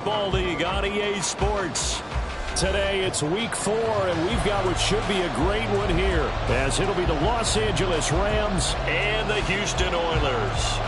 Ball League on EA Sports. Today it's week 4, and we've got what should be a great one here, as it'll be the Los Angeles Rams and the Houston Oilers.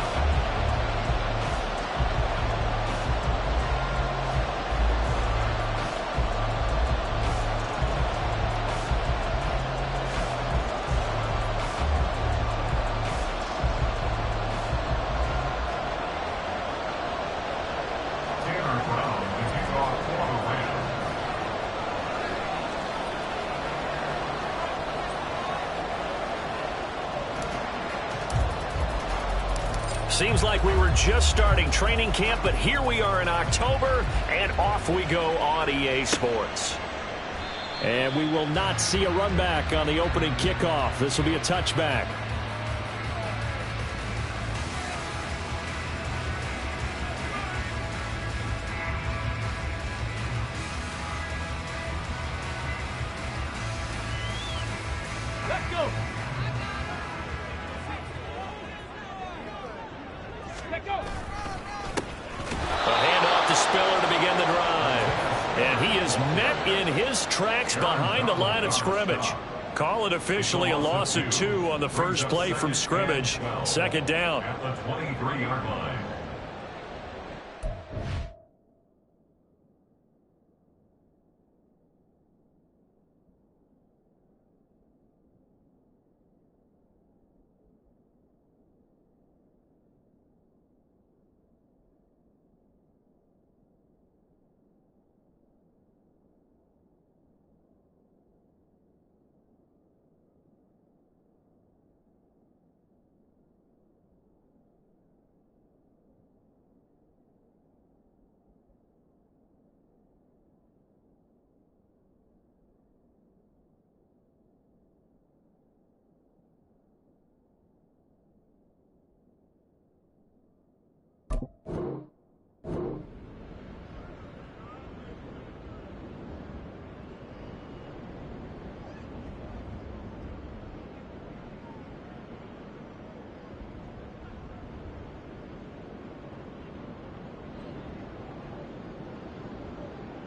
Seems like we were just starting training camp, but here we are in October, and off we go on EA Sports. And we will not see a run back on the opening kickoff. This will be a touchback. Let's go. A handoff to Spiller to begin the drive. And he is met in his tracks behind the line of scrimmage. Call it officially a loss of 2 on the first play from scrimmage. Second down. At the 23-yard line.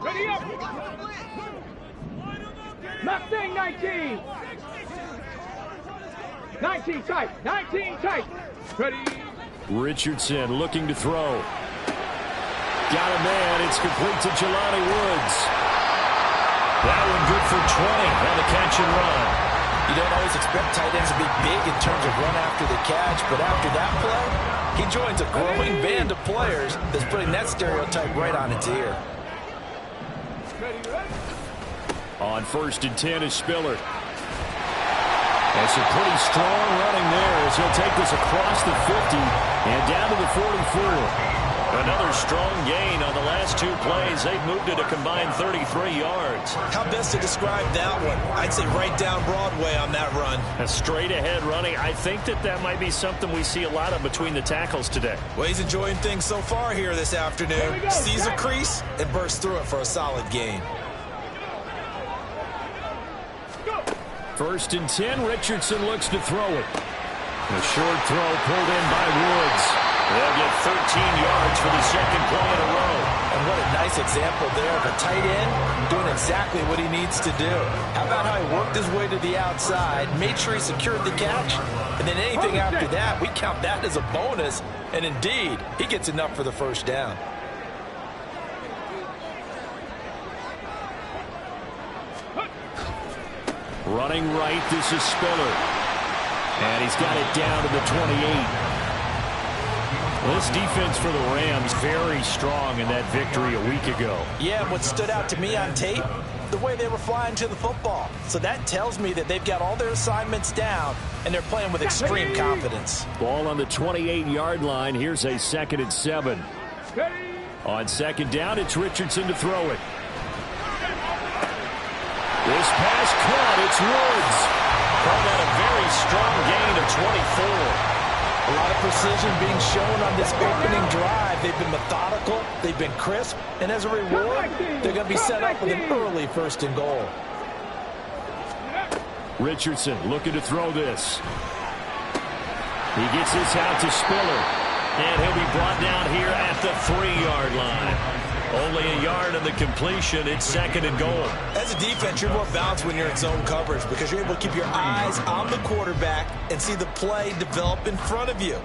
Ready up! Mustang 19! 19 tight! 19 tight! Ready! Richardson looking to throw. Got a man. It's complete to Jelani Woods. That one good for 20 on the catch and run. You don't always expect tight ends to be big in terms of run after the catch, but after that play, he joins a growing band of players that's putting that stereotype right on its ear. On 1st and 10 is Spiller. And some pretty strong running there as he'll take this across the 50 and down to the 44. Another strong gain on the last 2 plays. They've moved it a combined 33 yards. How best to describe that one? I'd say right down Broadway on that run. A straight ahead running. I think that might be something we see a lot of between the tackles today. Well, he's enjoying things so far here this afternoon. Sees a crease and bursts through it for a solid gain. 1st and 10, Richardson looks to throw it. A short throw pulled in by Woods. They'll get 13 yards for the second play in a row. And what a nice example there of a tight end doing exactly what he needs to do. How about how he worked his way to the outside, made sure he secured the catch, and then anything after that, we count that as a bonus. And indeed, he gets enough for the first down. Running right, this is Spiller. And he's got it down to the 28. This defense for the Rams, very strong in that victory a week ago. Yeah, what stood out to me on tape, the way they were flying to the football. So that tells me that they've got all their assignments down, and they're playing with extreme confidence. Ball on the 28-yard line. Here's a 2nd and 7. On 2nd down, it's Richardson to throw it. This pass caught. It's Woods. Called that a very strong gain of 24. A lot of precision being shown on this opening drive. They've been methodical, they've been crisp, and as a reward, they're going to be set up with an early 1st and goal. Richardson looking to throw this. He gets this out to Spiller. And he'll be brought down here at the 3-yard line. Only a yard in the completion. It's 2nd and goal. As a defense, you're more balanced when you're in zone coverage because you're able to keep your eyes on the quarterback and see the play develop in front of you.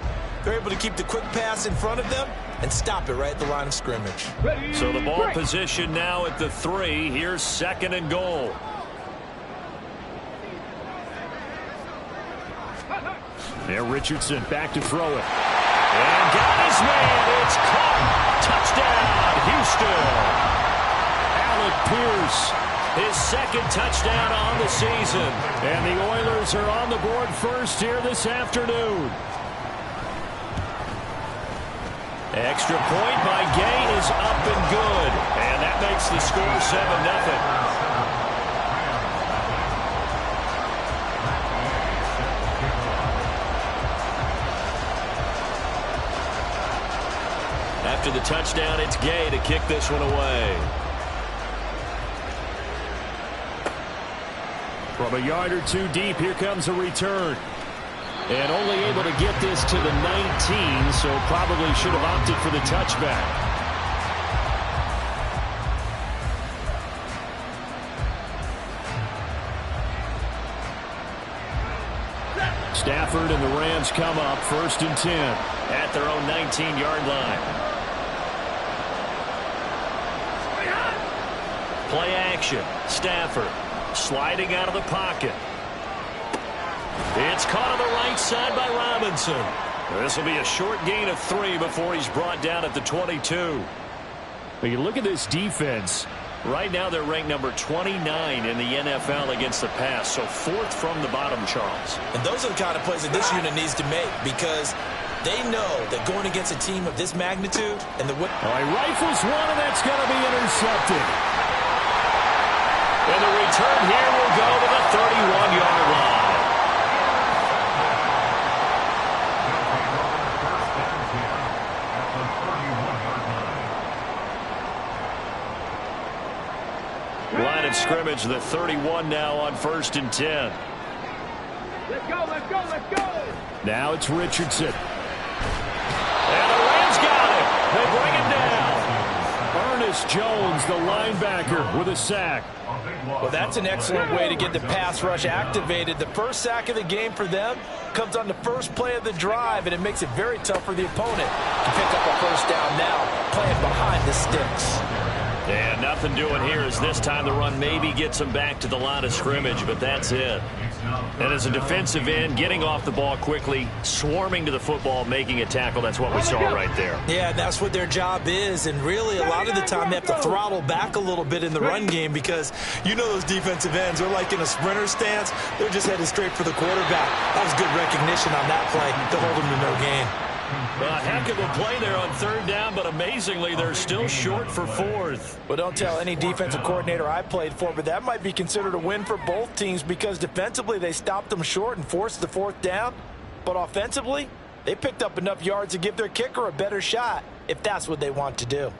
They're able to keep the quick pass in front of them and stop it right at the line of scrimmage. So the ball position now at the 3. Here's 2nd and goal. There, Richardson back to throw it. And got his man. It's caught. Touchdown, Houston. Alec Pierce, his 2nd touchdown on the season. And the Oilers are on the board first here this afternoon. Extra point by Gay is up and good. And that makes the score 7-0. After the touchdown, it's Gay to kick this one away. From a yard or 2 deep, here comes a return. And only able to get this to the 19, so probably should have opted for the touchback. Stafford and the Rams come up 1st and 10 at their own 19-yard line. Play action. Stafford sliding out of the pocket. It's caught on the right side by Robinson. This will be a short gain of 3 before he's brought down at the 22. But you look at this defense. Right now they're ranked number 29 in the NFL against the pass. So 4th from the bottom, Charles. And those are the kind of plays that this unit needs to make because they know that going against a team of this magnitude and the... All right, rifles one, and that's going to be intercepted. And the return here will go to the 31-yard line. Line of scrimmage, the 31 now on 1st and 10. Let's go, let's go, let's go! Now it's Richardson. And the Rams got it. They bring it down. Ernest Jones, the linebacker, with a sack. Well, that's an excellent way to get the pass rush activated. The first sack of the game for them comes on the first play of the drive, and it makes it very tough for the opponent to pick up a first down now, playing behind the sticks. And nothing doing here as this time the run maybe gets him back to the line of scrimmage, but that's it. And as a defensive end, getting off the ball quickly, swarming to the football, making a tackle, that's what we saw right there. Yeah, that's what their job is, and really a lot of the time they have to throttle back a little bit in the run game because you know those defensive ends are like in a sprinter stance. They're just headed straight for the quarterback. That was good recognition on that play to hold him to no gain. A heck of a play there on 3rd down, but amazingly, they're still short for 4th. Well, don't tell any defensive coordinator I played for, but that might be considered a win for both teams because defensively they stopped them short and forced the 4th down. But offensively, they picked up enough yards to give their kicker a better shot if that's what they want to do.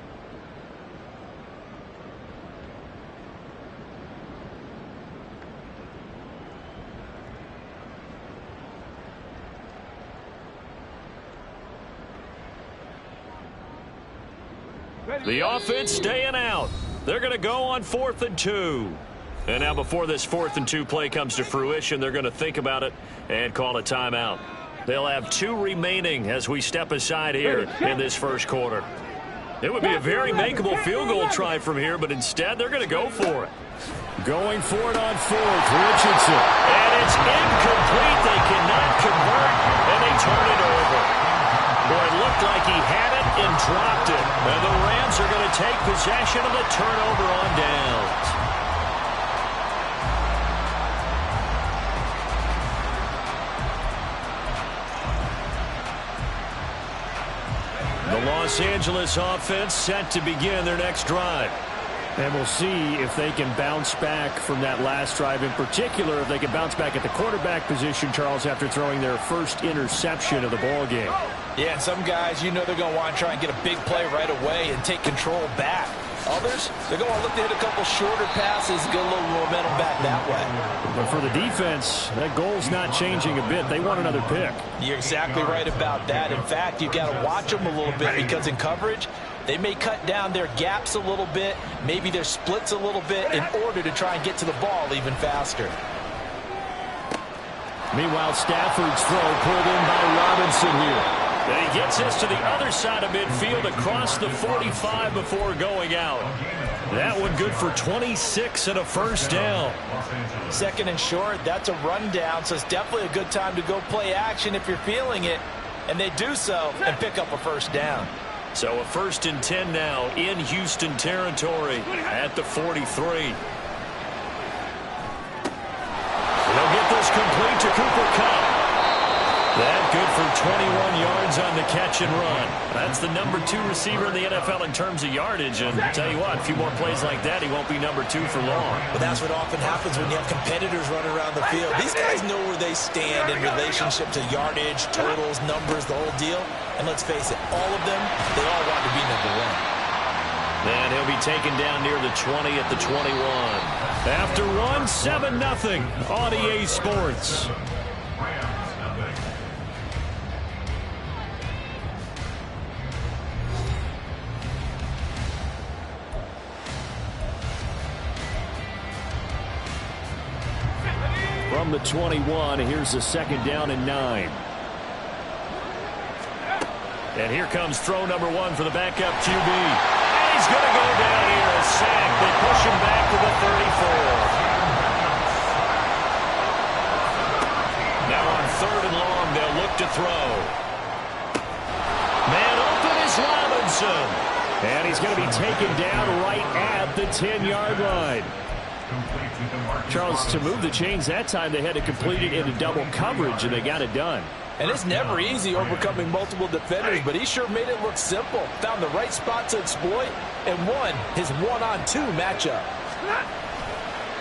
The offense staying out. They're going to go on 4th and 2. And now before this 4th and 2 play comes to fruition, they're going to think about it and call a timeout. They'll have 2 remaining as we step aside here in this first quarter. It would be a very makeable field goal try from here, but instead they're going to go for it. Going for it on 4th, Richardson. And it's incomplete. They cannot convert, and they turn it over. Boy, it looked like he had it and dropped it. And the Rams are going to take possession of the turnover on downs. The Los Angeles offense set to begin their next drive. And we'll see if they can bounce back from that last drive. In particular, if they can bounce back at the quarterback position, Charles, after throwing their first interception of the ball game. Yeah, and some guys, you know they're going to want to try and get a big play right away and take control back. Others, they're going to look to hit a couple shorter passes, get a little momentum back that way. But for the defense, that goal's not changing a bit. They want another pick. You're exactly right about that. In fact, you've got to watch them a little bit because in coverage, They may cut down their gaps a little bit, maybe their splits a little bit in order to try and get to the ball even faster. Meanwhile, Stafford's throw pulled in by Robinson here. And he gets this to the other side of midfield across the 45 before going out. That one good for 26 and a first down. Second and short, that's a rundown, so it's definitely a good time to go play action if you're feeling it. And they do so and pick up a first down. So a 1st and 10 now in Houston territory at the 43. They'll get this complete to Cooper Kupp. That good for 21 yards on the catch and run. That's the number 2 receiver in the NFL in terms of yardage. And I'll tell you what, a few more plays like that, he won't be number 2 for long. But that's what often happens when you have competitors running around the field. These guys know where they stand in relationship to yardage, totals, numbers, the whole deal. And let's face it, all of them, they all want to be number 1. And he'll be taken down near the 20 at the 21. After one, 7-0 on EA Sports. From the 21, here's a 2nd down and 9. And here comes throw number 1 for the backup QB. And he's going to go down here, a sack. They push him back to the 34. Now on 3rd and long, they'll look to throw. Man open is Robinson. And he's going to be taken down right at the 10-yard line. Charles, to move the chains that time, they had to complete it into double coverage, and they got it done. And it's never easy overcoming multiple defenders, but he sure made it look simple. Found the right spot to exploit and won his 1-on-2 matchup.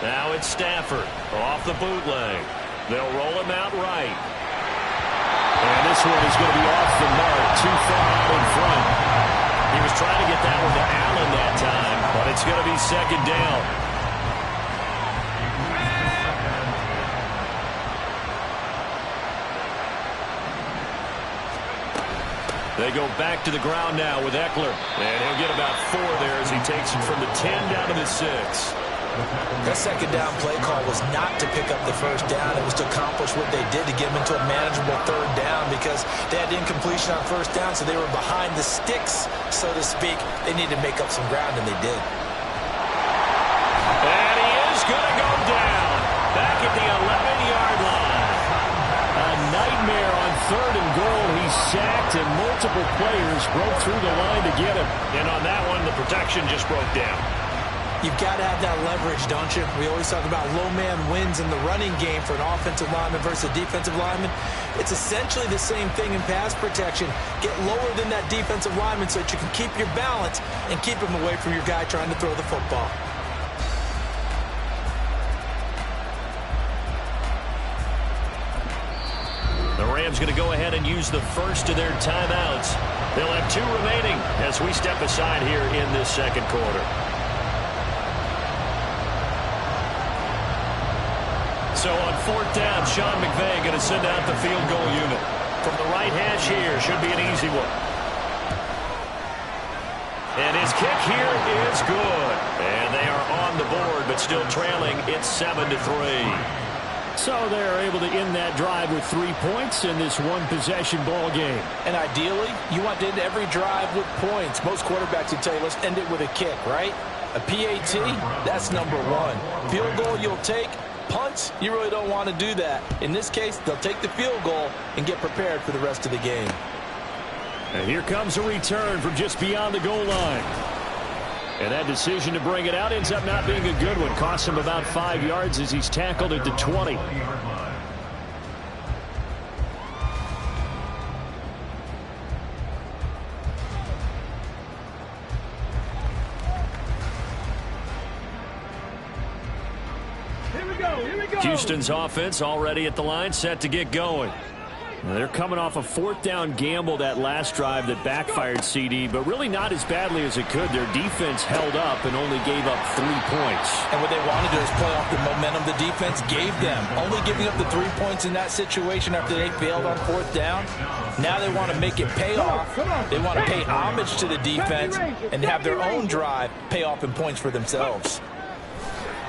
Now it's Stafford off the bootleg. They'll roll him out right. And this one is going to be off the mark, too far out in front. He was trying to get that one to Allen that time, but it's going to be 2nd down. They go back to the ground now with Eckler. And he'll get about 4 there as he takes it from the 10 down to the 6. That 2nd down play call was not to pick up the 1st down. It was to accomplish what they did to get them into a manageable 3rd down because they had incompletion on 1st down, so they were behind the sticks, so to speak. They needed to make up some ground, and they did. And he is going to go down back at the 11-yard line. A nightmare on 3rd and goal. He's sacked, and multiple players broke through the line to get him. And on that one, the protection just broke down. You've got to have that leverage, don't you? We always talk about low man wins in the running game for an offensive lineman versus a defensive lineman. It's essentially the same thing in pass protection. Get lower than that defensive lineman so that you can keep your balance and keep him away from your guy trying to throw the football. The Rams going to go ahead and use the first of their timeouts. They'll have 2 remaining as we step aside here in this 2nd quarter. So on 4th down, Sean McVay going to send out the field goal unit. From the right hash here, should be an easy one. And his kick here is good. And they are on the board, but still trailing. It's 7-3. So they're able to end that drive with 3 points in this one-possession ball game. And ideally, you want to end every drive with points. Most quarterbacks would tell you, let's end it with a kick, right? A PAT, that's number 1. Field goal you'll take. Punts, you really don't want to do that. In this case, they'll take the field goal and get prepared for the rest of the game. And here comes a return from just beyond the goal line. And that decision to bring it out ends up not being a good one. Costs him about 5 yards as he's tackled at the 20. Here we go. Houston's offense already at the line, set to get going. They're coming off a fourth down gamble that last drive that backfired, CD, but really not as badly as it could. Their defense held up and only gave up 3 points. And what they wanted to do is play off the momentum the defense gave them. Only giving up the 3 points in that situation after they failed on fourth down. Now they want to make it pay off. They want to pay homage to the defense and have their own drive pay off in points for themselves.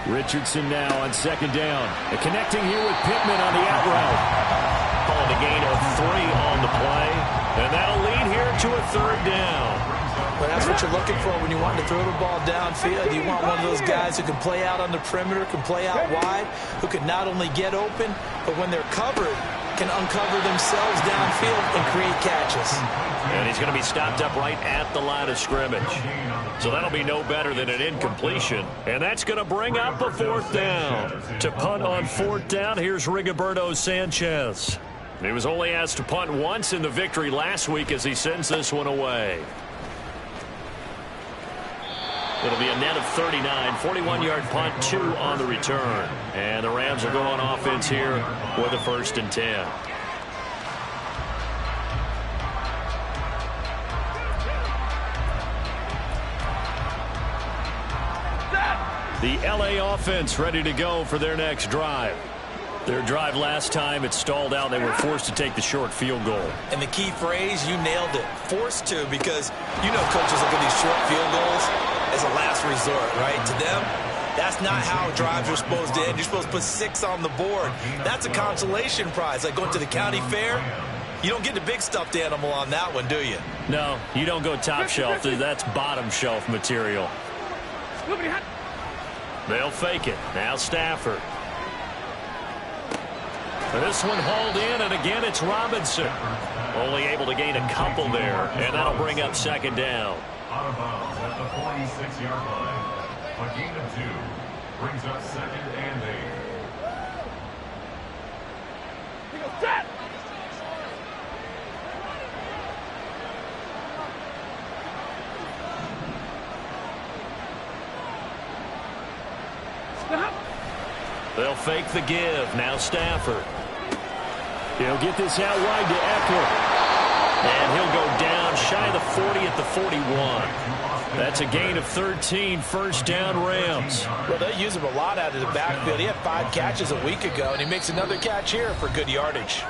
Richardson now on second down. And connecting here with Pittman on the out route. Calling a gain of 3 on the play. And that'll lead here to a third down. Well, that's what you're looking for when you want to throw the ball downfield. You want one of those guys who can play out on the perimeter, can play out wide, who can not only get open, but when they're covered, can uncover themselves downfield and create catches. And he's going to be stopped up right at the line of scrimmage. So that'll be no better than an incompletion. And that's going to bring up a fourth down. To punt on fourth down, here's Rigoberto Sanchez. He was only asked to punt once in the victory last week as he sends this one away. It'll be a net of 39, 41-yard punt, 2 on the return. And the Rams will go on offense here with a 1st and 10. The LA offense ready to go for their next drive. Their drive last time, it stalled out. They were forced to take the short field goal. And the key phrase, you nailed it, forced to, because you know coaches look at these short field goals as a last resort, right? To them, that's not how drives are supposed to end. You're supposed to put 6 on the board. That's a consolation prize, like going to the county fair. You don't get the big stuffed animal on that one, do you? No, you don't go top shelf. That's bottom shelf material. They'll fake it. Now Stafford. This one hauled in, and again it's Robinson. Only able to gain a couple there, and that'll bring up second down. Out of bounds at the 46-yard line. A gain of 2 brings up 2nd and 8. Set! Stop! They'll fake the give. Now Stafford. He'll get this out wide to Eckler. And he'll go down shy of the 40 at the 41. That's a gain of 13, 1st down Rams. Well, they use him a lot out of the backfield. He had 5 catches a week ago, and he makes another catch here for good yardage.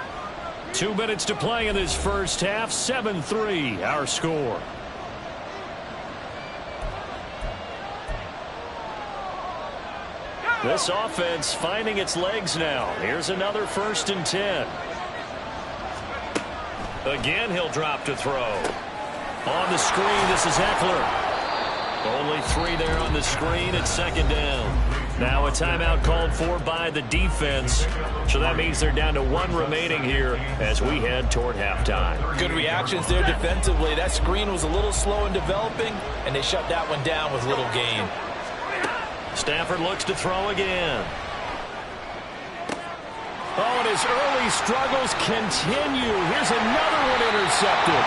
2 minutes to play in this first half. 7-3, our score. This offense finding its legs now. Here's another 1st and 10. Again, he'll drop to throw. On the screen, this is Eckler. Only 3 there on the screen at 2nd down. Now a timeout called for by the defense. So that means they're down to 1 remaining here as we head toward halftime. Good reactions there defensively. That screen was a little slow in developing, and they shut that one down with little gain. Stafford looks to throw again. Oh, and his early struggles continue. Here's another one intercepted.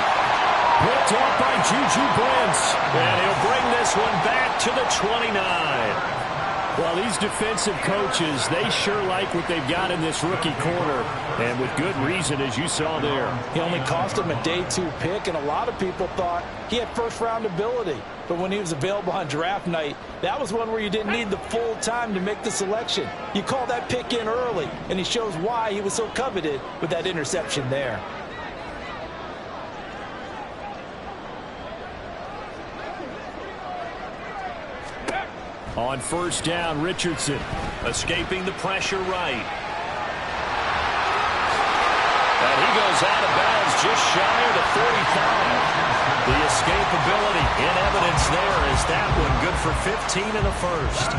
Picked off by Juju Brents. And he'll bring this one back to the 29. Well, these defensive coaches, they sure like what they've got in this rookie corner. And with good reason, as you saw there. He only cost him a day 2 pick, and a lot of people thought he had first-round ability. But when he was available on draft night, that was one where you didn't need the full time to make the selection. You call that pick in early, and he shows why he was so coveted with that interception there. On 1st down, Richardson escaping the pressure right. And he goes out of bounds just shy of the 45. The escapability in evidence there is that one good for 15 in the first.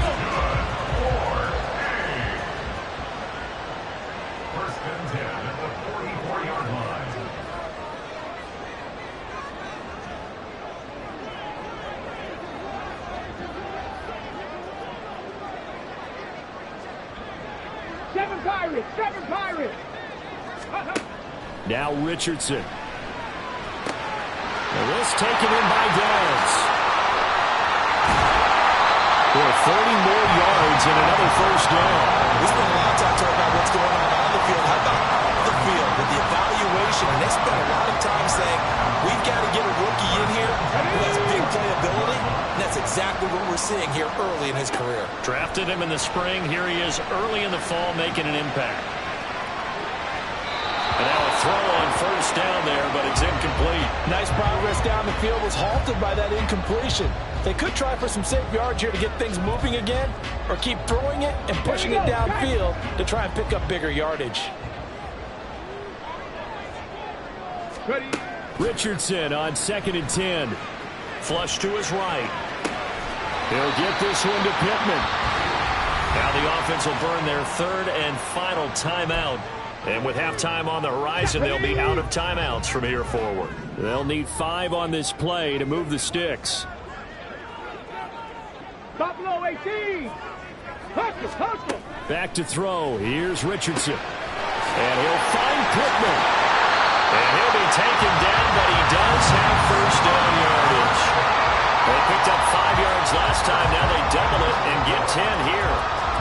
1st and 10 at the 44-yard line. Seven Pirates! Now Richardson. And this taken in by Downs. For 30 more yards and another 1st down. We spent a lot of time talking about what's going on the field. How about off the field with the evaluation information, and they spent a lot of time saying, we've got to get a rookie in here who has big playability, and that's exactly what we're seeing here early in his career. Drafted him in the spring. Here he is early in the fall making an impact. And now a throw on first down there, but it's incomplete. Nice progress down the field, was halted by that incompletion. They could try for some safe yards here to get things moving again, or keep throwing it and pushing it downfield to try and pick up bigger yardage. Ready. Richardson on 2nd and 10. Flush to his right. He'll get this one to Pittman. Now the offense will burn their third and final timeout. And with halftime on the horizon, they'll be out of timeouts from here forward. They'll need 5 on this play to move the sticks. Stop low, 18. Hustle, hustle. Back to throw. Here's Richardson. And he'll find Pittman. And he'll be taken down, but he does have first down yardage. They picked up 5 yards last time. Now they double it and get 10 here.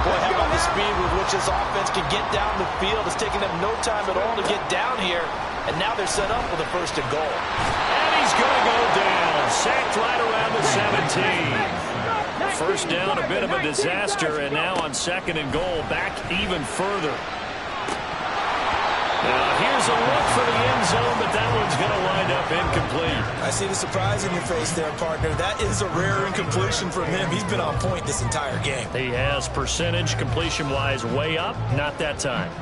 Boy, how about the speed with which this offense can get down the field? It's taking them no time at all to get down here. And now they're set up with a 1st and goal. And he's going to go down. Sacked right around the 17. First down, a bit of a disaster. And now on 2nd and goal, back even further. Now here's a look for the end zone, but that one's going to wind up incomplete. I see the surprise in your face there, partner. That is a rare incompletion from him. He's been on point this entire game. He has percentage completion-wise way up. Not that time.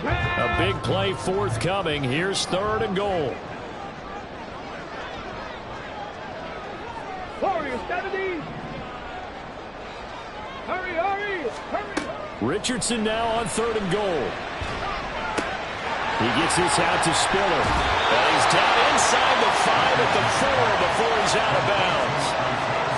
A big play forthcoming. Here's 3rd and goal. Warriors 70. Hurry, hurry, hurry. Richardson now on 3rd and goal. He gets this out to Spiller. And he's down inside the 5 at the 4 before he's out of bounds.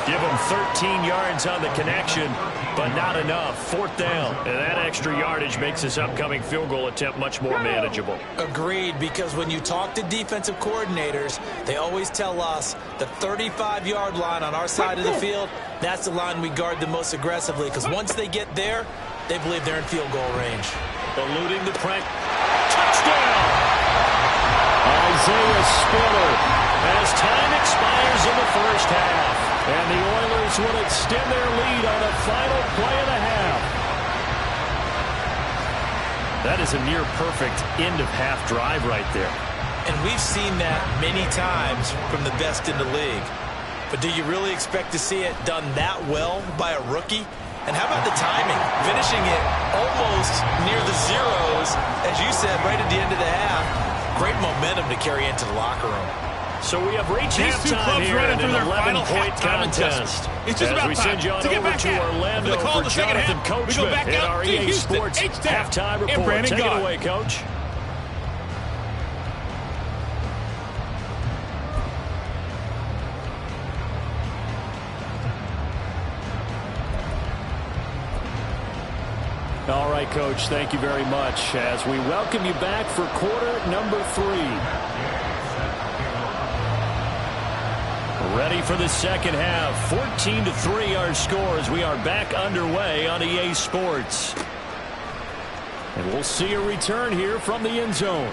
Give him 13 yards on the connection, but not enough. 4th down. And that extra yardage makes this upcoming field goal attempt much more manageable. Agreed, because when you talk to defensive coordinators, they always tell us the 35-yard line on our side of the field, that's the line we guard the most aggressively, because once they get there, they believe they're in field goal range. Eluding the pressure. Touchdown! Isaiah Spiller as time expires in the first half. And the Oilers will extend their lead on the final play of the half. That is a near-perfect end-of-half drive right there. And we've seen that many times from the best in the league. But do you really expect to see it done that well by a rookie? And how about the timing? Finishing it almost near the zeros, as you said, right at the end of the half. Great momentum to carry into the locker room. So we have reached halftime here in an 11-point contest. It's just as we send you on over to Orlando for Jonathan Coachman in our EA Sports halftime report. Take it away, Coach. All right, Coach, thank you very much as we welcome you back for quarter number 3. Ready for the second half. 14-3 our score as we are back underway on EA Sports. And we'll see a return here from the end zone.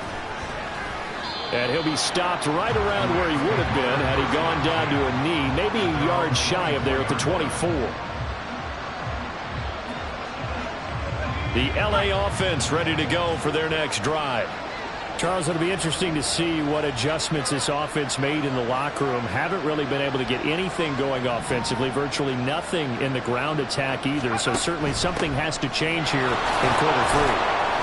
And he'll be stopped right around where he would have been had he gone down to a knee, maybe a yard shy of there at the 24. The LA offense ready to go for their next drive. Charles, it'll be interesting to see what adjustments this offense made in the locker room. Haven't really been able to get anything going offensively, virtually nothing in the ground attack either. So certainly something has to change here in quarter 3.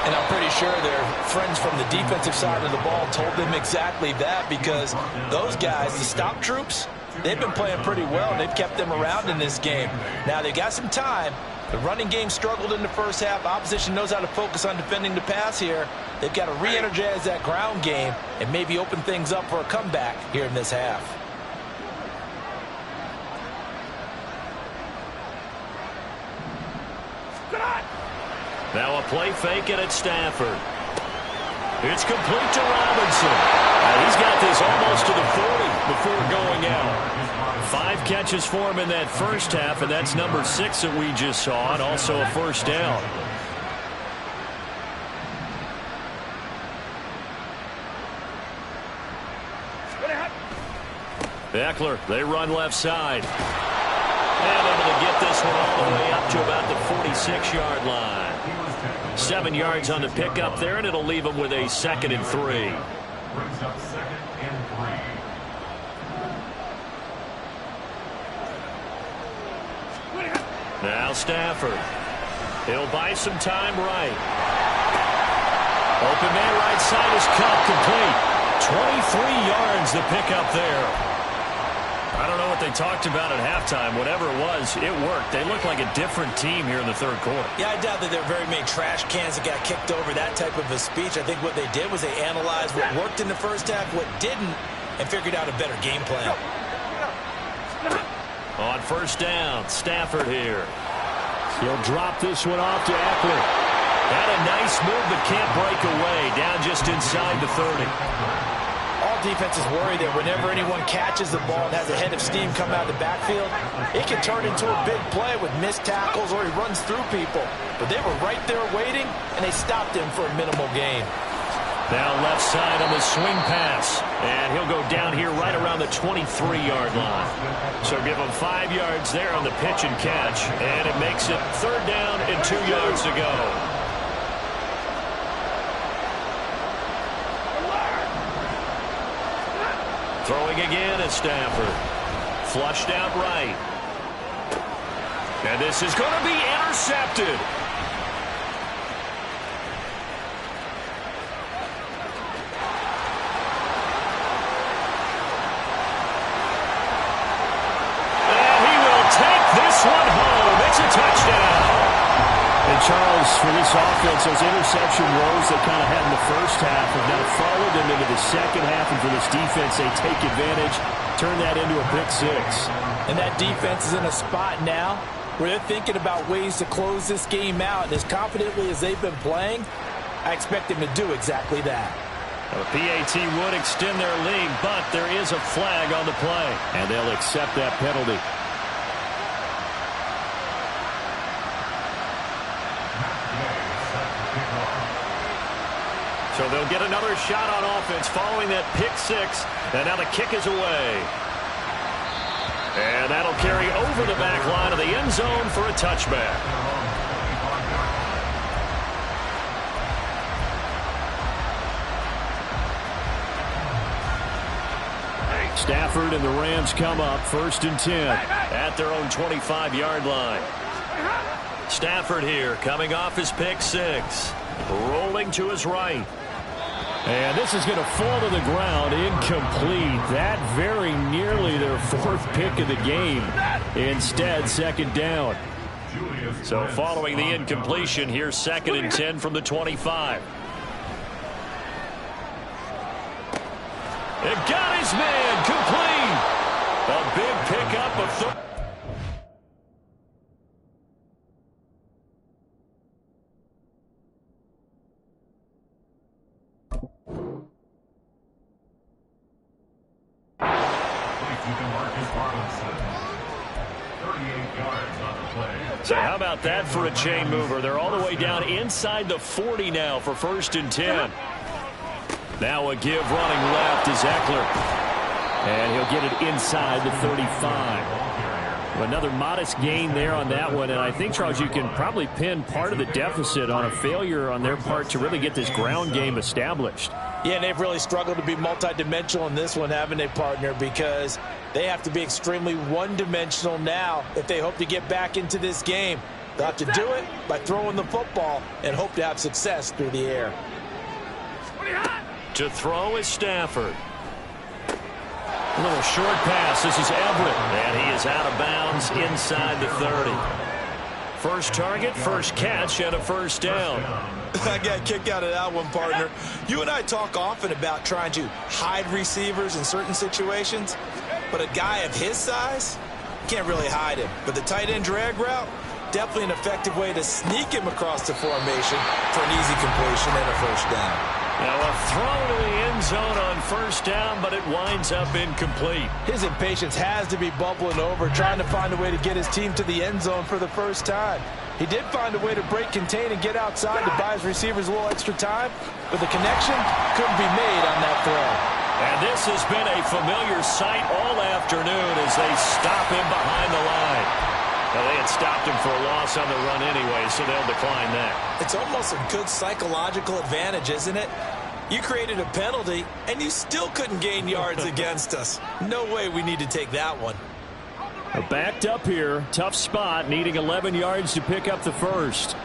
And I'm pretty sure their friends from the defensive side of the ball told them exactly that, because those guys, the stop troops, they've been playing pretty well. They've kept them around in this game. Now they got some time. The running game struggled in the first half. Opposition knows how to focus on defending the pass here. They've got to re-energize that ground game and maybe open things up for a comeback here in this half. Now a play fake it at Stafford. It's complete to Robinson. He's got this almost to the 40 before going out. 5 catches for him in that first half, and that's number 6 that we just saw, and also a first down. Eckler, they run left side. And able to get this one all the way up to about the 46-yard line. 7 yards on the pickup there, and it'll leave them with a 2nd and 3. Brings up 2nd and 3. Now Stafford. He'll buy some time right. Open man right side is cut complete. 23 yards the pickup there. I don't know what they talked about at halftime. Whatever it was, it worked. They look like a different team here in the third quarter. Yeah, I doubt that there are very many trash cans that got kicked over, that type of a speech. I think what they did was they analyzed what worked in the first half, what didn't, and figured out a better game plan. On first down, Stafford here. He'll drop this one off to Eckler. Had a nice move, but can't break away. Down just inside the 30. All defenses worry that whenever anyone catches the ball and has a head of steam come out of the backfield, it can turn into a big play with missed tackles or he runs through people. But they were right there waiting, and they stopped him for a minimal gain. Now left side on the swing pass. And he'll go down here right around the 23-yard line. So give him 5 yards there on the pitch and catch. And it makes it 3rd down and 2 yards to go. Throwing again at Stafford. Flushed out right. And this is going to be intercepted. One home. It's a touchdown. And Charles, for this offense, those interception woes they kind of had in the first half have now followed them into the second half. And for this defense, they take advantage, turn that into a pick 6. And that defense is in a spot now where they're thinking about ways to close this game out. And as confidently as they've been playing, I expect them to do exactly that. The PAT would extend their lead, but there is a flag on the play. And they'll accept that penalty. So they'll get another shot on offense following that pick 6. And now the kick is away. And that'll carry over the back line of the end zone for a touchback. Stafford and the Rams come up 1st and 10 at their own 25-yard line. Stafford here coming off his pick 6. Rolling to his right. And this is going to fall to the ground, incomplete. That very nearly their 4th pick of the game. Instead, 2nd down. So following the incompletion, here's 2nd and 10 from the 25. It got his man complete. A big pickup of 30. So how about that for a chain mover? They're all the way down inside the 40 now for 1st and 10. Now a give running left is Eckler. And he'll get it inside the 35. Another modest gain there on that one. And I think, Charles, you can probably pin part of the deficit on a failure on their part to really get this ground game established. Yeah, and they've really struggled to be multidimensional in this one, haven't they, partner? Because they have to be extremely one-dimensional now if they hope to get back into this game. They'll have to do it by throwing the football and hope to have success through the air. To throw is Stafford. A little short pass. This is Everett. And he is out of bounds inside the 30. First target, first catch, and a 1st down. I got kicked out of that one, partner. You and I talk often about trying to hide receivers in certain situations, but a guy of his size can't really hide him. But the tight end drag route, definitely an effective way to sneak him across the formation for an easy completion and a 1st down. Now a throw to the end zone on 1st down, but it winds up incomplete. His impatience has to be bubbling over, trying to find a way to get his team to the end zone for the first time. He did find a way to break, contain, and get outside to buy his receivers a little extra time, but the connection couldn't be made on that throw. And this has been a familiar sight all afternoon as they stop him behind the line. Well, they had stopped him for a loss on the run anyway, so they'll decline that. It's almost a good psychological advantage, isn't it? You created a penalty, and you still couldn't gain yards against us. No way we need to take that one. Backed up here. Tough spot, needing 11 yards to pick up the first.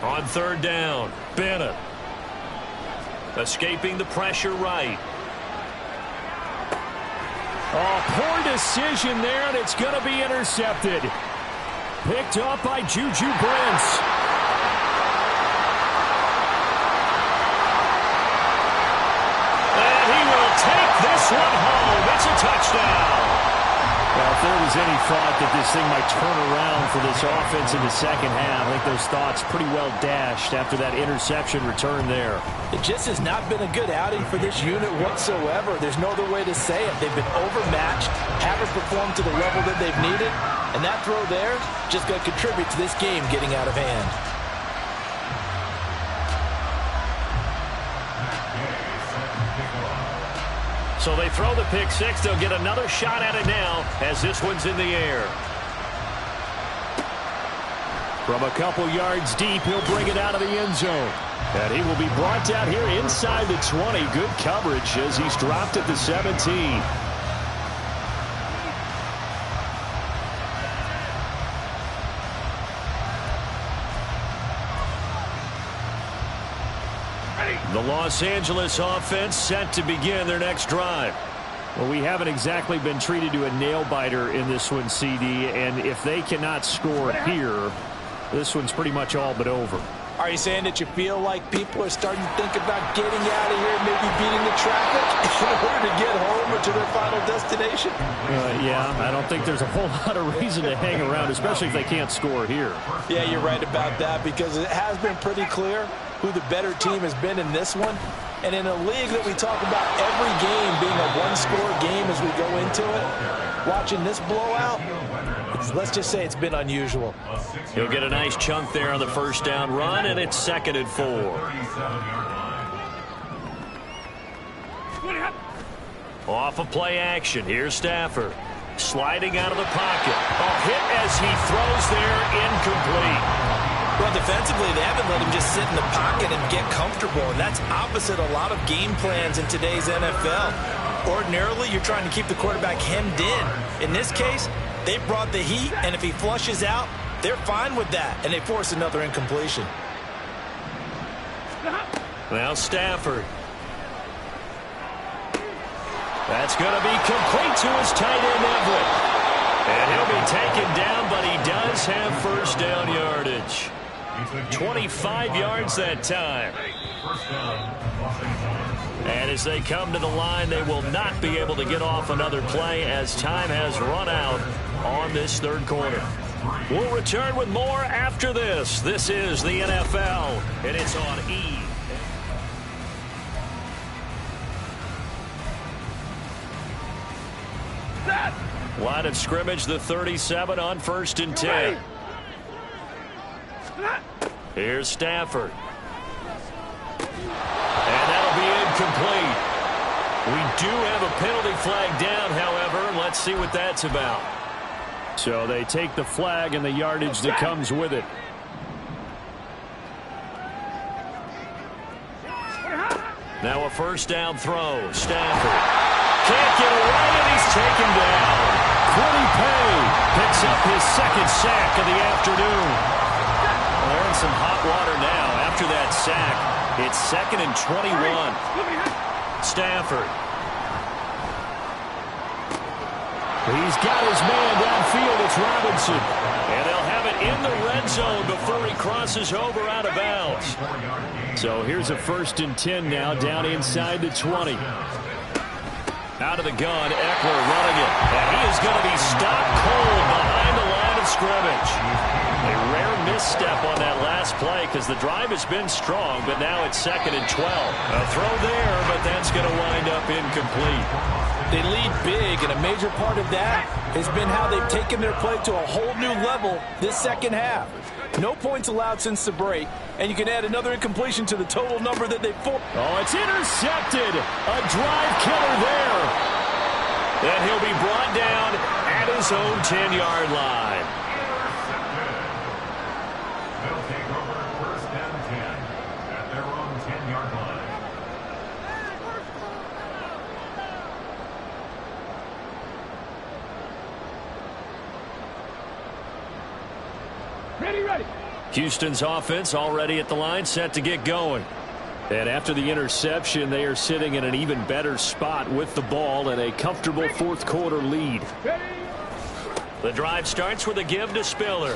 On third down, Bennett. Escaping the pressure right. Oh, poor decision there, and it's going to be intercepted. Picked up by Juju Brents. And he will take this one home. It's a touchdown. Well, if there was any thought that this thing might turn around for this offense in the second half, I think those thoughts pretty well dashed after that interception return there. It just has not been a good outing for this unit whatsoever. There's no other way to say it. They've been overmatched, haven't performed to the level that they've needed, and that throw there just going to contribute to this game getting out of hand. So they throw the pick six. They'll get another shot at it now as this one's in the air. From a couple yards deep, he'll bring it out of the end zone. And he will be brought down here inside the 20. Good coverage as he's dropped at the 17. The Los Angeles offense set to begin their next drive. Well, we haven't exactly been treated to a nail-biter in this one, CD, and if they cannot score here, this one's pretty much all but over. Are you saying that you feel like people are starting to think about getting out of here, maybe beating the traffic in order to get home or to their final destination? Yeah, I don't think there's a whole lot of reason to hang around, especially if they can't score here. Yeah, you're right about that because it has been pretty clear who the better team has been in this one. And in a league that we talk about every game being a one-score game as we go into it, watching this blowout, let's just say it's been unusual. He'll get a nice chunk there on the first down run, and it's 2nd and 4. Off of play action. Here's Stafford. Sliding out of the pocket. A hit as he throws there, incomplete. Well, defensively, they haven't let him just sit in the pocket and get comfortable, and that's opposite a lot of game plans in today's NFL. Ordinarily, you're trying to keep the quarterback hemmed in. In this case, they brought the heat, and if he flushes out, they're fine with that, and they force another incompletion. Now Stafford. That's going to be complete to his tight end, Everett. And he'll be taken down, but he does have first down yardage. 25 yards that time. And as they come to the line, they will not be able to get off another play as time has run out on this third quarter. We'll return with more after this. This is the NFL, and it's on E! Line of scrimmage, the 37 on 1st and 10. Here's Stafford. And that'll be incomplete. We do have a penalty flag down, however. Let's see what that's about. So they take the flag and the yardage that comes with it. Now a first down throw. Stafford can't get away, and he's taken down. Kwity Paye picks up his 2nd sack of the afternoon. Well, they're in some hot water now after that sack. It's 2nd and 21. Stafford. He's got his man downfield. It's Robinson. And they'll have it in the red zone before he crosses over out of bounds. So here's a 1st and 10 now down inside the 20. Out of the gun, Eckler running it. And he is going to be stopped cold behind the line of scrimmage. A rare misstep on that last play because the drive has been strong, but now it's 2nd and 12. A throw there, but that's going to wind up incomplete. They lead big, and a major part of that has been how they've taken their play to a whole new level this second half. No points allowed since the break, and you can add another incompletion to the total number that they forced. Oh, it's intercepted. A drive killer there. And he'll be brought down at his own 10-yard line. They'll take over first and 10 at their own 10-yard line. Ready. Houston's offense already at the line, set to get going. And after the interception, they are sitting in an even better spot with the ball and a comfortable fourth quarter lead. Ready. The drive starts with a give to Spiller.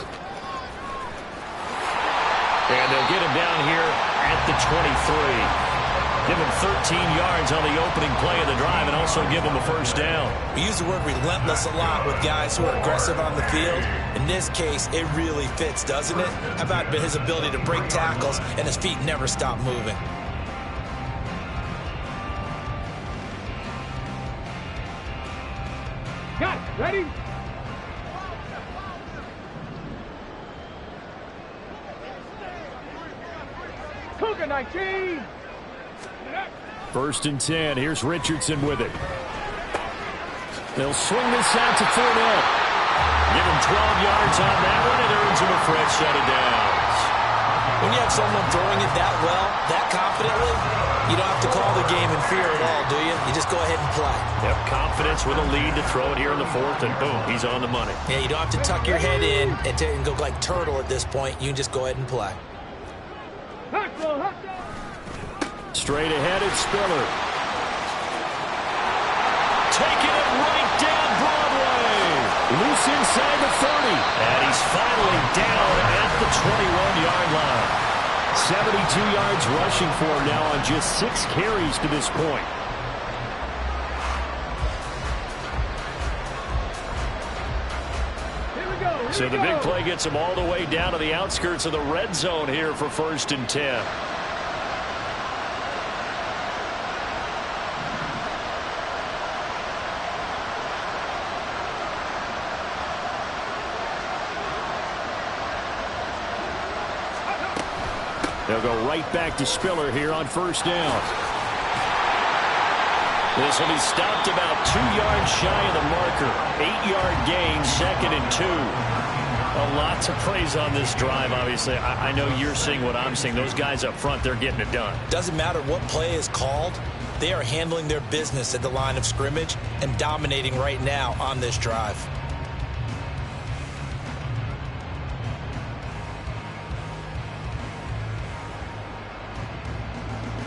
And they'll get him down here at the 23. Give him 13 yards on the opening play of the drive and also give him a first down. We use the word relentless a lot with guys who are aggressive on the field. In this case, it really fits, doesn't it? How about his ability to break tackles and his feet never stop moving? Got it. Ready. Cougar 19. First and 10. Here's Richardson with it. They'll swing this out to Fournette. Give him 12 yards on that one. It earns him a fresh set of downs. When you have someone throwing it that well, that confidently, you don't have to call the game in fear at all, do you? You just go ahead and play. Yep, confidence with a lead to throw it here in the fourth, and boom, he's on the money. Yeah, you don't have to tuck your head in and go like turtle at this point. You can just go ahead and play. Straight ahead, it's Spiller. Taking it right down Broadway. Loose inside the 30. And he's finally down at the 21-yard line. 72 yards rushing for him now on just 6 carries to this point. So the big play gets him all the way down to the outskirts of the red zone here for first and 10. They'll go right back to Spiller here on first down. This will be stopped about 2 yards shy of the marker. 8-yard gain, second and 2. A lot to praise on this drive, obviously. I know you're seeing what I'm seeing. Those guys up front, they're getting it done. Doesn't matter what play is called. They are handling their business at the line of scrimmage and dominating right now on this drive.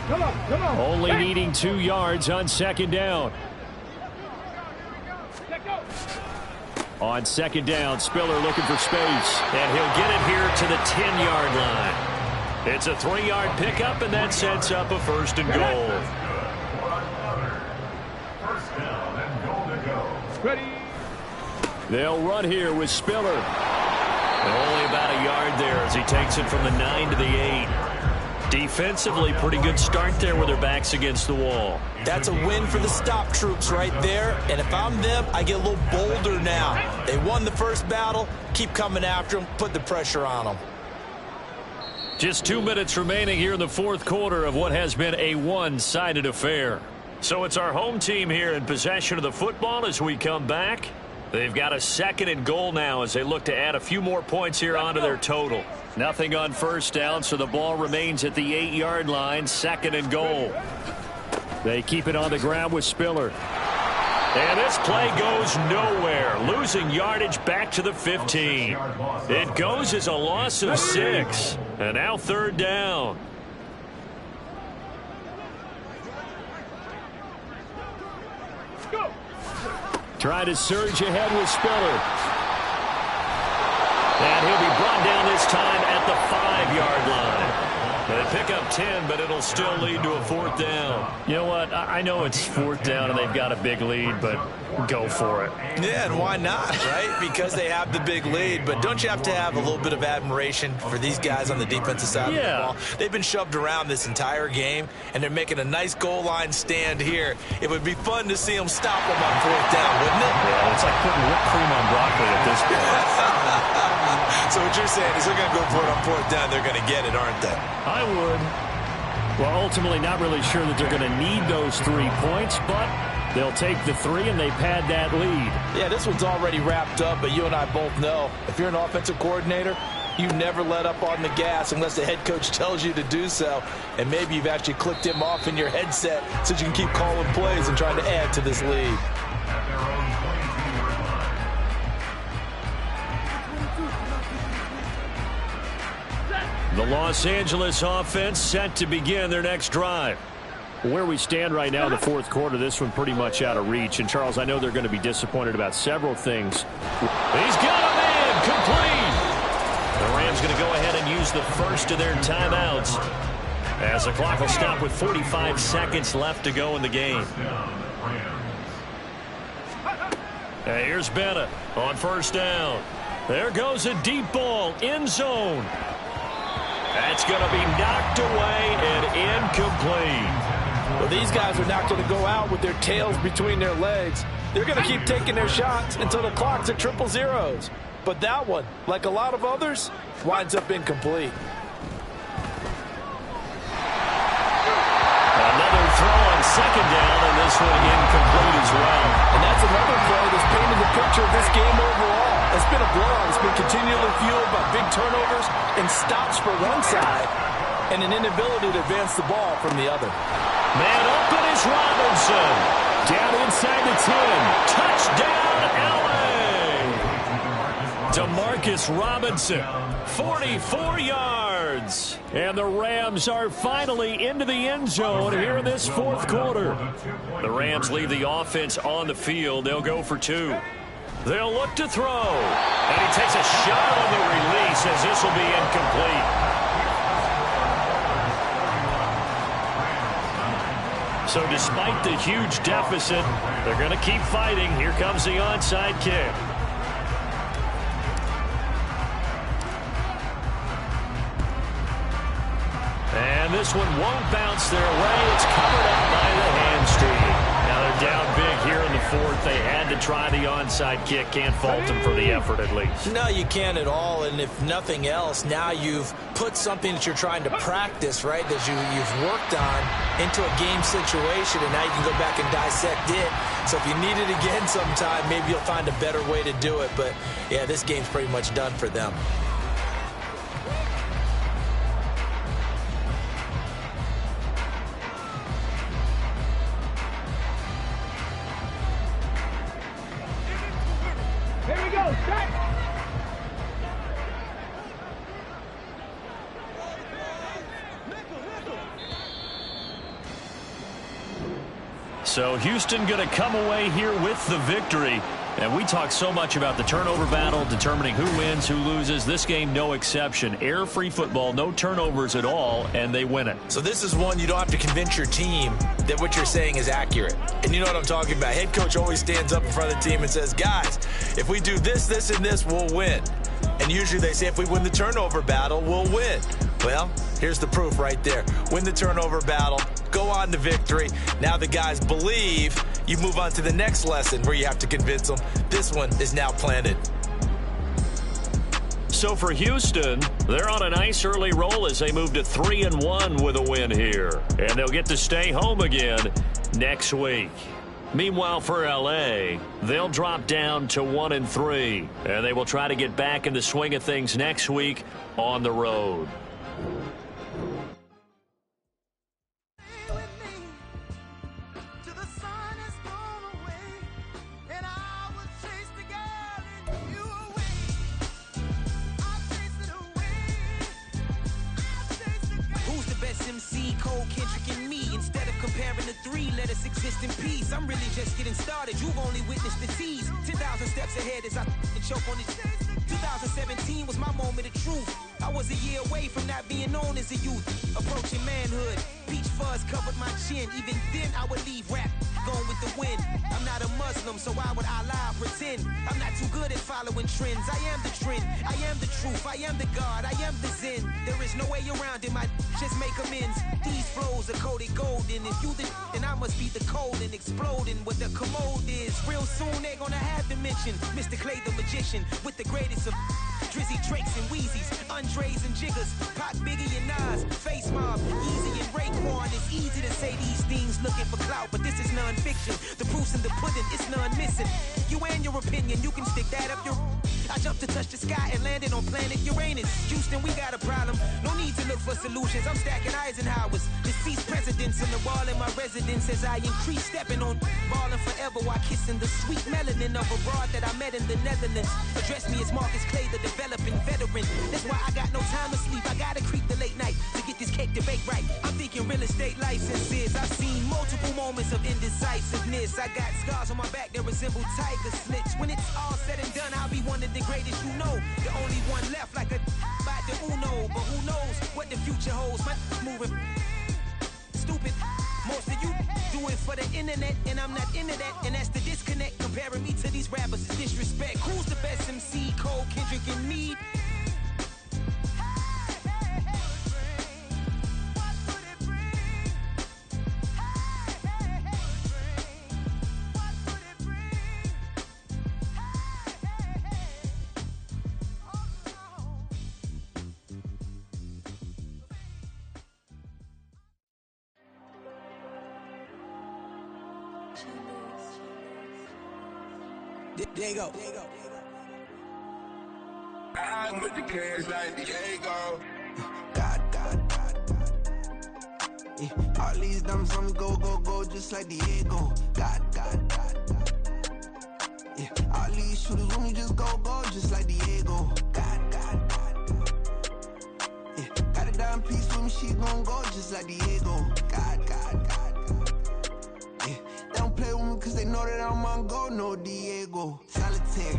Come on. Only needing 2 yards on second down. On second down, Spiller looking for space. And he'll get it here to the 10-yard line. It's a 3-yard pickup, and that sets up a first and goal. First down and goal to go. Ready. They'll run here with Spiller. And only about a yard there as he takes it from the 9 to the 8. Defensively, pretty good start there with their backs against the wall. That's a win for the stop troops right there. And if I'm them, I get a little bolder now. They won the first battle. Keep coming after them. Put the pressure on them. Just 2 minutes remaining here in the fourth quarter of what has been a one-sided affair. So it's our home team here in possession of the football as we come back. They've got a second and goal now as they look to add a few more points here onto their total. Nothing on first down, so the ball remains at the 8-yard line, second and goal. They keep it on the ground with Spiller. And this play goes nowhere, losing yardage back to the 15. It goes as a loss of 6, and now third down. Go. Trying to surge ahead with Spiller. And he'll be brought down this time at the 5-yard line. They pick up 10, but it'll still lead to a fourth down. You know what? I know it's fourth down and they've got a big lead, but go for it. Yeah, and why not, right? Because they have the big lead. But don't you have to have a little bit of admiration for these guys on the defensive side of the ball? They've been shoved around this entire game, and they're making a nice goal line stand here. It would be fun to see them stop them on fourth down, wouldn't it? Yeah, it's like putting whipped cream on broccoli at this point. So what you're saying is they're going to go for it on 4th down. They're going to get it, aren't they? I would. Well, ultimately, not really sure that they're going to need those 3 points, but they'll take the 3 and they pad that lead. Yeah, this one's already wrapped up, but you and I both know if you're an offensive coordinator, you never let up on the gas unless the head coach tells you to do so. And maybe you've actually clicked him off in your headset so you can keep calling plays and trying to add to this lead. The Los Angeles offense set to begin their next drive. Where we stand right now in the 4th quarter, this one pretty much out of reach. And, Charles, I know they're going to be disappointed about several things. He's got him in, complete. The Rams going to go ahead and use the first of their timeouts as the clock will stop with 45 seconds left to go in the game. And here's Bennett on 1st down. There goes a deep ball, end zone. That's going to be knocked away and incomplete. Well, these guys are not going to go out with their tails between their legs. They're going to keep taking their shots until the clock's at 000. But that one, like a lot of others, winds up incomplete. Another throw on 2nd down, and this one incomplete as well. And that's another play that's painted the picture of this game overall. It's been a blowout. It's been continually fueled by big turnovers and stops for one side and an inability to advance the ball from the other. Man open is Robinson. Down inside the 10. Touchdown, L.A. Demarcus Robinson, 44 yards. And the Rams are finally into the end zone here in this 4th quarter. The Rams leave the offense on the field. They'll go for 2. They'll look to throw. And he takes a shot on the release as this will be incomplete. So despite the huge deficit, they're going to keep fighting. Here comes the onside kick. And this one won't bounce their way. It's covered up by the hamstring. Now they're down big here in the 4th. They had to try the onside kick. Can't fault them for the effort at least. No, you can't at all. And if nothing else, now you've put something that you're trying to practice, right, that you've worked on into a game situation, and now you can go back and dissect it. So if you need it again sometime, maybe you'll find a better way to do it. But, yeah, this game's pretty much done for them. Here we go, set. So Houston going to come away here with the victory. And we talk so much about the turnover battle, determining who wins, who loses. This game, no exception. Error-free football, no turnovers at all, and they win it. So this is one you don't have to convince your team that what you're saying is accurate. And you know what I'm talking about. Head coach always stands up in front of the team and says, guys, if we do this, this, and this, we'll win. And usually they say if we win the turnover battle, we'll win. Well, here's the proof right there. Win the turnover battle, go on to victory. Now the guys believe. You move on to the next lesson where you have to convince them. This one is now planted. So for Houston, they're on a nice early roll as they move to 3-1 with a win here. And they'll get to stay home again next week. Meanwhile, for L.A., they'll drop down to 1-3. And they will try to get back in the swing of things next week on the road. Let us exist in peace. I'm really just getting started. You've only witnessed the tease. 10,000 steps ahead as I choke on it. 2017 was my moment of truth. I was a year away from not being known as a youth. Approaching manhood. Peach fuzz covered my chin. Even then I would leave rap going with the wind. I'm not a Muslim, so why would Allah pretend? I'm not too good at following trends. I am the trend. I am the truth. I am the God. I am the Zen. There is no way around it. My just make amends. These flows are coated golden. If you the then I must be the cold and exploding what the commode is. Real soon they're gonna have to mention Mr. Clay the magician with the greatest of Drizzy Drakes and Wheezies, Andres and Jiggers, Pac, Biggie and Nas, Face Mob, Yeezy and Raekwon. It's easy to say these things looking for clout, but this is non-fiction. The proof's in the pudding, it's none missing. You and your opinion, you can stick that up your... I jumped to touch the sky and landed on planet Uranus. Houston, we got a problem. No need to look for solutions. I'm stacking Eisenhowers. Deceased presidents in the wall in my residence as I increase stepping on ballin' forever while kissing the sweet melanin of a broad that I met in the Netherlands. Address me as Marcus Clay, the developing veteran. That's why I got no time to sleep. I gotta creep the late night to get this cake to bake right. I'm thinking real estate licenses. I've seen multiple moments of indecisiveness. I got scars on my back that resemble tiger slits. When it's all said and done, I'll be one of the greatest you know. The only one left like a by the Uno. But who knows what the future holds. My moving stupid. Most of you do it for the internet, and I'm not into that. And that's the disconnect. Comparing me to these rappers is disrespect. Who's the best MC? Cole, Kendrick, and me? There you go. I'm with the cash like Diego. God. Yeah, all these dumps on me go, just like Diego. God. Yeah, all these shooters on me just go, just like Diego. God. Yeah, got a dime piece with me, she gon' go just like Diego. God. Yeah, they don't play with me cause they know that I'm on go, no Diego. Solitaire.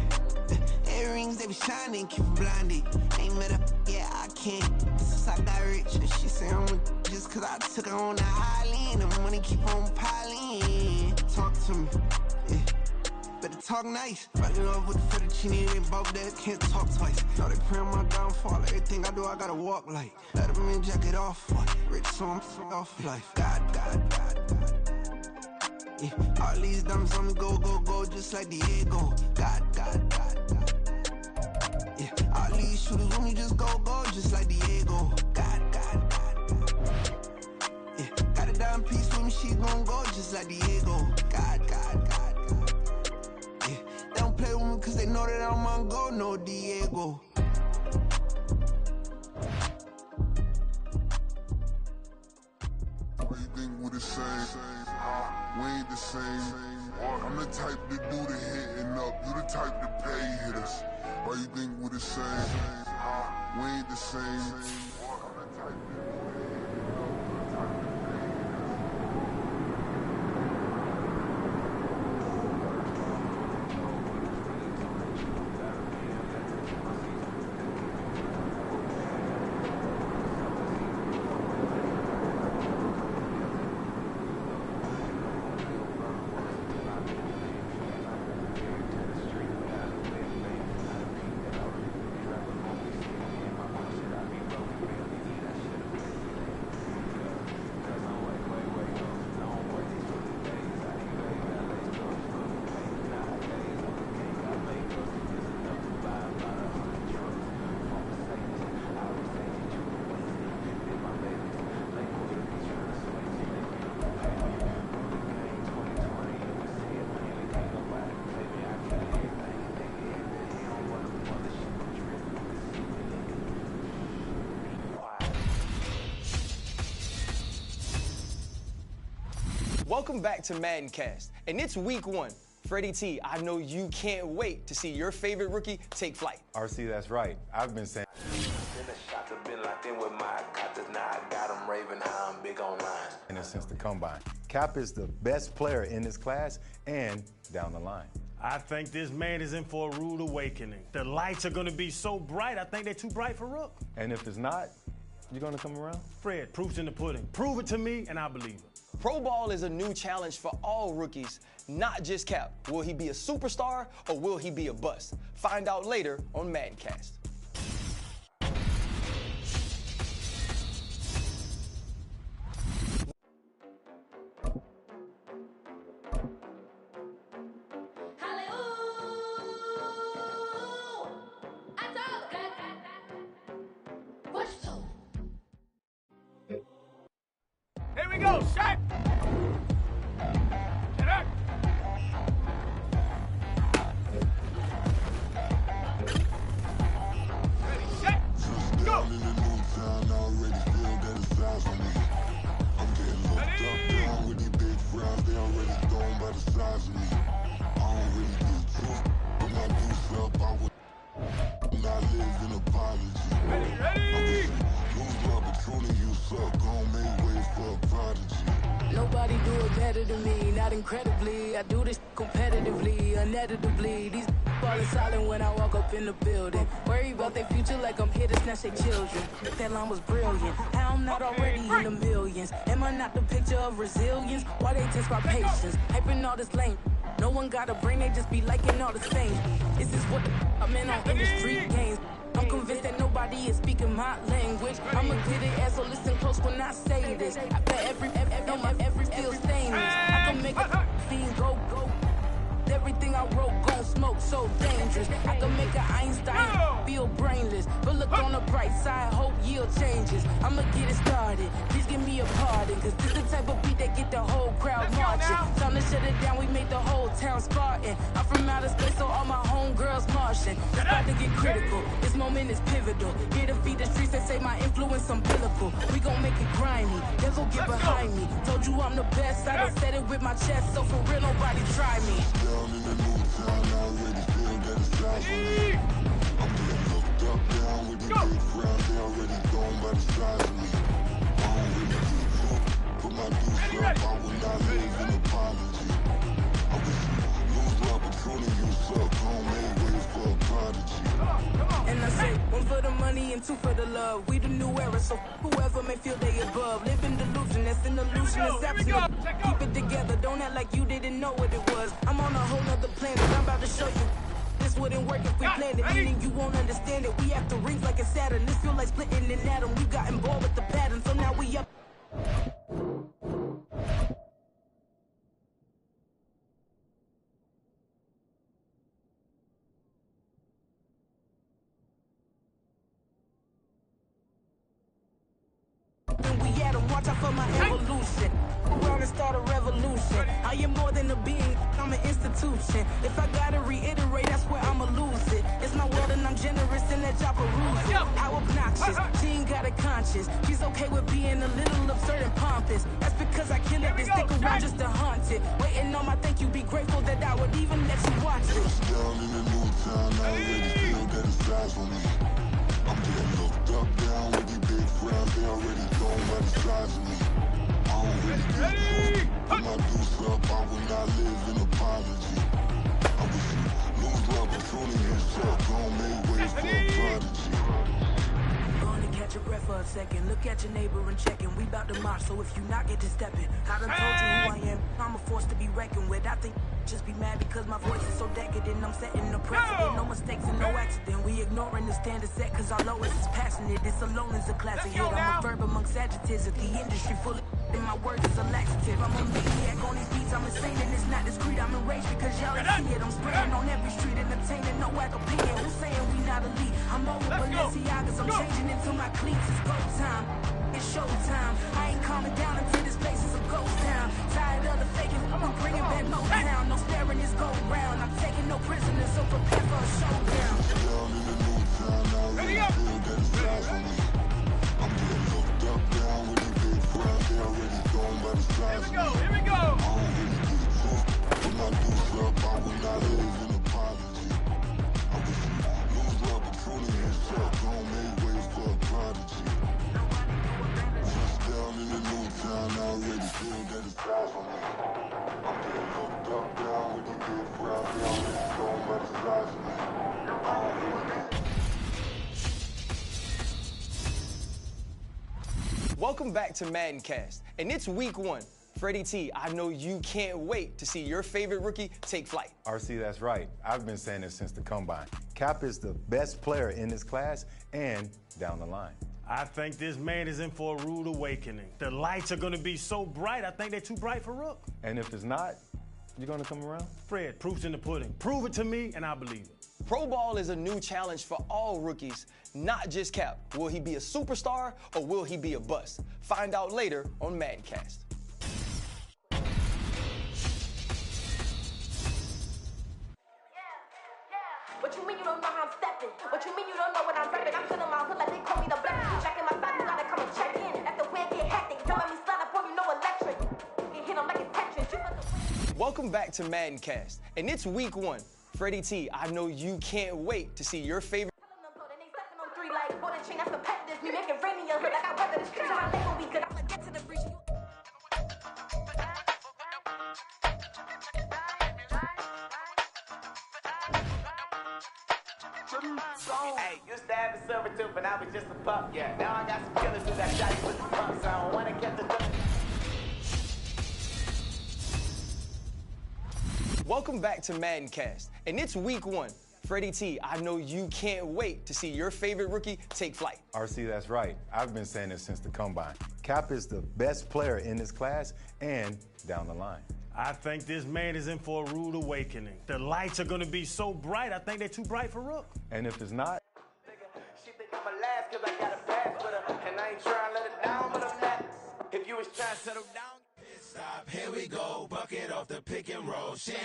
Earrings, they be shining, keep them blinded. Ain't met up, yeah, I can't. Since I got rich, and she say I'm just cause I took her on the island. The money keep on piling. Talk to me, yeah. Better talk nice. Right in love with the fettuccine, they both dead, can't talk twice. Know they pray on my downfall, everything I do, I gotta walk like. Let them in, jacket off, rich, so I'm off life. God. Yeah, all these dumps on me go, just like Diego. God. Yeah, all these shooters on me just go, just like Diego. God. Yeah, got a dime piece with me, she gon' go just like Diego. God. Yeah, they don't play with me cause they know that I'm on go, no Diego. What you think we the same? We ain't the same. I'm the type to do the hitting up. You the type to pay hitters. Why you think we the same? We ain't the same. I'm the type to Welcome back to MaddenCast, and it's week one. Freddie T, I know you can't wait to see your favorite rookie take flight. RC, that's right. I've been saying. And since the combine, Cap is the best player in this class and down the line. I think this man is in for a rude awakening. The lights are going to be so bright, I think they're too bright for Rook. And if it's not, you're going to come around? Fred, proof's in the pudding. Prove it to me, and I believe it. Pro Ball is a new challenge for all rookies, not just Cap. Will he be a superstar or will he be a bust? Find out later on MaddenCast. I told go, Shaq! Get up! Ready, set, go! Nobody do it better than me, not incredibly. I do this competitively, uneditably. These falling silent when I walk up in the building. Worry about their future like I'm here to snatch their children. That line was brilliant. How I'm not already in the millions. Am I not the picture of resilience? Why they test my patience? Hyping all this lame. No one got a brain, they just be liking all the same. This is what I'm in on industry games. I'm convinced that nobody is speaking my language. I'ma get it as so listen close when I say this. I bet every feel stainless. I can make a fiend go. Everything I wrote gon' smoke, so dangerous. I can make an Einstein feel brainless. But look on the bright side, hope yield changes. I'ma get it started, please give me a pardon. Cause this the type of beat that get the whole crowd marching. Time to shut it down, we made the whole town Spartan. I'm from outer space, so all my homegirls Martian. It's about to get critical, this moment is pivotal. Here to feed the streets and say my influence umbilical. We gon' make it grimy, then go get behind me. Told you I'm the best, I done said it with my chest. So for real, nobody try me. In the new town, I already feel that it's time for me. I'm getting looked up, down with the big crowd. They already gone by the size of me. I don't really give a fuck. Put my deuce up, I will not live in apology. I wish you lose the opportunity, you suck. Home made ways for a prodigy. And I say, one for the money and two for the love. We the new era, so whoever may feel they above. Live in delusion, that's an illusion, it's absent. Keep it together, don't act like you didn't know what it was. I'm on a whole nother planet, I'm about to show you. This wouldn't work if we planned it, meaning you won't understand it. We have to rings like a Saturn, this feel like splitting an atom. We got involved with the pattern, so now we up. Watch out for my evolution. Around and start a revolution. I am more than a being, I'm an institution. If I gotta reiterate, that's where I'ma lose it. It's my world and I'm generous in that job perusal. How obnoxious, she ain't got a conscience. She's okay with being a little absurd and pompous. That's because I kill it and stick around just to haunt it. Waiting on my thank you, be grateful that I would even let you watch it. Down in the new town, I already feel that it's time for me. I'm getting looked up, down with the big crowd. They already gone by the size of me. I don't really give a fuck. Put my deuce up, I will not live in apology. I wish you lose the opportunity, you suck. Home made ways for a prodigy. Gonna catch your breath for a second. Look at your neighbor and check in. We bout to march, so if you not get to stepping. I done told you who I am. I'm a force to be reckoned with. I think just be mad because my voice is so decadent. I'm setting the precedent. No mistakes and no accident. We ignoring the standard set because our lowest is passionate. This alone is a classic hit. I'm a verb amongst adjectives. If the industry full of and my words is a laxative. I'm a maniac on these beats. I'm insane and it's not discreet. I'm enraged because y'all ain't see it. I'm spraying on every street, entertaining no whack opinion. Who's saying we not elite? I'm over Balenciagas. I'm changing into my cleats. It's go time. It's showtime. I ain't calming down until this place is a ghost town. Tired of the faking. I'm bringing back Motown. No staring this go round. I'm taking no prisoners, so prepare for a showdown. Down in the new town, I already feel that it's time for me. I'm getting looked up, down with the big crowd. They already gone by the size of me. Here we go. I don't really give a fuck. Put my deuce up, I will not live in apology. I wish you lose the opportunity, you suck. Home made ways for a prodigy. Just down in the new town, I already feel that it's time for me. I'm getting looked up, down with the big crowd. They already gone by the size of me. I don't really give a fuck. Welcome back to MaddenCast, and it's week 1. Freddie T, I know you can't wait to see your favorite rookie take flight. RC, that's right. I've been saying this since the combine. Cap is the best player in this class and down the line. I think this man is in for a rude awakening. The lights are going to be so bright, I think they're too bright for Rook. And if it's not, you're going to come around? Fred, proof's in the pudding. Prove it to me, and I believe it. Pro Ball is a new challenge for all rookies, not just Cap. Will he be a superstar or will he be a bust? Find out later on MaddenCast. What you mean you don't know how I'm stepping? What you mean you don't know what I'm repping? I'm feeling my hood like they call me the black. You checking my style, you gotta come and check in. After where get hectic, don't let me slide up on you, know electric. You hit them like it's Tetris. Welcome back to MaddenCast, and it's week 1. Freddie T, I know you can't wait to see your favorite. That's competitive. Me making rain in your hood like I weather the streets. How label we good. I'ma get to the breach. Hey, used to have a silver tooth, but I was just a pup, yeah. Now I got some killers who got shot with the pump, so I don't wanna get the. Welcome back to MaddenCast, and it's week 1. Freddie T, I know you can't wait to see your favorite rookie take flight. RC, that's right. I've been saying this since the combine. Cap is the best player in this class and down the line. I think this man is in for a rude awakening. The lights are going to be so bright, I think they're too bright for Rook. And if it's not, She think I'm a last cause I got a pass with her. And I ain't trying to let her down, but I'm not. If you was trying to settle down. Stop, here we go, bucket off the pick and roll. Shame,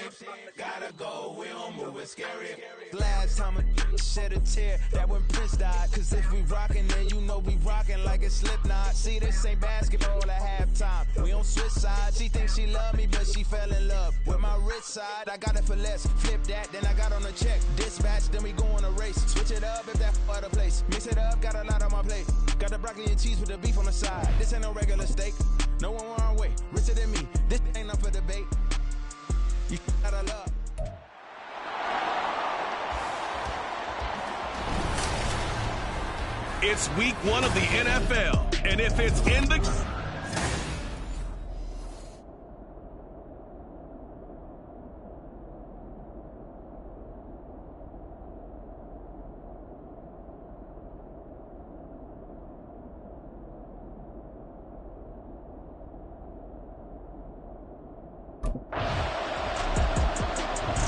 gotta go, we don't move it scary. Last time I shed a tear, that when Prince died. Cause if we rockin', then you know we rockin' like a Slipknot. See, this ain't basketball at halftime. We on switch sides. She thinks she love me, but she fell in love with my rich side. I got it for less. Flip that, then I got on a check. Dispatch, then we go on a race. Switch it up if that other place. Mix it up, got a lot on my plate. Got the broccoli and cheese with the beef on the side. This ain't no regular steak. No one wrong way. Richer than me. This ain't up for debate. You gotta love. It's week 1 of the NFL, and if it's in the...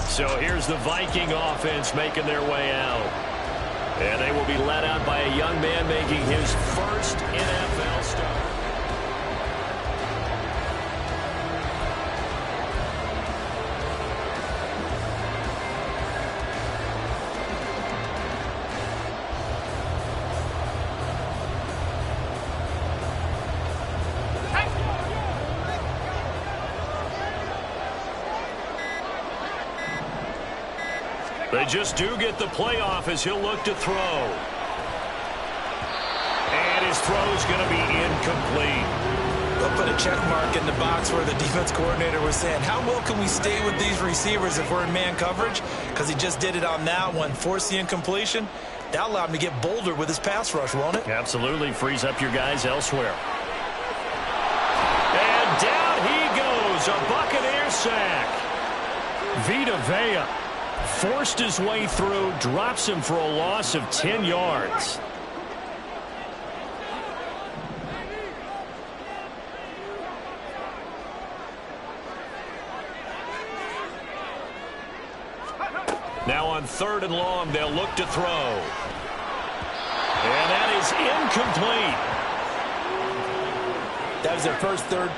So here's the Viking offense making their way out. And they will be led out by a young man making his first NFL start. They just do get the playoff as he'll look to throw. And his throw's going to be incomplete. They'll put a check mark in the box where the defense coordinator was saying, how well can we stay with these receivers if we're in man coverage? Because he just did it on that one, forced the incompletion. That allowed him to get bolder with his pass rush, won't it? Absolutely. Frees up your guys elsewhere. And down he goes. A Buccaneer sack. Vita Vea forced his way through, drops him for a loss of 10 yards. Now on 3rd and long, they'll look to throw. And that is incomplete. That was their first third.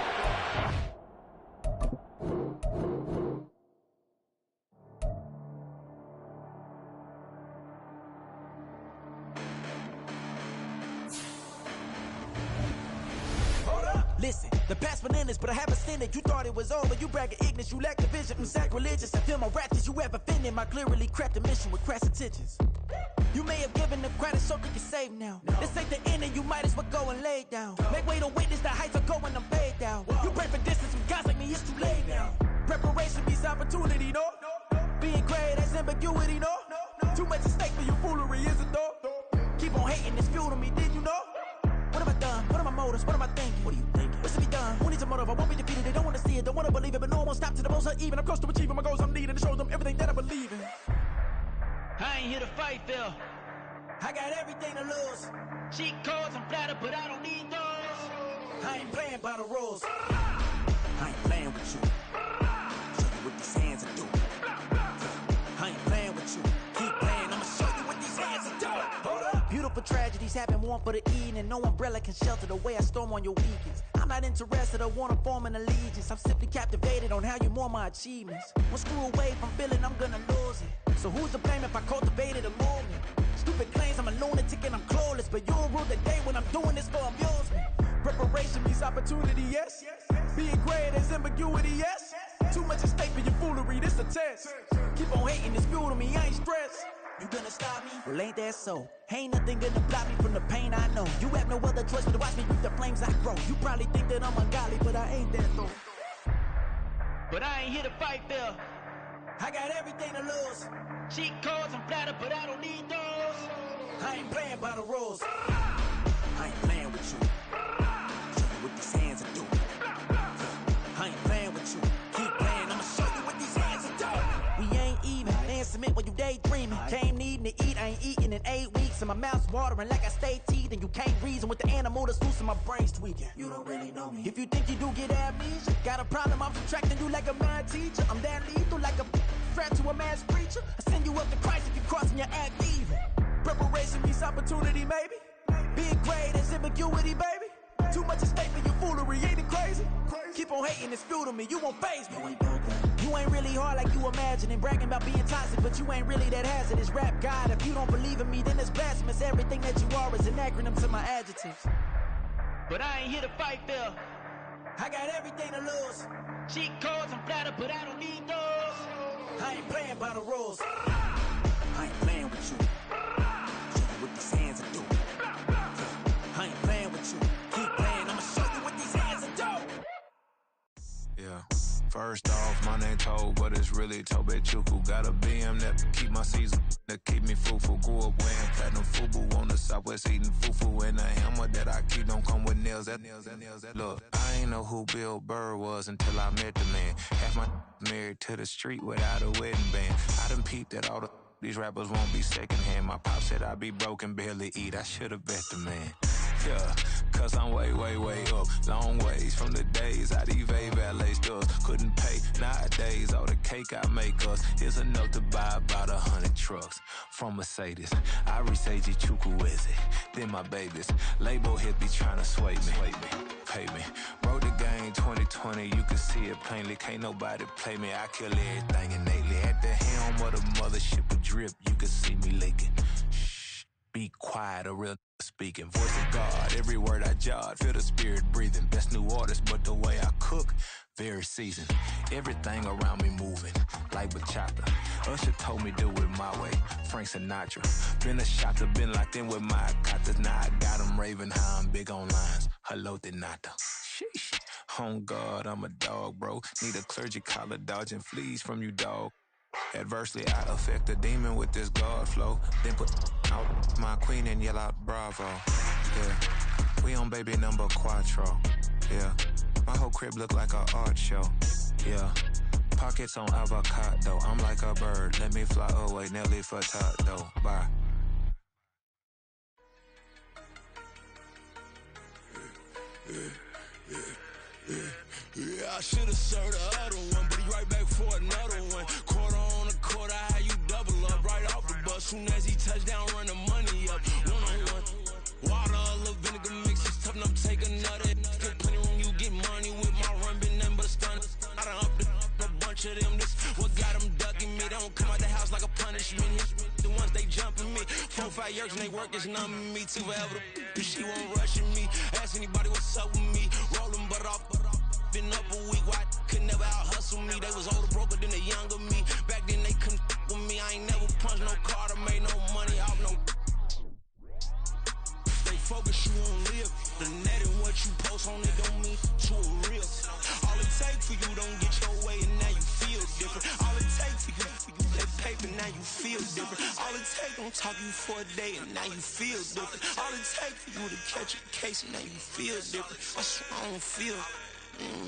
Listen, the past bananas, but I haven't seen it. You thought it was over, you bragging ignorance, you lack the vision. I'm sacrilegious, I feel my ratchets, you ever offended my clearly crafted mission with crass intentions. You may have given the credit so you can save now. This ain't the end and you might as well go and lay down. Make way to witness the heights are going, I'm paid down. You pray for distance with guys like me, it's too late now. Preparation beats opportunity, no? Being great, that's ambiguity, no? Too much at stake for your foolery, is it though? Keep on hating, it's fuel to me, did you know? What have I done? What are my motives? What am I thinking? What are you thinking? What's to be done? Who needs a motive? I won't be defeated. They don't want to see it, don't want to believe it, but no one won't stop to the most even. I'm close to achieving my goals. I'm needing to show them everything that I believe in. I ain't here to fight, Phil. I got everything to lose. Cheat codes, I'm flattered, but I don't need those. I ain't playing by the rules. I ain't playing with you. Show you what these hands are doing. I ain't playing with you. Keep playing, I'ma show you what these hands are doing. Beautiful tragedies happen, one for the eating, and no umbrella can shelter the way I storm on your weekends. I'm not interested or wanna form an allegiance. I'm simply captivated on how you more my achievements. One screw away from feeling I'm gonna lose it. So who's to blame if I cultivated a movement? Stupid claims I'm a lunatic and I'm clueless, but you'll rule the day when I'm doing this for amusement. Preparation means opportunity, yes. Being great is ambiguity, yes. Too much at stake for your foolery, this a test. Keep on hating, it's fuel to me, I ain't stressed. You gonna stop me? Well, ain't that so? Ain't nothing gonna block me from the pain I know. You have no other choice but to watch me reap the flames I grow. You probably think that I'm ungodly, but I ain't that though. But I ain't here to fight, Phil. I got everything to lose. Cheat codes and platter, but I don't need those. I ain't playing by the rules. I ain't playing with you. Show you what these hands are doing. I ain't playing with you. Keep playing, I'ma show you what these hands are doing. We ain't even. Dance submit when you daydreaming. Came needing to eat, I ain't eating in 8 weeks. And my mouth's watering like I stay teeth. And you can't reason with the animal that's loose and my brain's tweaking. You don't really know me. If you think you do get amnesia, got a problem, I'm subtracting you like a mad teacher. I'm that lethal like a threat to a mass preacher. I send you up to Christ if you crossing your act evil. Preparation means opportunity, maybe. Being great is ambiguity, baby. Too much at stake for your foolery, ain't it crazy? Keep on hating, it's fuel to me, you won't faze me. You ain't really hard like you imagine and bragging about being toxic, but you ain't really that hazardous. Rap God, if you don't believe in me, then it's blasphemous. Everything that you are is an acronym to my adjectives. But I ain't here to fight, Phil. I got everything to lose. Cheat codes and platter, but I don't need those. I ain't playing by the rules. I ain't playing with you. Show you what these hands are doing. I ain't playing with you. Keep playing, I'ma show you what these hands are doing. Yeah. First off, my name Tobe, but it's really Tobe Chuku. Got a BM that keep my season, that keep me fufu. Grew up wearing platinum fubu on the southwest eating fufu. And a hammer that I keep don't come with nails. Look, I ain't know who Bill Burr was until I met the man. Half my married to the street without a wedding band. I done peeped that all these rappers won't be secondhand. My pop said I'd be broke and barely eat. I should've bet the man. Yeah, cause I'm way, way, way up. Long ways from the days I eBay valet stores. Couldn't pay nowadays. All the cake I make us is enough to buy about 100 trucks from Mercedes. I research Chukwueze, then my babies. Label hit be trying to sway me. Pay me. Wrote the game 2020, you can see it plainly. Can't nobody play me. I kill everything innately. At the helm of the mothership with drip, you can see me leaking. Shh, be quiet, a real speaking. Voice of God, every word I jot. Feel the spirit breathing. Best new artist, but the way I cook, very seasoned. Everything around me moving, like bachata. Usher told me do it my way. Frank Sinatra. Been a shotter, been locked in with my katas. Now I got them raving how I'm big on lines. Hello, de nata. Sheesh. On God, I'm a dog, bro. Need a clergy collar, dodging fleas from you, dog. Adversely, I affect a demon with this God flow. Then put out my queen and yell out bravo. Yeah, we on baby number quattro. Yeah, my whole crib look like an art show. Yeah, pockets on avocado. I'm like a bird, let me fly away. Nelly Furtado, bye. Yeah, I should've served the other one, but he right back for another one. Quarter on a quarter, how you double up right off the bus. Soon as he touch down, run the money up. One-on-one. Water, a little vinegar mix, it's tough enough to take another. Still plenty room, you get money with my run, been nothing but a stun. I done up a bunch of them, this what got them ducking me. They don't come out the house like a punishment. The ones they jumping me. 4 or 5 years and they work is numbing me. Too forever, she won't rushing me. Ask anybody what's up with me. Rolling butt off. Been up a week, why could never out hustle me? They was older, broker than the younger me. Back then they couldn't with me. I ain't never punched no card or made no money off no. They focus, you won't live. The net and what you post on it don't mean to a real. All it takes for you don't get your way and now you feel different. All it takes for you that paper, now you feel different. All it takes don't talk you for a day and now you feel different. All it takes for you to catch a case and now you feel different. I swear I don't feel.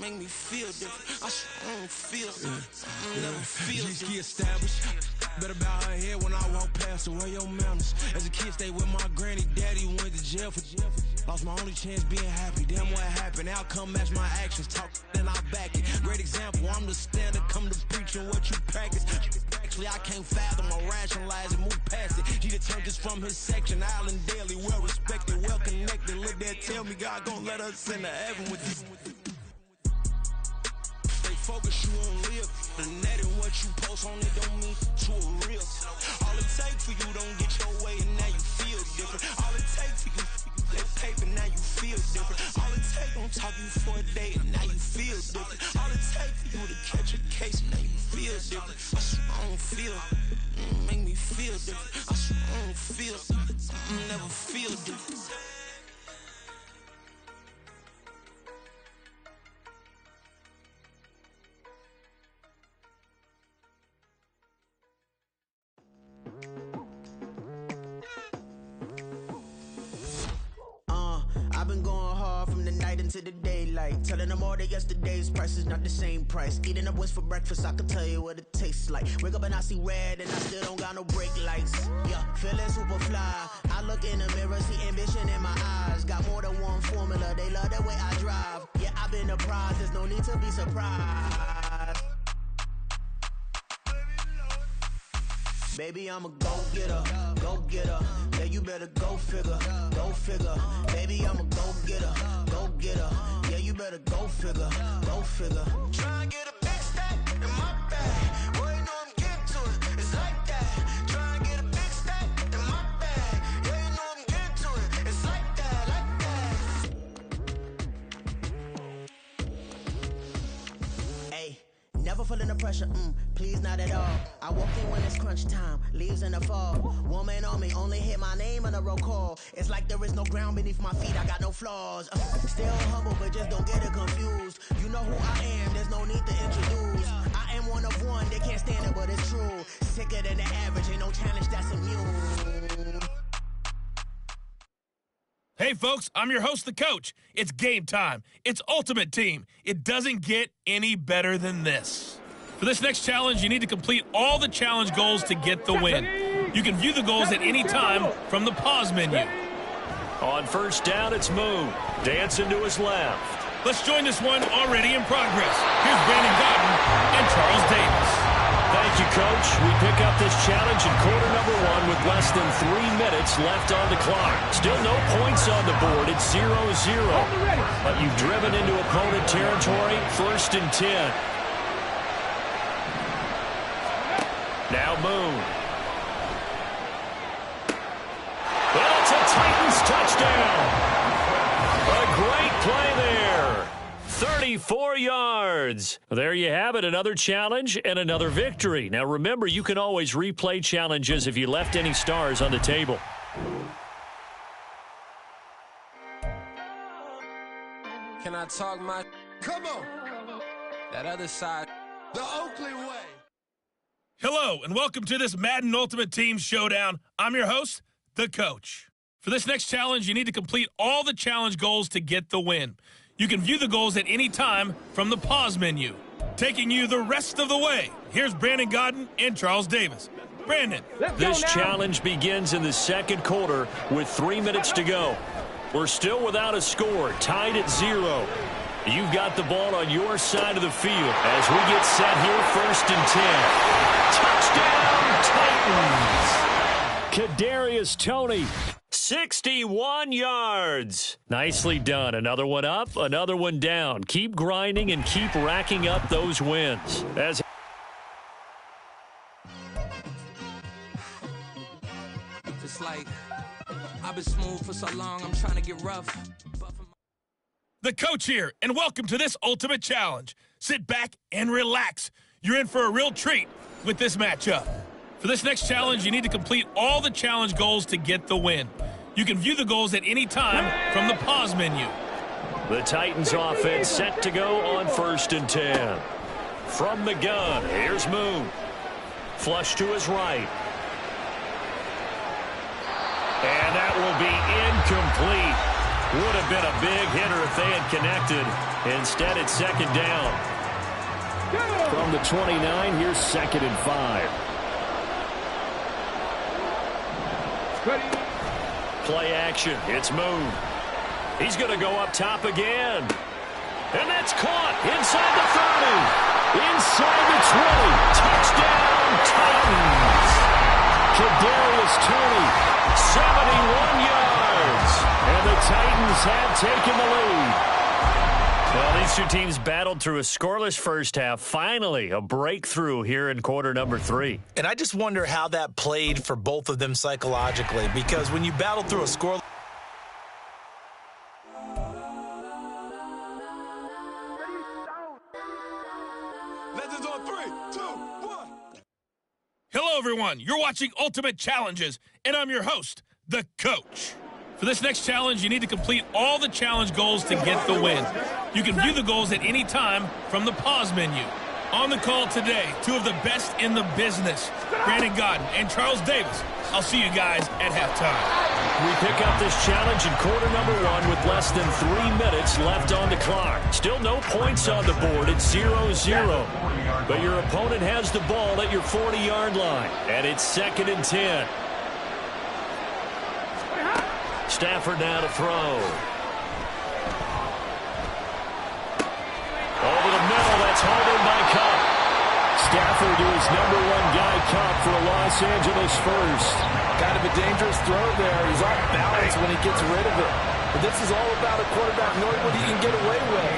Make me feel different. I swear I don't feel. I never feel different. G-ski established. Better bow her head when I walk past her. Where your manners? As a kid, stayed with my granny. Daddy went to jail for jail. Lost my only chance being happy. Damn, what happened? Outcome match my actions. Talk, then I back it. Great example. I'm the standard. Come to preach on what you practice. Actually, I can't fathom or rationalize and move past it. Jeter turned this from his section. Island Daily, well respected, well connected. Look there, tell me God gon' let us into heaven with this. Stay focused, you won't live. The net and what you post on it don't mean to a real. All it takes for you don't get your way and now you feel different. All it takes for you that paper, now you feel different. All it takes, don't talk you for a day and now you feel different. All it takes for you to catch a case and now you feel different. I swear I don't feel, make me feel different. I swear I don't feel, never feel different. I've been going hard from the night into the daylight, telling them all that yesterday's price is not the same price. Eating up wings for breakfast, I can tell you what it tastes like. Wake up and I see red and I still don't got no brake lights. Yeah, feeling super fly. I look in the mirror, see ambition in my eyes. Got more than one formula, they love the way I drive. Yeah, I've been a prize, there's no need to be surprised. Baby, I'm a go-getter, go-getter. Yeah, you better go figure, go figure. Baby, I'm a go-getter, go-getter. Yeah, you better go figure, go figure. Try and get a big stack in my bag. Boy, you know I'm getting to it, it's like that. Try and get a big stack in my bag. Yeah, you know I'm getting to it, it's like that, like that. Hey, never feeling the pressure, please not at all. I walked in when it's crunch time, leaves in the fall. Woman on me, only hit my name on a roll call. It's like there is no ground beneath my feet, I got no flaws. Still humble, but just don't get it confused. You know who I am, there's no need to introduce. I am one of one, they can't stand it, but it's true. Sicker than the average, ain't no challenge that's immune. Hey folks, I'm your host, The Coach. It's game time. It's Ultimate Team. It doesn't get any better than this. For this next challenge, you need to complete all the challenge goals to get the win. You can view the goals at any time from the pause menu. On first down, it's Moon. Dancing to his left. Let's join this one already in progress. Here's Brandon Gaudin and Charles Davis. Thank you, Coach. We pick up this challenge in quarter number 1 with less than 3 minutes left on the clock. Still no points on the board. It's 0-0. But you've driven into opponent territory. First and 10. Now Moon. Well, it's a Titans touchdown. A great play there. 34 yards. There you have it, another challenge and another victory. Now remember, you can always replay challenges if you left any stars on the table. Can I talk my... Come on. That other side. The Oakley way. Hello, and welcome to this Madden Ultimate Team Showdown. I'm your host, The Coach. For this next challenge, you need to complete all the challenge goals to get the win. You can view the goals at any time from the pause menu. Taking you the rest of the way, here's Brandon Gaudin and Charles Davis. Brandon. This challenge begins in the second quarter with 3 minutes to go. We're still without a score, tied at 0. You've got the ball on your side of the field as we get set here, first and 10. Touchdown, Titans! Kadarius Toney, 61 yards. Nicely done. Another one up, another one down. Keep grinding and keep racking up those wins. Just like I've been smooth for so long, I'm trying to get rough. The Coach here, and welcome to this Ultimate Challenge. Sit back and relax. You're in for a real treat with this matchup. For this next challenge, you need to complete all the challenge goals to get the win. You can view the goals at any time from the pause menu. The Titans offense set to go on first and 10. From the gun, here's Moon. Flush to his right. And that will be incomplete. Would have been a big hitter if they had connected. Instead, it's second down. From the 29, here's second and 5. Play action. It's Moon. He's going to go up top again. And that's caught inside the 30. Inside the 20. Touchdown, this 20, 71 yards. And the Titans have taken the lead. Well, these two teams battled through a scoreless first half. Finally, a breakthrough here in quarter number 3. And I just wonder how that played for both of them psychologically, because when you battle through a score. Legends on 3, 2, 1. Hello, everyone. You're watching Ultimate Challenges, and I'm your host, The Coach. For this next challenge, you need to complete all the challenge goals to get the win. You can view the goals at any time from the pause menu. On the call today, two of the best in the business, Brandon Gaudin and Charles Davis. I'll see you guys at halftime. We pick up this challenge in quarter number 1 with less than 3 minutes left on the clock. Still no points on the board. It's 0-0. But your opponent has the ball at your 40-yard line, and it's 2nd and 10. Stafford now to throw. Over the middle, that's hauled in by Kupp. Stafford to his number 1 guy, Kupp, for a Los Angeles first. Kind of a dangerous throw there. He's off balance when he gets rid of it. But this is all about a quarterback knowing what he can get away with.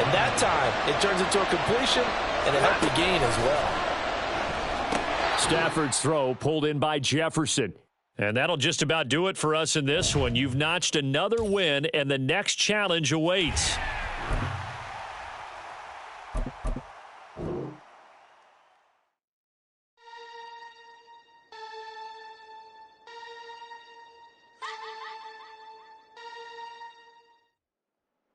And that time, it turns into a completion and a healthy gain as well. Stafford's throw pulled in by Jefferson. And that'll just about do it for us in this one. You've notched another win, and the next challenge awaits.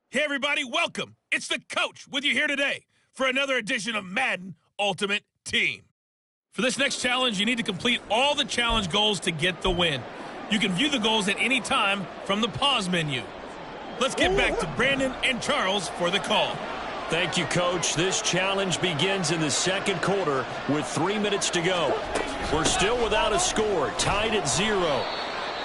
Hey, everybody, welcome. It's the Coach with you here today for another edition of Madden Ultimate Team. For this next challenge, you need to complete all the challenge goals to get the win. You can view the goals at any time from the pause menu. Let's get back to Brandon and Charles for the call. Thank you, Coach. This challenge begins in the second quarter with 3 minutes to go. We're still without a score, tied at 0.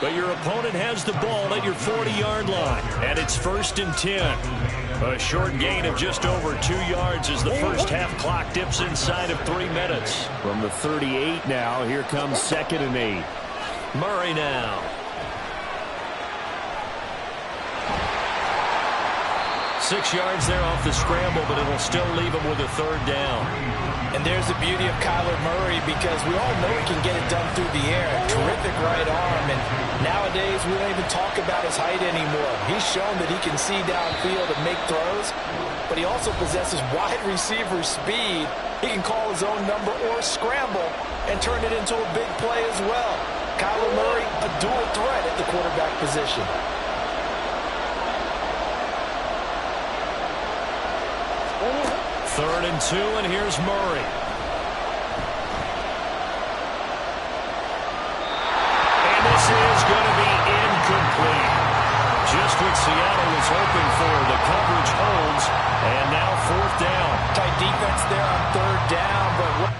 But your opponent has the ball at your 40-yard line, and it's 1st and 10. A short gain of just over 2 yards as the first half clock dips inside of 3 minutes. From the 38 now, here comes 2nd and 8. Murray now. Six yards there off the scramble, but it'll still leave him with a 3rd down. And there's the beauty of Kyler Murray, because we all know he can get it done through the air. Terrific right arm, and nowadays we don't even talk about his height anymore. He's shown that he can see downfield and make throws, but he also possesses wide receiver speed. He can call his own number or scramble and turn it into a big play as well. Kyler Murray, a dual threat at the quarterback position. 3rd and 2, and here's Murray. And this is going to be incomplete. Just what Seattle was hoping for. The coverage holds, and now 4th down. Tight defense there on 3rd down, but what?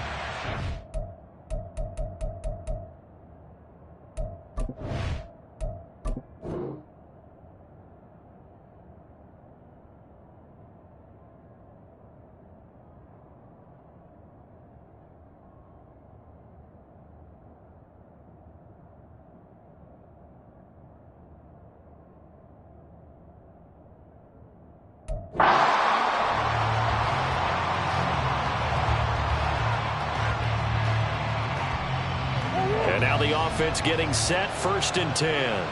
And now the offense getting set, 1st and 10.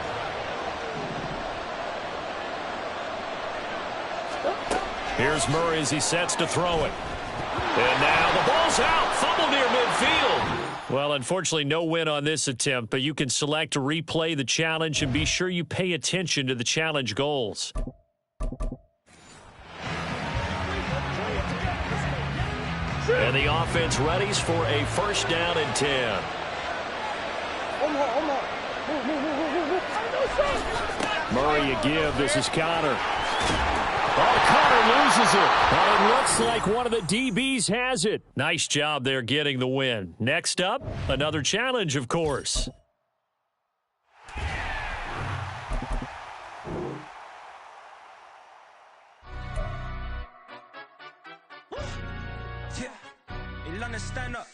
Here's Murray as he sets to throw it. And now the ball's out. Fumble near midfield. Well, unfortunately, no win on this attempt, but you can select to replay the challenge and be sure you pay attention to the challenge goals. And the offense readies for a 1st down and 10. Murray a give. This is Connor. Oh, Connor loses it. But it looks like one of the DBs has it. Nice job there getting the win. Next up, another challenge, of course. Stand up.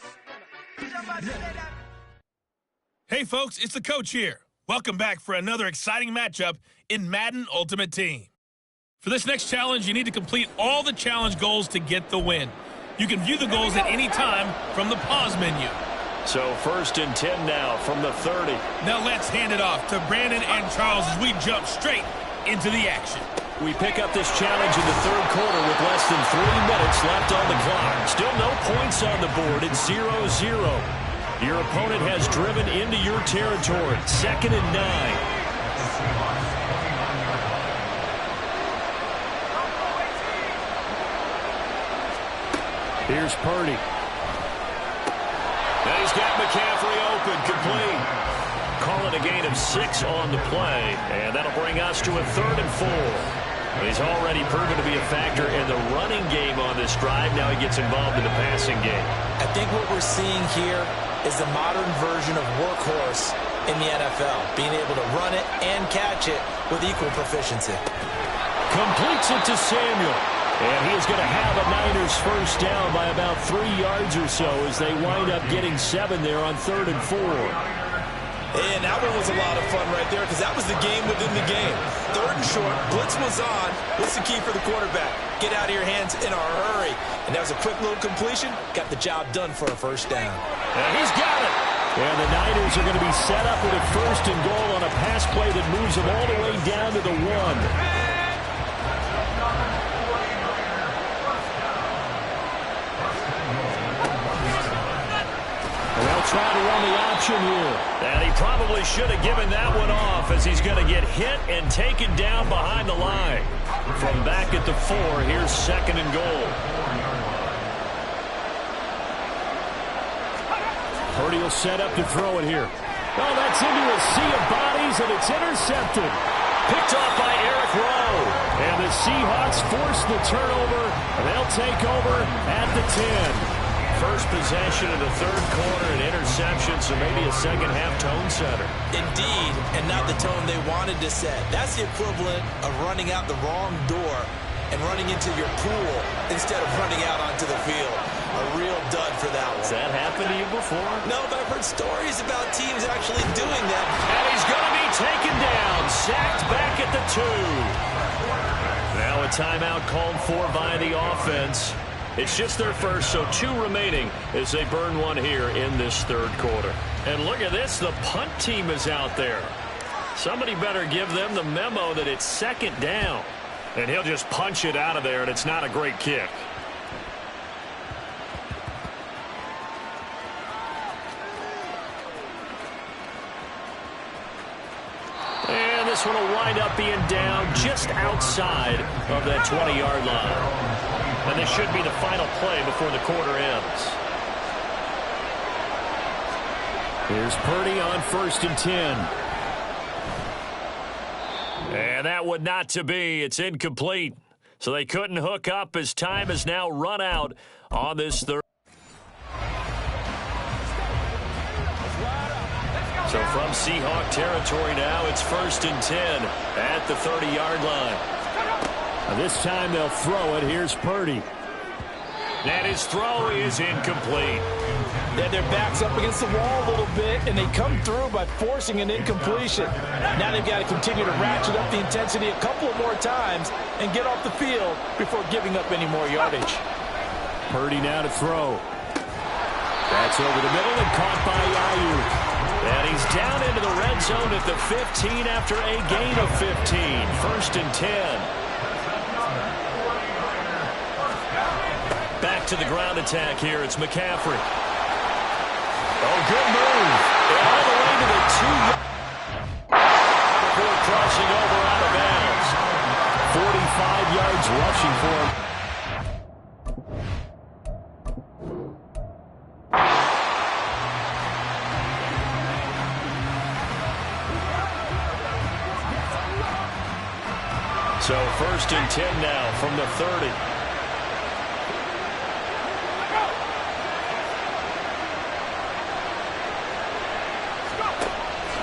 Hey, folks, it's the coach here. Welcome back for another exciting matchup in Madden Ultimate Team. For this next challenge, you need to complete all the challenge goals to get the win. You can view the goals at any time from the pause menu. So 1st and 10 now from the 30. Now let's hand it off to Brandon and Charles as we jump straight into the action. We pick up this challenge in the 3rd quarter with less than 3 minutes left on the clock. Still no points on the board. It's 0-0. Your opponent has driven into your territory. 2nd and 9. Here's Purdy. And he's got McCaffrey open, complete. Calling a gain of 6 on the play, and that'll bring us to a 3rd and 4. He's already proven to be a factor in the running game on this drive. Now he gets involved in the passing game. I think what we're seeing here is the modern version of workhorse in the NFL, being able to run it and catch it with equal proficiency. Completes it to Samuel. And he is going to have a Niners first down by about 3 yards or so as they wind up getting 7 there on 3rd and 4. And that one was a lot of fun right there because that was the game within the game. 3rd and short, blitz was on. What's the key for the quarterback? Get out of your hands in a hurry. And that was a quick little completion. Got the job done for a first down. And he's got it. And the Niners are going to be set up with a 1st and goal on a pass play that moves them all the way down to the 1. They'll try to run the option here. And he probably should have given that one off as he's going to get hit and taken down behind the line. From back at the 4, here's 2nd and goal. Purdy will set up to throw it here. Oh, that's into a sea of bodies, and it's intercepted. Picked off by Eric Rowe. And the Seahawks force the turnover. They'll take over at the 10. First possession of the 3rd quarter, an interception, so maybe a second-half tone setter. Indeed, and not the tone they wanted to set. That's the equivalent of running out the wrong door and running into your pool instead of running out onto the field. A real dud for that one. Has that happened to you before? No, but I've heard stories about teams actually doing that. And he's going to be taken down, sacked back at the 2. Now a timeout called for by the offense. It's just their first, so 2 remaining as they burn one here in this 3rd quarter. And look at this, the punt team is out there. Somebody better give them the memo that it's 2nd down. And he'll just punch it out of there, and it's not a great kick. And this one will wind up being down just outside of that 20-yard line. And this should be the final play before the quarter ends. Here's Purdy on 1st and 10. And that would not to be. It's incomplete. So they couldn't hook up as time is now run out on this 3rd. So from Seahawk territory now, it's 1st and 10 at the 30-yard line. This time they'll throw it. Here's Purdy. And his throw is incomplete. Yeah, their back's up against the wall a little bit, and they come through by forcing an incompletion. Now they've got to continue to ratchet up the intensity a couple of more times and get off the field before giving up any more yardage. Purdy now to throw. That's over the middle and caught by Ayuk. And he's down into the red zone at the 15 after a gain of 15. 1st and 10. Back to the ground attack here. It's McCaffrey. Oh, good move. All the way to the 2 before crossing over out of bounds. 45 yards rushing for him. So 1st and 10 now from the 30.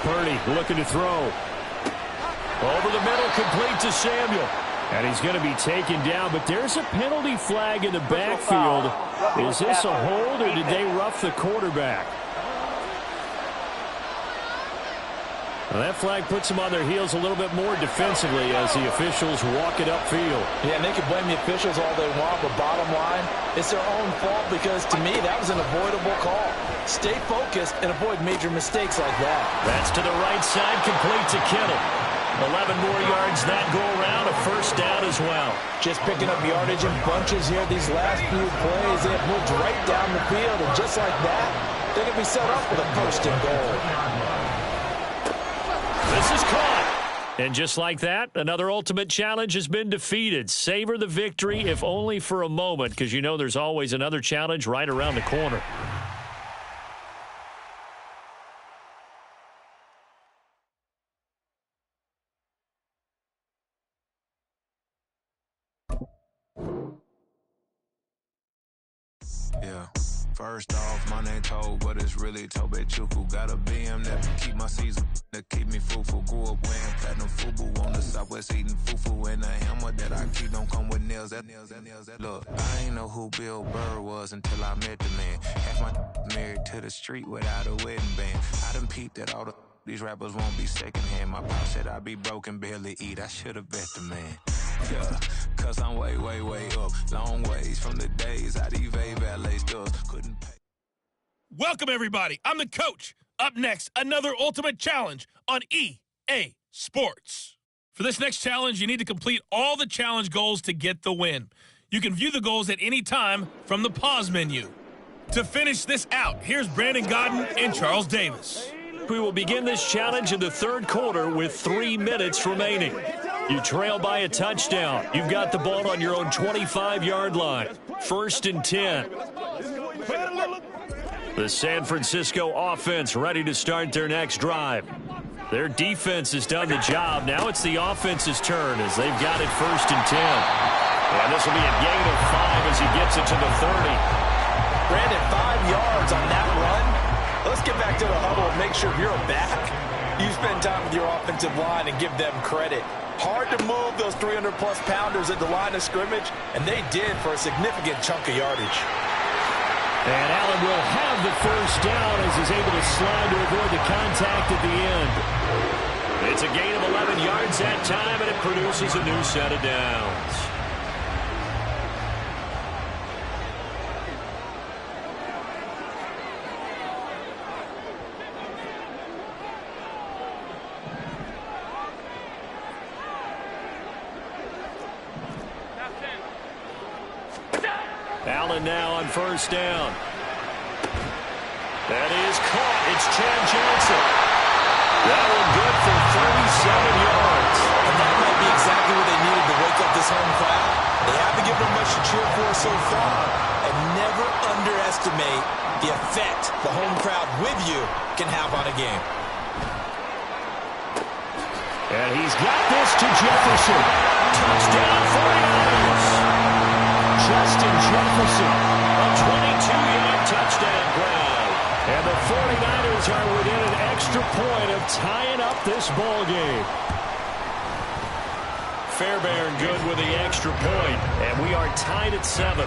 Purdy looking to throw. Over the middle, complete to Samuel. And he's going to be taken down, but there's a penalty flag in the backfield. Is this a hold, or did they rough the quarterback? Well, that flag puts them on their heels a little bit more defensively as the officials walk it upfield. Yeah, and they can blame the officials all they want, but bottom line, it's their own fault because, to me, that was an avoidable call. Stay focused and avoid major mistakes like that. That's to the right side, complete to Kittle. 11 more yards that go around, a first down as well. Just picking up yardage in bunches here these last few plays. They have moved right down the field, and just like that, they're going to be set up with a first and goal. This is caught. And just like that, another ultimate challenge has been defeated. Savor the victory, if only for a moment, because you know there's always another challenge right around the corner. Yeah. First off, my name Toad, but it's really Tobe Chuku. Got a BM that keep my season, that keep me fruitful. Grew up wearing platinum FUBU on the Southwest eating fufu. And the hammer that I keep don't come with nails. Look, I ain't know who Bill Burr was until I met the man. Half my married to the street without a wedding band. I done peeped that all these rappers won't be secondhand. My pop said I'd be broke and barely eat. I should've bet the man. Yeah, cause I'm way, way, way up. Long ways from the days I evade valet stores. Couldn't pay. Welcome, everybody. I'm the coach. Up next, another ultimate challenge on EA Sports. For this next challenge, you need to complete all the challenge goals to get the win. You can view the goals at any time from the pause menu. To finish this out, here's Brandon Godden and Charles Davis. We will begin this challenge in the third quarter with 3 minutes remaining. You trail by a touchdown. You've got the ball on your own 25-yard line. 1st and 10. The San Francisco offense ready to start their next drive. Their defense has done the job. Now it's the offense's turn as they've got it 1st and 10. And this will be a gain of 5 as he gets it to the 30. Brandon, 5 yards on that run. Let's get back to the huddle and make sure you're a back. You spend time with your offensive line and give them credit. Hard to move those 300-plus pounders at the line of scrimmage, and they did for a significant chunk of yardage. And Allen will have the first down as he's able to slide to avoid the contact at the end. It's a gain of 11 yards that time, and it produces a new set of downs. Allen now on 1st down. That is caught. It's Chad Johnson. That one good for 37 yards. And that might be exactly what they needed to wake up this home crowd. They haven't given them much to cheer for so far. And never underestimate the effect the home crowd with you can have on a game. And he's got this to Jefferson. Touchdown 49ers. Justin Jefferson, a 22-yard touchdown grab. And the 49ers are within an extra point of tying up this ball game. Fairbairn good with the extra point, and we are tied at 7.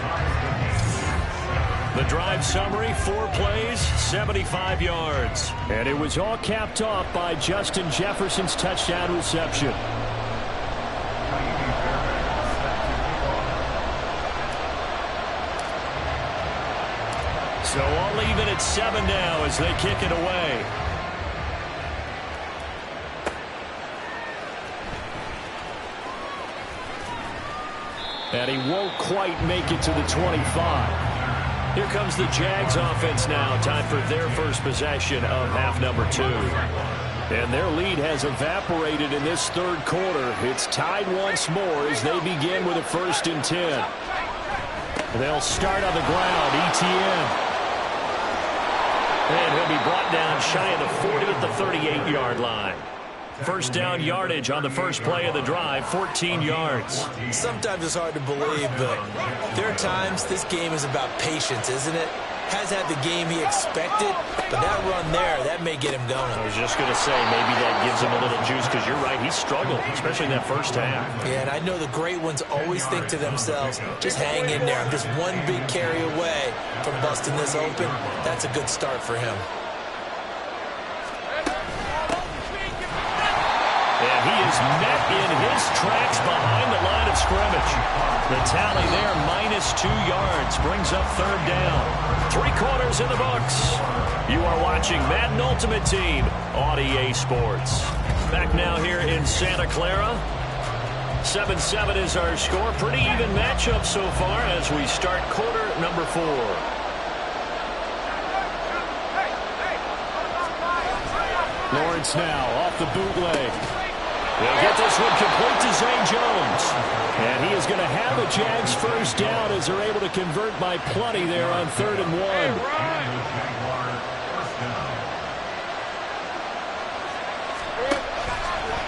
The drive summary, 4 plays, 75 yards. And it was all capped off by Justin Jefferson's touchdown reception. So all even at 7 now as they kick it away. And he won't quite make it to the 25. Here comes the Jags offense now. Time for their first possession of half number 2. And their lead has evaporated in this third quarter. It's tied once more as they begin with a 1st and 10. They'll start on the ground. Etienne. And he'll be brought down shy of the 40 at the 38-yard line. First down yardage on the first play of the drive, 14 yards. Sometimes it's hard to believe, but there are times this game is about patience, isn't it? Has had the game he expected, but that run there, that may get him going. I was just going to say, maybe that gives him a little juice, because you're right, he struggled, especially in that first half. Yeah, and I know the great ones always think to themselves, just hang in there. I'm just one big carry away from busting this open. That's a good start for him. And he is met in his tracks behind the line of scrimmage. The tally there, -2 yards, brings up 3rd down. 3 quarters in the books. You are watching Madden Ultimate Team on EA Sports. Back now here in Santa Clara. 7-7 is our score. Pretty even matchup so far as we start quarter number 4. Lawrence now off the bootleg. They'll get this one complete to Zane Jones. And he is going to have a Jags first down as they're able to convert by plenty there on 3rd and 1.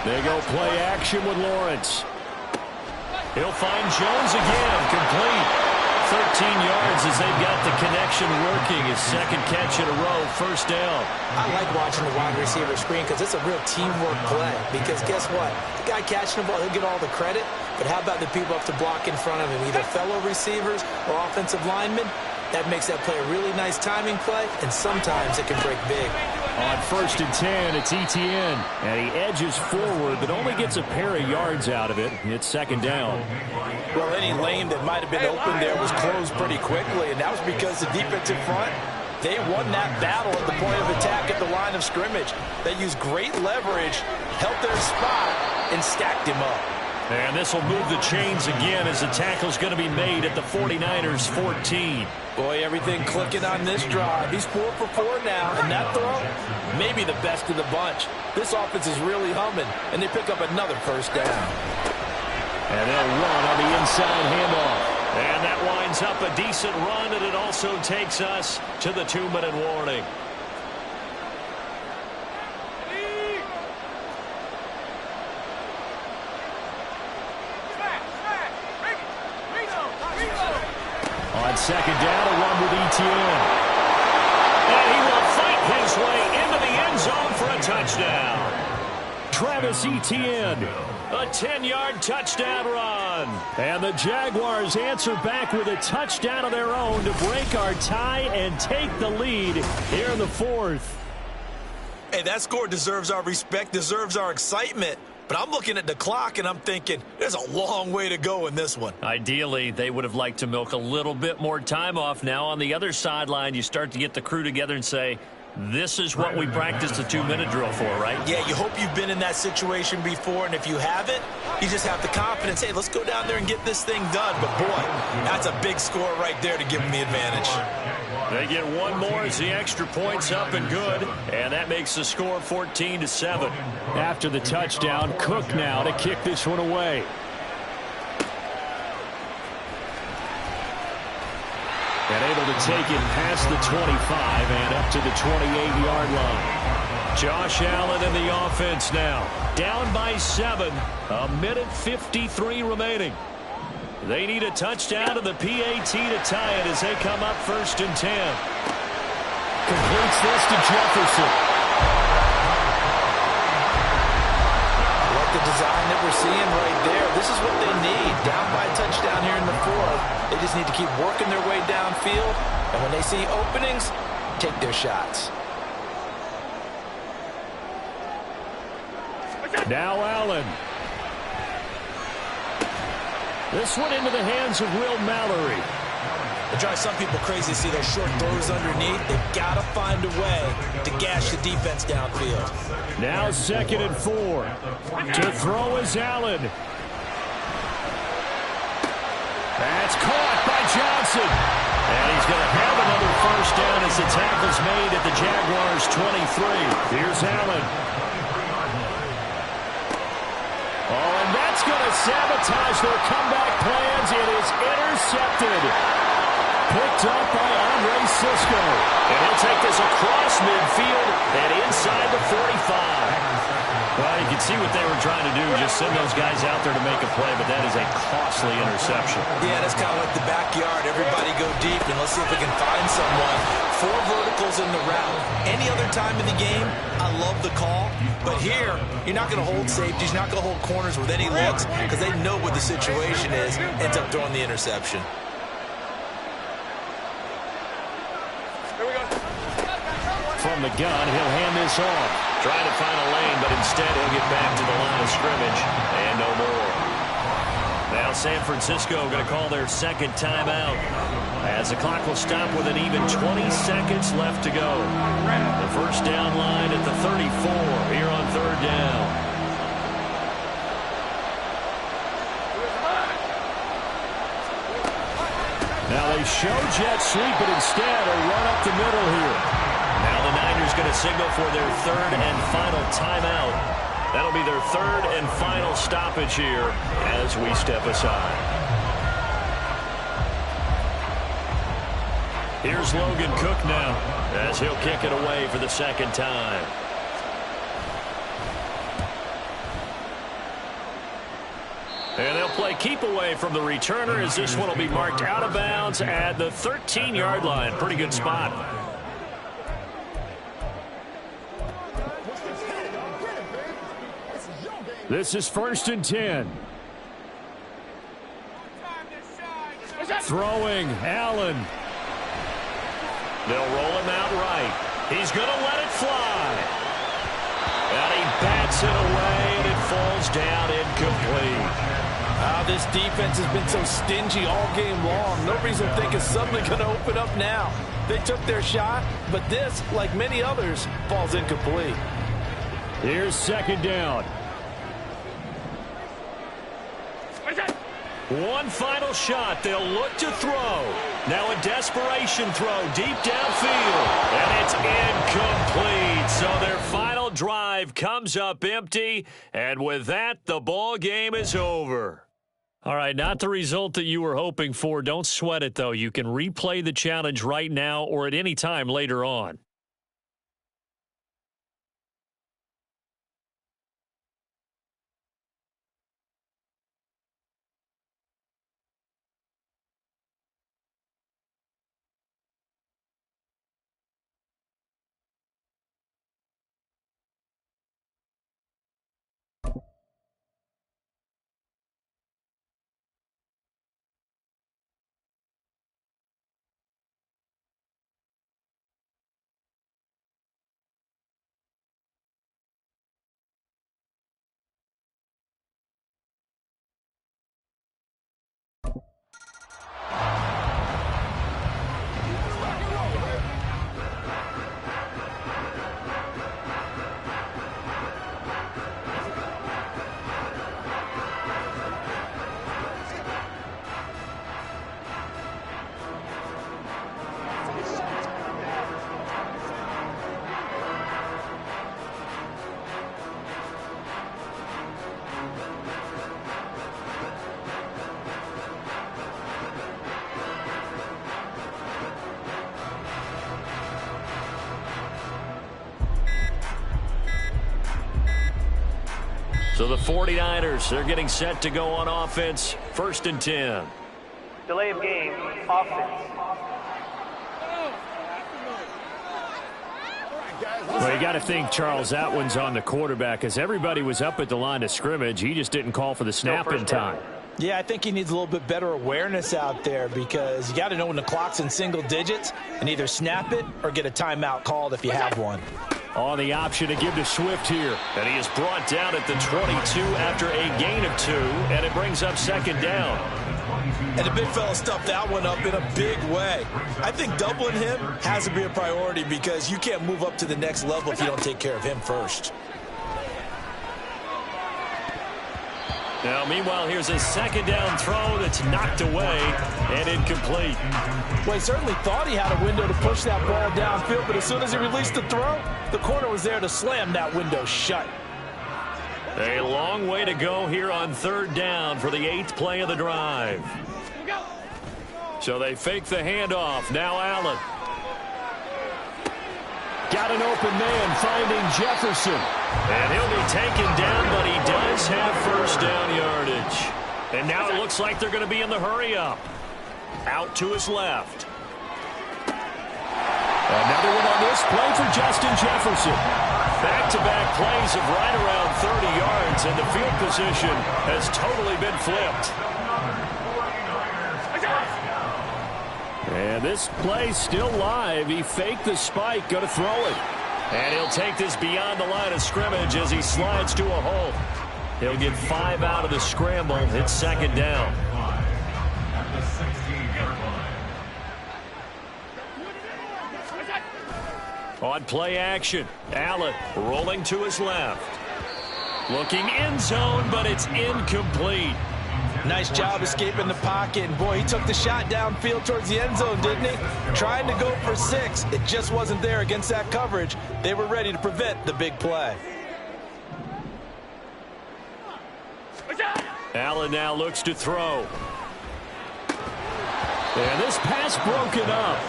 They go play action with Lawrence. He'll find Jones again, complete. 13 yards as they've got the connection working. His 2nd catch in a row, 1st down. I like watching the wide receiver screen because it's a real teamwork play. Because guess what? The guy catching the ball, he'll get all the credit. But how about the people up to block in front of him, either fellow receivers or offensive linemen? That makes that play a really nice timing play, and sometimes it can break big. On 1st and 10, it's Etienne. And he edges forward, but only gets a pair of yards out of it. It's 2nd down. Well, any lane that might have been open there was closed pretty quickly, and that was because the defensive front, they won that battle at the point of attack at the line of scrimmage. They used great leverage, held their spot, and stacked him up. And this will move the chains again as the tackle's going to be made at the 49ers 14. Boy, everything clicking on this drive. He's 4 for 4 now, and that throw, maybe the best of the bunch. This offense is really humming, and they pick up another 1st down. And they'll run on the inside handoff. And that winds up a decent run, and it also takes us to the 2-minute warning. On 2nd down, a run with Etienne. And he will fight his way into the end zone for a touchdown. Travis Etienne. A 10-yard touchdown run. And the Jaguars answer back with a touchdown of their own to break our tie and take the lead here in the 4th. Hey, that score deserves our respect, deserves our excitement. But I'm looking at the clock, and I'm thinking, there's a long way to go in this one. Ideally, they would have liked to milk a little bit more time off. Now, on the other sideline, you start to get the crew together and say, this is what we practiced the 2-minute drill for, right? Yeah, you hope you've been in that situation before, and if you haven't, you just have the confidence, hey, let's go down there and get this thing done. But, boy, that's a big score right there to give them the advantage. They get one more as the extra point's up and good, and that makes the score 14-7. After the touchdown, Cook now to kick this one away. And able to take it past the 25 and up to the 28-yard line. Josh Allen in the offense now. Down by 7. 1:53 remaining. They need a touchdown to the PAT to tie it as they come up 1st and 10. Completes this to Jefferson. The design that we're seeing right there, this is what they need. Down by a touchdown here in the 4th. They just need to keep working their way downfield. And when they see openings, take their shots. Now Allen. This one into the hands of Will Mallory. It drives some people crazy to see those short throws underneath. They've got to find a way to gash the defense downfield. Now 2nd and 4. To throw is Allen. That's caught by Johnson. And he's going to have another 1st down as the tackle's made at the Jaguars 23. Here's Allen. Oh, and that's going to sabotage their comeback plans. It is intercepted. Picked up by Andre Cisco. And he'll take this across midfield and inside the 45. Well, you can see what they were trying to do, just send those guys out there to make a play, but that is a costly interception. Yeah, that's kind of like the backyard. Everybody go deep, and let's see if we can find someone. 4 verticals in the route. Any other time in the game, I love the call. But here, you're not going to hold safeties, you're not going to hold corners with any looks because they know what the situation is, ends up throwing the interception. from the gun. He'll hand this off. Trying to find a lane, but instead he'll get back to the line of scrimmage. And no more. Now San Francisco going to call their second timeout, as the clock will stop with an even 20 seconds left to go. The first down line at the 34 here on third down. Now they show jet sweep, but instead a run up the middle here. Now the Niners going to signal for their third and final timeout. That'll be their third and final stoppage here as we step aside. Here's Logan Cook now as he'll kick it away for the second time. And they'll play keep away from the returner as this one will be marked out of bounds at the 13-yard line. Pretty good spot. This is 1st and 10. Throwing, Allen. They'll roll him out right. He's going to let it fly. And he bats it away, and it falls down incomplete. This defense has been so stingy all game long. No reason to think it's suddenly going to open up now. They took their shot, but this, like many others, falls incomplete. Here's second down. One final shot. They'll look to throw. Now a desperation throw deep downfield. And it's incomplete. So their final drive comes up empty. And with that, the ball game is over. All right, not the result that you were hoping for. Don't sweat it, though. You can replay the challenge right now or at any time later on. So the 49ers, they're getting set to go on offense. 1st and 10. Delay of game, offense. Well, you got to think, Charles, that one's on the quarterback, as everybody was up at the line of scrimmage. He just didn't call for the snap in time. Yeah, I think he needs a little bit better awareness out there, because you got to know when the clock's in single digits and either snap it or get a timeout called if you have one. On the option to give to Swift here. And he is brought down at the 22 after a gain of 2, and it brings up second down. And the big fella stuffed that one up in a big way. I think doubling him has to be a priority, because you can't move up to the next level if you don't take care of him first. Now, meanwhile, here's a second down throw that's knocked away and incomplete. Well, he certainly thought he had a window to push that ball downfield, but as soon as he released the throw, the corner was there to slam that window shut. A long way to go here on third down for the 8th play of the drive. So they fake the handoff. Now Allen. Got an open man, finding Jefferson. And he'll be taken down, but he does have first down yardage. And now it looks like they're going to be in the hurry-up. Out to his left. Another one on this play for Justin Jefferson. Back-to-back plays of right around 30 yards, and the field position has totally been flipped. And this play's still live. He faked the spike, going to throw it. And he'll take this beyond the line of scrimmage as he slides to a hole. He'll get 5 out of the scramble. It's second down. On play action, Allen rolling to his left. Looking end zone, but it's incomplete. Nice job escaping the pocket. And boy, he took the shot downfield towards the end zone, didn't he? Trying to go for 6. It just wasn't there against that coverage. They were ready to prevent the big play. Allen now looks to throw. And this pass broken up.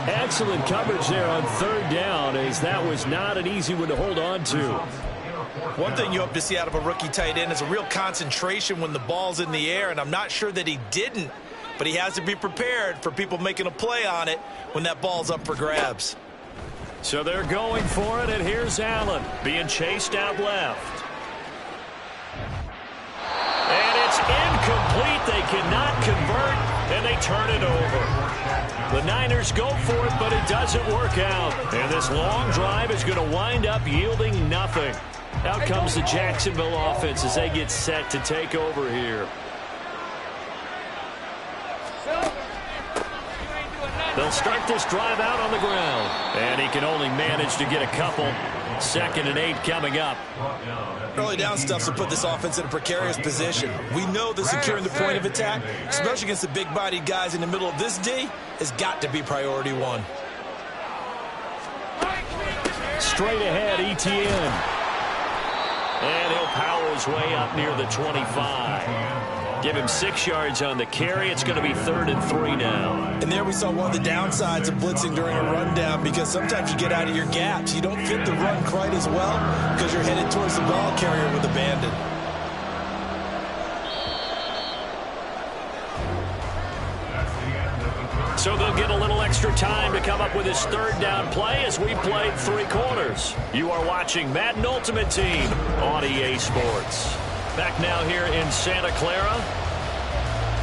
Excellent coverage there on third down, as that was not an easy one to hold on to. One thing you hope to see out of a rookie tight end is a real concentration when the ball's in the air, and I'm not sure that he didn't, but he has to be prepared for people making a play on it when that ball's up for grabs. So they're going for it, and here's Allen being chased out left. And it's incomplete. They cannot convert, and they turn it over. The Niners go for it, but it doesn't work out. And this long drive is going to wind up yielding nothing. Out comes the Jacksonville offense as they get set to take over here. They'll start this drive out on the ground. And he can only manage to get a couple. 2nd and 8 coming up. Early down stuff to put this offense in a precarious position. We know that securing the point of attack, especially against the big-bodied guys in the middle of this D, has got to be priority 1. Straight ahead, Etienne. And he'll power his way up near the 25. Give him 6 yards on the carry. It's going to be 3rd and 3 now. And there we saw one of the downsides of blitzing during a rundown, because sometimes you get out of your gaps. You don't fit the run quite as well because you're headed towards the ball carrier with abandon. So they'll get a little extra time to come up with his 3rd down play as we played 3 quarters. You are watching Madden Ultimate Team on EA Sports. Back now here in Santa Clara.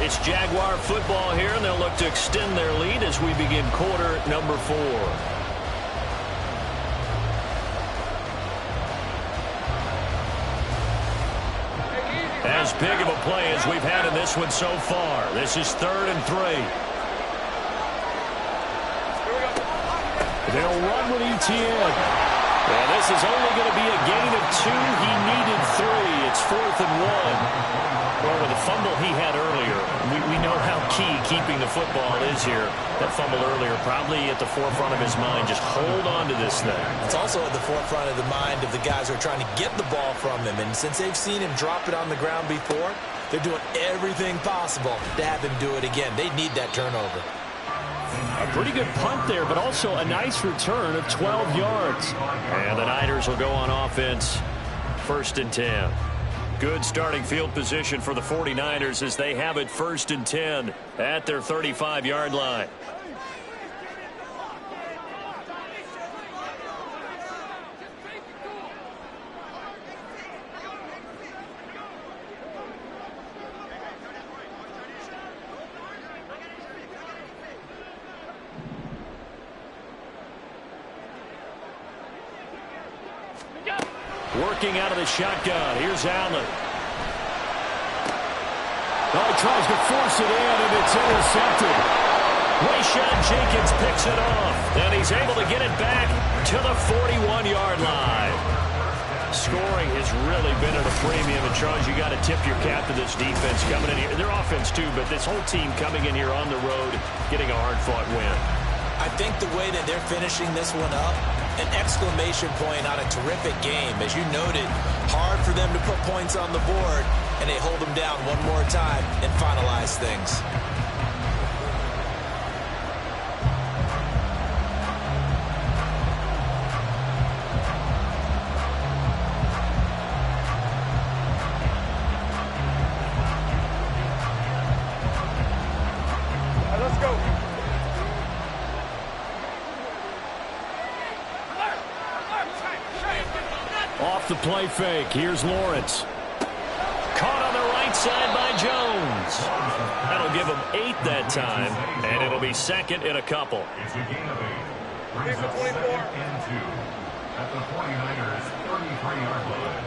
It's Jaguar football here, and they'll look to extend their lead as we begin quarter number 4. As big of a play as we've had in this one so far. This is 3rd and 3. They'll run with Etienne. Well, this is only going to be a gain of 2. He needed 3. It's 4th and 1. Well, with the fumble he had earlier, we know how key keeping the football is here. That fumble earlier probably at the forefront of his mind. Just hold on to this thing. It's also at the forefront of the mind of the guys who are trying to get the ball from him. And since they've seen him drop it on the ground before, they're doing everything possible to have him do it again. They need that turnover. A pretty good punt there, but also a nice return of 12 yards. And the Niners will go on offense. 1st and 10. Good starting field position for the 49ers as they have it 1st and 10 at their 35-yard line. Working out of the shotgun. Here's Allen. Oh, he tries to force it in, and it's intercepted. Rayshawn Jenkins picks it off, and he's able to get it back to the 41-yard line. Scoring has really been at a premium, and Charles, you got to tip your cap to this defense coming in here. Their offense, too, but this whole team coming in here on the road, getting a hard-fought win. I think the way that they're finishing this one up, an exclamation point on a terrific game. As you noted, hard for them to put points on the board, and they hold them down one more time and finalize things. Let's go. Off the play fake. Here's Lawrence. Caught on the right inside by Jones. That'll give him 8 that time, and it'll be second in a couple. It's a gain of 8. Second and 2 at the 49ers 33-yard line.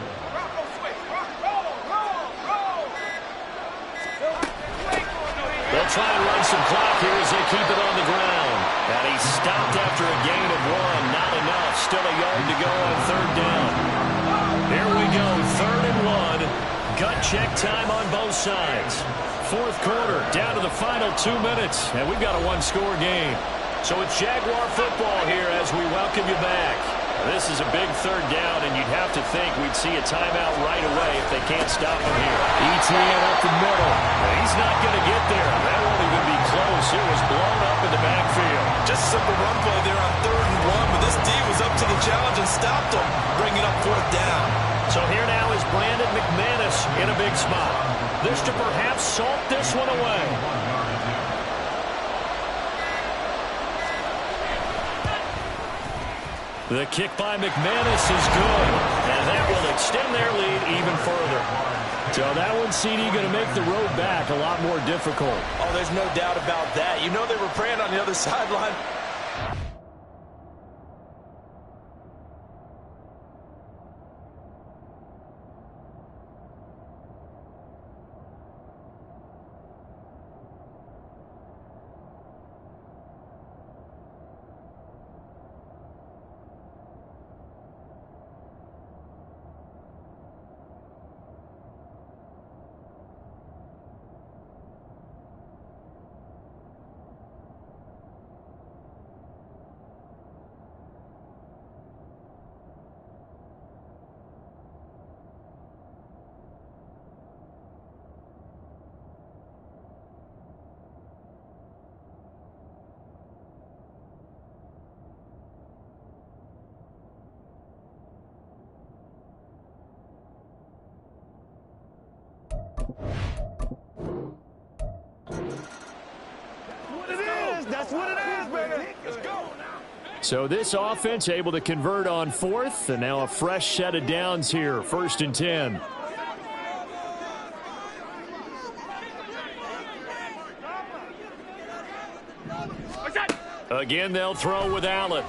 They'll try and run some clock here as they keep it on the ground. And he stopped after a gain of 1. Not enough. Still a yard to go on third down. Here we go. 3rd and 1. Gut check time on both sides. Fourth quarter, down to the final 2 minutes. And we've got a one-score game. So it's Jaguar football here as we welcome you back. This is a big third down, and you'd have to think we'd see a timeout right away if they can't stop him here. ETN up the middle. He's not going to get there. That won't even be close. It was blown up in the backfield. Just a simple run play there on 3rd and 1, but this D was up to the challenge and stopped him, bringing up 4th down. So here now is Brandon McManus in a big spot. This to perhaps salt this one away. The kick by McManus is good, and that will extend their lead even further. So that one, CD, going to make the road back a lot more difficult. Oh, there's no doubt about that. You know they were praying on the other sideline. So this offense able to convert on 4th, and now a fresh set of downs here, 1st and 10. Again, they'll throw with Allen.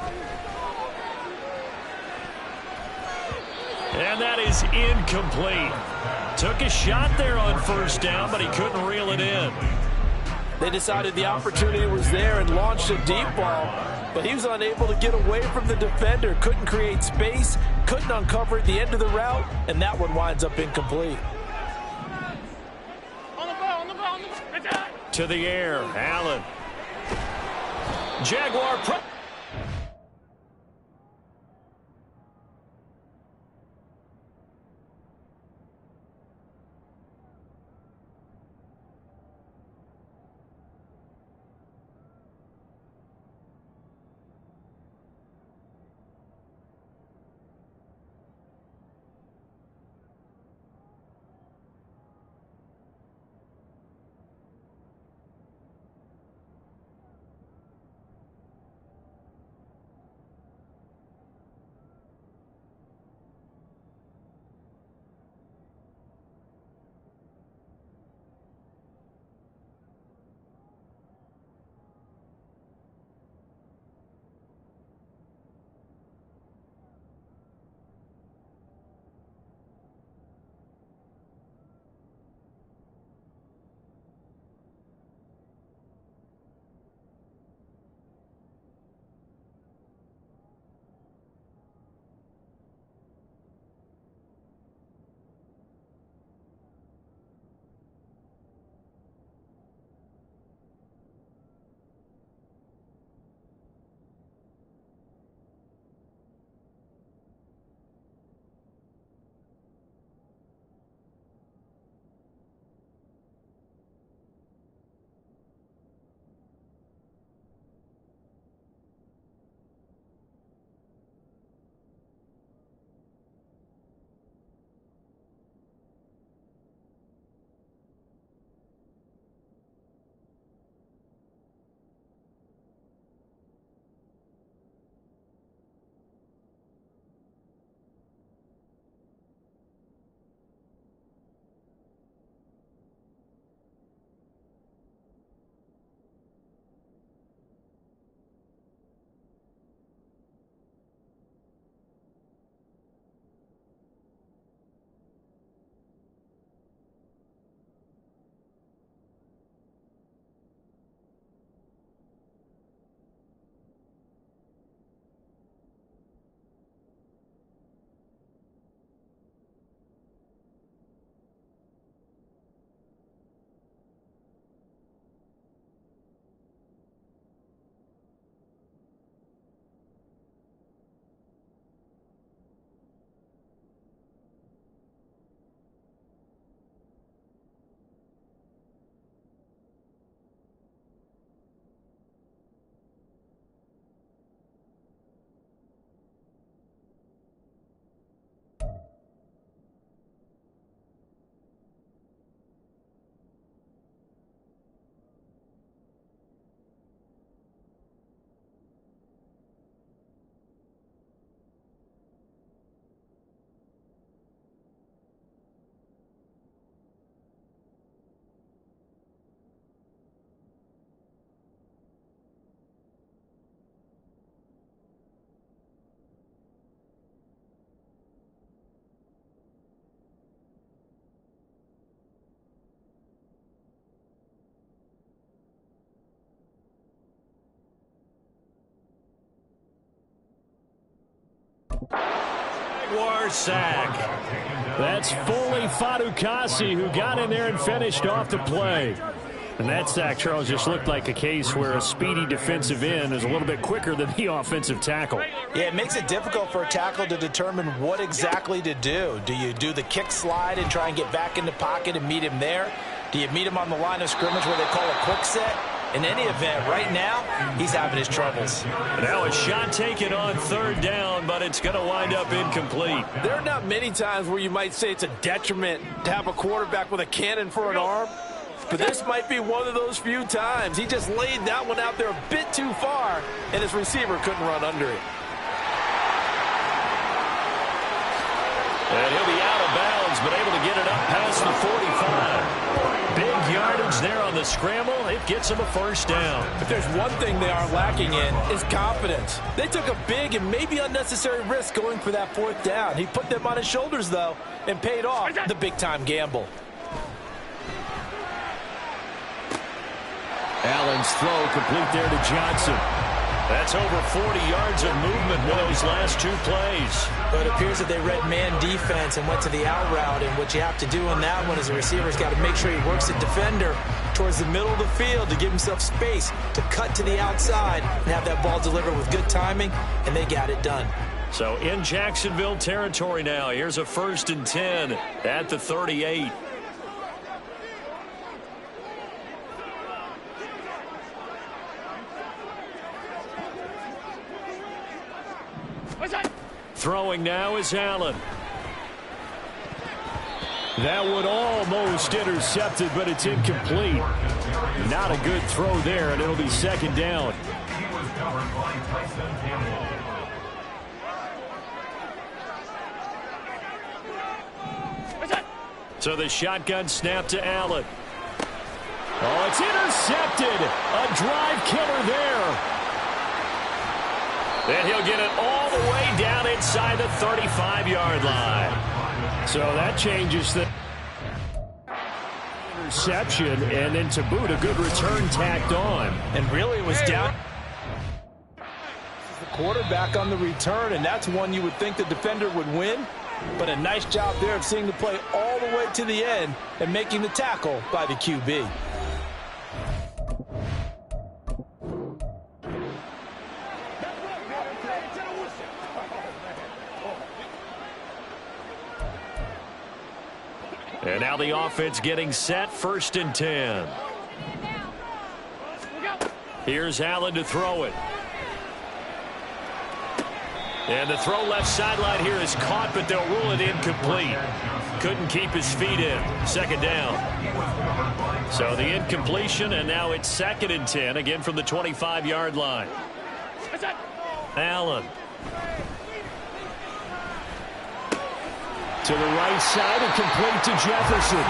And that is incomplete. Took a shot there on 1st down, but he couldn't reel it in. They decided the opportunity was there and launched a deep ball, but he was unable to get away from the defender, couldn't create space, couldn't uncover at the end of the route, and that one winds up incomplete. To the air, Allen. Jaguar pro. Jaguar sack. That's Foley Fatukasi who got in there and finished off the play. And that sack, Charles, just looked like a case where a speedy defensive end is a little bit quicker than the offensive tackle. Yeah, it makes it difficult for a tackle to determine what exactly to do. Do you do the kick slide and try and get back in the pocket and meet him there? Do you meet him on the line of scrimmage where they call a quick set? In any event, right now, he's having his troubles. Now a shot taken on third down, but it's going to wind up incomplete. There are not many times where you might say it's a detriment to have a quarterback with a cannon for an arm. But this might be one of those few times. He just laid that one out there a bit too far, and his receiver couldn't run under it. And he'll be out of bounds, but able to get it up past the 45. Big yardage there on the scramble. It gets him a first down. If there's one thing they are lacking in, is confidence. They took a big and maybe unnecessary risk going for that fourth down. He put them on his shoulders, though, and paid off the big-time gamble. Allen's throw complete there to Johnson. That's over 40 yards of movement in those last two plays. But it appears that they read man defense and went to the out route, and what you have to do on that one is the receiver's got to make sure he works the defender towards the middle of the field to give himself space to cut to the outside and have that ball delivered with good timing, and they got it done. So in Jacksonville territory now. Here's a 1st and 10 at the 38. Throwing now is Allen. That one almost intercepted, but it's incomplete. Not a good throw there, and it'll be second down. So the shotgun snap to Allen. Oh, it's intercepted. A drive killer there. And he'll get it all the way down inside the 35-yard line. So that changes the interception, and then to boot, a good return tacked on. And really it was down. The quarterback on the return, and that's one you would think the defender would win. But a nice job there of seeing the play all the way to the end and making the tackle by the QB. And now the offense getting set, 1st and 10. Here's Allen to throw it. And the throw left sideline here is caught, but they'll rule it incomplete. Couldn't keep his feet in. 2nd down. So the incompletion, and now it's 2nd and 10, again from the 25-yard line. Allen. To the right side and complete to Jefferson.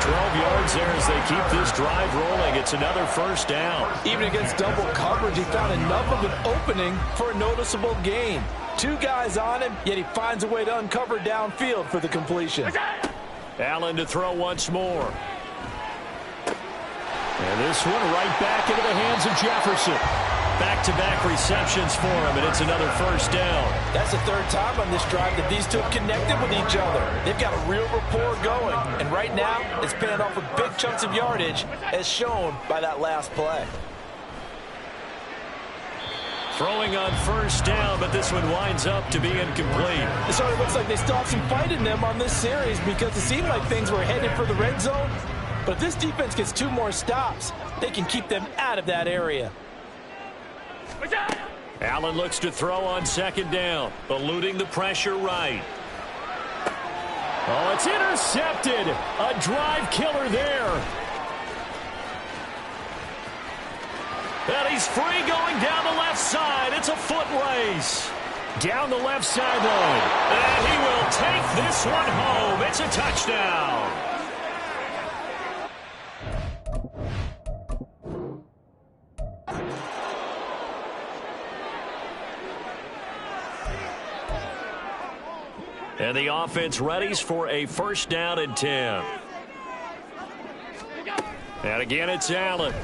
12 yards there as they keep this drive rolling. It's another 1st down. Even against double coverage, he found enough of an opening for a noticeable gain. 2 guys on him, yet he finds a way to uncover downfield for the completion. Allen to throw once more. And this one right back into the hands of Jefferson. Back-to-back receptions for him, and it's another 1st down. That's the 3rd time on this drive that these two have connected with each other. They've got a real rapport going, and right now it's paying off with big chunks of yardage, as shown by that last play. Throwing on 1st down, but this one winds up to be incomplete. It sort of looks like they still have some fight in them on this series because it seemed like things were headed for the red zone. But if this defense gets 2 more stops, they can keep them out of that area. Allen looks to throw on 2nd down, eluding the pressure right. Oh, it's intercepted. A drive killer there. And he's free going down the left side. It's a foot race. Down the left sideline. And he will take this one home. It's a touchdown. And the offense readies for a 1st down and 10. And again, it's Allen.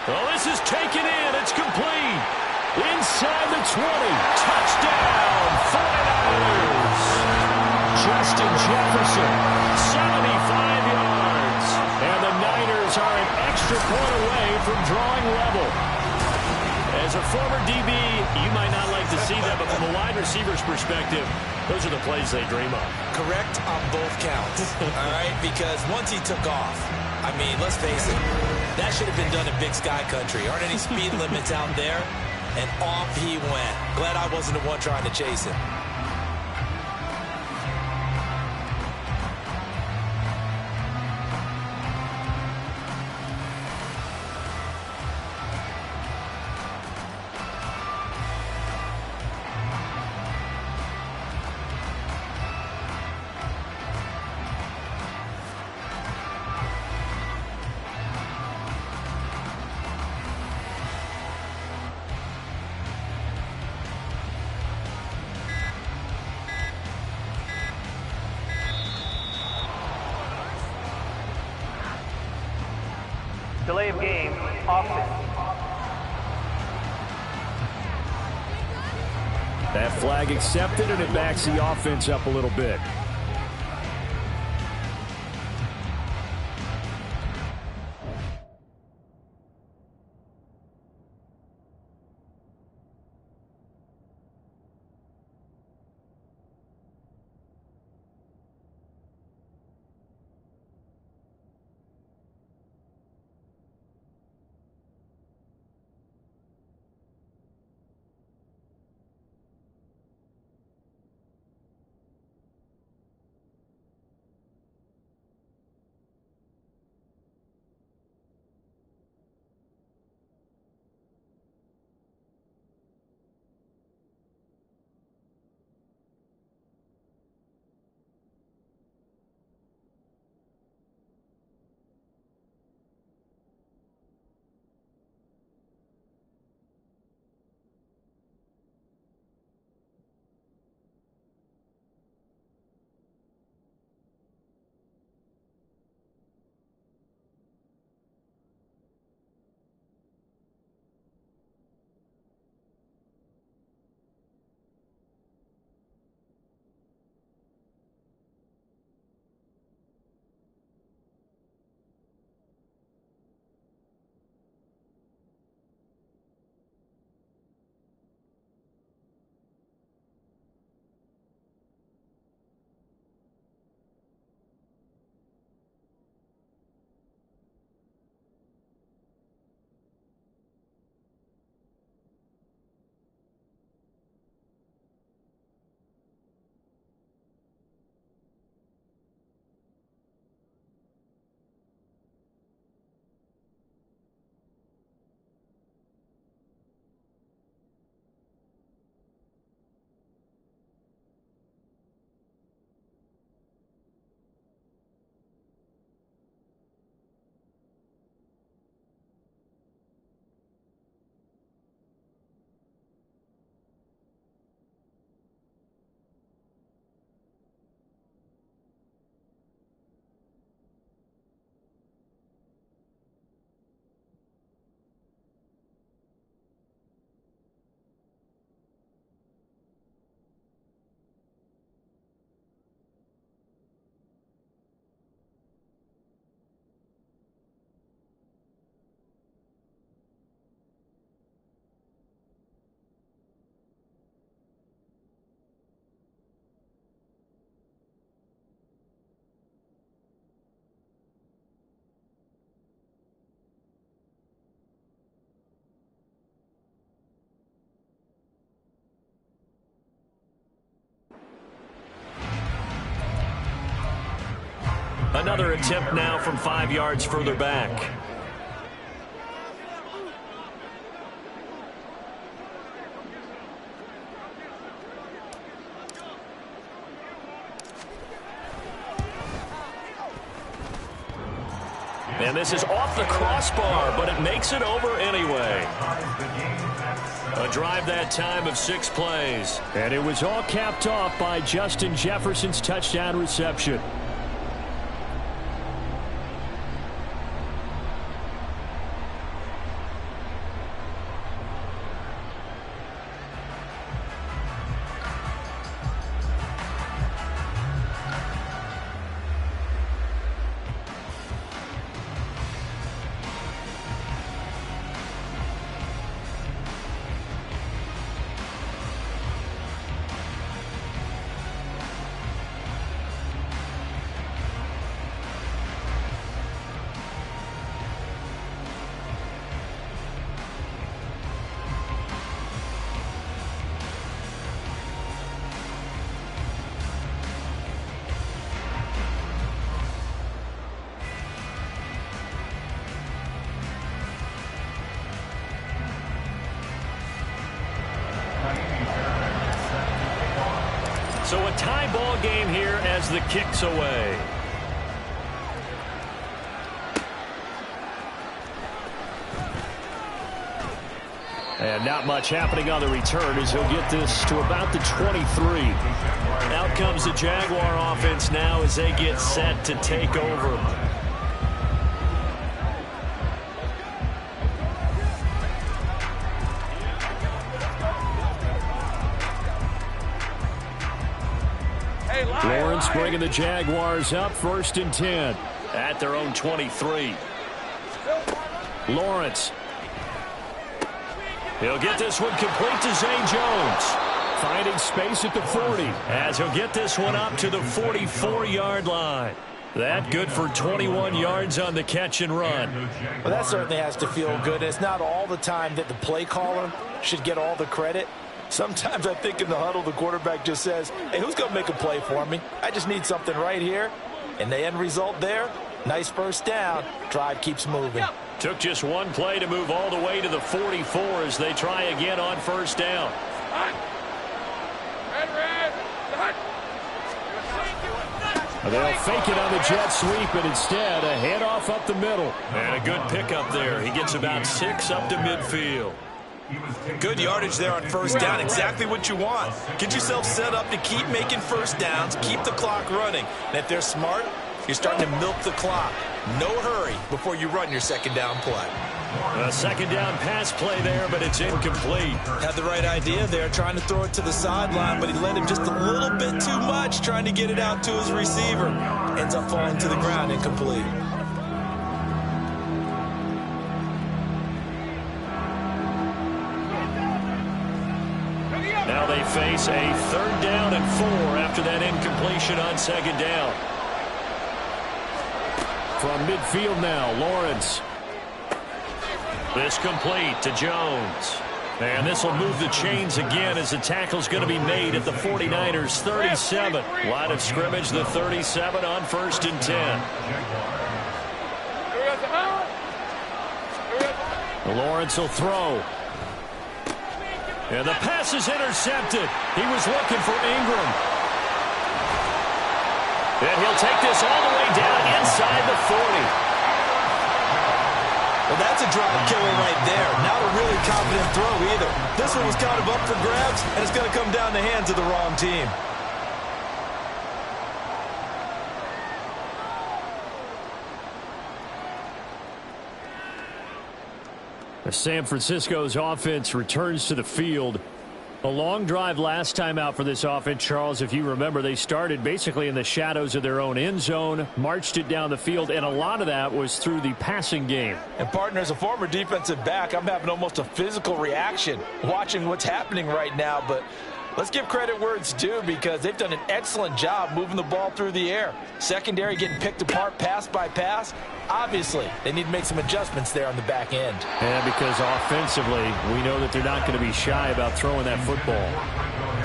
Oh, this is taken in. It's complete. Inside the Touchdown, 49ers. Justin Jefferson, 75 yards. And the Niners are an extra point away from drawing level. As a former DB, you might not like to see that, but from a wide receiver's perspective, those are the plays they dream of. Correct on both counts, all right? Because once he took off, I mean, let's face it, that should have been done in Big Sky Country. Aren't any speed limits out there? And off he went. Glad I wasn't the one trying to chase him. Delay of game, offense. That flag accepted, and it backs the offense up a little bit. Another attempt now from 5 yards further back. And this is off the crossbar, but it makes it over anyway. A drive that time of 6 plays. And it was all capped off by Justin Jefferson's touchdown reception. So a tie ball game here as the kick's away. And not much happening on the return as he'll get this to about the 23. Out comes the Jaguar offense now as they get set to take over. Lawrence bringing the Jaguars up 1st and 10 at their own 23. Lawrence. He'll get this one complete to Zay Jones. Finding space at the 40 as he'll get this one up to the 44-yard line. That good for 21 yards on the catch and run. Well, that certainly has to feel good. It's not all the time that the play caller should get all the credit. Sometimes I think in the huddle, the quarterback just says, hey, who's going to make a play for me? I just need something right here. And the end result there, nice first down. Drive keeps moving. Took just one play to move all the way to the 44 as they try again on 1st down. They'll fake it on the jet sweep, and instead a handoff up the middle. And a good pickup there. He gets about 6 up to midfield. Good yardage there on 1st down. Exactly what you want. Get yourself set up to keep making 1st downs, keep the clock running. And if they're smart, you're starting to milk the clock. No hurry before you run your 2nd down play. A 2nd down pass play there, but it's incomplete. Had the right idea there, trying to throw it to the sideline, but he led him just a little bit too much, trying to get it out to his receiver. Ends up falling to the ground, incomplete. Now they face a 3rd down and 4 after that incompletion on 2nd down. From midfield now, Lawrence. This complete to Jones. And this will move the chains again as the tackle's going to be made at the 49ers 37. Line of scrimmage, the 37 on 1st and 10. Lawrence will throw. And the pass is intercepted. He was looking for Ingram. And he'll take this all the way down inside the 40. Well, that's a drive killer right there. Not a really confident throw either. This one was kind of up for grabs, and it's going to come down the hands of the wrong team. San Francisco's offense returns to the field. A long drive last time out for this offense, Charles. If you remember, they started basically in the shadows of their own end zone, marched it down the field, and a lot of that was through the passing game. And, partner, as a former defensive back, I'm having almost a physical reaction watching what's happening right now. But let's give credit where it's due because they've done an excellent job moving the ball through the air. Secondary getting picked apart pass by pass. Obviously, they need to make some adjustments there on the back end. And because offensively, we know that they're not going to be shy about throwing that football.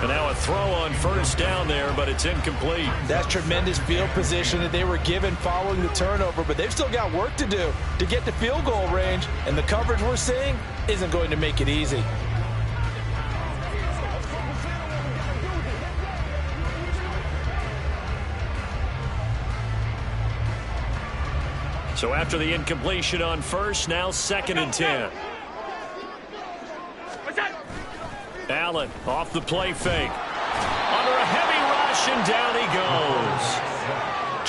And now a throw on 1st down there, but it's incomplete. That's tremendous field position that they were given following the turnover, but they've still got work to do to get to field goal range, and the coverage we're seeing isn't going to make it easy. So after the incompletion on 1st, now 2nd and 10. Allen off the play fake. Under a heavy rush, and down he goes.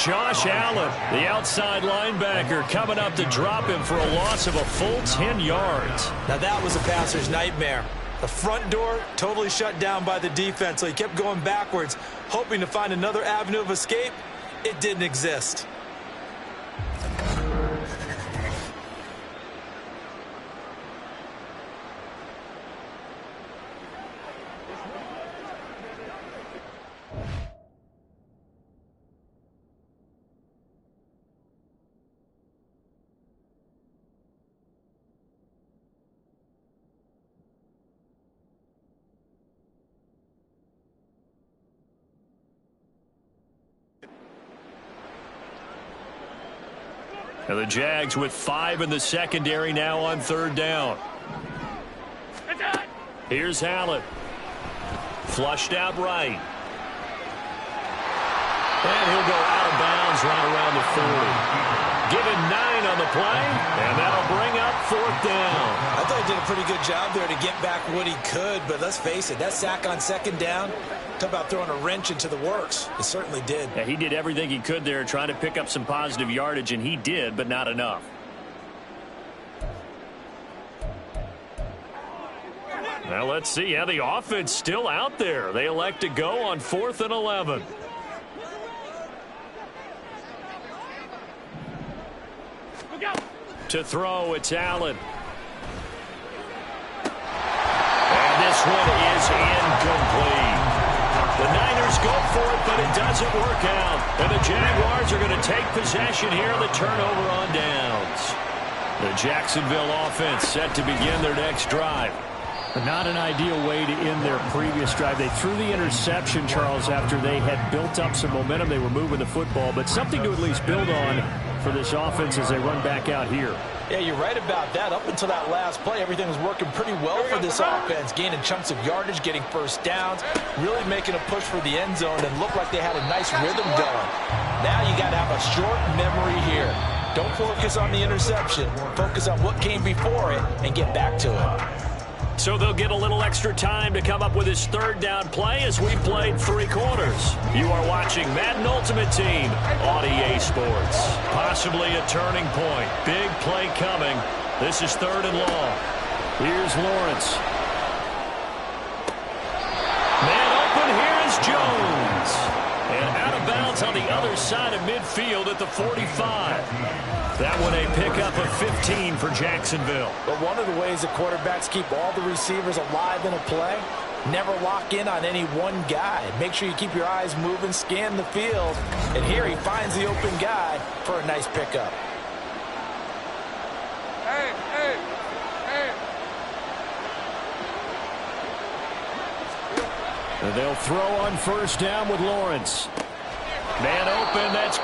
Josh Allen, the outside linebacker, coming up to drop him for a loss of a full 10 yards. Now that was a passer's nightmare. The front door totally shut down by the defense, so he kept going backwards, hoping to find another avenue of escape. It didn't exist. And the Jags with 5 in the secondary now on 3rd down. Here's Allen. Flushed out right. And he'll go out of bounds right around the 40. Given 9 on the play, and that'll bring up 4th down. I thought he did a pretty good job there to get back what he could, but let's face it, that sack on 2nd down, talk about throwing a wrench into the works. It certainly did. Yeah, he did everything he could there trying to pick up some positive yardage, and he did, but not enough. Now let's see. Yeah, the offense still out there. They elect to go on 4th and 11. To throw, it's Allen. And this one is incomplete. The Niners go for it, but it doesn't work out. And the Jaguars are going to take possession here, the turnover on downs. The Jacksonville offense set to begin their next drive. But not an ideal way to end their previous drive. They threw the interception, Charles, after they had built up some momentum. They were moving the football, but something to at least build on for this offense as they run back out here. Yeah, you're right about that. Up until that last play, everything was working pretty well for this offense, gaining chunks of yardage, getting first downs, really making a push for the end zone, and looked like they had a nice rhythm going. Now you got to have a short memory here. Don't focus on the interception. Focus on what came before it and get back to it. So they'll get a little extra time to come up with his 3rd down play as we played 3 quarters. You are watching Madden Ultimate Team on EA Sports. Possibly a turning point. Big play coming. This is 3rd and long. Here's Lawrence. Man open, here is Jones. And out of bounds on the other side of midfield at the 45. That one a pickup of 15 for Jacksonville. But one of the ways that quarterbacks keep all the receivers alive in a play, never lock in on any one guy. Make sure you keep your eyes moving, scan the field. And here he finds the open guy for a nice pickup. And they'll throw on 1st down with Lawrence. Man open, that's...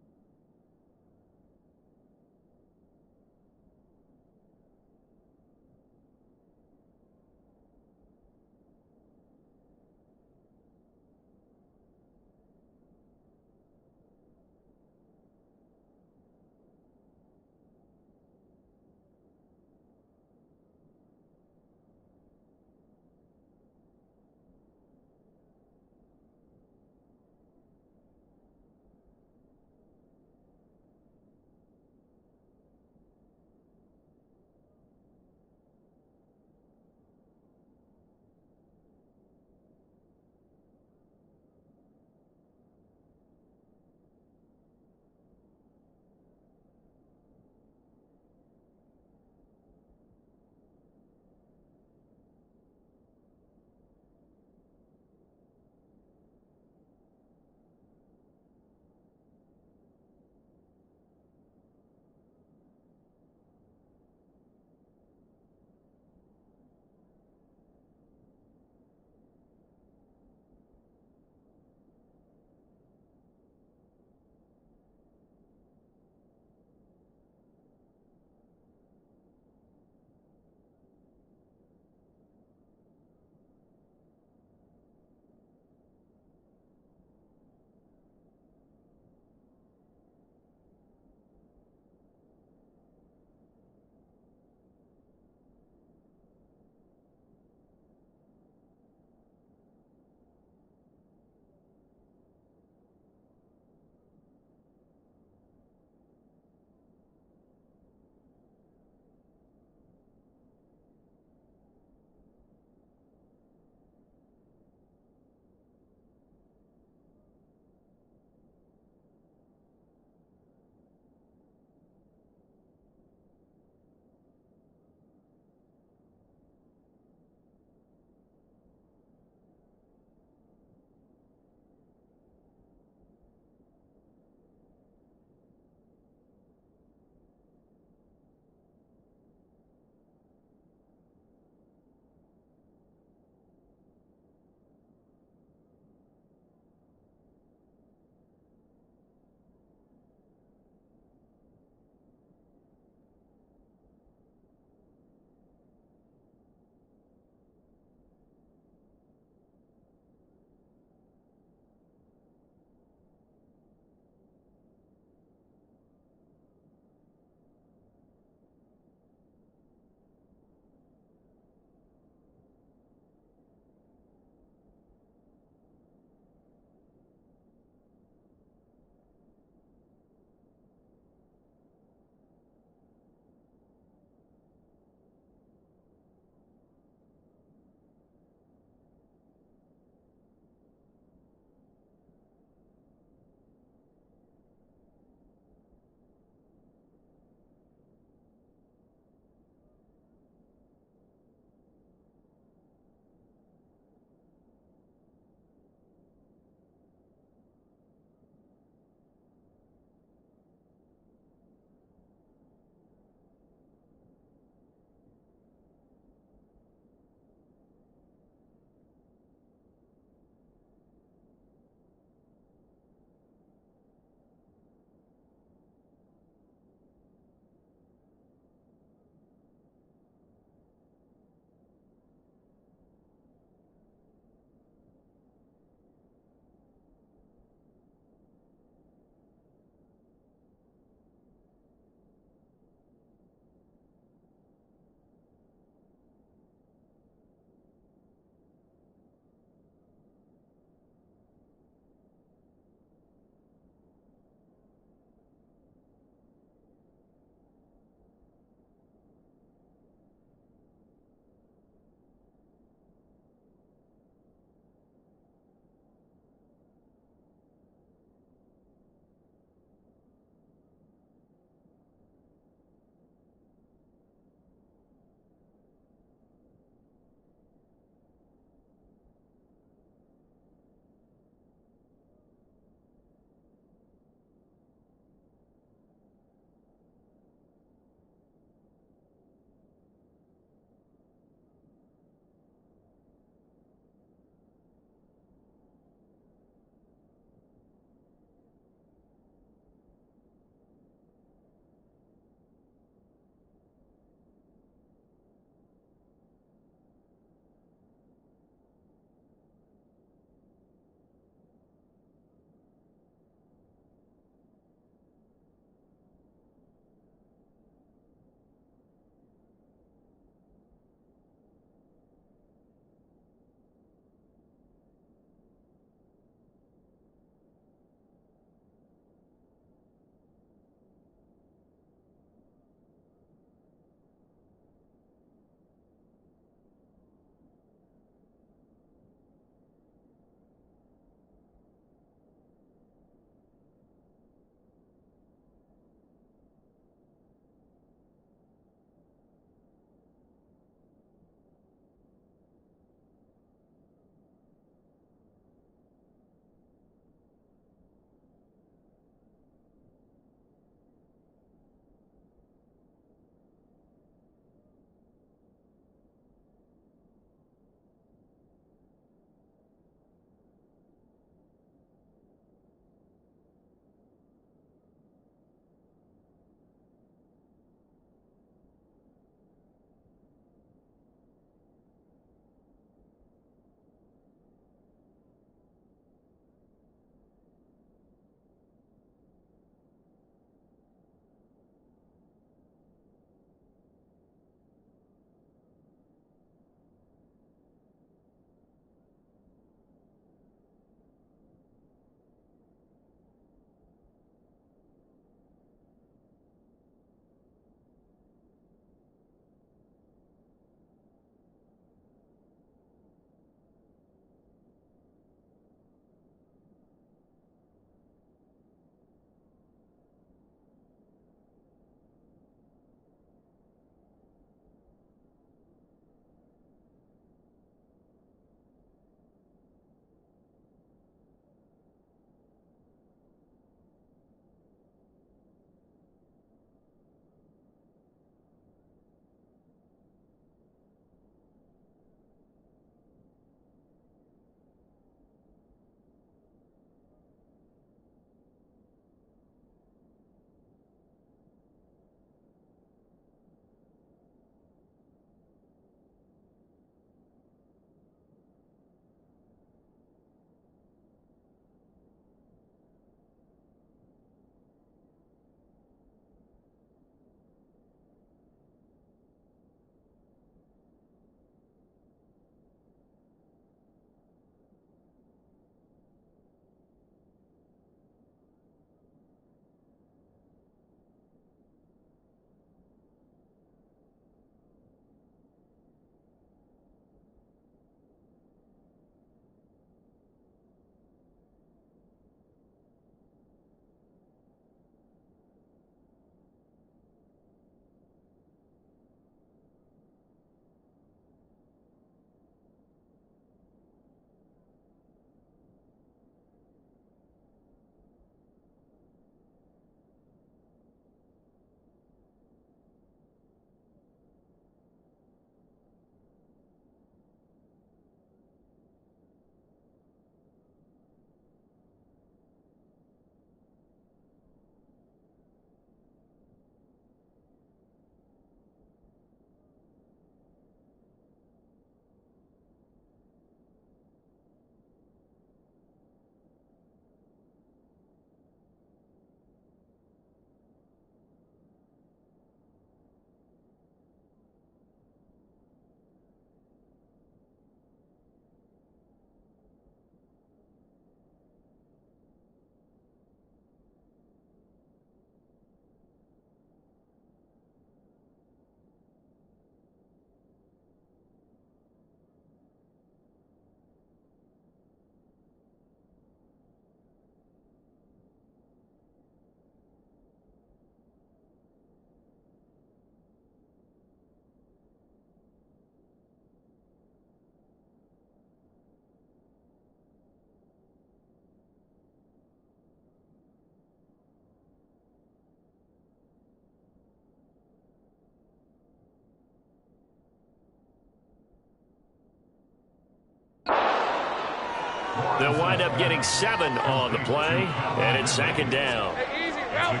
They'll wind up getting 7 on the play, and it's 2nd down. Hey, easy, route.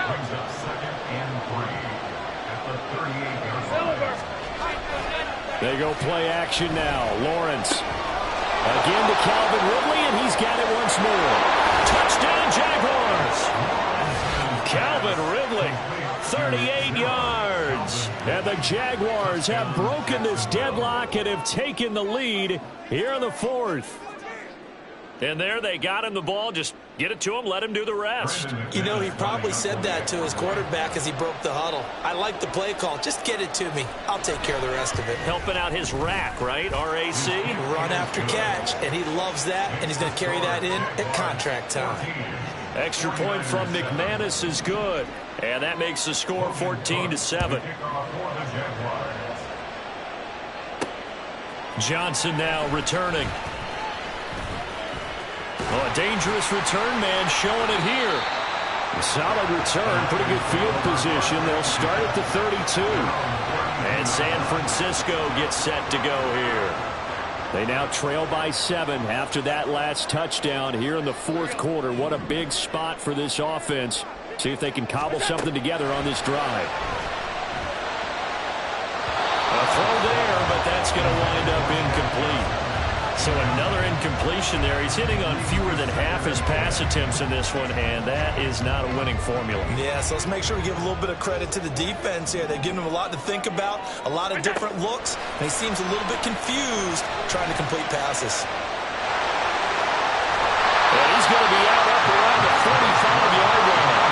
Brings up 2nd and 3 at the 38-yard line. They go play action now. Lawrence. Again to Calvin Ridley, and he's got it once more. Touchdown, Jaguars. Calvin Ridley, 38 yards. And the Jaguars have broken this deadlock and have taken the lead here in the 4th. And there they got him the ball. Just get it to him, let him do the rest. You know, he probably said that to his quarterback as he broke the huddle. I like the play call. Just get it to me. I'll take care of the rest of it. Helping out his rack, right? RAC. Run after catch, and he loves that, and he's going to carry that in at contract time. Extra point from McManus is good. And that makes the score 14-7. Johnson now returning. Oh, a dangerous return man showing it here. A solid return, pretty good field position. They'll start at the 32. And San Francisco gets set to go here. They now trail by 7 after that last touchdown here in the 4th quarter. What a big spot for this offense. See if they can cobble something together on this drive. A throw there, but that's going to wind up incomplete. So another incompletion there. He's hitting on fewer than half his pass attempts in this one, and that is not a winning formula. Yeah, so let's make sure we give a little bit of credit to the defense here. They're giving him a lot to think about, a lot of different looks, and he seems a little bit confused trying to complete passes. And he's going to be out up around the 45-yard line.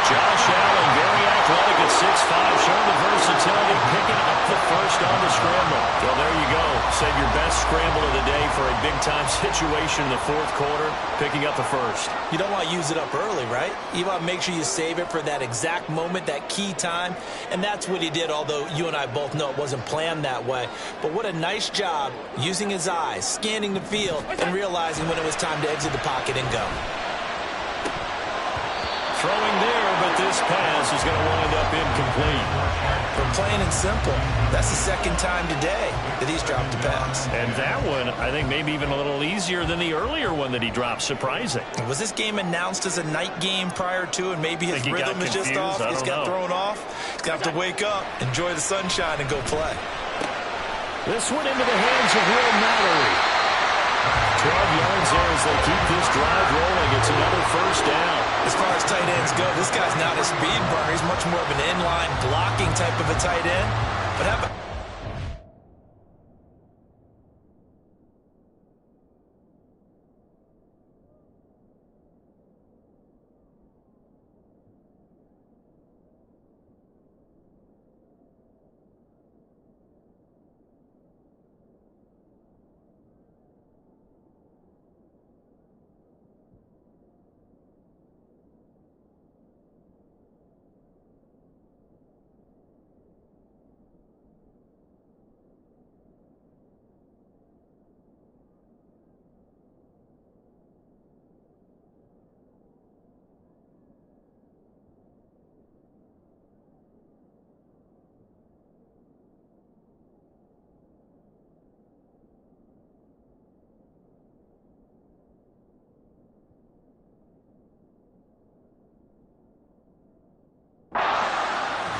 Josh Allen, very athletic at 6'5", showing the versatility, picking up the first on the scramble. Well, there you go. Save your best scramble of the day for a big-time situation in the 4th quarter, picking up the first. You don't want to use it up early, right? You want to make sure you save it for that exact moment, that key time, and that's what he did, although you and I both know it wasn't planned that way. But what a nice job using his eyes, scanning the field, and realizing when it was time to exit the pocket and go. Throwing there, but this pass is going to wind up incomplete. For plain and simple, that's the 2nd time today that he's dropped a pass. And that one, I think, maybe even a little easier than the earlier one that he dropped. Surprising. Was this game announced as a night game prior to, and maybe his rhythm is just off? He's got thrown off. He's going to have to wake up, enjoy the sunshine, and go play. This one into the hands of Will Mallory. 12 yards there as they keep this drive rolling. It's another first down. As far as tight ends go, this guy's not a speed burner. He's much more of an inline blocking type of a tight end. But how about...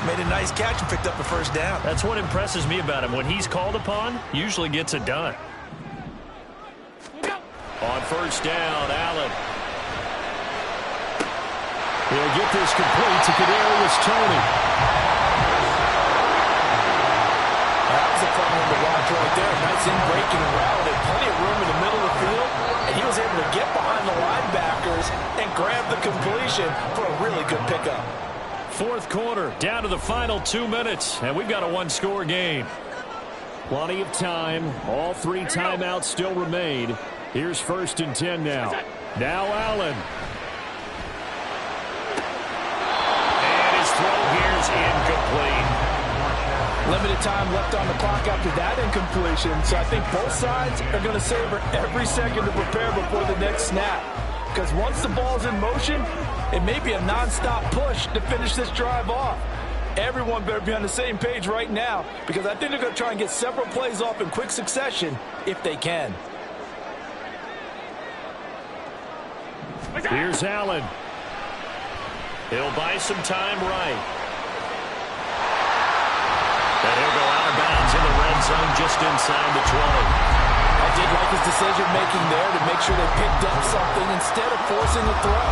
Made a nice catch and picked up a first down. That's what impresses me about him. When he's called upon, usually gets it done. On first down, Allen. He'll get this complete to Kadarius Toney. That was a fun one to watch right there. Nice in-breaking route. Had plenty of room in the middle of the field, and he was able to get behind the linebackers and grab the completion for a really good pickup. 4th quarter, down to the final 2 minutes, and we've got a one-score game. Plenty of time. All 3 timeouts still remain. Here's 1st and 10 now. Now Allen. And his throw here is incomplete. Limited time left on the clock after that incompletion, so I think both sides are going to savor every second to prepare before the next snap. Because once the ball's in motion, it may be a non-stop push to finish this drive off. Everyone better be on the same page right now, because I think they're going to try and get several plays off in quick succession if they can. Here's Allen. He'll buy some time right. And he'll go out of bounds in the red zone just inside the 20. I did like his decision-making there to make sure they picked up something instead of forcing a throw.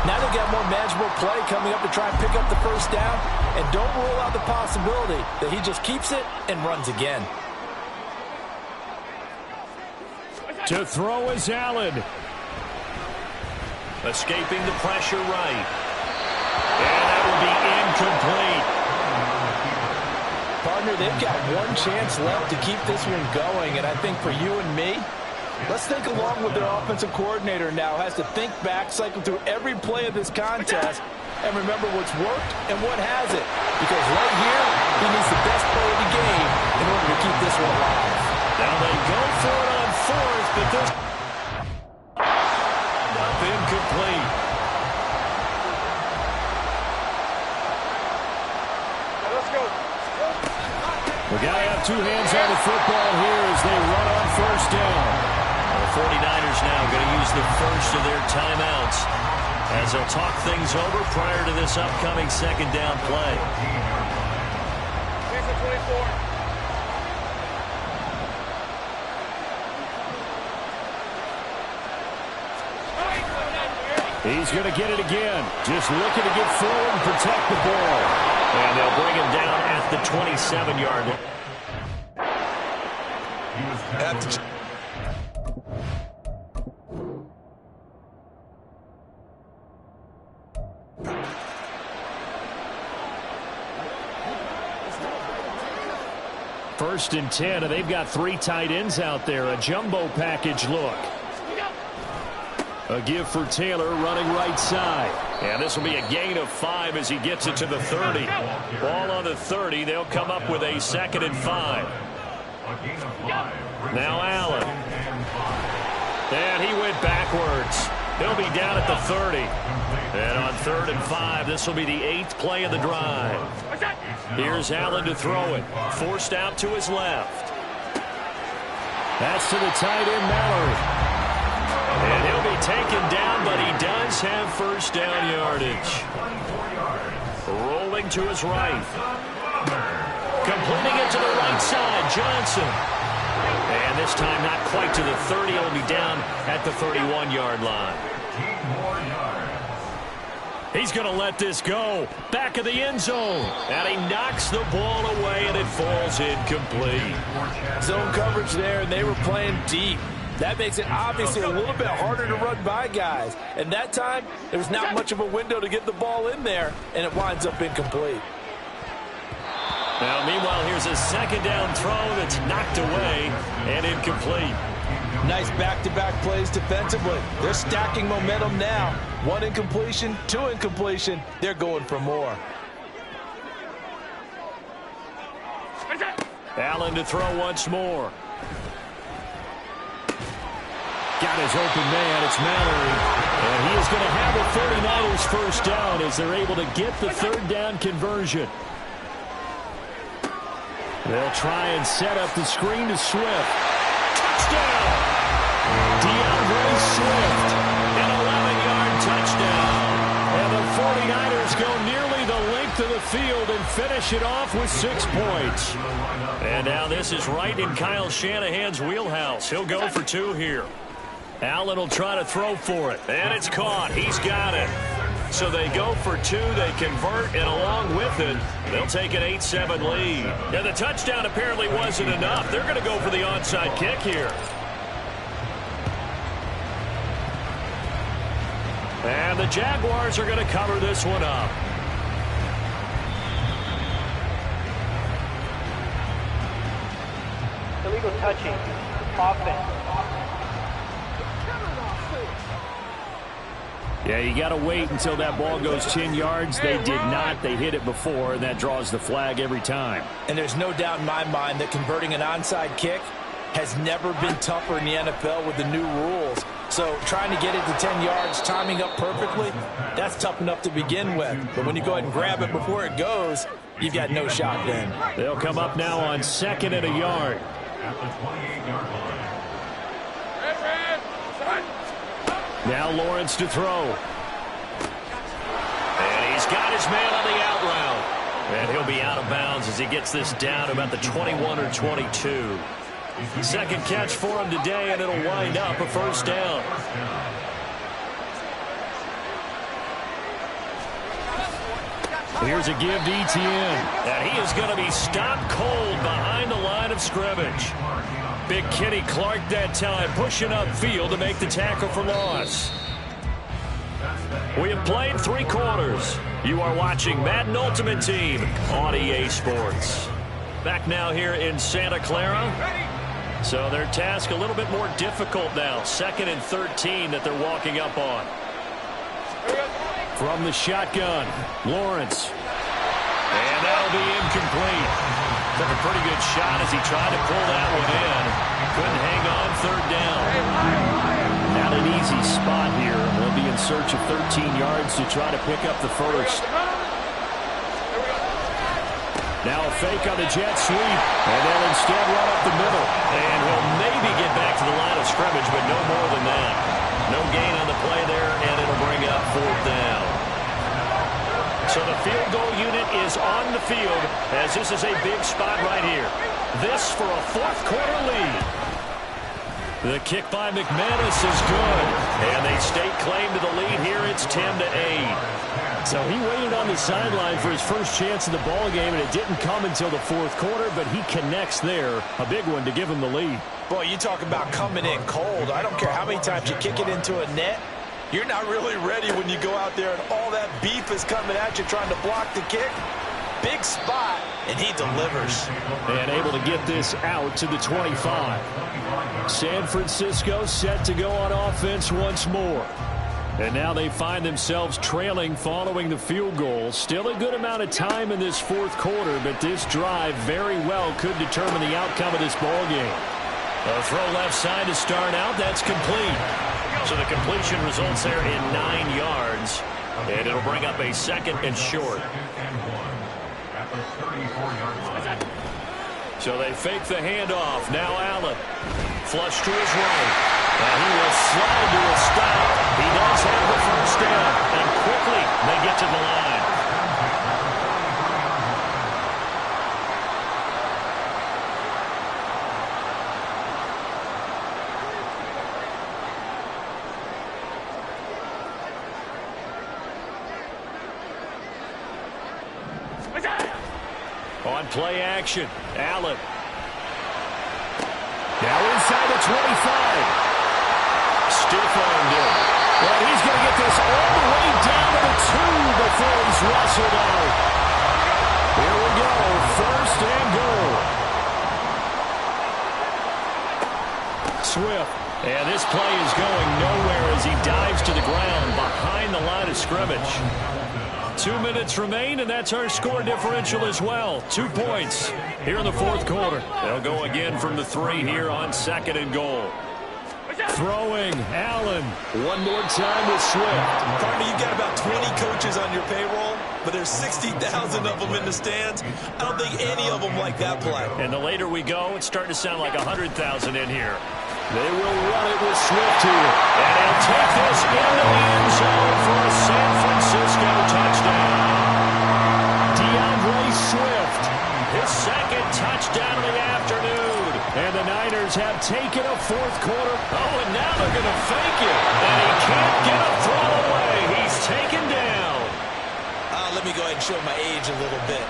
Now they've got more manageable play coming up to try and pick up the first down, and don't rule out the possibility that he just keeps it and runs again. To throw is Allen. Escaping the pressure right. And that will be incomplete. Partner, they've got one chance left to keep this one going, and I think for you and me, let's think along with their offensive coordinator now. Has to think back, cycle through every play of this contest, and remember what's worked and what hasn't. Because right here, he needs the best play of the game in order to keep this one alive. Now they go for it on fourth, but this incomplete. Let's go. We got to have two hands on the football here as they run on first down. The 49ers now going to use the first of their timeouts as they'll talk things over prior to this upcoming second down play. Here's the 24. He's going to get it again. Just looking to get forward and protect the ball. And they'll bring him down at the 27-yard line. First and 10, and they've got three tight ends out there. A jumbo package look. A give for Taylor running right side. And this will be a gain of 5 as he gets it to the 30. Ball on the 30. They'll come up with a 2nd and 5. Now Allen. And he went backwards. He'll be down at the 30. And on 3rd and 5, this will be the 8th play of the drive. Here's Allen to throw it. Forced out to his left. That's to the tight end, Mallory. And he'll be taken down, but he does have first down yardage. Rolling to his right. Completing it to the right side, Johnson. And this time not quite to the 30. He'll be down at the 31-yard line. He's going to let this go. Back of the end zone. And he knocks the ball away, and it falls incomplete. Zone coverage there, and they were playing deep. That makes it obviously a little bit harder to run by guys. And that time, there's not much of a window to get the ball in there, and it winds up incomplete. Now, meanwhile, here's a second down throw that's knocked away and incomplete. Nice back-to-back plays defensively. They're stacking momentum now. 1 incompletion, 2 incompletion. They're going for more. Allen to throw once more. Got his open man. It's Mallory. And he is going to have the 49ers first down as they're able to get the 3rd down conversion. They'll try and set up the screen to Swift. Touchdown! DeAndre Swift. An 11-yard touchdown. And the 49ers go nearly the length of the field and finish it off with 6 points. And now this is right in Kyle Shanahan's wheelhouse. He'll go for 2 here. Allen will try to throw for it. And it's caught. He's got it. So they go for 2. They convert, and along with it, they'll take an 8-7 lead. And the touchdown apparently wasn't enough. They're going to go for the onside kick here. And the Jaguars are going to cover this one up. Illegal touching. Offense. Yeah, you got to wait until that ball goes 10 yards. They did not. They hit it before, and that draws the flag every time. And there's no doubt in my mind that converting an onside kick has never been tougher in the NFL with the new rules. So trying to get it to 10 yards, timing up perfectly, that's tough enough to begin with. But when you go ahead and grab it before it goes, you've got no shot then. They'll come up now on 2nd and a yard. At the 28-yard line. Now Lawrence to throw. And he's got his man on the out route. And he'll be out of bounds as he gets this down to about the 21 or 22. Second catch for him today, and it'll wind up a first down. Here's a give to Etienne. And he is going to be stopped cold behind the line of scrimmage. Big Kenny Clark that time pushing upfield to make the tackle for loss. We have played 3 quarters. You are watching Madden Ultimate Team on EA Sports. Back now here in Santa Clara. So their task a little bit more difficult now. 2nd and 13 that they're walking up on. From the shotgun, Lawrence. And that'll be incomplete. Took a pretty good shot as he tried to pull that one in. Couldn't hang on 3rd down. Not an easy spot here. They'll be in search of 13 yards to try to pick up the first. Now a fake on the jet sweep. And they'll instead run up the middle. And he'll maybe get back to the line of scrimmage, but no more than that. No gain on the play there, and it'll bring up 4th down. So the field goal unit is on the field as this is a big spot right here. This for a 4th quarter lead. The kick by McManus is good, and they stake claim to the lead here. It's 10-8. So he waited on the sideline for his first chance in the ball game, and it didn't come until the 4th quarter, but he connects there. A big one to give him the lead. Boy, you talk about coming in cold. I don't care how many times you kick it into a net. You're not really ready when you go out there and all that beef is coming at you trying to block the kick. Big spot, and he delivers. And able to get this out to the 25. San Francisco set to go on offense once more. And now they find themselves trailing following the field goal. Still a good amount of time in this 4th quarter, but this drive very well could determine the outcome of this ball game. A throw left side to start out. That's complete. So the completion results there in 9 yards. And it'll bring up a 2nd and short. So they fake the handoff. Now Allen. Flush to his right. And he will slide to a stop. He does have the first down. And quickly they get to the line. On play action, Allen. Now inside the 25. Stiff-armed him. Well, he's going to get this all the way down to the 2 before he's wrestled out. Here we go, 1st and goal. Swift. And this play is going nowhere as he dives to the ground behind the line of scrimmage. 2 minutes remain, and that's our score differential as well. 2 points here in the 4th quarter. They'll go again from the 3 here on 2nd and goal. Throwing, Allen. One more time with Swift. Carter, you've got about 20 coaches on your payroll, but there's 60,000 of them in the stands. I don't think any of them like that play. And the later we go, it's starting to sound like 100,000 in here. They will run it with Swift here. And he'll take this into the end zone for a San Francisco touchdown. DeAndre Swift, his 2nd touchdown of the afternoon. And the Niners have taken a 4th quarter. Oh, and now they're going to fake it. And he can't get a throw away. He's taken down. Let me go ahead and show my age a little bit.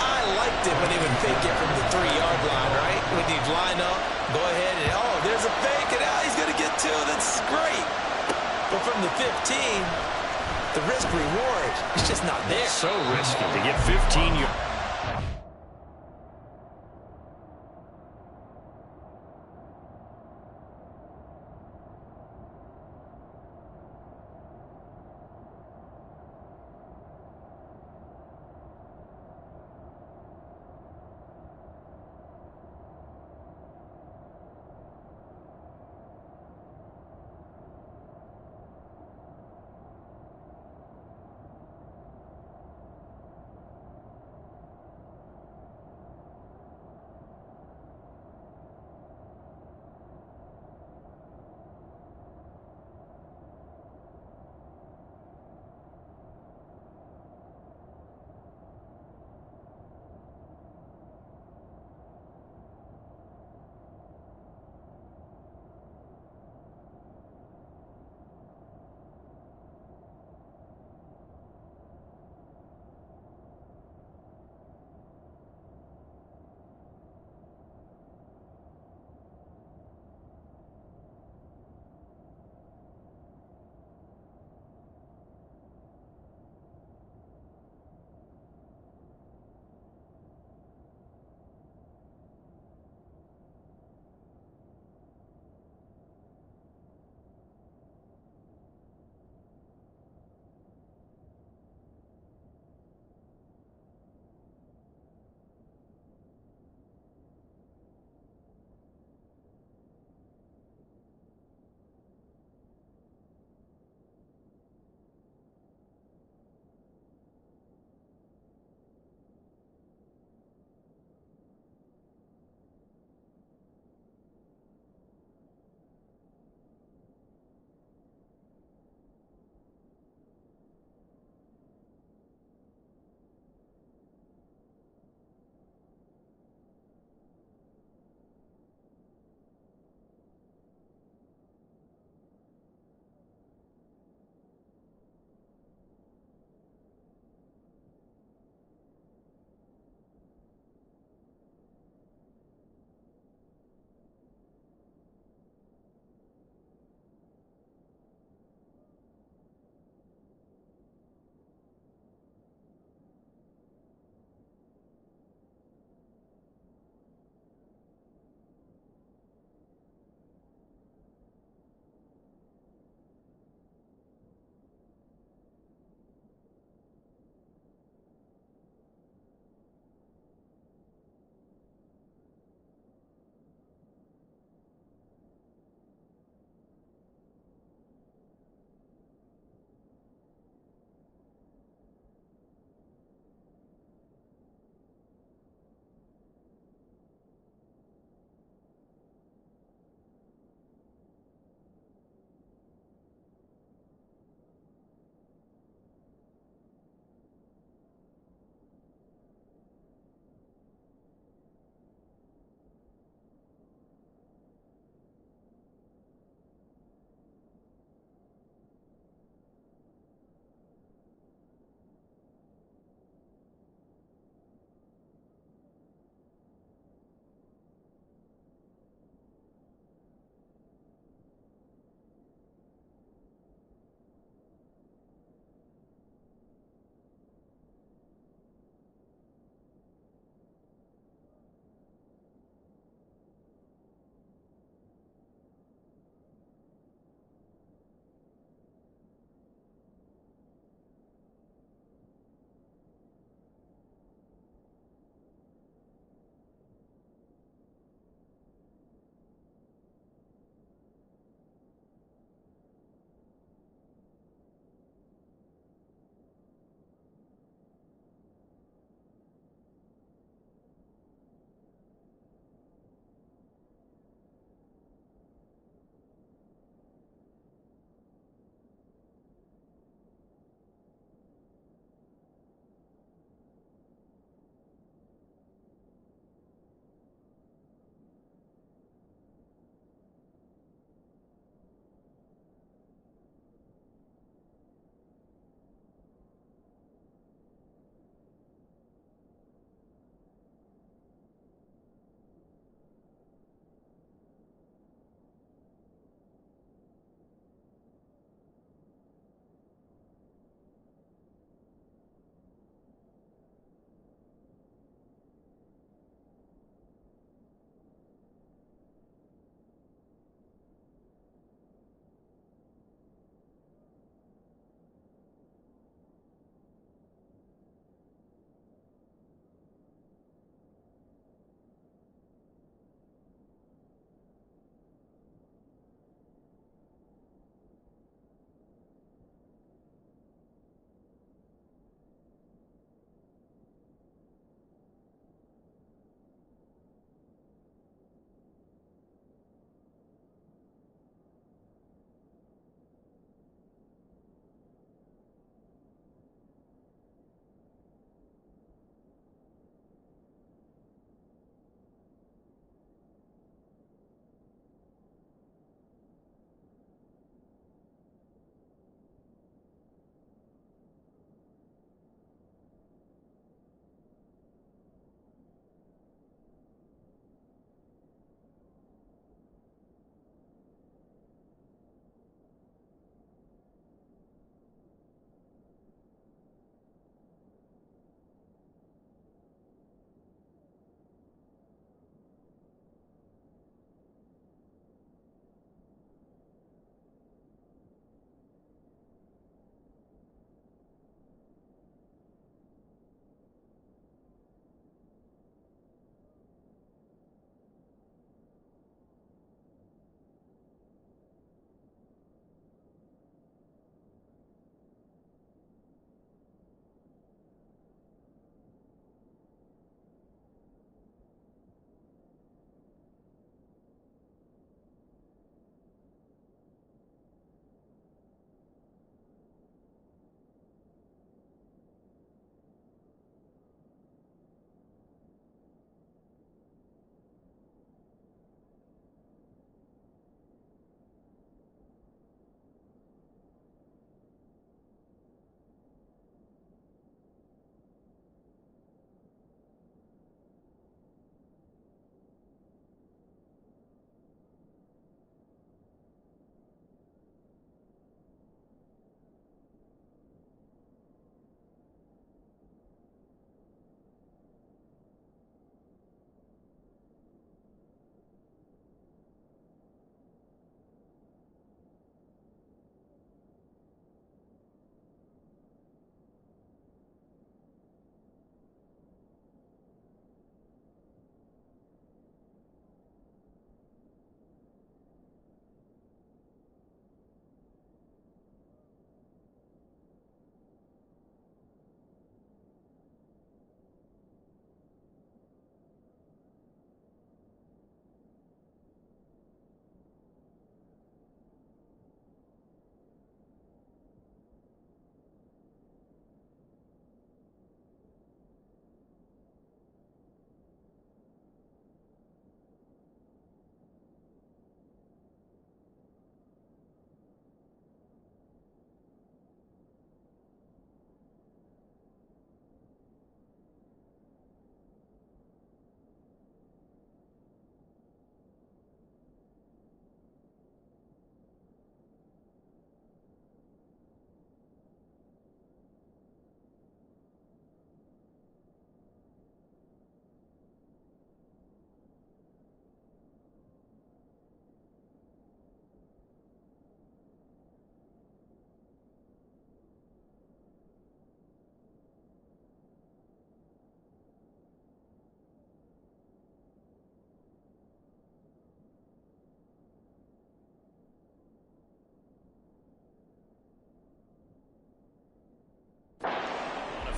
I liked it when he would fake it from the 3-yard line, right? When he'd line up, go ahead and, oh, there's a fake, and now he's going to get 2. That's great. But from the 15, the risk-reward is just not there. So risky to get 15 yards.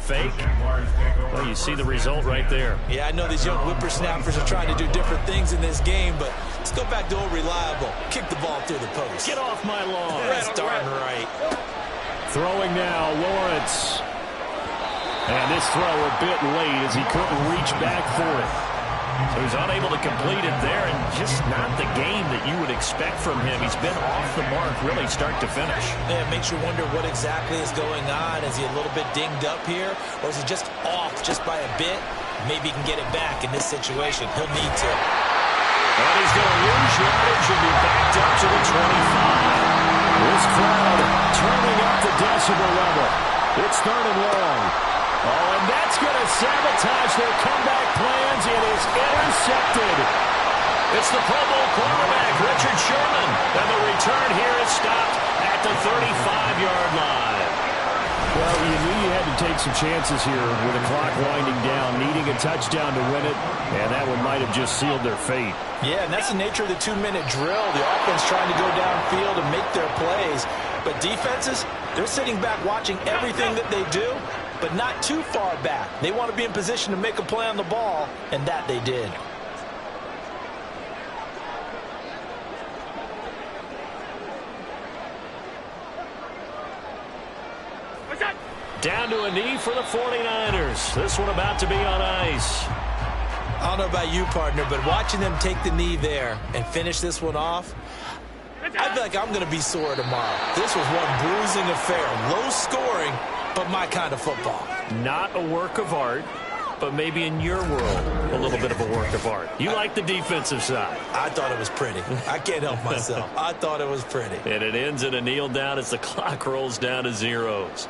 fake. Well, you see the result right there. Yeah, I know these young whippersnappers are trying to do different things in this game, but let's go back to old reliable. Kick the ball through the post. Get off my lawn. That's darn right. Throwing now, Lawrence. And this throw a bit late as he couldn't reach back for it. So he's unable to complete it there, and just not the game that you would expect from him. He's been off the mark really start to finish. Yeah, it makes you wonder what exactly is going on. Is he a little bit dinged up here, or is he just off just by a bit? Maybe he can get it back in this situation. He'll need to. And he's going to lose yardage and be backed up to the 25. This crowd turning up the decibel level. It's 3rd and long. Oh, and that's going to sabotage their comeback plans. It is intercepted. It's the Pro Bowl quarterback, Richard Sherman. And the return here is stopped at the 35-yard line. Well, you knew you had to take some chances here with the clock winding down, needing a touchdown to win it, and that one might have just sealed their fate. Yeah, and that's the nature of the 2-minute drill. The offense trying to go downfield and make their plays. But defenses, they're sitting back watching everything that they do, but not too far back. They want to be in position to make a play on the ball, and that they did. Down to a knee for the 49ers. This one about to be on ice. I don't know about you, partner, but watching them take the knee there and finish this one off, I feel like I'm going to be sore tomorrow. This was one bruising affair. Low scoring, but my kind of football. Not a work of art, but maybe in your world, a little bit of a work of art. You like the defensive side. I thought it was pretty. I can't help myself. I thought it was pretty. And it ends in a kneel down as the clock rolls down to zeros.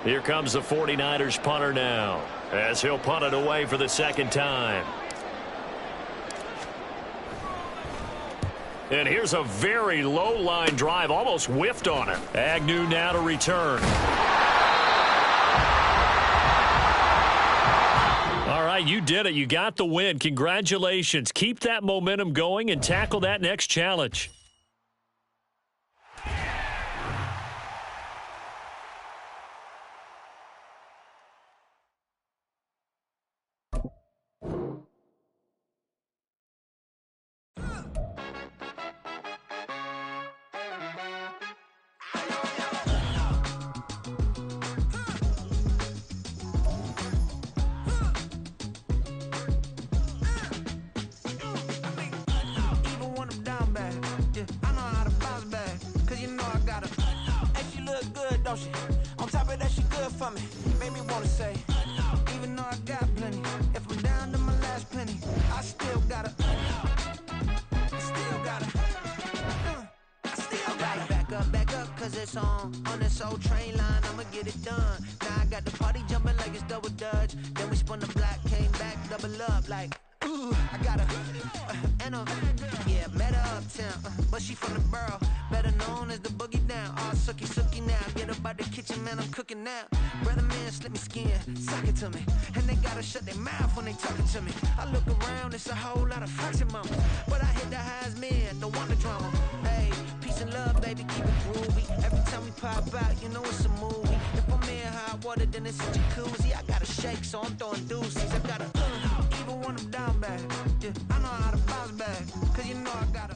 Here comes the 49ers punter now, as he'll punt it away for the second time. And here's a very low line drive, almost whiffed on it. Agnew now to return. All right, you did it. You got the win. Congratulations. Keep that momentum going and tackle that next challenge. On top of that, she good for me. Made me wanna say, even though I got plenty, if I'm down to my last penny, I still gotta back up, cause it's on this old train line, I'ma get it done. Now I got the party jumping like it's double dutch. Then we spun the block, came back, double up like, ooh, I got a, yeah, met her uptown, but she from the borough, better known as the boogie down. All sookie now, get up out the kitchen, man, I'm cooking now. Brother man, slip me skin, suck it to me, and they gotta shut their mouth when they talking to me. I look around, it's a whole lot of fraction mama, but I hit the highs, man, don't want the drama. Hey, peace and love, baby, keep it groovy. Every time we pop out, you know it's a movie. If I'm in hot water, then it's a jacuzzi. I gotta shake, so I'm throwing deuces. I gotta, even when I'm down bad, yeah, I know how to bounce back, cause you know I gotta.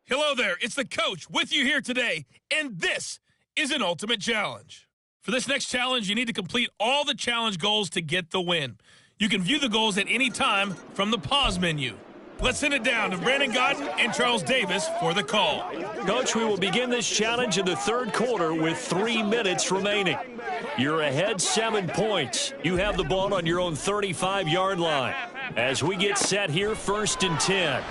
Hello there, it's the coach with you here today, and this is an ultimate challenge. For this next challenge, you need to complete all the challenge goals to get the win. You can view the goals at any time from the pause menu. Let's send it down to Brandon Godden and Charles Davis for the call. Coach, we will begin this challenge in the third quarter with 3 minutes remaining. You're ahead 7 points. You have the ball on your own 35-yard line. As we get set here, 1st and 10.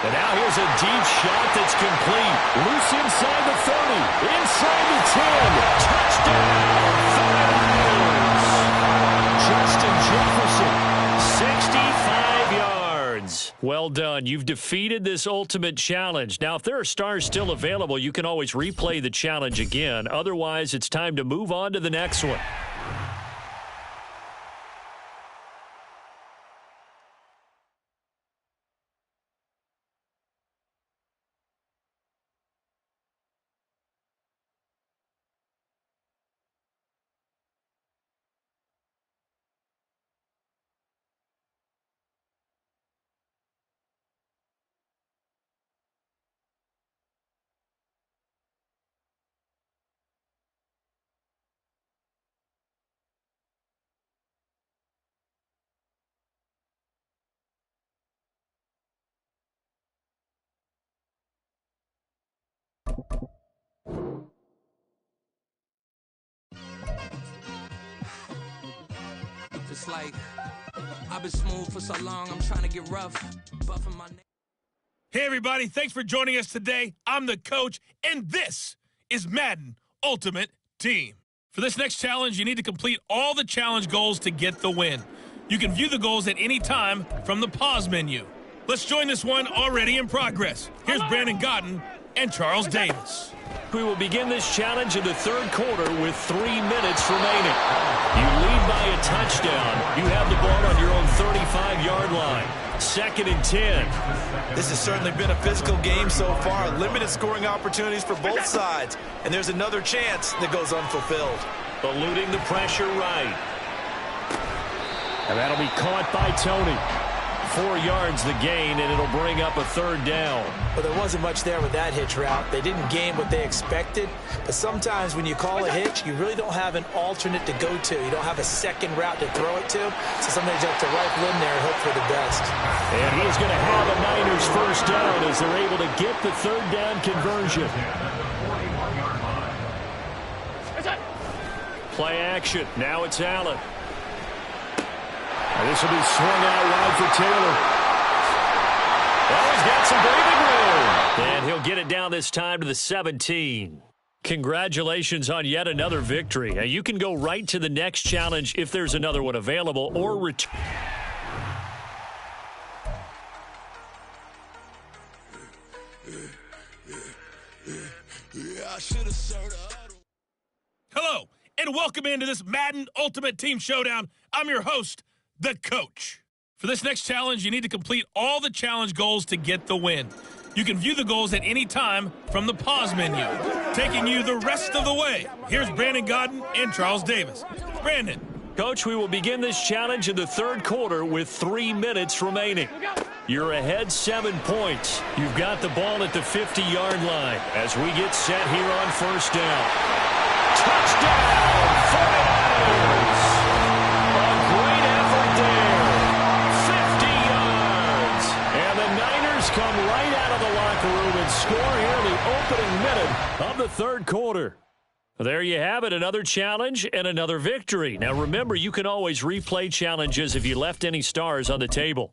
And now here's a deep shot that's complete. Loose inside the 30. Inside the 10. Touchdown, 49ers. Justin Jefferson, 65 yards. Well done. You've defeated this ultimate challenge. Now, if there are stars still available, you can always replay the challenge again. Otherwise, it's time to move on to the next one. It's like, I've been smooth for so long, I'm trying to get rough. Buffing my neck. Hey, everybody. Thanks for joining us today. I'm the coach, and this is Madden Ultimate Team. For this next challenge, you need to complete all the challenge goals to get the win. You can view the goals at any time from the pause menu. Let's join this one already in progress. Here's Brandon Godden and Charles Davis. We will begin this challenge in the third quarter with 3 minutes remaining. You lead by a touchdown. You have the ball on your own 35-yard line. 2nd and 10. This has certainly been a physical game so far. Limited scoring opportunities for both sides. And there's another chance that goes unfulfilled. Eluding the pressure right. And that'll be caught by Tony. 4 yards the gain, and it'll bring up a 3rd down. Well, there wasn't much there with that hitch route. They didn't gain what they expected. But sometimes when you call a hitch, you really don't have an alternate to go to. You don't have a second route to throw it to. So sometimes you have to rifle in there and hope for the best. And he is going to have a Niners first down as they're able to get the 3rd down conversion. Play action. Now it's Allen. And this will be swung out wide for Taylor. Well, he's got some breathing room. And he'll get it down this time to the 17. Congratulations on yet another victory. Now, you can go right to the next challenge if there's another one available, or return. Hello, and welcome into this Madden Ultimate Team Showdown. I'm your host, the coach. For this next challenge, you need to complete all the challenge goals to get the win. You can view the goals at any time from the pause menu. Taking you the rest of the way, here's Brandon Godden and Charles Davis. Brandon. Coach, we will begin this challenge in the third quarter with 3 minutes remaining. You're ahead 7 points. You've got the ball at the 50-yard line as we get set here on first down. Touchdown, 49ers! Great effort there. 50 yards. And the Niners come right out of the locker room and score here in the opening minute of the third quarter. There you have it, another challenge and another victory. Now remember, you can always replay challenges if you left any stars on the table.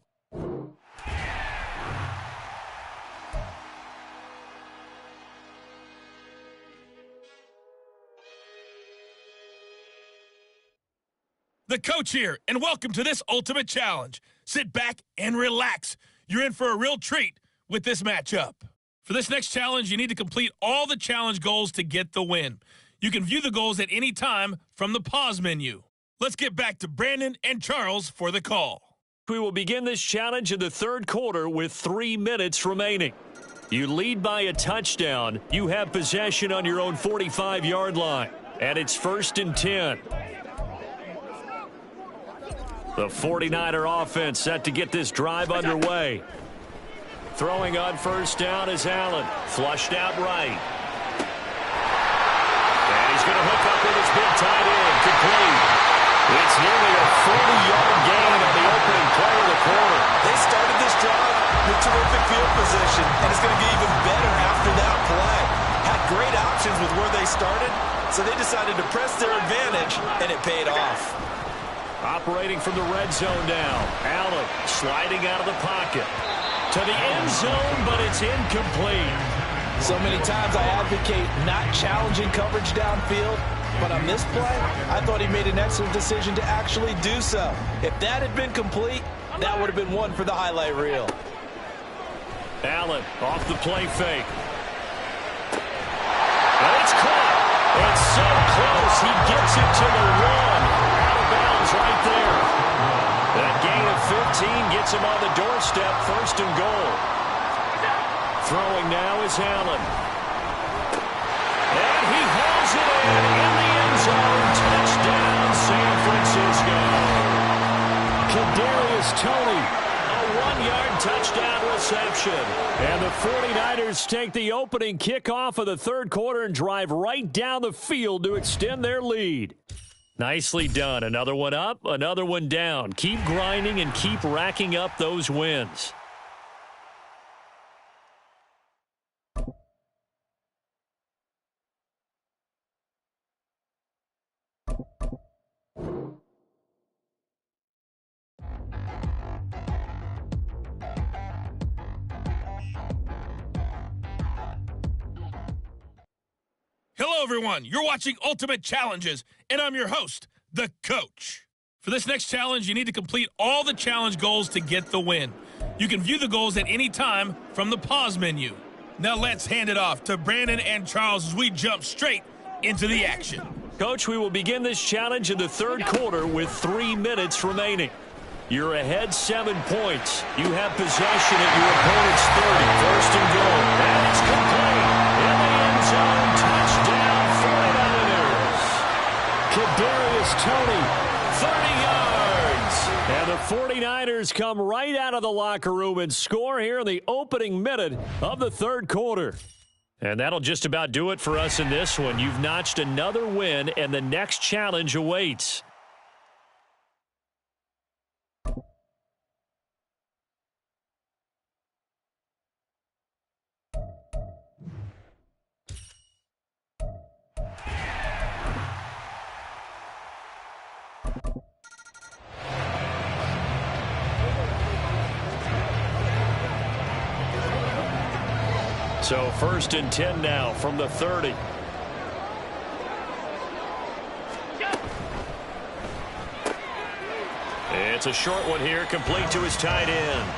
The coach here, and welcome to this Ultimate Challenge. Sit back and relax. You're in for a real treat with this matchup. For this next challenge, you need to complete all the challenge goals to get the win. You can view the goals at any time from the pause menu. Let's get back to Brandon and Charles for the call. We will begin this challenge in the third quarter with 3 minutes remaining. You lead by a touchdown. You have possession on your own 45-yard line. And it's 1st and 10. The 49er offense set to get this drive underway. Throwing on first down is Allen. Flushed out right. And he's going to hook up with his big tight end. Complete. It's nearly a 40-yard gain on the opening play of the quarter. They started this drive with terrific field position, and it's going to get even better after that play. Had great options with where they started, so they decided to press their advantage, and it paid off. Operating from the red zone now. Allen sliding out of the pocket. To the end zone, but it's incomplete. So many times I advocate not challenging coverage downfield, but on this play, I thought he made an excellent decision to actually do so. If that had been complete, that would have been one for the highlight reel. Allen off the play fake. And it's caught. It's so close. He gets it to the 1. Right there. That gain of 15 gets him on the doorstep, 1st and goal. Throwing now is Allen. And he hauls it in the end zone. Touchdown, San Francisco. Kadarius Toney, a 1-yard touchdown reception. And the 49ers take the opening kickoff of the third quarter and drive right down the field to extend their lead. Nicely done. Another one up, another one down. Keep grinding and keep racking up those wins. Hello, everyone. You're watching Ultimate Challenges, and I'm your host, the Coach. For this next challenge, you need to complete all the challenge goals to get the win. You can view the goals at any time from the pause menu. Now let's hand it off to Brandon and Charles as we jump straight into the action. Coach, we will begin this challenge in the third quarter with 3 minutes remaining. You're ahead 7 points. You have possession at your opponent's 30. First and goal. And it's complete. In the end zone. Touchdown, 49ers. Kadarius Toney, 30 yards. And the 49ers come right out of the locker room and score here in the opening minute of the third quarter. And that'll just about do it for us in this one. You've notched another win, and the next challenge awaits. So first and 10 now from the 30. It's a short one here, complete to his tight end.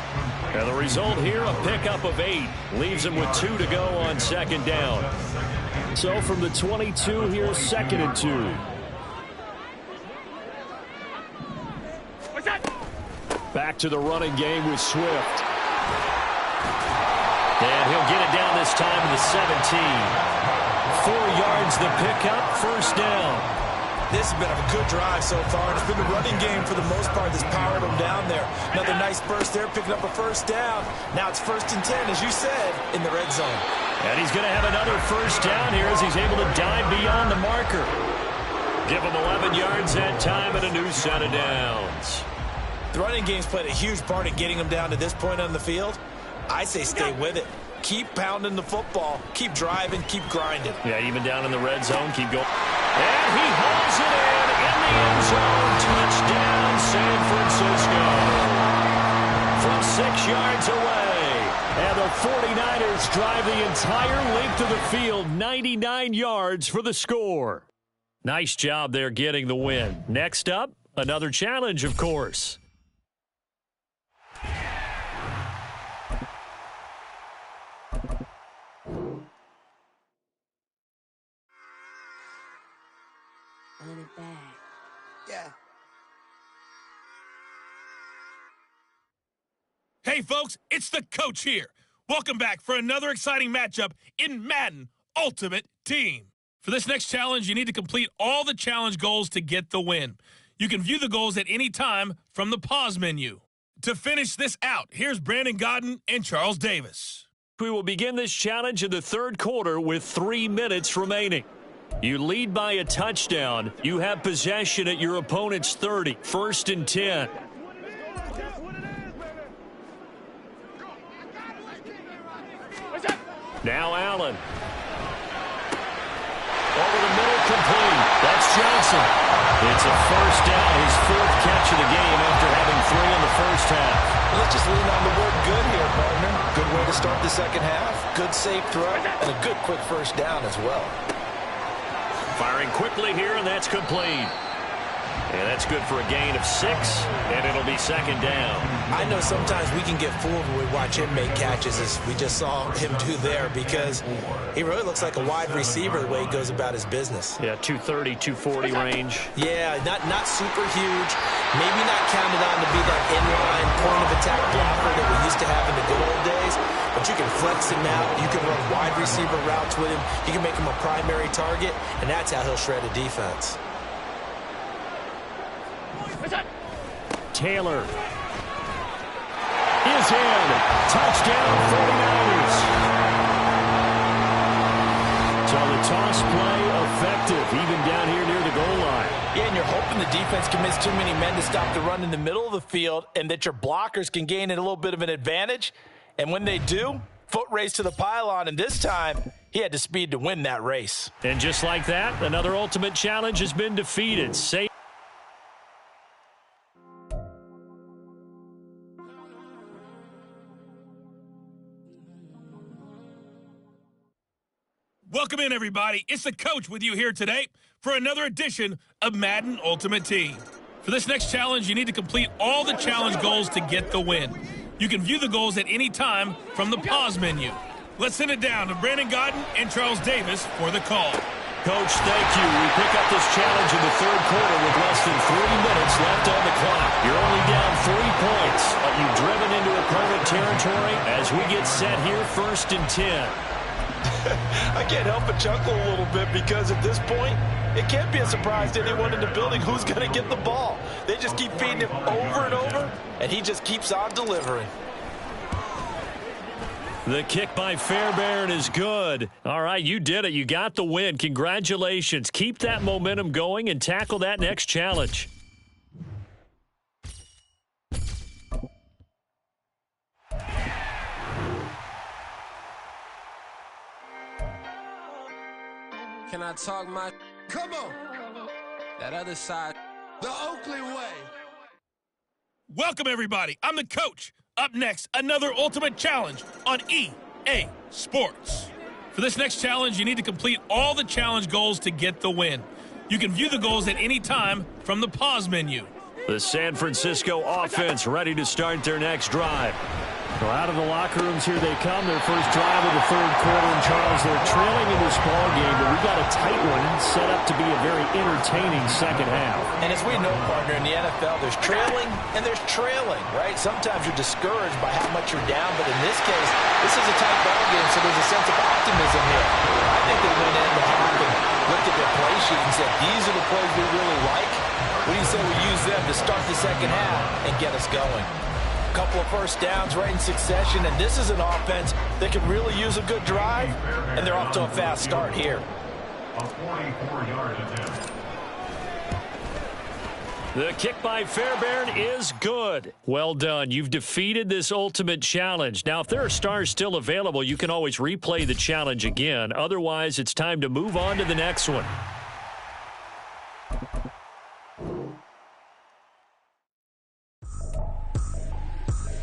And the result here, a pickup of 8. Leaves him with 2 to go on second down. So from the 22, here's second and 2. Back to the running game with Swift. And he'll get it down this time to the 17. 4 yards the pickup, first down. This has been a good drive so far, and it's been the running game for the most part that's powered them down there. Another nice burst there, picking up a first down. Now it's first and 10, as you said, in the red zone. And he's going to have another first down here as he's able to dive beyond the marker. Give him 11 yards that time and a new set of downs. The running game's played a huge part in getting them down to this point on the field. I say stay with it. Keep pounding the football. Keep driving. Keep grinding. Yeah, even down in the red zone. Keep going. And he hauls it in the end zone. Touchdown, San Francisco. From 6 yards away. And the 49ers drive the entire length of the field, 99 yards for the score. Nice job there getting the win. Next up, another challenge, of course. Yeah. Hey, folks, it's the Coach here. Welcome back for another exciting matchup in Madden Ultimate Team. For this next challenge, you need to complete all the challenge goals to get the win. You can view the goals at any time from the pause menu. To finish this out, here's Brandon Godden and Charles Davis. We will begin this challenge in the third quarter with 3 minutes remaining. You lead by a touchdown. You have possession at your opponent's 30. First and 10. Now Allen. Over the middle, complete. That's Johnson. It's a first down, his 4th catch of the game after having 3 in the first half. Let's just lean on the word good here, partner. Good way to start the second half. Good safe throw, and a good quick first down as well. Firing quickly here, and that's complete. And that's good for a gain of 6, and it'll be second down. I know sometimes we can get fooled when we watch him make catches, as we just saw him do there, because he really looks like a wide receiver the way he goes about his business. Yeah, 230, 240 range. Yeah, not super huge. Maybe not counted on to be that inline point-of-attack blocker that we used to have in the good old days, but you can flex him out. You can run wide receiver routes with him. You can make him a primary target, and that's how he'll shred a defense. Taylor is in. Touchdown, 49ers. So the toss play effective, even down here near the goal line. Yeah, and you're hoping the defense can miss too many men to stop the run in the middle of the field, and that your blockers can gain a little bit of an advantage. And when they do, foot race to the pylon, and this time he had the speed to win that race. And just like that, another ultimate challenge has been defeated. Welcome in, everybody. It's the coach with you here today for another edition of Madden Ultimate Team. For this next challenge, you need to complete all the challenge goals to get the win. You can view the goals at any time from the pause menu. Let's send it down to Brandon Gaudin and Charles Davis for the call. Coach, thank you. We pick up this challenge in the third quarter with less than 3 minutes left on the clock. You're only down 3 points, but you've driven into opponent territory as we get set here 1st and 10. I can't help but chuckle a little bit because at this point, it can't be a surprise to anyone in the building who's going to get the ball. They just keep feeding him over and over, and he just keeps on delivering. The kick by Fairbairn is good. All right, you did it. You got the win. Congratulations. Keep that momentum going and tackle that next challenge. Can I talk my... Come on. That other side. The Oakley way. Welcome, everybody. I'm the coach. Up next, another ultimate challenge on EA Sports. For this next challenge, you need to complete all the challenge goals to get the win. You can view the goals at any time from the pause menu. The San Francisco offense ready to start their next drive. Well, out of the locker rooms here they come. Their first drive of the third quarter. And Charles, they're trailing in this ball game, but we got a tight one set up to be a very entertaining second half. And as we know, partner, in the NFL, there's trailing and there's trailing, right? Sometimes you're discouraged by how much you're down, but in this case, this is a tight ball game, so there's a sense of optimism here. I think they went in the half and looked at their play sheet and said, these are the plays we really like. What do you say we use them to start the second half and get us going? A couple of first downs right in succession, and this is an offense that could really use a good drive, and they're off to a fast start here. A 44-yard attempt. The kick by Fairbairn is good. Well done. You've defeated this ultimate challenge. Now, if there are stars still available, you can always replay the challenge again. Otherwise, it's time to move on to the next one.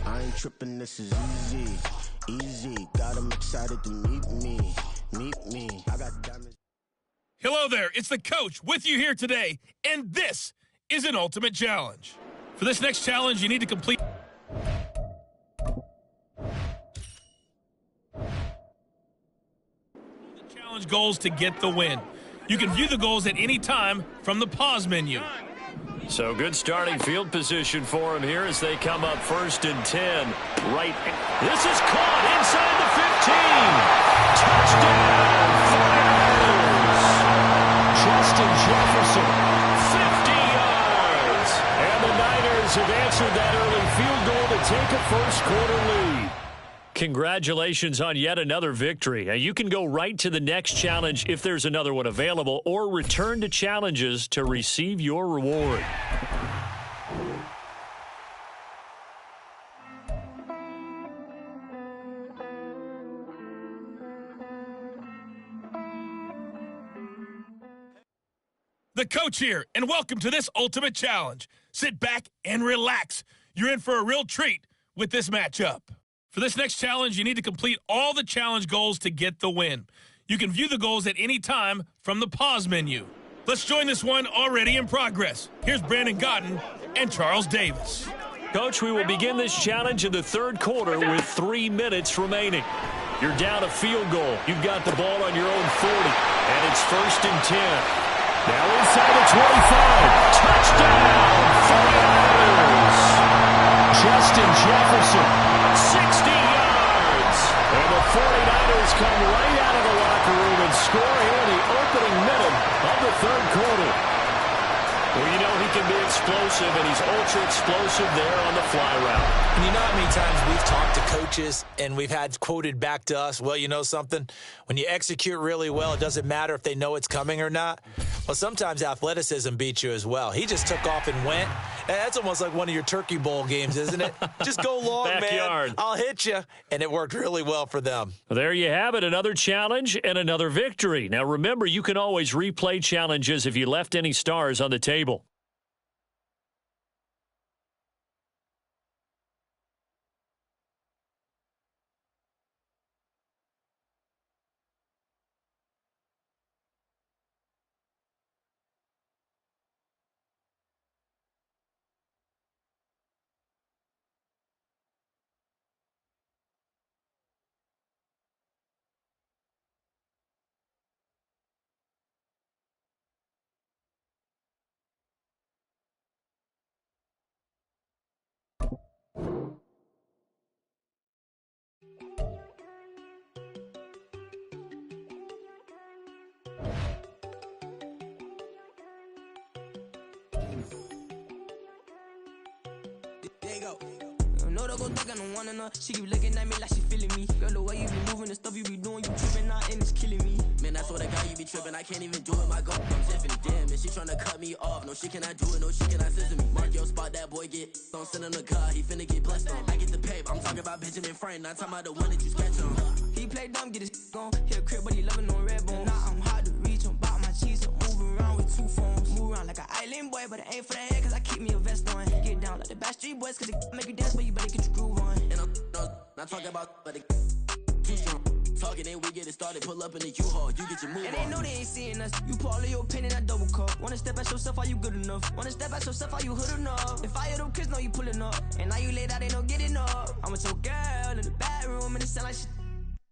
I ain't tripping, this is easy. Got them excited to meet me. I got diamonds. Hello there, it's the coach with you here today, and this is an ultimate challenge. For this next challenge, you need to complete the challenge goals to get the win. You can view the goals at any time from the pause menu. So good starting field position for him here as they come up 1st and 10. Right. This is caught inside the 15. Touchdown, Flyers. Justin Jefferson, 50 yards. And the Niners have answered that early field goal to take a first quarter lead. Congratulations on yet another victory. Now, you can go right to the next challenge if there's another one available, or return to challenges to receive your reward. The coach here, and welcome to this ultimate challenge. Sit back and relax. You're in for a real treat with this matchup. For this next challenge, you need to complete all the challenge goals to get the win. You can view the goals at any time from the pause menu. Let's join this one already in progress. Here's Brandon Gaudin and Charles Davis. Coach, we will begin this challenge in the third quarter with 3 minutes remaining. You're down a field goal. You've got the ball on your own 40, and it's 1st and 10. Now inside the 25. Touchdown, 49ers. Justin Jefferson. 60 yards. And the 49ers come right out of the locker room and score here in the opening minute of the third quarter. Well, you know he can be explosive, and he's ultra-explosive there on the fly route. And you know how many times we've talked to coaches and we've had quoted back to us, well, you know something? When you execute really well, it doesn't matter if they know it's coming or not. Well, sometimes athleticism beats you as well. He just took off and went. That's almost like one of your Turkey Bowl games, isn't it? Just go long, Backyard. man. I'll hit you. And it worked really well for them. Well, there you have it, another challenge and another victory. Now, remember, you can always replay challenges if you left any stars on the table. There you go. No, don't go think I don't wanna know. She keep looking at me like she feeling me. Girl, the way you be moving, the stuff you be doing, you tripping out and it's killing me. Man, I swear to God, you be tripping. I can't even do it. My girl, I'm infinite. Damn, and she tryna cut me off. No, she cannot do it. No, she cannot scissor me. Mark your spot, that boy get. Don't send him the car. He finna get blessed on. I get the paper. I'm talking about Benjamin Franklin. Not talking about the one that you sketch on. He play dumb, get his gone. Hit a crib, but he loving on red bone. Now I'm hard to reach. I'm bout my cheese. I'm moving around with two phones. Move around like an island boy, but it ain't for the head, cause I keep me a vest on. Get down like the Backstreet Boys, cause it make you dance, but you better get your groove on. And I'm not talking about, but too strong. Talking, then we get it started. Pull up in the U-Haul, you get your move and on. they know they ain't seeing us. You pull all of your pin in that double cup. Wanna step at yourself, are you good enough? Wanna step at yourself, are you hood enough? If I hear them kids, know you pulling up. And now you laid out, they don't get enough. I'm with your girl in the bedroom, and it sound like shit.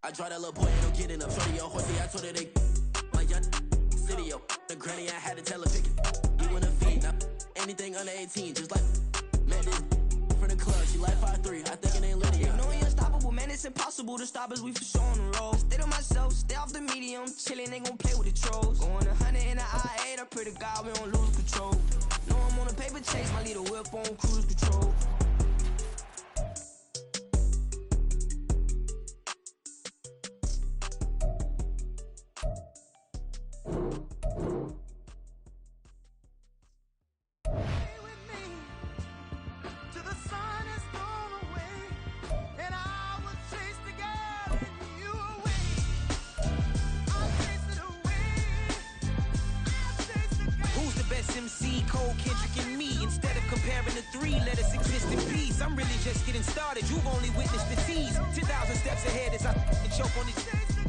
I draw that little boy, ain't no getting up. Shorty, your horsey, I told her they my young city, yo. The granny, I had to tell her pick it. You in the feet, now anything under 18, just like man, this from the club, she like 5'3", I think it ain't Lydia. You know we unstoppable, man, it's impossible to stop us, we for sure on the road. Stay to myself, stay off the medium, chillin', ain't gon' play with the trolls. Going 100 in the I-8, I pray to God we don't lose control. Know I'm on a paper chase, my little whip on cruise control. MC, Cole, Kendrick, and me. Instead of comparing the three, let us exist in peace. I'm really just getting started. You've only witnessed the tease. 10,000 steps ahead as I choke on these.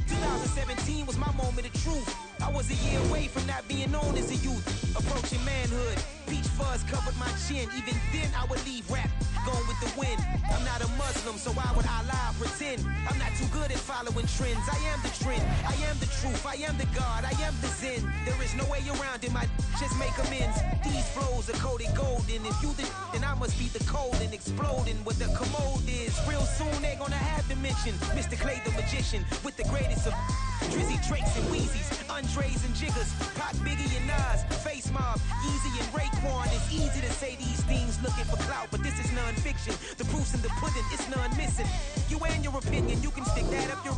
2017 was my moment of truth. I was a year away from not being known as a youth. Approaching manhood. Peach fuzz covered my chin. Even then, I would leave rap going with the wind. I'm not a Muslim, so why would I lie or pretend? I'm not too good at following trends. I am the trend. I am the truth. I am the God. I am the Zen. There is no way around it. I just make amends. These flows are coated golden. If you the then I must be the cold and exploding what the commode is. Real soon they're gonna have to mention Mr. Clay the magician with the greatest of Drizzy, Drakes, and Wheezies, Andres and Jiggers, Pac, Biggie, and Nas, Face Mob, Easy and Raekwon. It's easy to say these things looking for clout, but this is non-fiction. The proof's in the pudding, it's none missing. You and your opinion, you can stick that up your.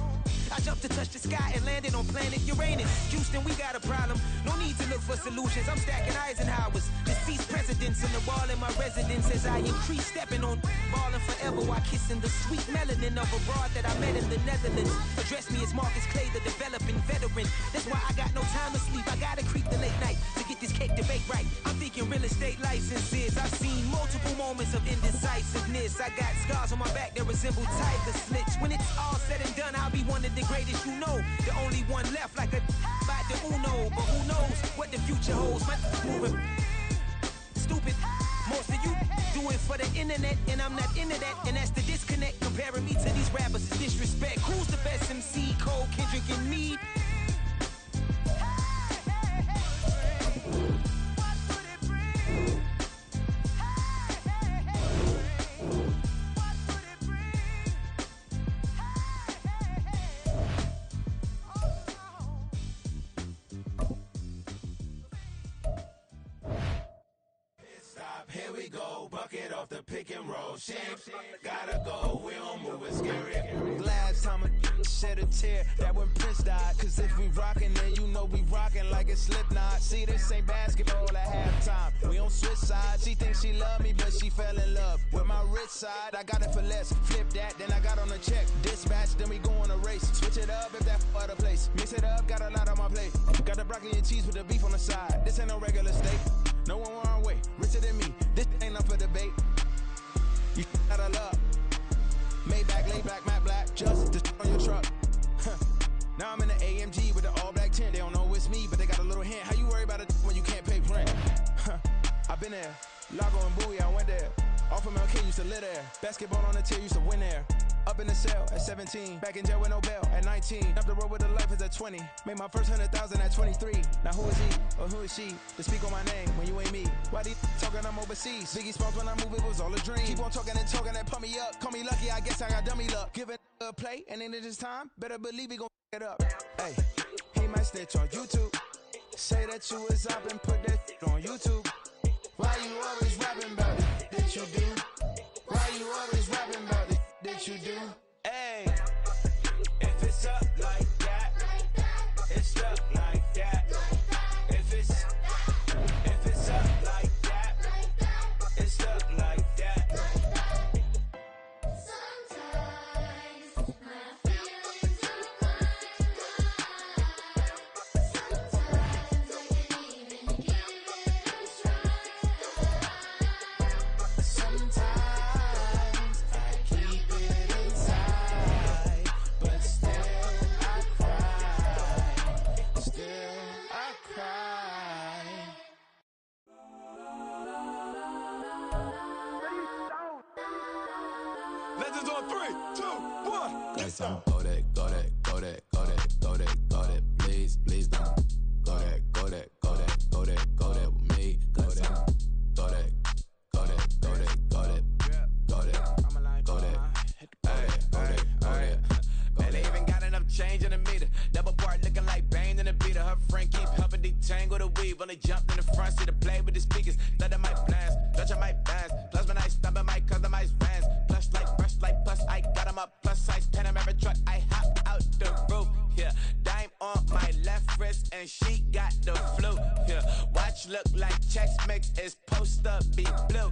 I jumped to touch the sky and landed on planet Uranus. Houston, we got a problem. No need to look for solutions. I'm stacking Eisenhower's. Deceased presidents in the wall in my residence as I increase stepping on ballin' forever while kissing the sweet melanin of a broad that I met in the Netherlands. Address me as Marcus Clay, the developing veteran. That's why I got no time to sleep. I gotta creep the late night to get this cake to bake right. I'm thinking real estate licenses. I've seen multiple moments of indecisiveness. I got scars on my back that resemble tiger slits. When it's all said and done, I'll be one of the greatest you know. The only one left like a by the Uno. But who knows what the future holds. My moving stupid. Most of you do it for the internet, and I'm not into that. And that's the disconnect. Comparing me to these rappers is disrespect. Who's the best MC? Cole, Kendrick, and me. Here we go, bucket off the pick and roll. Shit, gotta go, we don't move, it's scary. Last time a shed a tear, that when Prince died. Cause if we rockin', then you know we rockin' like it's Slipknot. See, this ain't basketball at halftime. We on switch sides. She thinks she love me, but she fell in love with my rich side. I got it for less. Flip that, then I got on a check. Dispatch, then we go on a race. Switch it up if that other place. Mix it up, got a lot on my plate. Got the broccoli and cheese with the beef on the side. This ain't no regular steak. No one wrong way, richer than me. This ain't up for debate. You out of luck. Maybach, laid back, matte black, just to on your truck. Now I'm in the AMG with the all black tint. They don't know it's me, but they got a little hint. How you worry about it when you can't pay rent? I've been there. Lago and Bowie, I went there. Off of MLK, used to live there. Basketball on the tier, used to win there. Up in the cell at 17. Back in jail with no bail at 19. Up the road with the life is at 20. Made my first 100,000 at 23. Now who is he or who is she to speak on my name when you ain't me? Why these talking I'm overseas? Biggie Smalls when I move, it was all a dream. Keep on talking and pump me up. Call me lucky, I guess I got dummy luck. Give it a play and then it's time. Better believe he gon' it up. Hey, he might snitch on YouTube. Say that you was up and put that on YouTube. Why you always rapping about it? Did you do? Why you always rapping about it? Did you do? Hey, if it's up like that, it's up like that. If it's up like that, it's up like that. Sometimes my feelings are sometimes I can even give it a try. Sometimes I keep it inside, but still I cry. Still I cry. Legends on 3, 2, 1. Guess I'm go that, go that, go that, go that, go that, go that. Please, please don't go that, go that, go that, go that, go that with me. Go that, go that, go that, go that, go that, go that, go that, go that. Man, they even got enough change in the meter. Double part looking like Bane in the beater. Her friend keep helping detangle the weave. Only jumped in the front seat to play with the speakers. Let them might blast, Dutch I might dance. Plus when I stop at my customized vans. Plush like brush like plus I got them up. Plus size Panamera truck. I hop out the roof. Yeah, dime on my left wrist and she got the flu. Yeah, watch look like Chex Mix is post up be blue.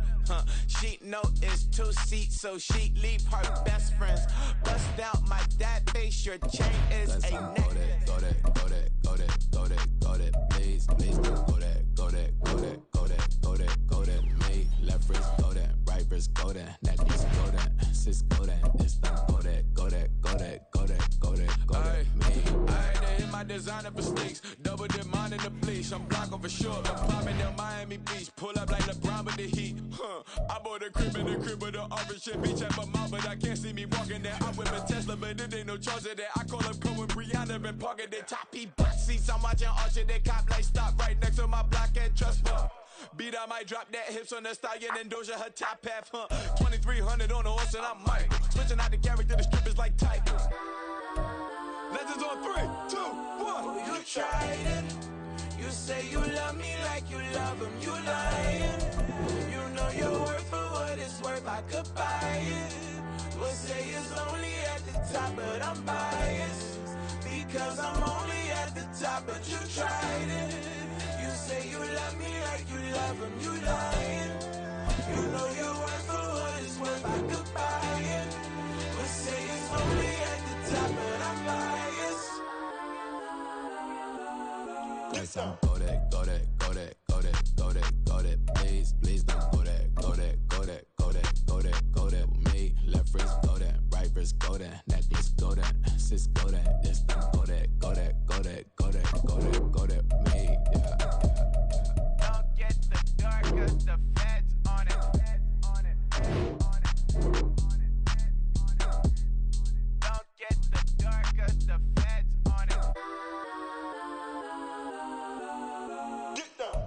She know it's 2 seats, so she leave her best friends. Bust out my dad face, your chain is a neck. Go that, go that, go that, go that, go that. Please, please don't go that, go that, go that, go that, go that, go that. Me, left wrist, go that, right wrist, go that. Neck is go that, sis, go that. This time, go that, go that, go that, go that, go that, go that. Me. I had to hit my designer for sneaks. Double dip mine in the bleach. I'm blocking for sure. I'm popping down Miami Beach. Pull up like LeBron with the heat. I bought a crib in the crib with the orange shit. Beach at my mouth, but I can't see me walking there. I'm with a Tesla, but it ain't no charge of that. I call up Cohen, Brianna, been parking the top P box seats. I'm watching Archer, they cop like stop right next to my block and trust fund. Beat, I might drop that hips on the stallion and Doja her top half, 2300 on the horse and I'm Mike. Switching out the character, the strippers like Tigers. Legends on 3, 2, 1. Oh, you tried it. You say you love me like you love him. You lying. You know you're worth for what it's worth. I could buy it. We'll say it's only at the top, but I'm biased because I'm only at the top. But you tried it. You say you love me like you love him. You lying. You know you're worth for what it's worth. I could buy it. We'll say it's only at the top, but I'm biased. Guess I'm go that, go that, go that, go that, go that, go that. Please, please don't go that, go that, go that, go that, go that, go that with me. Left wrist, go that, right wrist, go that, neck is go that, sis, go that, this time, go that, go that, go that, go that, go that, go that with me. Yeah. Don't get the dark, cause the feds on it. Don't get the dark, cause the feds on it. Get down.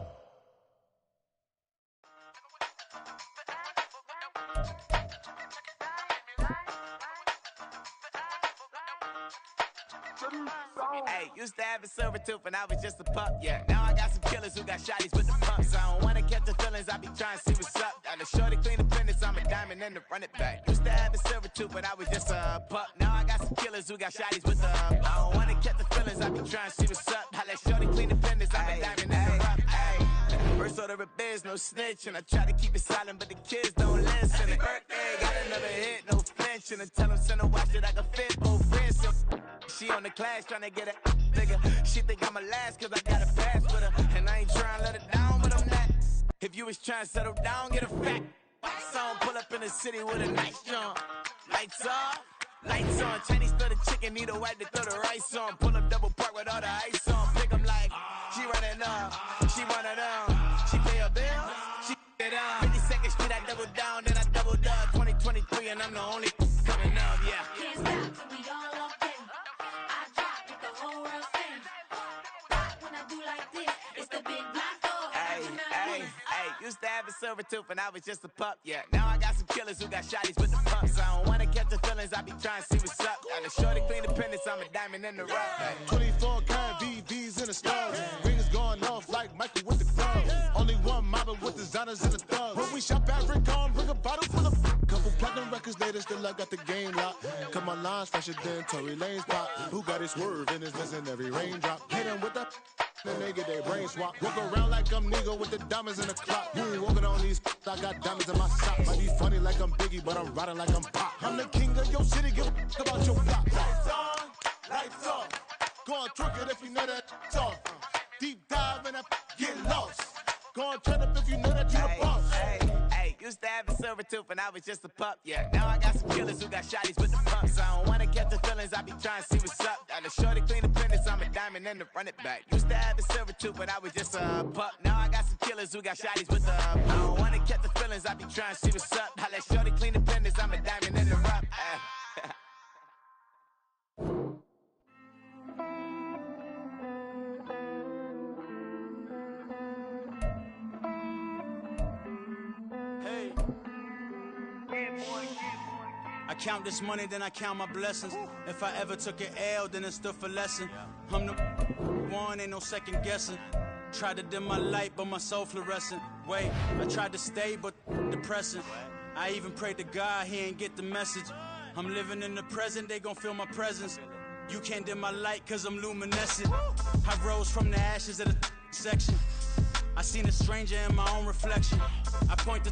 Hey, used to have a silver tooth when I was just a pup, yeah. Now I got some killers who got shotties with the pumps. I don't wanna catch the feelings, I be trying to see what's up. Got a shorty clean the fitness, I'm a diamond and to run it back. Used to have a silver tooth, but I was just a pup. Now I got some killers who got shotties with the I don't wanna catch the feelings, I be trying to see what's up. I let shorty clean the fitness, I'm a diamond and to run. First order of biz, no snitch, and I try to keep it silent, but the kids don't listen. Birthday, got another hit, no flinch, and I tell them send a watch that I can fit both wrists. She on the class trying to get it bigger. She think I'm a last cause I got a pass with her. And I ain't trying to let it down, but I'm not. If you was trying to settle down, get a fat song. Pull up in the city with a nice jump. Lights off, lights on. Chinese throw the chicken, need a wipe to throw the rice on. Pull up double park with all the ice on. Pick 'em like, she running up, she one of them. She pay her bill, she it up. 52nd Street, I double down, then I doubled up. 2023 and I'm the only coming up, yeah. Can't stop till we all up in. I drop it, the whole world sings. When I do like this, it's the big black door. Hey, used to have a silver tooth when I was just a pup, yeah. Now I got some killers who got shotties with the pumps. I don't wanna catch the feelings, I be trying to see what's up. Got a shorty clean the pendants, I'm a diamond in the rough. Hey. 24 karat VVs in the stars. Rings going off like Michael with the club. Only one mobbing with with designers and the thugs. When we shop at Rick on, bring a bottle full of couple platinum records later, still I got the game locked. Cut my lines fresher than Tory Lane's pop. Who got his swerve and is missing every raindrop? Hit them with the then they get their brain swap. Walk around like I'm nigga with the diamonds in the clock. You ain't walking on these, I got diamonds in my socks. Might be funny like I'm Biggie, but I'm riding like I'm Pop. I'm the king of your city, give a about your block. Lights on, lights off. Go on, twerk it if you know that off. Deep dive and get lost. Go on, turn up if you know that you the boss. Hey, used to have a silver tooth and I was just a pup, yeah. Now I got some killers who got shotties with the pumps. I don't wanna catch the feelings, I be trying to see what's up. Got a shorty clean the penis, I'm a diamond and to run it back. Used to have a silver tooth, but I was just a pup. Now I got some killers who got shotties with the I don't wanna catch the feelings, I be trying to see what's up. I let shorty clean the penis, I'm a diamond and to run. I count this money, then I count my blessings. If I ever took an L, then it stood for lesson. I'm the one, ain't no second guessing. Tried to dim my light, but my soul fluorescent. Wait, I tried to stay, but depressing. I even prayed to God, he ain't get the message. I'm living in the present, they gon' feel my presence. You can't dim my light, cause I'm luminescent. I rose from the ashes of the section. I seen a stranger in my own reflection. I point the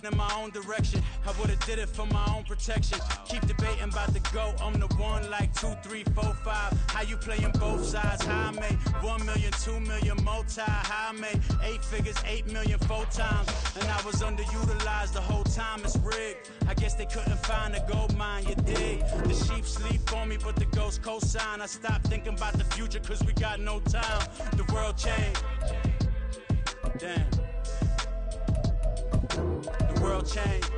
in my own direction. I would've did it for my own protection. Keep debating about the GOAT. I'm the one like 2, 3, 4, 5. How you playing both sides? How I made 1 million, 2 million multi. How I made 8 figures, 8 million 4 times. And I was underutilized the whole time. It's rigged. I guess they couldn't find a gold mine. You dig? The sheep sleep on me, but the ghost co-sign. I stopped thinking about the future cause we got no time. The world changed. Damn. The world changed.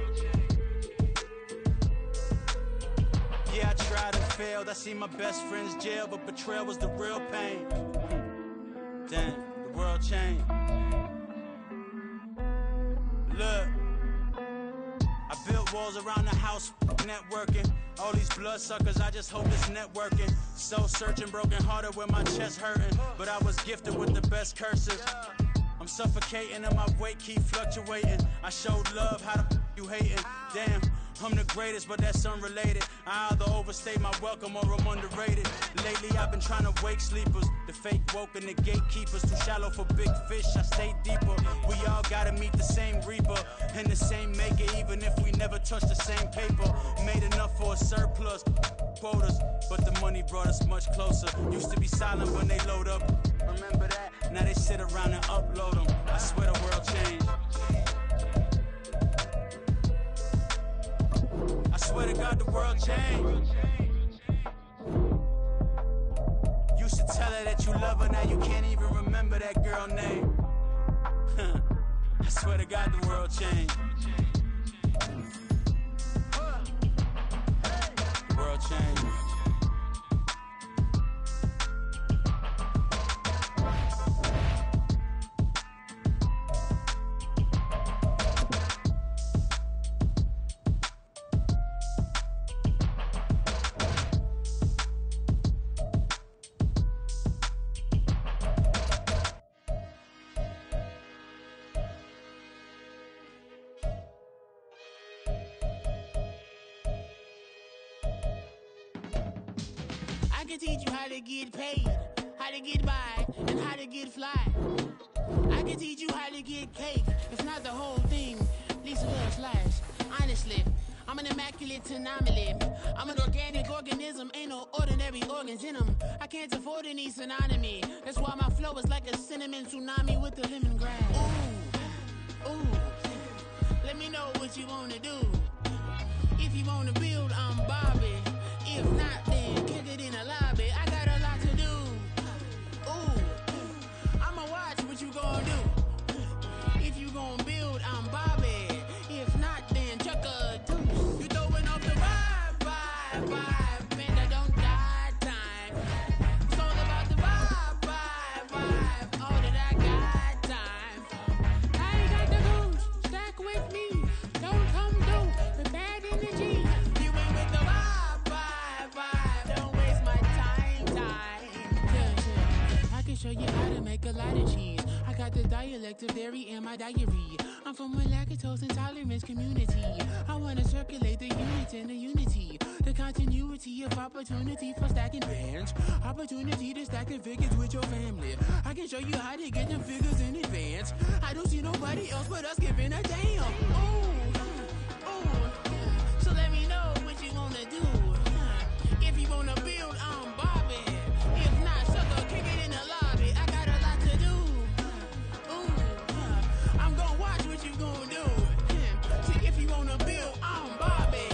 Yeah, I tried and failed. I see my best friends jail, but betrayal was the real pain. Damn, the world changed. Look, I built walls around the house, networking. All these bloodsuckers, I just hope it's networking. Soul searching, broken hearted with my chest hurting. But I was gifted with the best curses. I'm suffocating and my weight keep fluctuating. I showed love, how the you hating? Damn, I'm the greatest, but that's unrelated. I either overstay my welcome or I'm underrated. Lately I've been trying to wake sleepers. The fake woke and the gatekeepers. Too shallow for big fish, I stay deeper. We all gotta meet the same reaper and the same maker, even if we never touch the same paper. Made enough for a surplus quotas, but the money brought us much closer. Used to be silent when they load up. Remember that? Now they sit around and upload them. I swear the world changed. I swear to God the world changed. Used to tell her that you love her, now you can't even remember that girl name. I swear to God the world changed. The world changed. I can teach you how to get paid, how to get by, and how to get fly. I can teach you how to get cake. It's not the whole thing, at least a little slice. Honestly, I'm an immaculate anomaly. I'm an organic organism, ain't no ordinary organs in them. I can't afford any synonymy. That's why my flow is like a cinnamon tsunami with the lemongrass. Ooh, ooh. Let me know what you wanna do. If you wanna build, I'm Bobby. If not, then kick it in the lobby. I got a lot to do. Ooh, I'ma watch what you gonna do. If you gonna build, I'm Bobby. If not, then chuck a deuce. You throwing off the vibe, man, I don't die time. It's all about the vibe, all that I got time. I ain't got the goose, stack with me. Don't come through the bad energy. You ain't with the vibe, don't waste my time. Yeah. I can show you how to make a lot of cheese. I got the dialect of dairy in my diary. I'm from a lactose intolerance community. I wanna circulate the units and the unity. The continuity of opportunity for stacking bands. Opportunity to stack the figures with your family. I can show you how to get them figures in advance. I don't see nobody else but us giving a damn. So let me know what you wanna do. If you wanna build, I'm Bobby. If not, sucker, kick it in the lobby. I got a lot to do. I'm gonna watch what you gonna do. See, if you wanna build, I'm Bobby.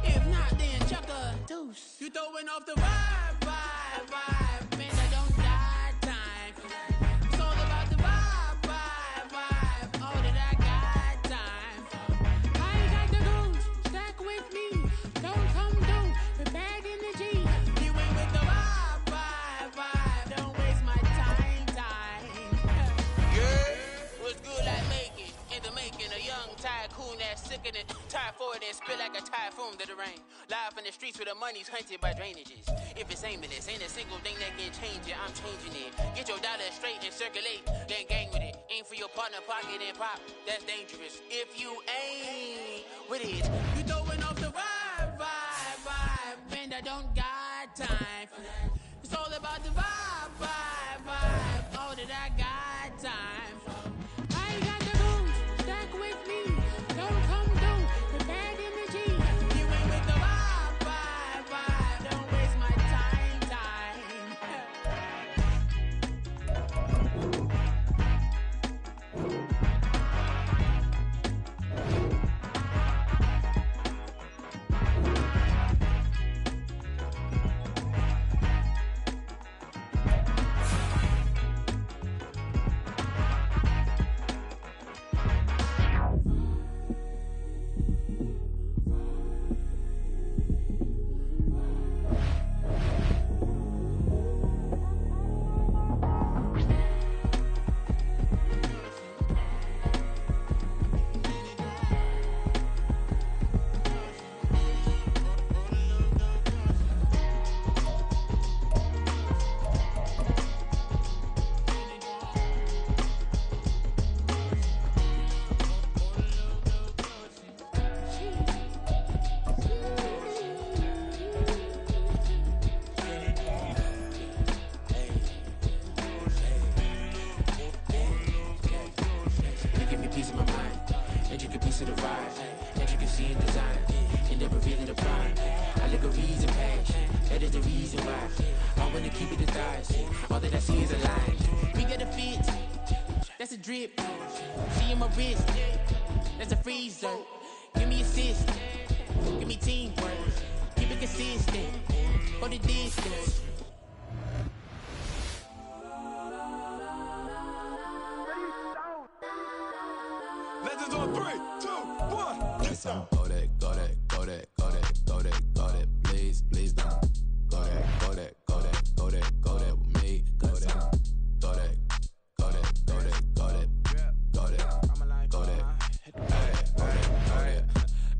If not, then chuck a deuce. You throwing off the vibe. Man, I don't die time. It's all about the vibe. All that I got time. I ain't got the goose. Stack with me. Don't come through with bad energy. You ain't with the vibe. Don't waste my time. Yeah, what's good I make it. In the making, a young tycoon that's sickening. Tire forward and spill like a typhoon to the rain. Live in the streets where the money's hunted by drainages. If it's aimless, ain't a single thing that can change it. I'm changing it. Get your dollar straight and circulate. Then gang with it. Aim for your partner, pocket and pop. That's dangerous. If you ain't with it, you throwing off the vibe. Man, I don't got time for that. It's all about the vibe. All that I got time for. I ain't got the goose. Stack with me. Don't come through with bad energy. You ain't with the vibe. Don't waste my time. That's a drip. See in my wrist. That's a freezer. Give me assist. Give me teamwork. Keep it consistent. For the distance. Legends on 3, 2, 1. Yes, I'm go that. Please don't. Go that with me. Go that.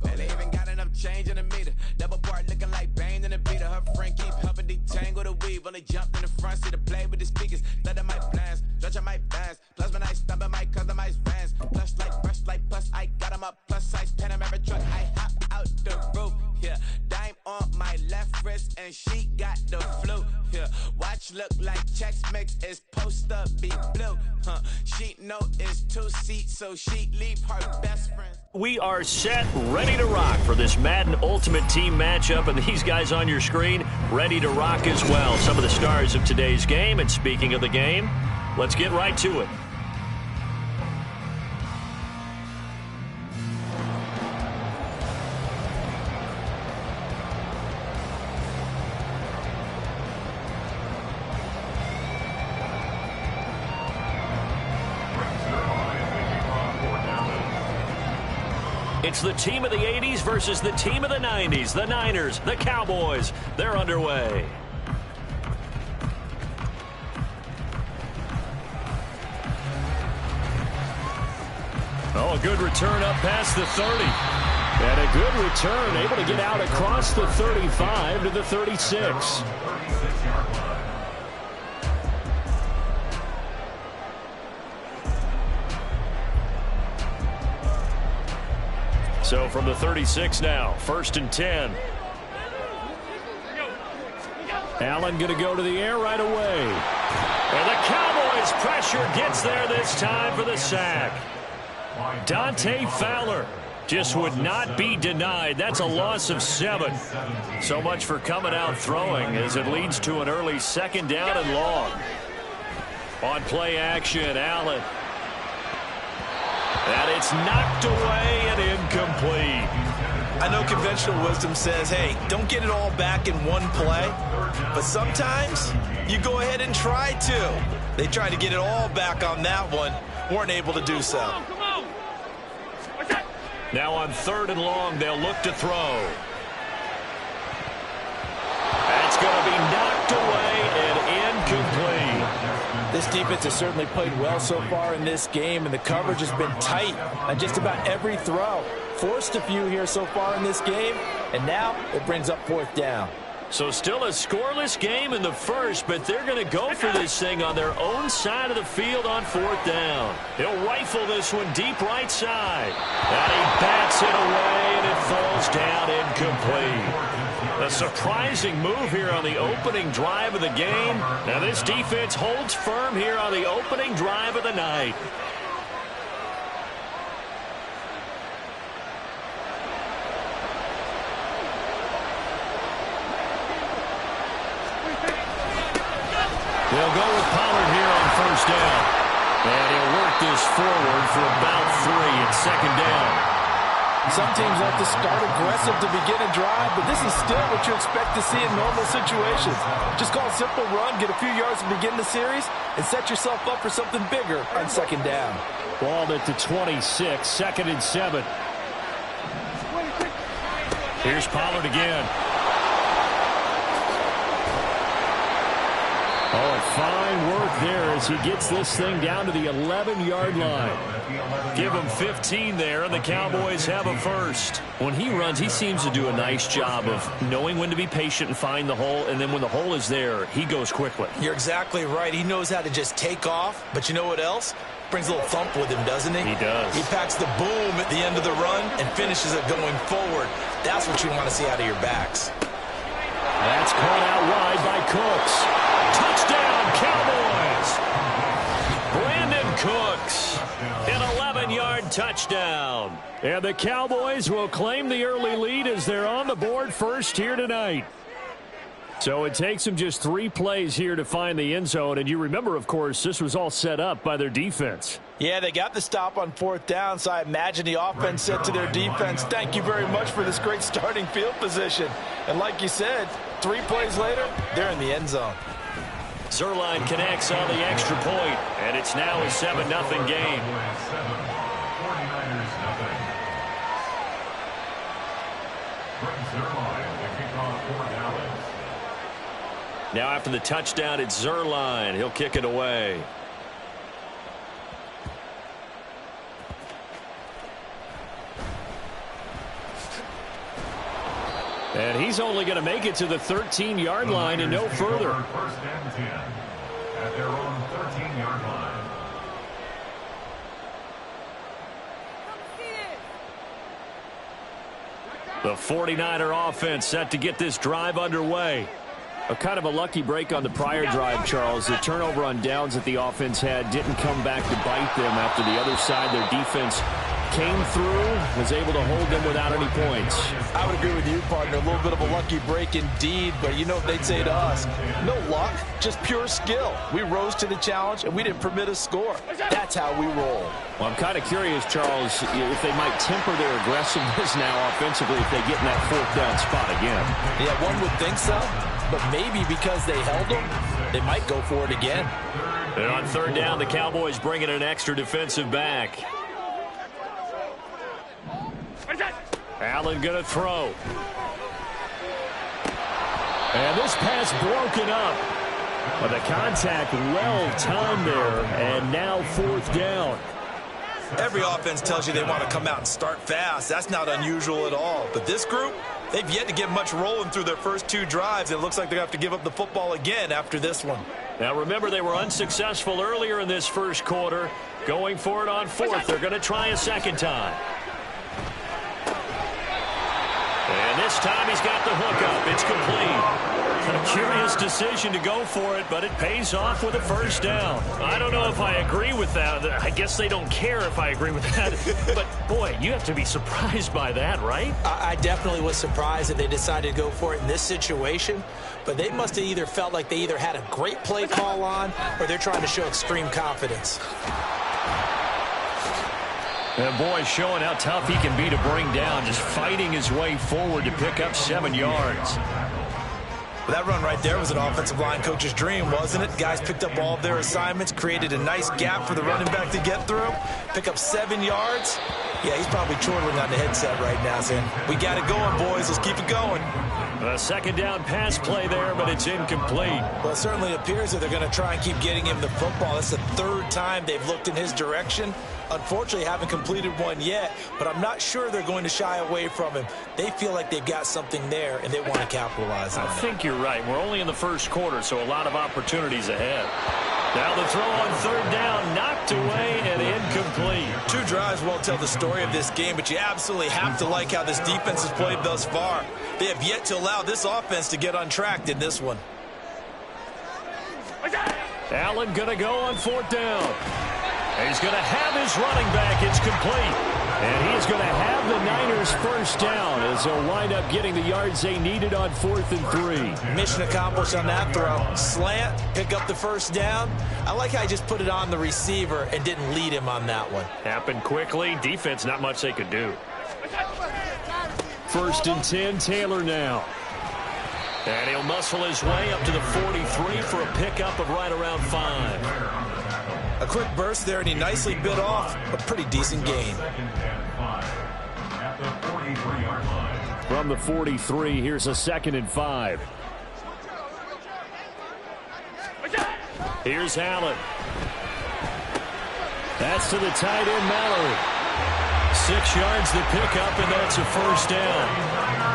Man, they even got enough change in the meter. Double part looking like Bane in the beater. Her friend keep helping detangle the weave. When they jumped in the front seat to play with the speakers. Thunder my plans, stretch my bands. Plus when I stumble my customized vans. Plus like brush like plus I got 'em up. Plus size Panamera truck. I hop out the roof. Yeah, dime on my left wrist and she got the flu. Yeah, watch look like Chex Mix is post up be blue. She know it's 2 seats, so she leave her best friend. We are set, ready to rock for this Madden Ultimate Team matchup, and these guys on your screen ready to rock as well. Some of the stars of today's game, and speaking of the game, let's get right to it. It's the team of the 80s versus the team of the 90s. The Niners, the Cowboys, they're underway. Oh, a good return up past the 30. And a good return, able to get out across the 35 to the 36. So from the 36 now, 1st and 10. Allen going to go to the air right away. And the Cowboys pressure gets there this time for the sack. Dante Fowler just would not be denied. That's a loss of 7. So much for coming out throwing as it leads to an early 2nd down and long. On play action, Allen. And it's knocked away and incomplete. I know conventional wisdom says, hey, don't get it all back in one play. But sometimes you go ahead and try to. They tried to get it all back on that one. Weren't able to do so. Now on 3rd and long, they'll look to throw. That's going to be knocked away and incomplete. This defense has certainly played well so far in this game, and the coverage has been tight on just about every throw. Forced a few here so far in this game, and now it brings up 4th down. So still a scoreless game in the first, but they're going to go for this thing on their own side of the field on 4th down. He'll rifle this one deep right side. And he bats it away, and it falls down incomplete. A surprising move here on the opening drive of the game. Now this defense holds firm here on the opening drive of the night. They'll go with Pollard here on 1st down. And he'll work this forward for about 3 at 2nd down. Some teams like to start aggressive to begin a drive, but this is still what you expect to see in normal situations. Just call a simple run, get a few yards to begin the series, and set yourself up for something bigger on 2nd down. Ball at the 26, 2nd and 7. Here's Pollard again. Oh, fine work there as he gets this thing down to the 11-yard line. Give him 15 there, and the Cowboys have a first. When he runs, he seems to do a nice job of knowing when to be patient and find the hole, and then when the hole is there, he goes quickly. You're exactly right. He knows how to just take off, but you know what else? Brings a little thump with him, doesn't he? He does. He packs the boom at the end of the run and finishes it going forward. That's what you want to see out of your backs. That's caught out wide by Cooks. Touchdown, Cowboys! Brandon Cooks, an 11-yard touchdown. And the Cowboys will claim the early lead as they're on the board first here tonight. So it takes them just 3 plays here to find the end zone. And you remember, of course, this was all set up by their defense. Yeah, they got the stop on 4th down, so I imagine the offense said to their defense, thank you very much for this great starting field position. And like you said, 3 plays later, they're in the end zone. Zuerlein connects on the extra point, and it's now a 7-0 game. 49ers nothing. Brent Zuerlein, the kickoff for Dallas. Now after the touchdown, it's Zuerlein. He'll kick it away. And he's only going to make it to the 13-yard line and no further. 1st and 10 at their own 13-yard line. The 49er offense set to get this drive underway. A kind of a lucky break on the prior drive, Charles. The turnover on downs that the offense had didn't come back to bite them after the other side. Their defense came through, was able to hold them without any points. I would agree with you, partner. A little bit of a lucky break indeed, but you know what they'd say to us? No luck, just pure skill. We rose to the challenge, and we didn't permit a score. That's how we roll. Well, I'm kind of curious, Charles, if they might temper their aggressiveness now offensively if they get in that 4th down spot again. Yeah, one would think so, but maybe because they held them, they might go for it again. And on 3rd down, the Cowboys bring in an extra defensive back. Allen going to throw. And this pass broken up. But the contact well timed there, and now 4th down. Every offense tells you they want to come out and start fast. That's not unusual at all. But this group, they've yet to get much rolling through their first 2 drives. It looks like they're going to have to give up the football again after this one. Now remember, they were unsuccessful earlier in this first quarter. Going for it on 4th. They're going to try a second time. this time he's got the hook up. It's complete. A curious decision to go for it, but it pays off with a first down. I don't know if I agree with that. I guess they don't care if I agree with that. But, boy, you have to be surprised by that, right? I definitely was surprised that they decided to go for it in this situation. But they must have either felt like they either had a great play call on or they're trying to show extreme confidence. And boy, showing how tough he can be to bring down, just fighting his way forward to pick up 7 yards. Well, that run right there was an offensive line coach's dream, wasn't it? Guys picked up all of their assignments, created a nice gap for the running back to get through, pick up 7 yards. Yeah, he's probably chortling on the headset right now saying, we got it going, boys. Let's keep it going. A second down pass play there, but it's incomplete. Well, it certainly appears that they're going to try and keep getting him the football. That's the 3rd time they've looked in his direction. Unfortunately, haven't completed one yet, but I'm not sure they're going to shy away from him. They feel like they've got something there, and they want to capitalize on it. I think you're right. We're only in the first quarter, so a lot of opportunities ahead. Now the throw on 3rd down, knocked away and incomplete. 2 drives won't tell the story of this game, but you absolutely have to like how this defense has played thus far. They have yet to allow this offense to get untracked in this one. Allen going to go on 4th down. He's going to have his running back. It's complete. And he is going to have the Niners first down as they'll wind up getting the yards they needed on 4th and 3. Mission accomplished on that throw. Slant, pick up the first down. I like how he just put it on the receiver and didn't lead him on that one. Happened quickly. Defense, not much they could do. 1st and 10, Taylor now. And he'll muscle his way up to the 43 for a pickup of right around 5. A quick burst there, and he nicely bit off a pretty decent gain. From the 43, here's a 2nd and 5. Here's Allen. That's to the tight end, Mallory. 6 yards the pickup, and that's a first down.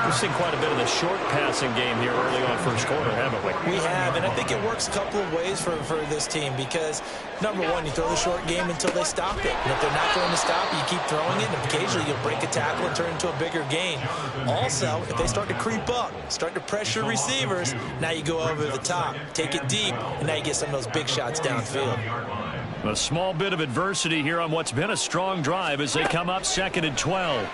We've seen quite a bit of the short passing game here early on first quarter, haven't we? We have, and I think it works a couple of ways for this team because, number one, you throw the short game until they stop it. And if they're not going to stop it, you keep throwing it, and occasionally you'll break a tackle and turn it into a bigger gain. Also, if they start to creep up, start to pressure receivers, now you go over the top, take it deep, and now you get some of those big shots downfield. A small bit of adversity here on what's been a strong drive as they come up 2nd and 12.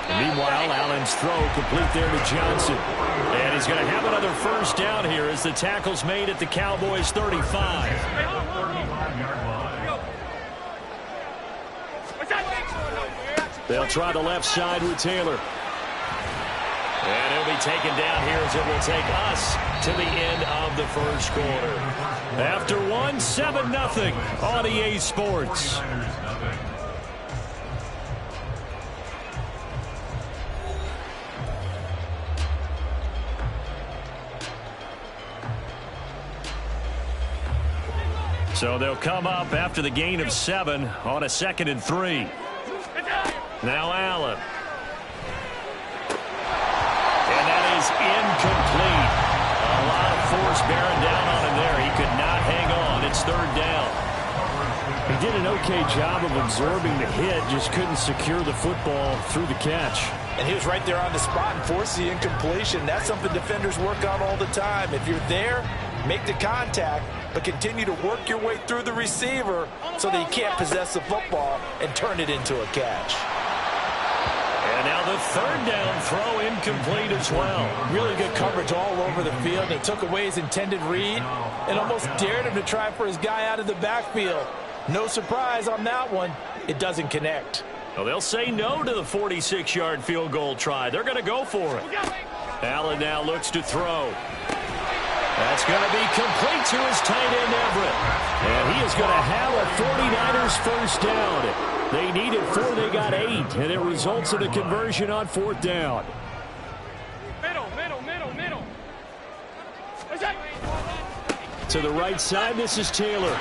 Meanwhile, Allen's throw complete there to Johnson. And he's going to have another first down here as the tackle's made at the Cowboys 35. They'll try the left side with Taylor. And he'll be taken down here as it will take us to the end of the first quarter. After 1, 7-0 on EA Sports. So they'll come up after the gain of 7 on a 2nd and 3. Now Allen. And that is incomplete. A lot of force bearing down on him there. He could not hang on. It's 3rd down. He did an okay job of absorbing the hit, just couldn't secure the football through the catch. And he was right there on the spot and forced the incompletion. That's something defenders work on all the time. If you're there, make the contact, but continue to work your way through the receiver so that he can't possess the football and turn it into a catch. And now the 3rd down throw incomplete as well. Really good coverage all over the field. It took away his intended read and almost dared him to try for his guy out of the backfield. No surprise on that one. It doesn't connect. Well, they'll say no to the 46-yard field goal try. They're going to go for it. Allen now looks to throw. That's going to be complete to his tight end, Everett. And he is going to have a 49ers first down. They needed 4, they got 8, and it results in a conversion on 4th down. Middle. To the right side, this is Taylor.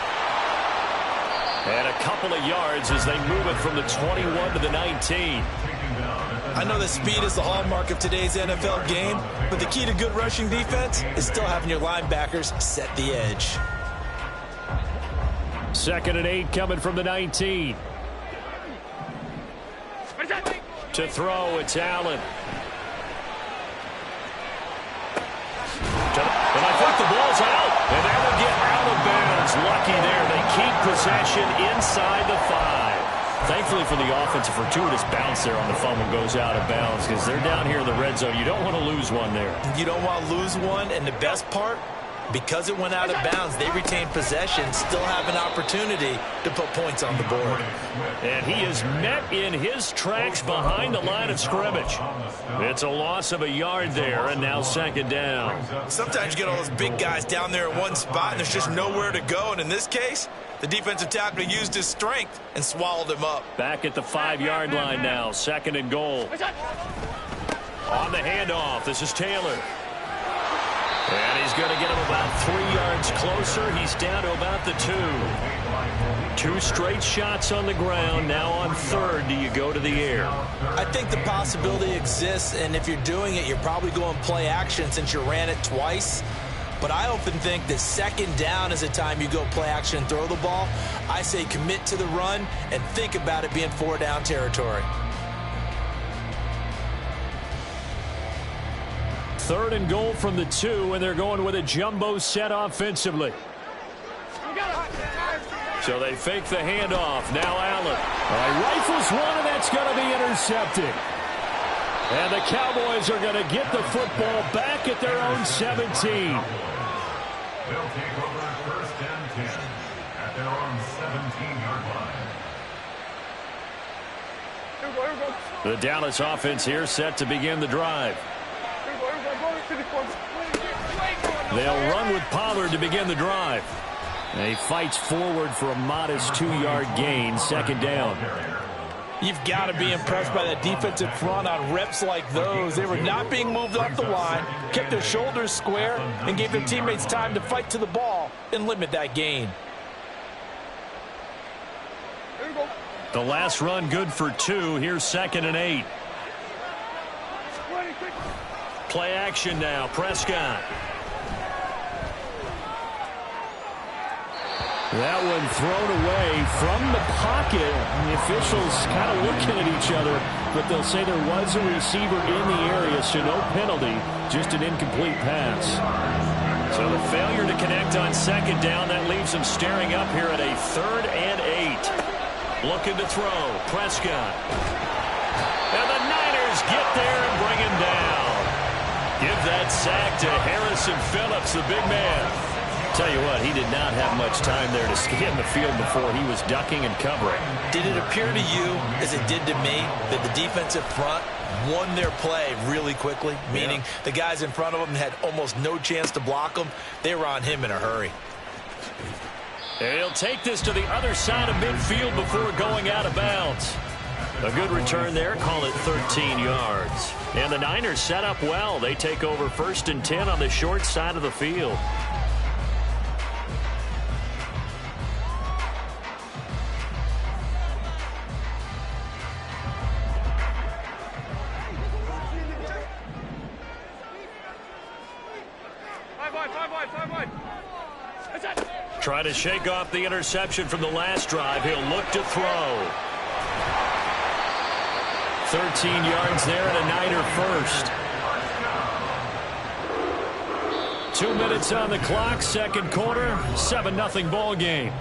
And a couple of yards as they move it from the 21 to the 19. I know that speed is the hallmark of today's NFL game, but the key to good rushing defense is still having your linebackers set the edge. 2nd and 8 coming from the 19. To To throw, it's Allen. And I think the ball's out. And that will get out of bounds. Lucky there. They keep possession inside the 5. Thankfully for the offense, a fortuitous bounce there on the fumble goes out of bounds because they're down here in the red zone. You don't want to lose one there. You don't want to lose one, and the best part, because it went out of bounds, they retain possession, still have an opportunity to put points on the board. And he is met in his tracks behind the line of scrimmage. It's a loss of a yard there, and now second down. Sometimes you get all those big guys down there in one spot, and there's just nowhere to go. And in this case, the defensive tackle used his strength and swallowed him up. Back at the 5-yard line now, second and goal. On the handoff, this is Taylor. And he's going to get him about 3 yards closer. He's down to about the 2. 2 straight shots on the ground. Now on third, do you go to the air? I think the possibility exists, and if you're doing it, you're probably going play action since you ran it twice. But I often think that second down is the time you go play action and throw the ball. I say commit to the run and think about it being 4-down territory. Third and goal from the 2, and they're going with a jumbo set offensively. So they fake the handoff. Now Allen. Rifles one, and that's going to be intercepted. And the Cowboys are going to get the football back at their own 17. They'll take over first and 10 at their own 17-yard line. The Dallas offense here set to begin the drive. They'll run with Pollard to begin the drive. And he fights forward for a modest 2-yard gain, second down. You've got to be impressed by that defensive front on reps like those. They were not being moved off the line, kept their shoulders square, and gave their teammates time to fight to the ball and limit that gain. The last run good for 2. Here's second and 8. Play action now. Prescott. That one thrown away from the pocket. The officials kind of looking at each other, but they'll say there was a receiver in the area, so no penalty, just an incomplete pass. So the failure to connect on second down, that leaves them staring up here at a 3rd and 8. Looking to throw. Prescott. And the Niners get there and bring him down. Give that sack to Harrison Phillips, the big man. Tell you what, he did not have much time there to scan the field before he was ducking and covering. Did it appear to you, as it did to me, that the defensive front won their play really quickly? Meaning the guys in front of them had almost no chance to block them. They were on him in a hurry. He'll take this to the other side of midfield before going out of bounds. A good return there, call it 13 yards. And the Niners set up well. They take over first and 10 on the short side of the field. Trying to shake off the interception from the last drive. He'll look to throw. 13 yards there and a Niner first. 2 minutes on the clock, second quarter, 7-0 ball game.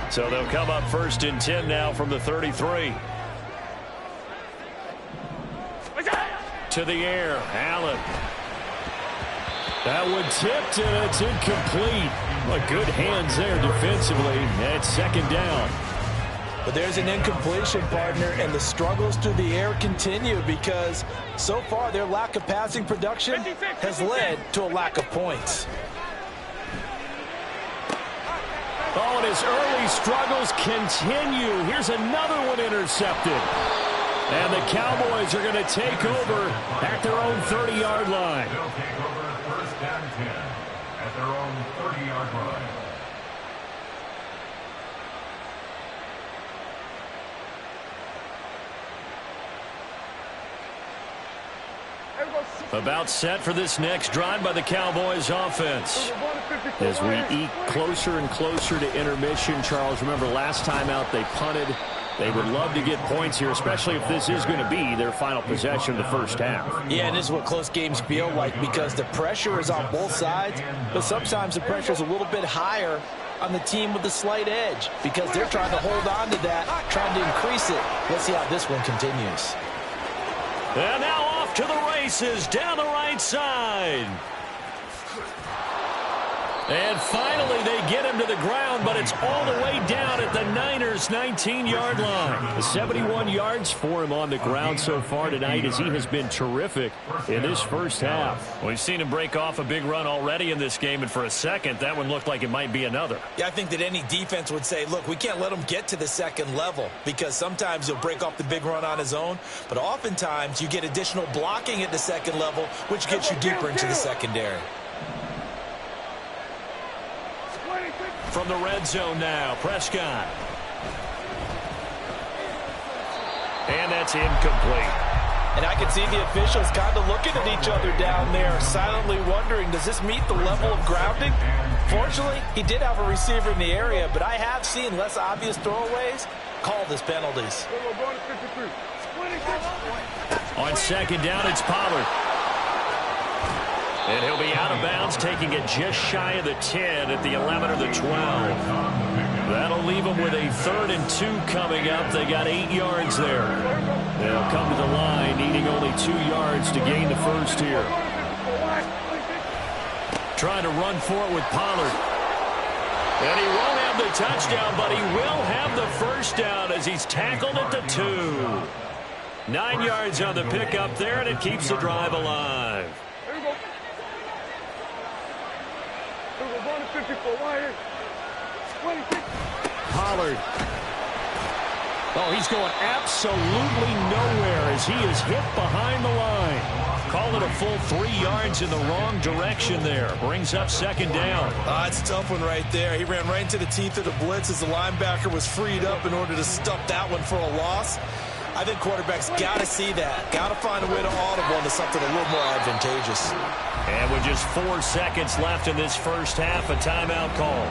So they'll come up first and 10 now from the 33. To the air, Allen. That one tipped, and it's incomplete. Well, good hands there defensively. That's second down. But there's an incompletion, partner, and the struggles through the air continue because so far their lack of passing production has led to a lack of points. Oh, and his early struggles continue. Here's another one intercepted. And the Cowboys are going to take over at their own 30-yard line. They'll take over first and 10 at their own 30-yard line. About set for this next drive by the Cowboys offense. As we eke closer and closer to intermission, Charles, remember last time out they punted. They would love to get points here, especially if this is going to be their final possession of the first half. Yeah, and this is what close games feel like because the pressure is on both sides, but sometimes the pressure is a little bit higher on the team with the slight edge because they're trying to hold on to that, trying to increase it. Let's see how this one continues. And now off to the races down the right side. And finally, they get him to the ground, but it's all the way down at the Niners' 19-yard line. 71 yards for him on the ground so far tonight as he has been terrific in this first half. We've seen him break off a big run already in this game, and for a second, that one looked like it might be another. Yeah, I think that any defense would say, look, we can't let him get to the second level because sometimes he'll break off the big run on his own, but oftentimes you get additional blocking at the second level, which gets you deeper into the secondary. From the red zone now, Prescott. And that's incomplete. And I can see the officials kind of looking at each other down there, silently wondering, does this meet the level of grounding? Fortunately, he did have a receiver in the area, but I have seen less obvious throwaways called as penalties. On second down, it's Pollard. And he'll be out of bounds, taking it just shy of the 10 at the 11 or the 12. That'll leave them with a 3rd and 2 coming up. They got 8 yards there. They'll come to the line, needing only 2 yards to gain the first here. Trying to run for it with Pollard. And he won't have the touchdown, but he will have the first down as he's tackled at the 2. 9 yards on the pickup there, and it keeps the drive alive. Pollard. Oh, he's going absolutely nowhere as he is hit behind the line. Call it a full 3 yards in the wrong direction there. Brings up second down. It's a tough one right there. He ran right into the teeth of the blitz as the linebacker was freed up in order to stuff that one for a loss. I think quarterbacks got to see that. Got to find a way to audible into something a little more advantageous. And with just 4 seconds left in this first half, a timeout call.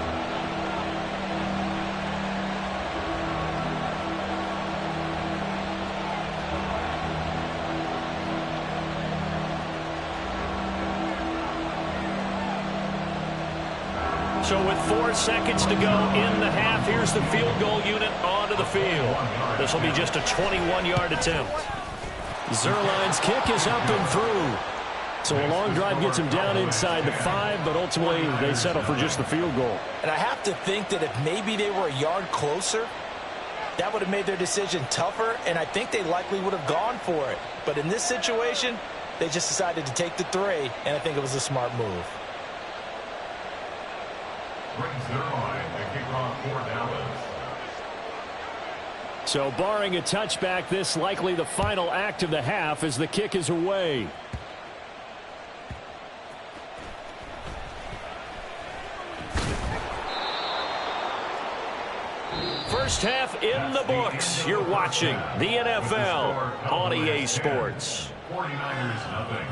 So with 4 seconds to go in the half, here's the field goal unit onto the field. This will be just a 21-yard attempt. Zuerlein's kick is up and through. So a long drive gets him down inside the 5, but ultimately they settle for just the field goal. And I have to think that if maybe they were a yard closer, that would have made their decision tougher, and I think they likely would have gone for it. But in this situation, they just decided to take the 3, and I think it was a smart move. Brings their line to kick off for Dallas. So barring a touchback, this likely the final act of the half as the kick is away. First half in the books. You're watching the NFL on EA Sports. 49ers nothing.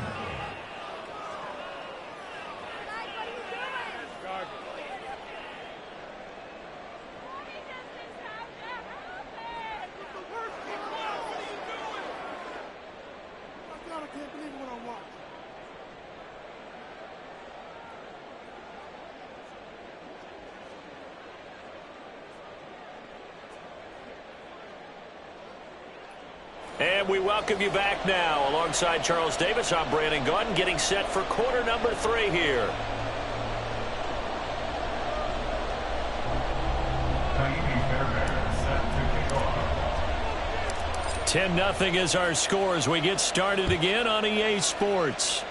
And we welcome you back now. Alongside Charles Davis, I'm Brandon Gaudin, getting set for quarter number 3 here. Tahiti Fairbairn set to kick off. 10-0 is our score as we get started again on EA Sports.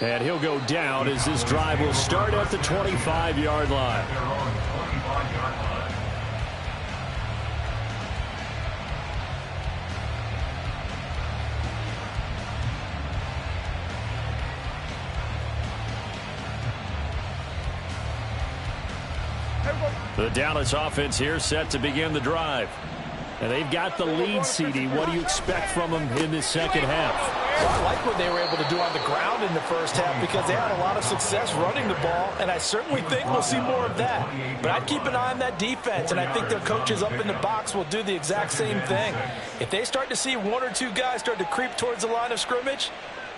And he'll go down as this drive will start at the 25-yard line. They're on the 25-yard line. Everybody. The Dallas offense here set to begin the drive. And they've got the lead, CD. What do you expect from them in this second half? Well, I like what they were able to do on the ground in the first half because they had a lot of success running the ball, and I certainly think we'll see more of that. But I'd keep an eye on that defense, and I think their coaches up in the box will do the exact same thing. If they start to see one or two guys start to creep towards the line of scrimmage,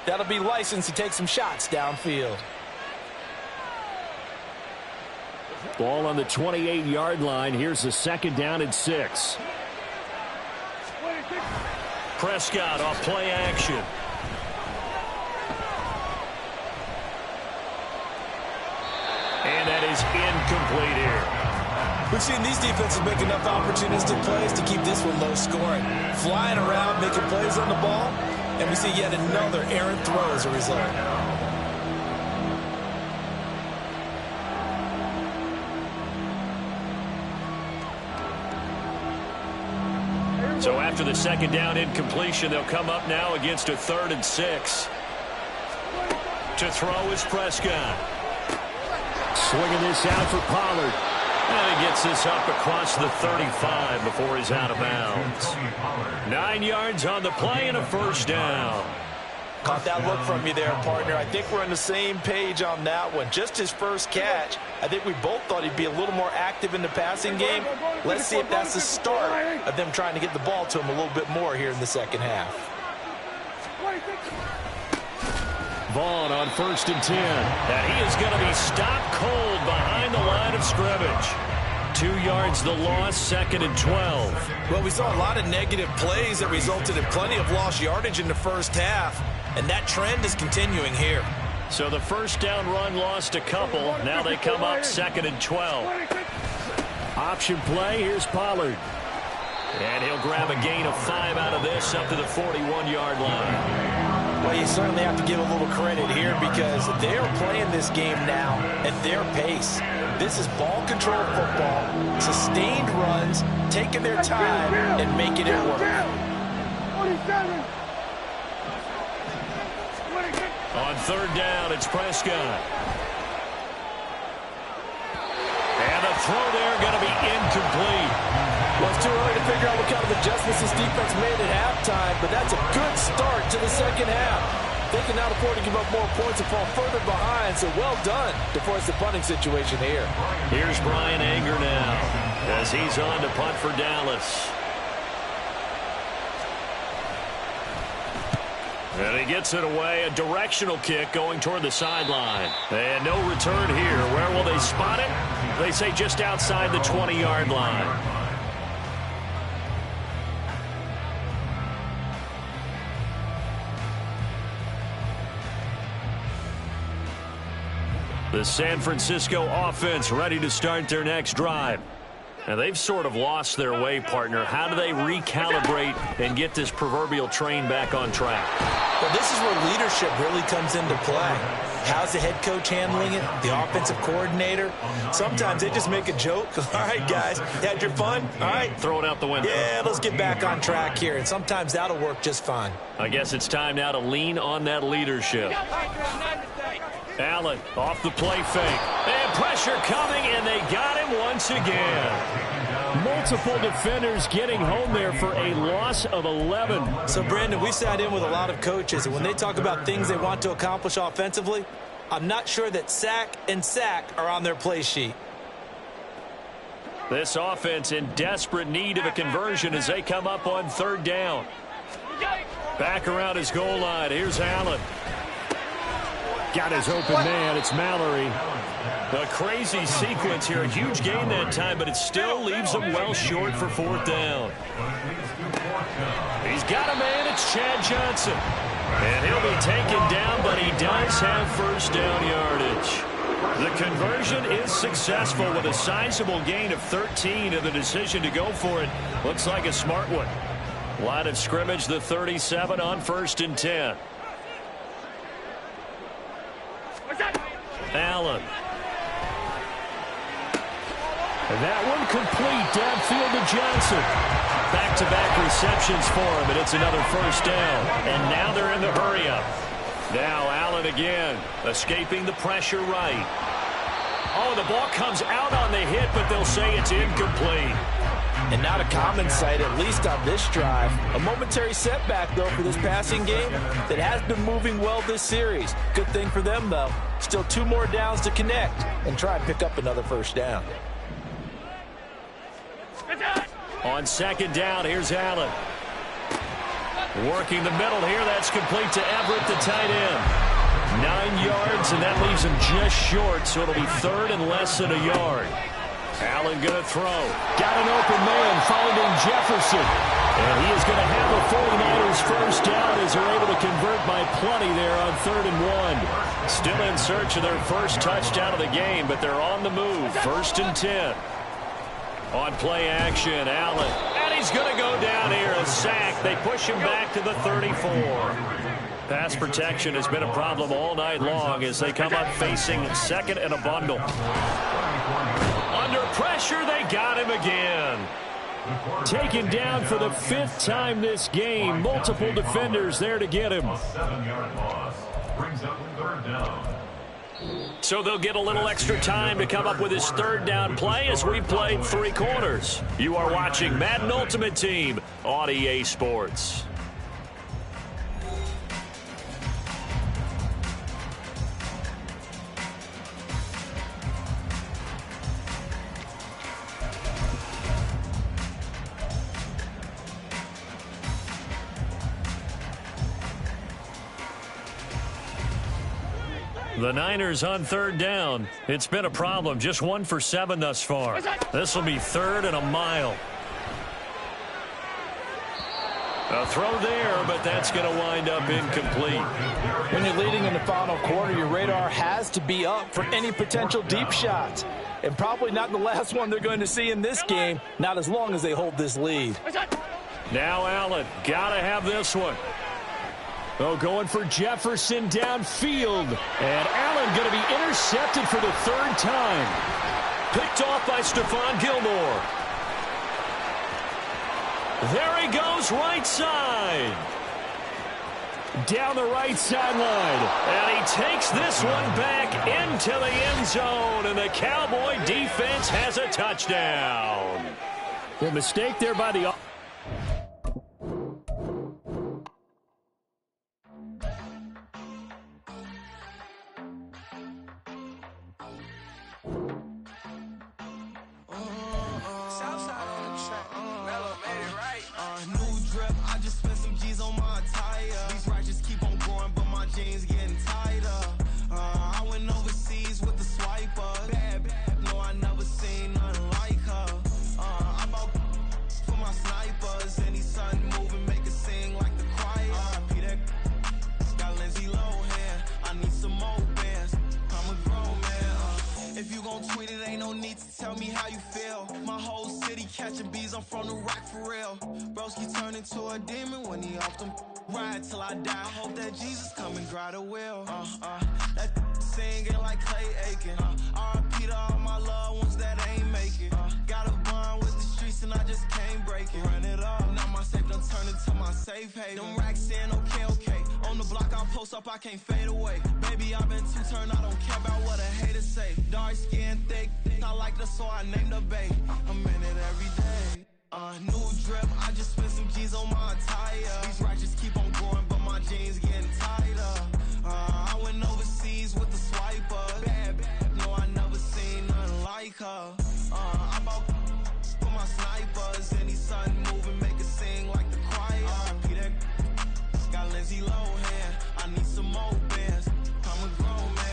that'll be licensed to take some shots downfield. Ball on the 28-yard line. Here's the second down and 6. Prescott off play action. And that is incomplete here. We've seen these defenses make enough opportunistic plays to keep this one low scoring. Flying around, making plays on the ball, and we see yet another errant throw as a result. So after the second down incompletion, they'll come up now against a 3rd and 6. To throw is Prescott. Swinging this out for Pollard. And he gets this up across the 35 before he's out of bounds. 9 yards on the play and a first down. Caught that look from you there, partner. I think we're on the same page on that one. Just his first catch. I think we both thought he'd be a little more active in the passing game. Let's see if that's the start of them trying to get the ball to him a little bit more here in the second half. Vaughn on 1st and 10. And he is going to be stopped cold behind the line of scrimmage. 2 yards the loss, 2nd and 12. Well, we saw a lot of negative plays that resulted in plenty of lost yardage in the first half, and that trend is continuing here. So the first down run lost a couple. Now they come up 2nd and 12. Option play, here's Pollard. And he'll grab a gain of 5 out of this up to the 41-yard line. Well, you certainly have to give a little credit here because they're playing this game now at their pace. This is ball control football, sustained runs, taking their time and making it work. On 3rd down, it's Prescott. And the throw there going to be incomplete. Well, it's too early to figure out what kind of adjustments this defense made at halftime, but that's a good start to the second half. They can now afford to give up more points and fall further behind, so well done to force the punting situation here. Here's Brian Anger now as he's on to punt for Dallas. And he gets it away, a directional kick going toward the sideline. And no return here. Where will they spot it? They say just outside the 20-yard line. The San Francisco offense ready to start their next drive. Now, they've sort of lost their way, partner. How do they recalibrate and get this proverbial train back on track? Well, this is where leadership really comes into play. How's the head coach handling it? The offensive coordinator? Sometimes they just make a joke. All right, guys, you had your fun? All right. Throw it out the window. Yeah, let's get back on track here. And sometimes that'll work just fine. I guess it's time now to lean on that leadership. Allen off the play fake. And pressure coming, and they got him once again. Multiple defenders getting home there for a loss of 11. So, Brandon, we sat in with a lot of coaches, and when they talk about things they want to accomplish offensively, I'm not sure that sack and sack are on their play sheet. This offense in desperate need of a conversion as they come up on 3rd down. Back around his goal line. Here's Allen. Got his open man. It's Mallory. A crazy sequence here. A huge gain that time, but it still leaves them well short for 4th down. He's got a man. It's Chad Johnson. And he'll be taken down, but he does have first down yardage. The conversion is successful with a sizable gain of 13, and the decision to go for it looks like a smart one. Line of scrimmage, the 37 on 1st and 10. Allen. And that one complete downfield to Johnson. Back-to-back receptions for him, and it's another first down. And now they're in the hurry-up. Now Allen again, escaping the pressure right. Oh, the ball comes out on the hit, but they'll say it's incomplete. And not a common sight, at least on this drive. A momentary setback, though, for this passing game that has been moving well this series. Good thing for them, though. Still 2 more downs to connect and try and pick up another first down. On second down, here's Allen. Working the middle here. That's complete to Everett, the tight end. 9 yards, and that leaves him just short, so it'll be third and less than a yard. Allen going to throw. Got an open man, finding Jefferson. And he is going to have the 49ers first down as they're able to convert by plenty there on 3rd and 1. Still in search of their first touchdown of the game, but they're on the move. 1st and 10. On play action, Allen. And he's going to go down here, a sack. They push him back to the 34. Pass protection has been a problem all night long as they come up facing second and a bundle. Under pressure, they got him again. Taken down for the 5th time this game. Multiple defenders there to get him. So they'll get a little extra time to come up with his 3rd down play as we played 3 quarters. You are watching Madden Ultimate Team on EA Sports. The Niners on 3rd down. It's been a problem. Just 1 for 7 thus far. This will be 3rd and a mile. A throw there, but that's going to wind up incomplete. When you're leading in the final quarter, your radar has to be up for any potential deep shots. And probably not the last one they're going to see in this game, not as long as they hold this lead. Now Allen, got to have this one. Oh, going for Jefferson downfield. And Allen going to be intercepted for the 3rd time. Picked off by Stephon Gilmore. There he goes, right side. Down the right sideline. And he takes this one back into the end zone. And the Cowboy defense has a touchdown. The mistake there by the... Tell me how you feel. My whole city catching bees. I'm from the rock for real. Broski turned into a demon when he off them. Ride till I die. I hope that Jesus come and grab the wheel. That singing like Clay Aiken. R.I.P. to all my loved ones that ain't make it. Got a bond with the streets and I just can't break it. Run it up. Now my safe done turned into my safe haven. Them racks in, okay. On the block I post up, I can't fade away. Baby, I've been too turned. I don't care about what a hater say. Dark skin, thick. I like the so I named the babe. I'm in it every day. New drip, I just spent some G's on my attire. These righteous keep on growing, but my jeans getting tighter. I went overseas with the swiper. Bad, no, I never seen nothing like her. I bought for my snipers. Any sun moving, make it sing like the choir. Peter got Lindsay Lohan. I need some more bands. I'm a grown man.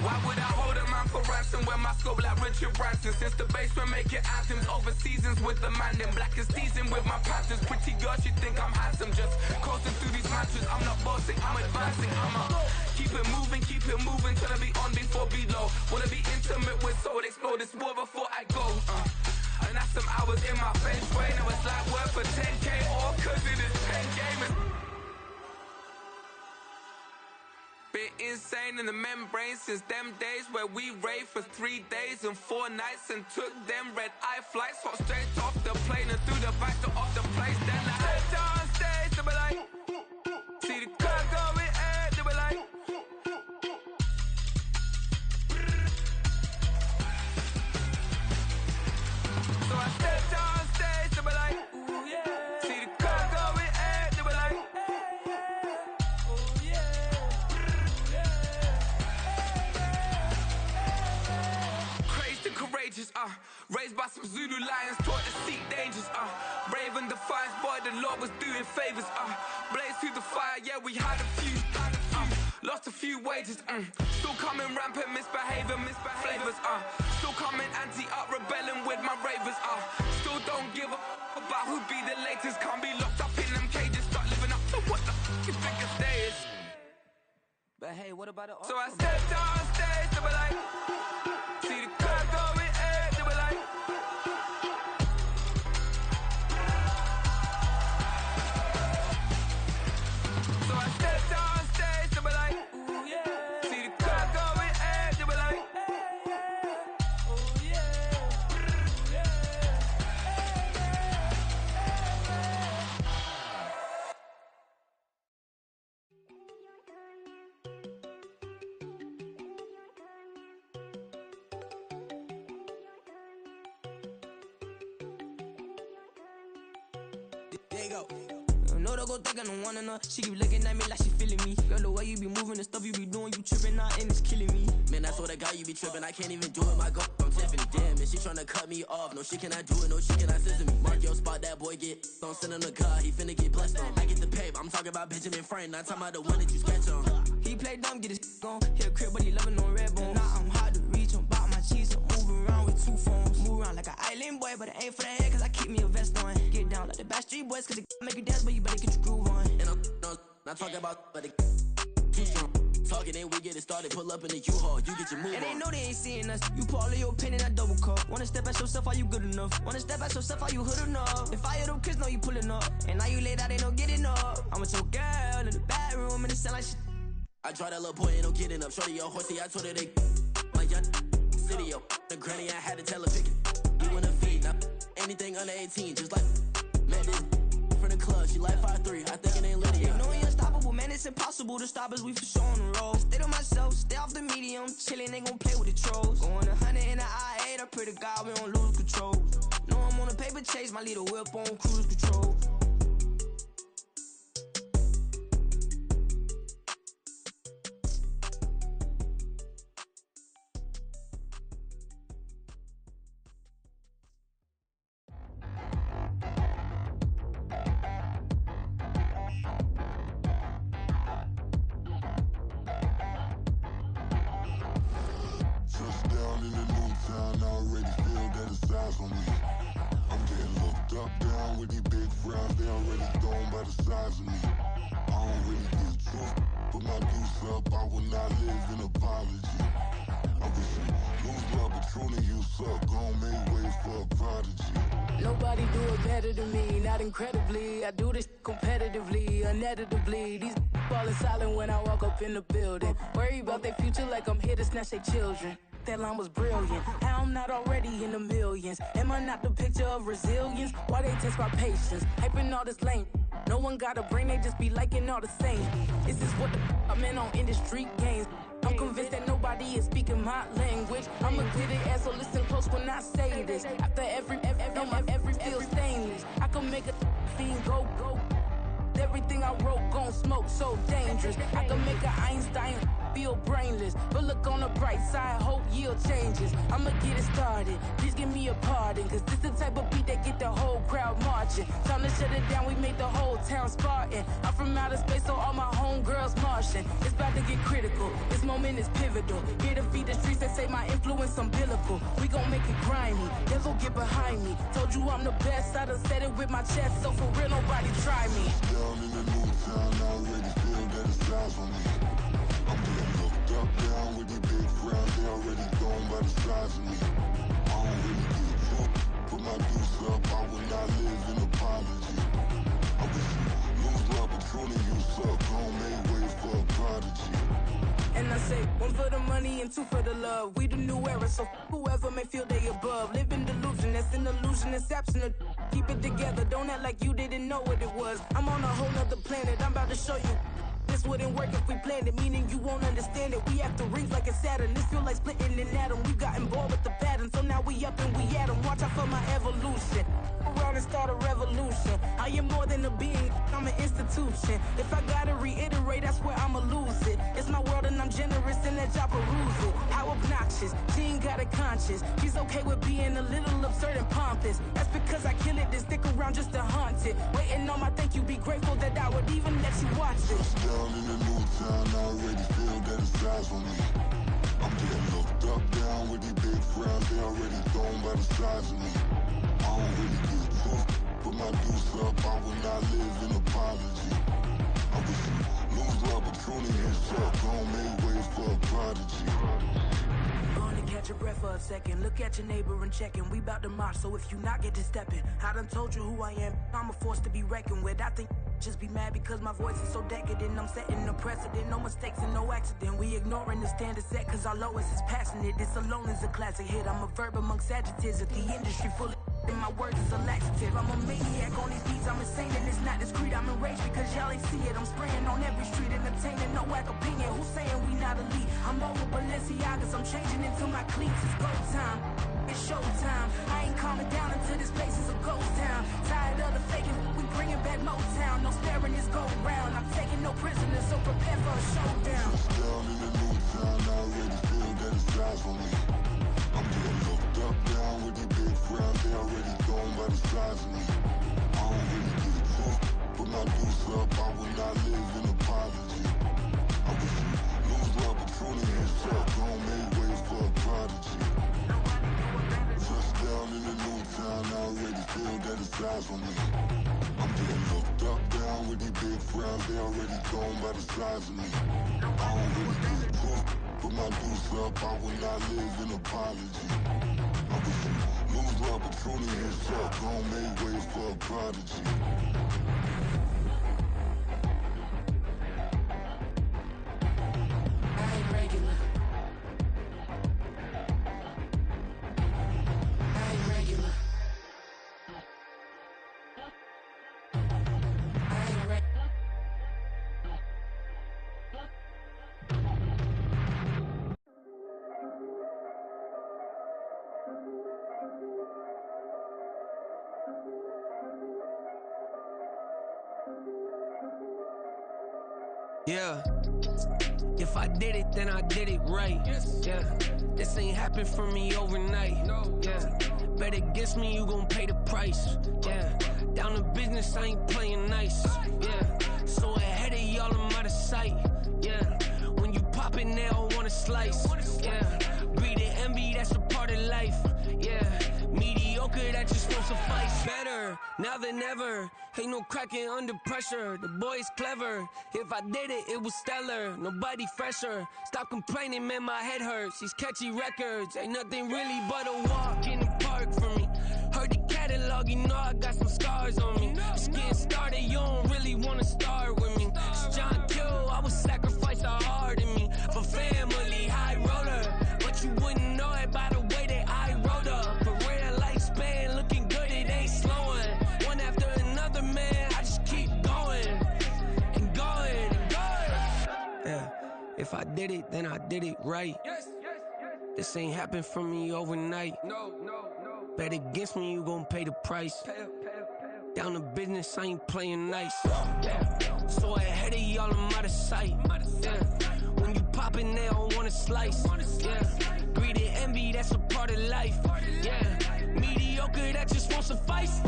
Why would I hold a man for ransom when my scope like Richard Branson? Since the basement making items over seasons with the man, then black is teasing with my patterns. Pretty girl, she think I'm handsome. Just coasting through these matches. I'm not bossing, I'm advancing. I'ma keep it moving, till I be on before below. Wanna be intimate with soul, explode this war before I go. I And that's some hours in my bench way. Now it's like work for 10K all cause it is 10 gamers. Been insane in the membrane since them days where we raved for 3 days and 4 nights and took them red-eye flights, hot straight off the plane and through the back door of the place. Then I stepped on stage, they were like, see the crowd going ahead, they were like, so I stepped on stage, they were like, ooh yeah, see the crowd going ahead, they were like, ooh yeah. Courageous, raised by some Zulu lions, taught to seek dangers, brave and defiant, boy, the Lord was doing favors, blaze through the fire, yeah, we had a few, lost a few wages, still coming rampant, misbehaving, flavors, still coming anti-up, rebelling with my ravers, still don't give a about who be the latest, can't be locked up in them cages, start living up to what the you think a day is. But hey, what about the So I stepped on stage, they were like, see the crowd going ahead, they were like, so I stepped on stage, they were like, ooh yeah, see the crowd going ahead, they were like, ooh yeah, There you go. No, don't go thinking I don't want enough. She keep looking at me like she feeling me. Girl, the way you be moving the stuff you be doing, you tripping out and it's killing me. Man, that's what I got, you be tripping. I can't even do it, my girl from Tiffany. Damn, and she tryna cut me off. No, she cannot do it, no, she cannot scissor me. Mark your spot, that boy get. Don't send him the car, he finna get blessed on. I get the paper, I'm talking about Benjamin Franklin. Not talking about the one that you sketch on. He play dumb, get his gone. Hit a crib, but he loving on red bone. Now I'm hard to reach, I'm bout my cheese. I'm moving around with 2 phones. Move around like an island boy, but it ain't for the head, cause I keep me a vest on. Get down like the Backstreet Boys, cause it make you dance, but you better get your groove on. And I'm not talking about, but it too strong. Talking and we get it started, pull up in the U-Haul, you get your move and on. they know they ain't seeing us. You pull all your opinion, I double cup. Wanna step at yourself, are you good enough? Wanna step at yourself, are you hood enough? If I hear them kids, know you pulling up. And now you laid out, they don't get enough. I'm with your girl in the bedroom, and it sound like shit. I draw that little boy, ain't no getting up. Shorty, yo, horsey, I told her they my young city, yo. The granny, I had to tell her pick it. You wanna feed, now anything under 18, just like met this from the club. She like 5'3", I think it ain't Lydia. You know we unstoppable, man, it's impossible to stop us, we for sure on the road. Stay to myself, stay off the medium, chillin', ain't gon' play with the trolls. Going 100 in the I-8, I pray to God we don't lose control. Know I'm on a paper chase, my little whip on cruise control. Touchdown in the new town, I already feel that it's eyes on me. I'm getting looked up, down with these big frowns, they already thrown by the size of me. I don't really get truth, put my deuce up, I will not live in apology. I wish you lose love, but truly you suck, gon' make way for a prodigy. Nobody do it better than me, not incredibly. I do this competitively, uneditably. These falling silent when I walk up in the building. Worry about their future like I'm here to snatch their children. That line was brilliant. How I'm not already in the millions? Am I not the picture of resilience? Why they test my patience? Hyping all this lame. No one got a brain, they just be liking all the same. This is what the I'm in on industry games. I'm convinced that nobody is speaking my language. I'ma get it, so listen close when I say this. After every feel stainless. I can make a fiend go. Everything I wrote gon' smoke, so dangerous. I can make an Einstein feel brainless, but look on the bright side, hope yield changes. I'ma get it started, please give me a pardon, cause this the type of beat that get the whole crowd marching. Time to shut it down, we made the whole town Spartan. I'm from outer space, so all my homegirls Martian. It's about to get critical, this moment is pivotal. Here to feed the streets that say my influence umbilical. We gon' make it grimy, never get behind me. Told you I'm the best, I done said it with my chest, so for real nobody try me. Down in the new town, I already feel that it's eyes on me. I'm getting looked up, down with these big frowns, they already thrown by the size of me. I don't really get truth, put my say one for the money and two for the love. We the new era, so whoever may feel they above. Live in delusion, that's an illusion, that's absent. Keep it together, don't act like you didn't know what it was. I'm on a whole nother planet, I'm about to show you. This wouldn't work if we planned it, meaning you won't understand it. We have to rings like a Saturn. This feel like splitting an atom. We got involved with the pattern, so now we up and we at 'em. Watch out for my evolution. Around and start a revolution. I am more than a being, I'm an institution. If I gotta reiterate, that's where I'ma lose it. It's my world and I'm generous and that y'all peruse it. How obnoxious, she ain't got a conscience. She's okay with being a little absurd and pompous. That's because I kill it, then stick around just to haunt it. Waiting on my thank you, be grateful that I would even let you watch it. Down in the new town, I already feel that it's eyes on me. I'm getting looked up, down with these big frowns, they already thrown by the size of me. I don't really give a fuck, put my deuce up, I will not live in apology. I wish you lose the opportunity and shut, don't make ways for a prodigy. Gonna catch your breath for a second. Look at your neighbor and check in. We bout to march, so if you not get to stepping. I done told you who I am. I'm a force to be reckoned with. I think just be mad because my voice is so decadent. I'm setting a precedent. No mistakes and no accident. We ignoring the standard set because our lowest is passionate. This alone is a classic hit. I'm a verb amongst adjectives. If the industry full of and my words is a laxative. I'm a maniac on these beats. I'm insane and it's not discreet. I'm enraged because y'all ain't see it. I'm spraying on every street, entertaining no whack opinion. Who's saying we not elite? I'm over Balenciagas. I'm changing into my cleats. It's go time. It's showtime. I ain't calming down until this place is a ghost town. Tired of the faking, we bringing back Motown. No sparing this go round. I'm taking no prisoners, so prepare for a showdown. Down in the new town, I already feel that it's eyes on me. I'm getting looked up, down with these big frowns, they already thrown by the size of me. I don't really give a fuck, put my deuce up, I will not live in apology. I wish you lose the opportunity and shut, don't make ways for a prodigy. Down in the new town, I already feel that it's eyes on me. I'm getting looked up, down with these big frowns, they already thrown by the size of me. I don't really give a fuck, put my deuce up, I will not live in apology. I wish you lose the opportunity and shut, don't make ways for a prodigy. I ain't regular. Yeah. If I did it, then I did it right. Yeah. This ain't happened for me overnight. Yeah. Bet against me, you gon' pay the price. Yeah. Down to business, I ain't playing nice. Yeah. So ahead of y'all, I'm out of sight. Yeah. When you pop it, they don't wanna slice. Yeah. Greed and envy, that's a part of life. Yeah. Mediocre, that just won't suffice. Better now than ever. Ain't no cracking under pressure. The boy's clever. If I did it, it was stellar. Nobody fresher. Stop complaining, man, my head hurts. These catchy records ain't nothing really but a walk in the park for me. Heard the catalog, you know I got some scars on me. Just getting started, you don't really wanna start with me. It's John Kill, I would sacrifice a heart in me for family, high roller. But you wouldn't know it by the way that I wrote up. A real lifespan, looking good, it ain't slowing. One after another, man, I just keep going and going and going. Yeah, if I did it, then I did it right. This ain't happened for me overnight. No. Bet against me, you gon' pay the price. Down to business, I ain't playing nice. Yeah. So ahead of y'all, I'm out of sight. Yeah. When you poppin', they don't wanna slice. Yeah. Greed and envy, that's a part of life. Yeah. Mediocre, that just won't suffice.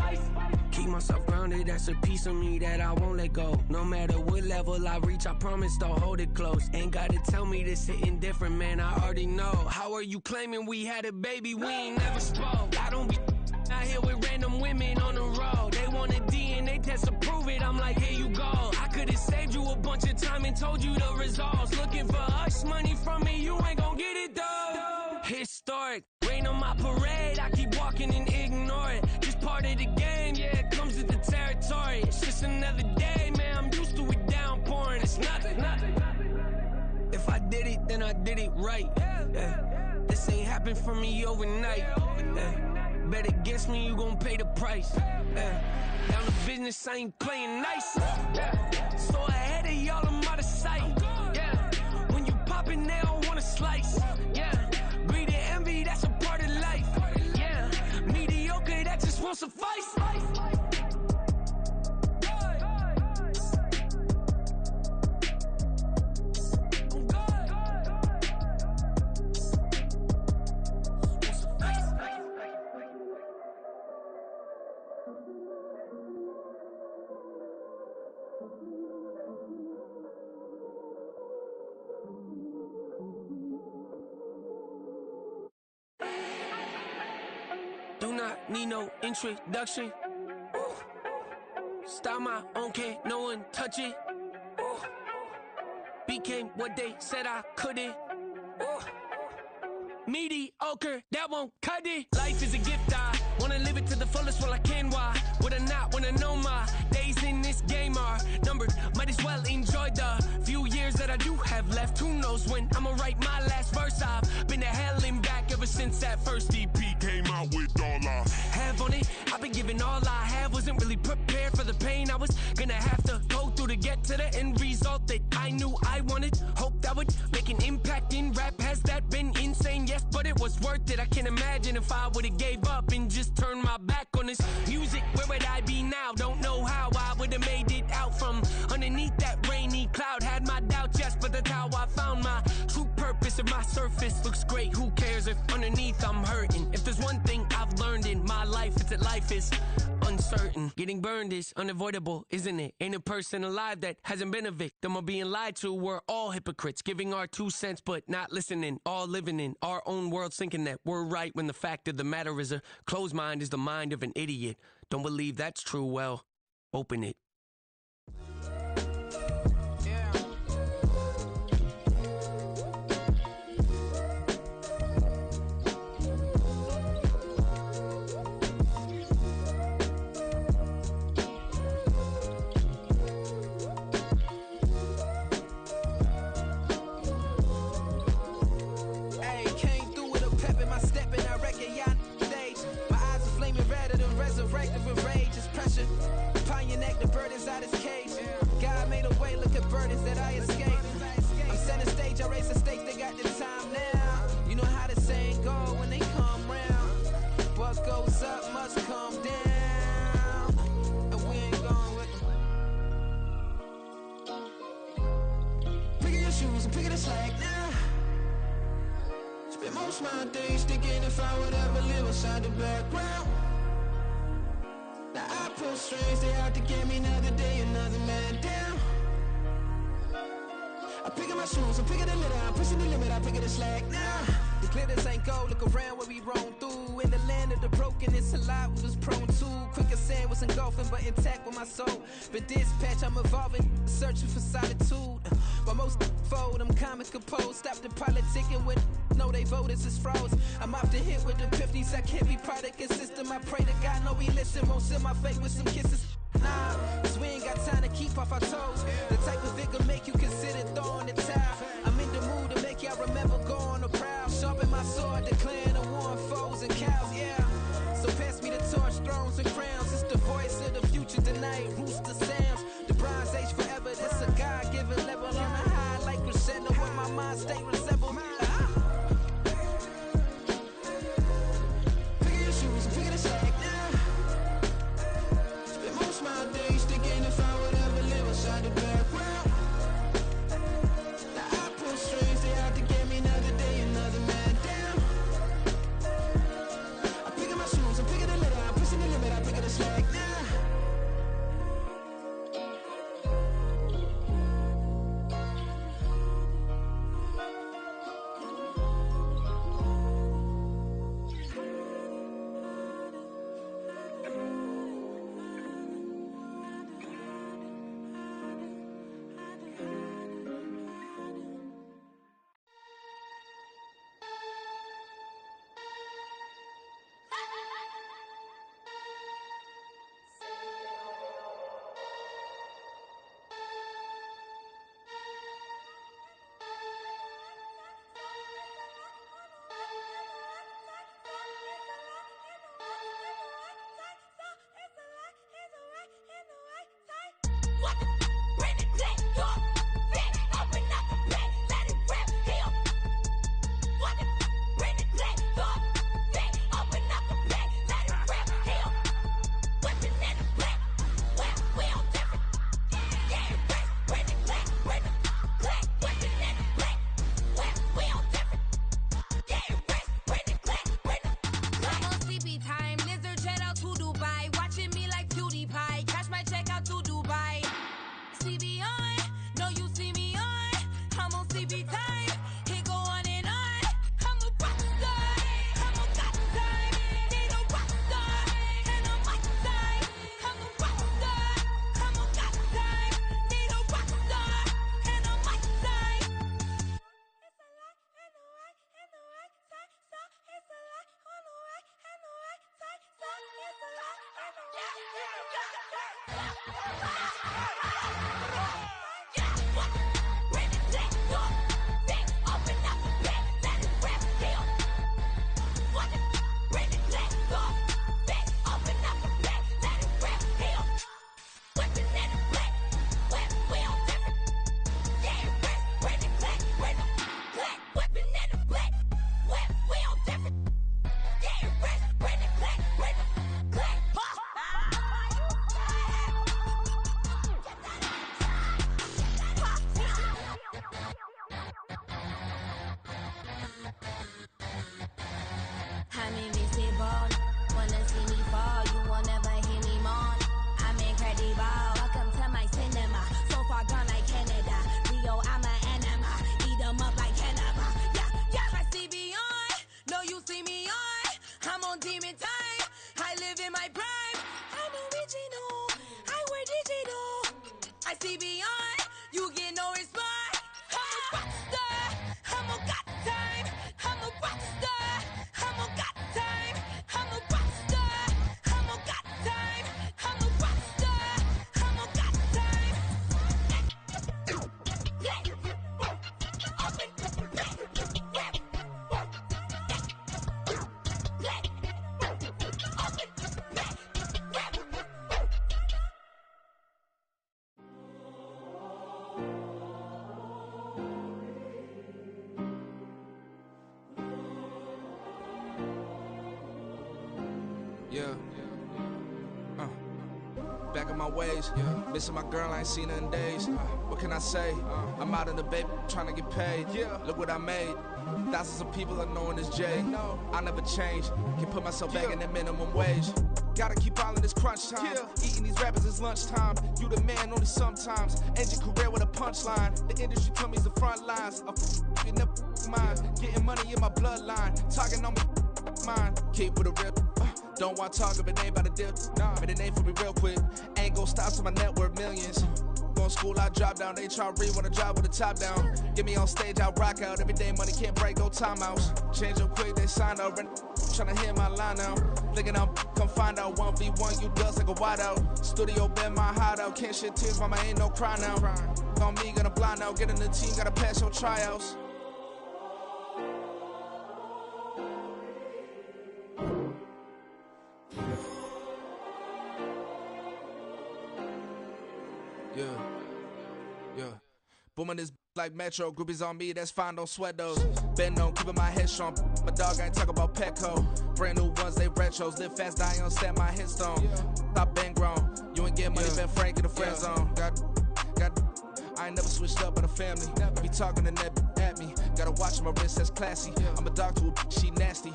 Keep myself grounded, that's a piece of me that I won't let go. No matter what level I reach, I promise to hold it close. Ain't gotta tell me this hitting different, man, I already know. How are you claiming we had a baby, we ain't never spoke? I don't be out here with random women on the road. They want a DNA test to prove it, I'm like, here you go. I could've saved you a bunch of time and told you the results. Looking for hush money from me, you ain't gon' get it though. Historic, rain on my parade, I keep walking and ignore it. Just part of the game, yeah, it comes with the territory. It's just another day, man, I'm used to it downpouring. It's nothing. If If I did it, then I did it right. Yeah. This ain't happened for me overnight. Yeah. Bet against me, you gon' pay the price. Yeah. Down to business, I ain't playing nice. Yeah. So ahead of y'all, I'm out of sight. Yeah. When you poppin', they don't wanna slice. Yeah. Greed and envy, that's a part of life. Yeah. Mediocre, that just won't suffice. Do not need no introduction. Ooh. Style my own, can't no one touch it. Ooh. Became what they said I couldn't. Ooh. Mediocre, that won't cut it. Life is a gift, I wanna live it to the fullest while I can. Why would I not wanna know my days in this game are numbered? Might as well enjoy the few years that I do have left. Who knows when I'ma write my last verse? I've been to hell and back ever since that first EP came out with all I have on it. I've been giving all I have, wasn't really prepared for the pain I was gonna have to go through to get to the end result that I knew I wanted. Hope that would make an impact in rap. Has that been insane? Yes, but it was worth it. I can't imagine if I would've gave up and just turned my back on this music. Where would I be now? Don't know how I would've made it out from underneath that rainy cloud. Had my doubts, yes, but that's how I found my true purpose. If my surface looks great, who cares if underneath I'm hurting? If there's one thing I've learned in my life, it's that life is uncertain. Getting burned is unavoidable, isn't it? Ain't a person alive that hasn't been a victim of being lied to. We're all hypocrites, giving our 2 cents but not listening. All living in our own world, thinking that we're right when the fact of the matter is a closed mind is the mind of an idiot. Don't believe that's true? Well, open it. Resurrected with rage, it's pressure. Pontiac, the burdens out his cage. God made a way, look at burdens that I escaped. I'm setting stage, I raise the stakes, they got the time now. You know how the saying go when they come round. What goes up must come down. And we ain't going with them. Pick your shoes and pick the slack now. Spend most of my days thinking if I would ever live inside the background. Now I pull strings, they out to get me another day, another man down. I pick up my shoes, I'm picking the litter, I'm pushing the limit, I pick up the slack now. The glitters ain't gold, look around where we roam through. In the land of the broken, it's a lot we was prone to. Quicker sand was engulfing, but intact with my soul. But dispatch, I'm evolving, searching for solitude. While most fold, I'm comic composed. Stop the politicking when know they voters is frauds. I'm off the hit with the 50s, I can't be product and system. I pray to God, no, he listen, won't send my fate with some kisses. Nah, cause we ain't got time to keep off our toes. The type of vigor make you consider throwing the towel. I'm in the mood to make y'all remember going to proud. Sharpen my sword, declaring the war on foes and cows, yeah. So pass me the torch, thrones and crowns. It's the voice of the future tonight, rooster sounds. The Bronze Age forever, this a God-given level. On a high like crescendo when my mind stay resemble. Pick your shoes and pick the slack now. Spend most of my days thinking if I would ever live inside the background. Now I pull strings, they out to get me another day, another man down. I pick up my shoes, I'm picking the litter, I'm pushing the limit, I pick up the slack now. Yeah. Back in my ways, missing my girl, I ain't seen her in days. What can I say? I'm out in the baby, trying to get paid. Look what I made. Thousands of people are knowing this Jay. I never change. Can put myself back in that minimum wage. Gotta keep all in this crunch time. Eating these rappers is lunchtime. You the man only sometimes. End your career with a punchline. The industry told me's the front lines. A in the mind. Getting money in my bloodline. Talking on me, mine. Keep with a rip. Don't want to talk if it ain't about a dip. But it ain't for me real quick. Ain't gon' stop till my net worth millions. Going school, I drop down. They try to read when I drop with the top down. Get me on stage, I rock out. Every day money can't break, no timeouts. Change them quick, they sign up. Tryna hear my line now. Thinking I'm come find out 1v1, you dust like a wideout. Studio been my hideout. Can't shed tears, mama ain't no cry now. On me, gonna blind out. Get in the team, gotta pass your tryouts. Yeah. Booming this like Metro, groupies on me, that's fine, don't sweat those. Been on, keeping my head strong. My dog ain't talk about Petco. Brand new ones, they retros. Live fast, die on set, my headstone. Stop been grown. You ain't getting money, been Frank in the friend zone. Got. I ain't never switched up on a family. Be talking to that at me. Gotta watch my wrist, that's classy. I'm a dog to a she nasty.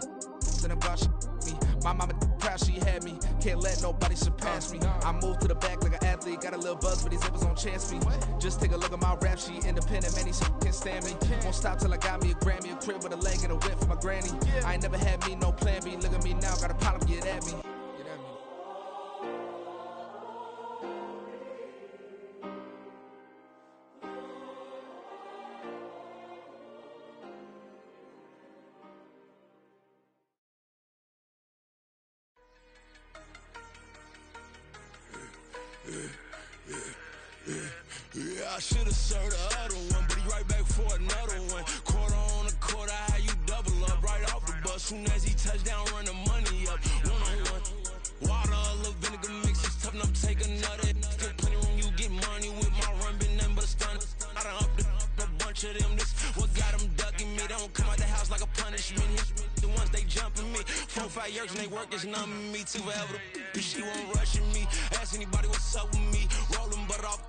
And I'm God, she me. My mama proud she had me. Can't let nobody surpass me. I move to the back like an athlete. Got a little buzz for these zippers on chance me. Just take a look at my rap sheet. Independent, man, these can't stand me. Won't stop till I got me a Grammy. A crib with a leg and a whip for my granny. I ain't never had me no plan B. Look at me now, got a problem, get at me. Yeah, I should've served the other one, but he right back for another one. Quarter on a quarter, how you double up right off the bus. Soon as he touch down, run the money up. One-on-one. Water, a little vinegar mix, it's tough enough to take another. Still plenty room, you get money bunch of them. This what got them ducking me. They don't come out the house like a punishment. The ones they jumping me. 4-5 years and they work is numbing me. Too forever the she won't rushing me. Ask anybody what's up with me. Rolling but off.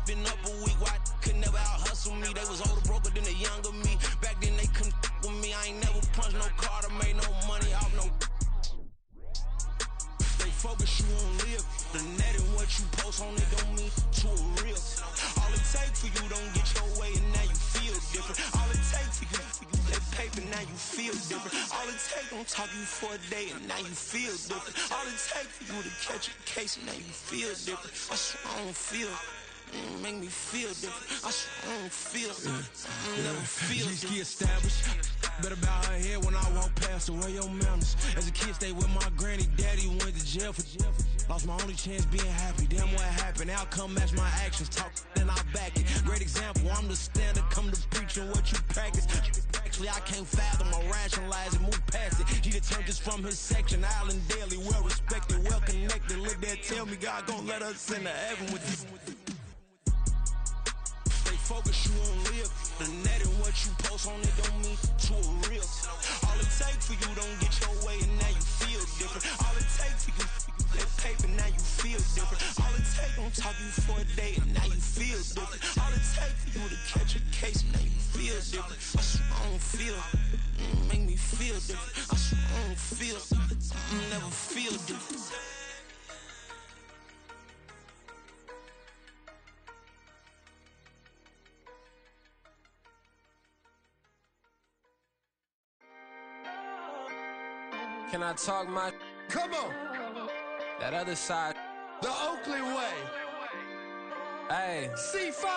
Been up a week, why could never out hustle me? They was older, broker than the younger me. Back then they couldn't with me. I ain't never punched no card or made no money off no. They focus you on live. The net and what you post on it don't mean to a real. All it take for you don't get your way and now you feel different. All it take for you that paper, now you feel different. All it take don't talk you for a day and now you feel different. All it take for you to catch a case and now you feel different. I swear I don't feel. Make me feel different. I swear I don't feel. Never feel different. Established. Better bow her head when I walk past her. Where your manners? As a kid, stayed with my granny. Daddy went to jail for. Lost my only chance being happy. Damn, what happened? Outcome match my actions. Talk, then I back it. Great example. I'm the standard. Come to preaching what you practice. Actually, I can't fathom or rationalize it. Move past it. He determined just from his section. Island Daily, well respected, well connected. Look there, tell me God gon' let us into heaven with this. Focus you on live. The net and what you post on it don't mean to a real. All it take for you don't get your way and now you feel different. All it take for you that paper, now you feel different. All it take don't talk you for a day and now you feel different. All it take for you to catch a case and now you feel different. I swear I don't feel. Make me feel different. I swear I don't feel. Never feel different. Can I talk my? Come on. That other side. The Oakley way. Hey. C5.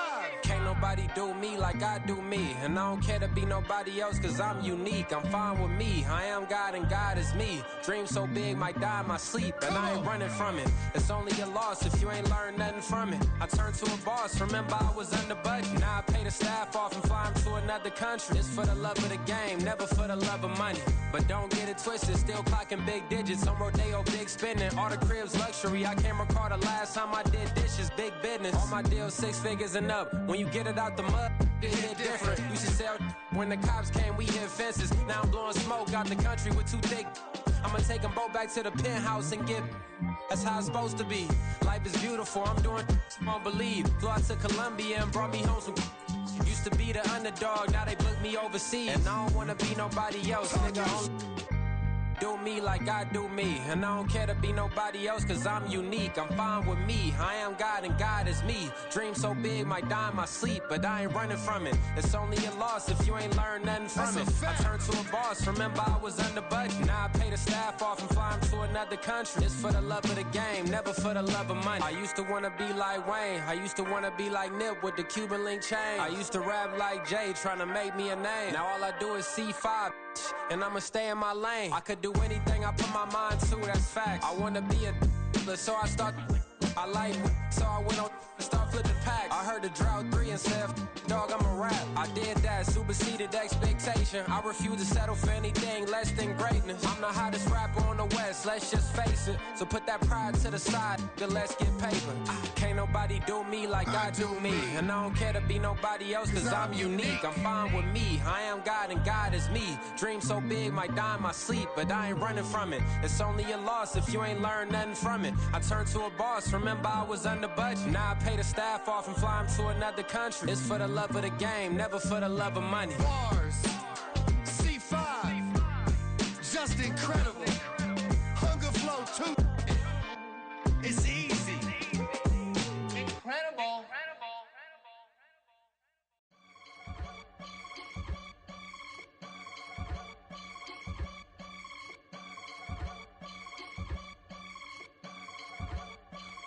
Can't nobody do me like I do me. And I don't care to be nobody else cause I'm unique. I'm fine with me. I am God and God is me. Dream so big might die in my sleep. And I ain't running from it. It's only a loss if you ain't learned nothing from it. I turned to a boss. Remember I was under budget. Now I pay the staff off and fly them to another country. It's for the love of the game, never for the love of money. But don't get it twisted. Still clocking big digits. On Rodeo, big spending. All the cribs luxury. I can't recall the last time I did dishes. Big business. All my deals 6 figures and up. When you get it out the mud, it hit different. Used to sell when the cops came, we hit fences. Now I'm blowing smoke out the country with too thick. I'ma take them both back to the penthouse and get. That's how it's supposed to be. Life is beautiful. I'm doing. Won't believe. Flew out to Colombia and brought me home some. Used to be the underdog. Now they book me overseas. And I don't wanna be nobody else. Nigga, do me like I do me. And I don't care to be nobody else cause I'm unique. I'm fine with me. I am God and God is me. Dream so big might die in my sleep. But I ain't running from it. It's only a loss if you ain't learned nothing from it. I turned to a boss. Remember I was under budget. Now I pay the staff off and fly them to another country. It's for the love of the game, never for the love of money. I used to wanna be like Wayne. I used to wanna be like Nip with the Cuban link chain. I used to rap like Jay trying to make me a name. Now all I do is C5 and I'ma stay in my lane. I could do anything I put my mind to, that's facts. I wanna be a so I start. I like so I went on and start flipping packs. I heard the drought 3 and said, dog, I'm a rap. I did that, superseded expectation. I refuse to settle for anything less than greatness. I'm the hottest rapper on the West, let's just face it. So put that pride to the side, then let's get paper. Can't nobody do me like I do me. And I don't care to be nobody else cause I'm unique. I'm fine with me. I am God and God is me. Dream so big might die in my sleep. But I ain't running from it. It's only a loss if you ain't learned nothing from it. I turned to a boss. Remember I was under budget. Now I pay the staff off and fly them to another country. It's for the love of the game, never for the love of money. Bars, C5, just incredible. Hunger Flow 2, it's easy. Incredible.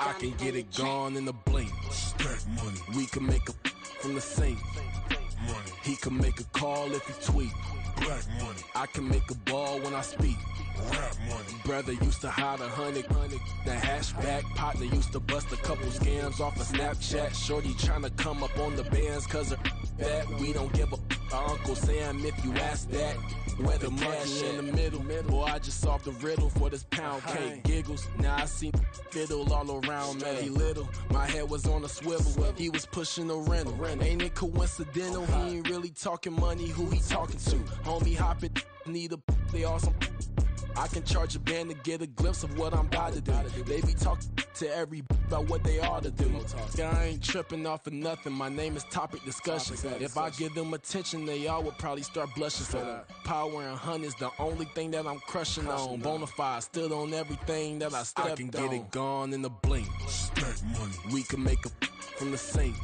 I can get it gone in a blink. Stack money. We can make a from the sink. Money. He can make a call if he tweet. Black money. I can make a ball when I speak. Rap money. Brother used to hide 100. The hashback partner used to bust a couple scams off of Snapchat. Shorty tryna come up on the bands cause of that. We don't give a Uncle Sam, if you ask that. Where the monkey in the middle. Boy, I just solved the riddle for this pound cake. Giggles, now I see fiddle all around me. Little, my head was on a swivel. He was pushing a rental. Ain't it coincidental? He ain't really talking money. Who he talking to? Homie hopping, need a they awesome. I can charge a band to get a glimpse of what I'm about to do. They be talking to every about what they ought to do. I ain't tripping off of nothing. My name is Topic Discussion. If I give them attention, they all would probably start blushing. So power and hunt is the only thing that I'm crushing on. Bonafide, stood on everything that I stepped on. I can get it gone in a blink. Stack money. We can make a from the sink.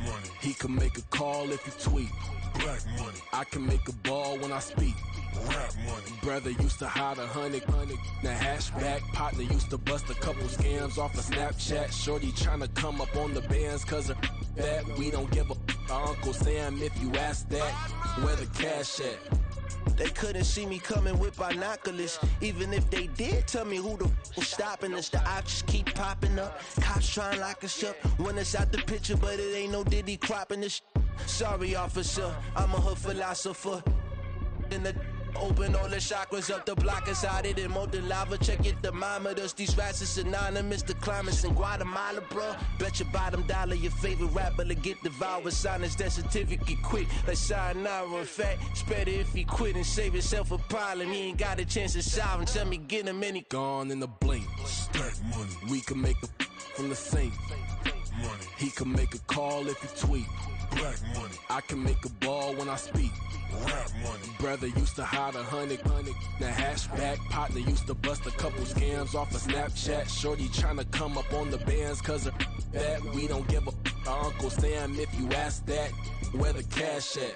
Money. He can make a call if you tweet. Black money. I can make a ball when I speak. Rap money. Brother used to hide 100. The hashback partner used to bust a couple scams off of Snapchat. Shorty tryna come up on the bands cause of that. We don't give a Uncle Sam if you ask that. Where the cash at? They couldn't see me coming with binoculars. Even if they did, tell me who the f was stopping us. The options keep popping up. Cops trying to lock us up. When it's out the picture, but it ain't no Diddy cropping this. Sorry, officer, I'm a hood philosopher. In the open all the chakras up, the block is out it and molten lava. Check your thermometers. These rats is synonymous to climates in Guatemala, bro. Bet your bottom dollar your favorite rapper to get devoured. Sign his death certificate quick. Like sayonara. In fact, it's better if he quit and save himself a problem. He ain't got a chance to solve him. Tell me get him any gone in the blink. Stack money. We can make a from the sink. Money. He can make a call if you tweet. Black money. I can make a ball when I speak. Rap money. Brother used to hide 100. The hashback partner used to bust a couple scams off of Snapchat. Shorty tryna come up on the bands cause of that. We don't give a Uncle Sam if you ask that. Where the cash at?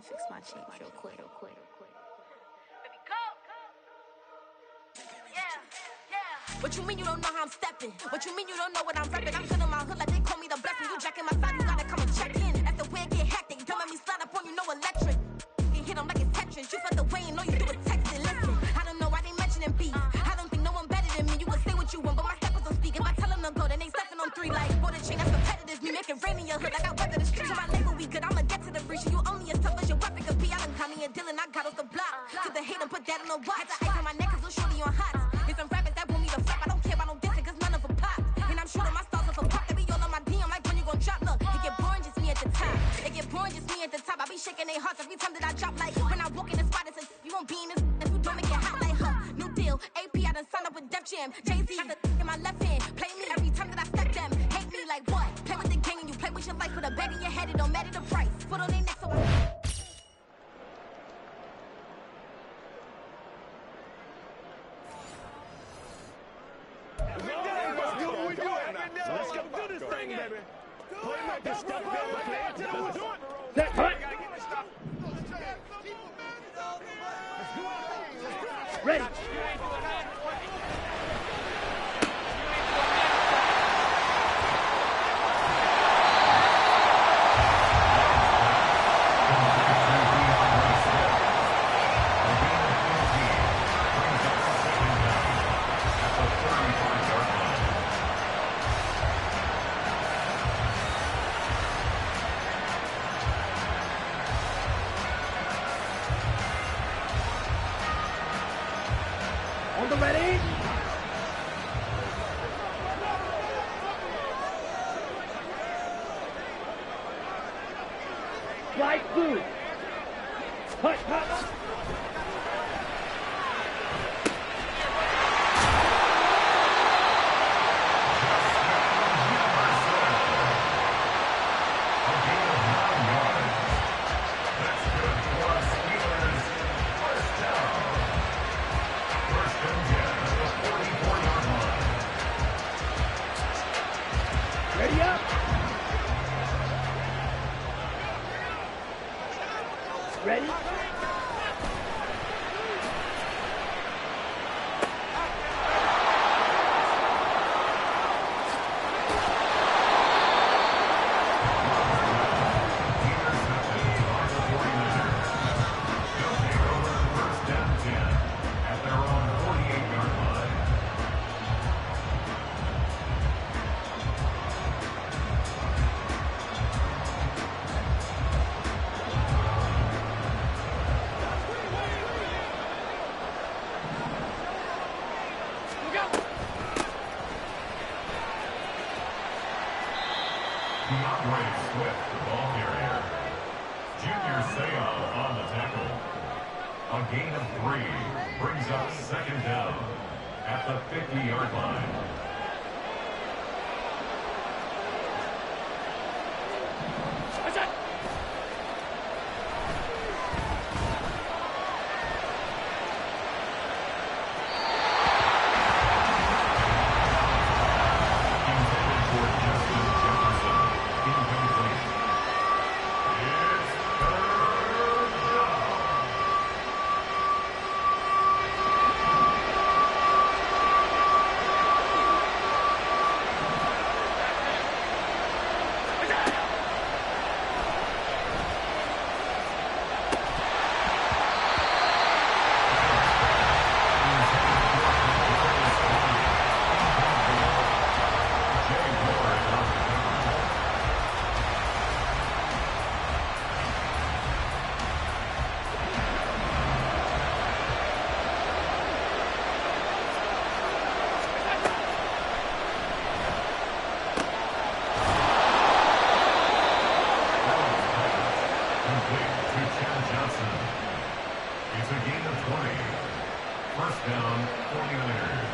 Fix my cheek real quick. What you mean you don't know how I'm stepping? What you mean you don't know what I'm repping? I'm feeling my hood like they call me the blessing. You jacking my side, you gotta come and check in. That's the way it get hectic. Don't make me slide up on you, no electric. You hit them like it's Tetris. You felt the way and all you do is text it. Listen, I don't know why they mentioning beef. I don't think no one better than me. You would say what you want, but my steppers don't speak. If I tell them to go, then they stepping on 3 like border chain. That's competitive. Me making rain in your hood like I weather the streets. On my label, we good. I'ma get to the breach. You only as tough as your weapon could be. I a Dylan, I got off the block. To the hate and put that on the watch. Had the ice on my neck, cause little shorty on hot. There's some rappers that want me to flop. I don't care about no dissing, cause none of them pop. And I'm shooting my stars off a pop. They be all on my DM, like when you gon' drop. Look, it get boring, just me at the top. It get boring, just me at the top. I be shaking their hearts every time that I drop. Like, when I walk in the spot, it says, you won't be in this if you don't make it hot. Like, new deal. AP, I done signed up with Def Jam. Jay-Z has the in my left hand. Play me every time that I step them. Hate me like what? Play with the gang and you play with your life. Put a bag in your head, it don't matter the price. Put on their neck so I... Let's go do this thing, baby. Play like this stuff. Ready. On the ready? Right through. Cut. Ready up. Ready? DeAndre Swift, the ball carrier. Junior Seau on the tackle. A gain of 3 brings up second down at the 50-yard line. It's a gain of 20. First down, 49ers.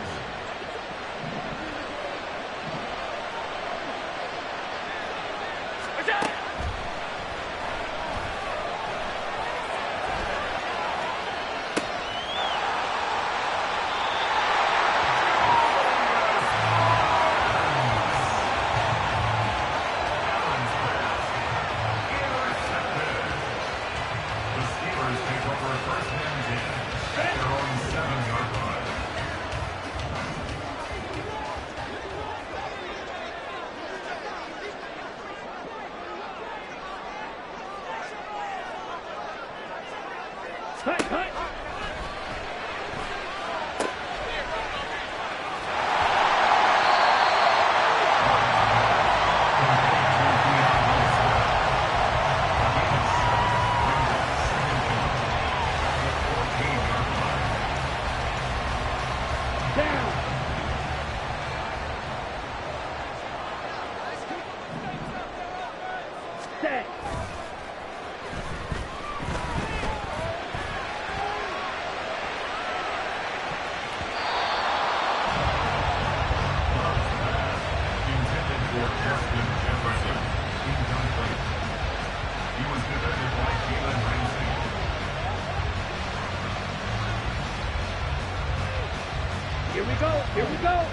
Here we go. Here we go.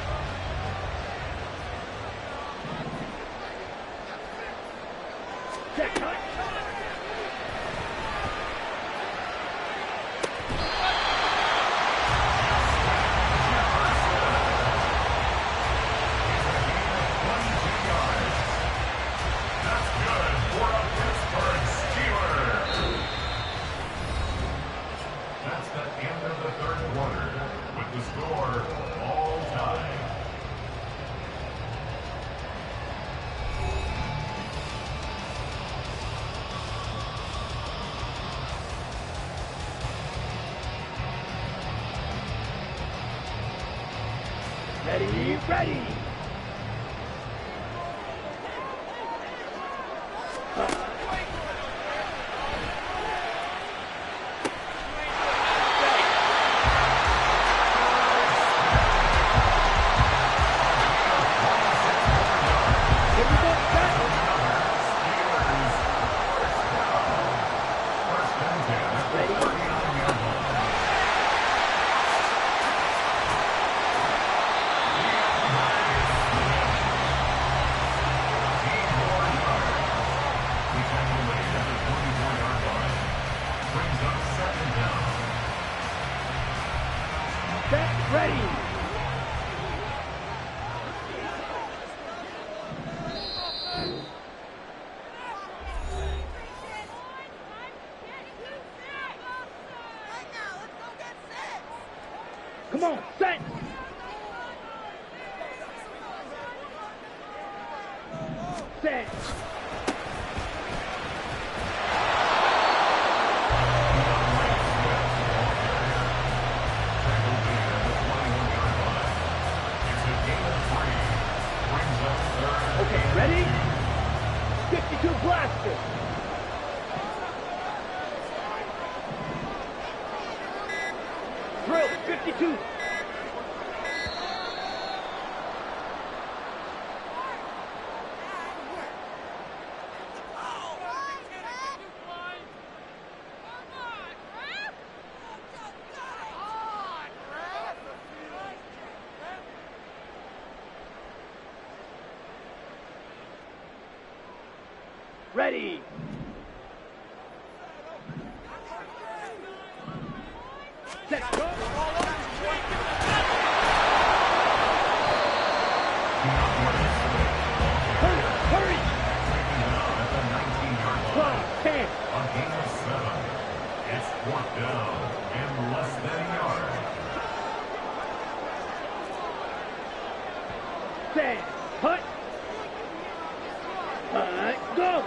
Check. Cut. Ready. Come on, set! Set! Okay, ready? 52 blaster! Drill, 52! Ready! Set, go! Hurry! At the 19-yard line. 10. A gain of 7. It's 4th down and less than a yard. Set, hut! Go!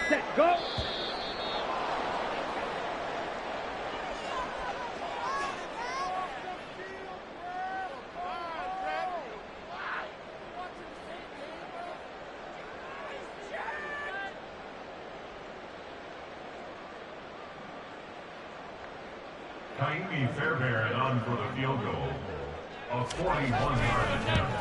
Set, go! Kaimi Fairbairn on for the field goal. A 41-yard attempt.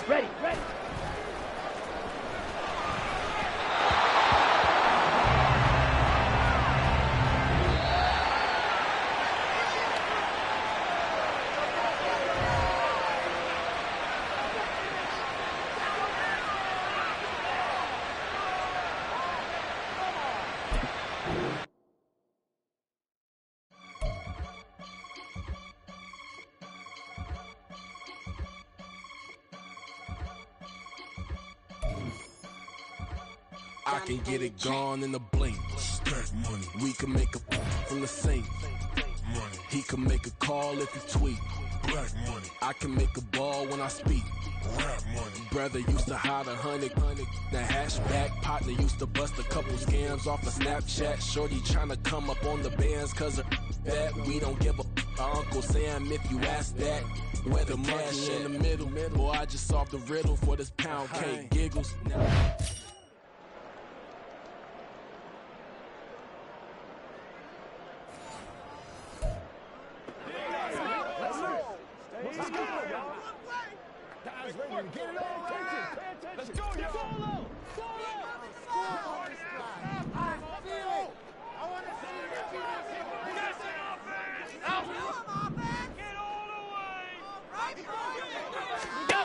Ready. I can get it gone in a blink. Stack money. We can make a from the sink. Money. He can make a call if he tweet. Black money. I can make a ball when I speak. Rap money. Brother used to hide 100. The hashback partner used to bust a couple scams off of Snapchat. Shorty tryna come up on the bands cause of that. We don't give a Uncle Sam if you ask that. Where the money in the middle. Boy, I just solved the riddle for this pound cake. Giggles. Let's go, y'all. Guys, ready to get it on. Let's go, y'all. Solo. I want to see you get it offense. Out. Get all the way. Go.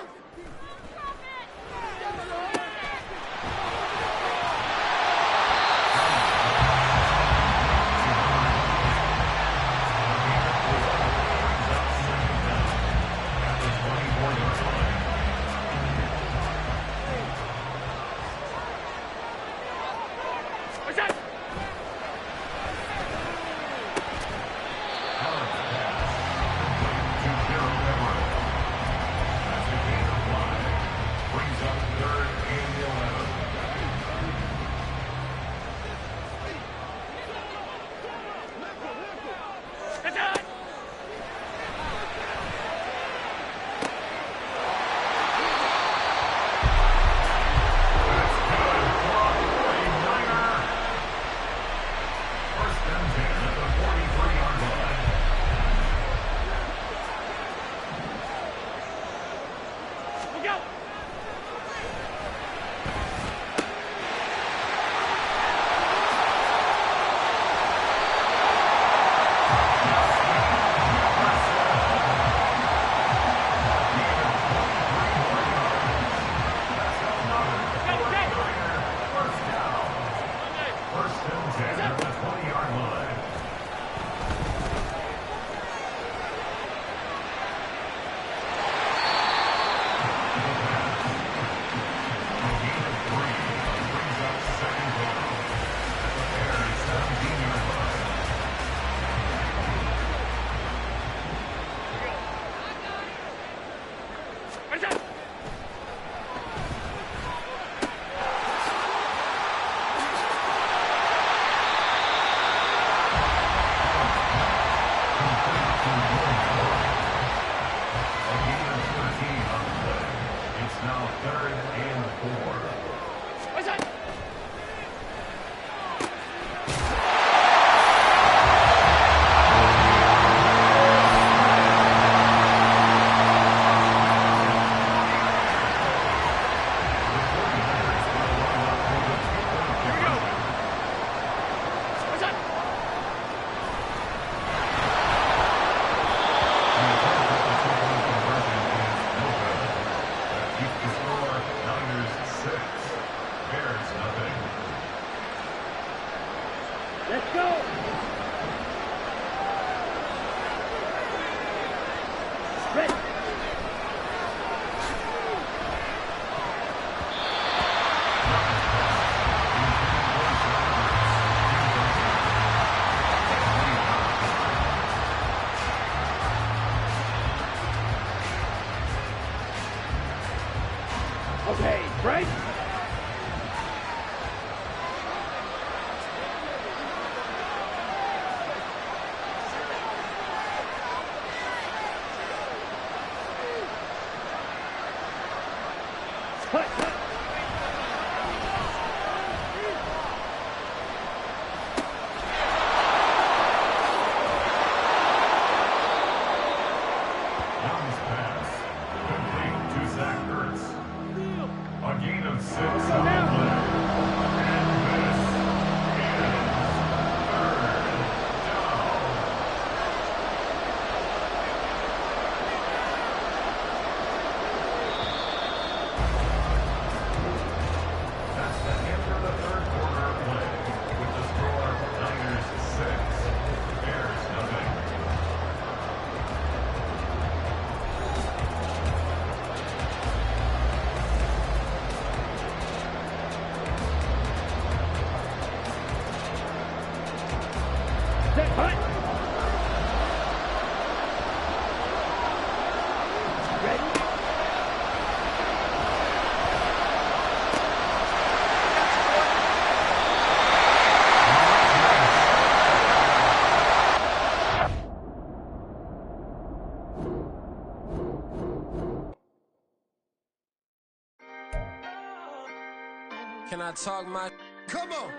Can I talk my? Come on.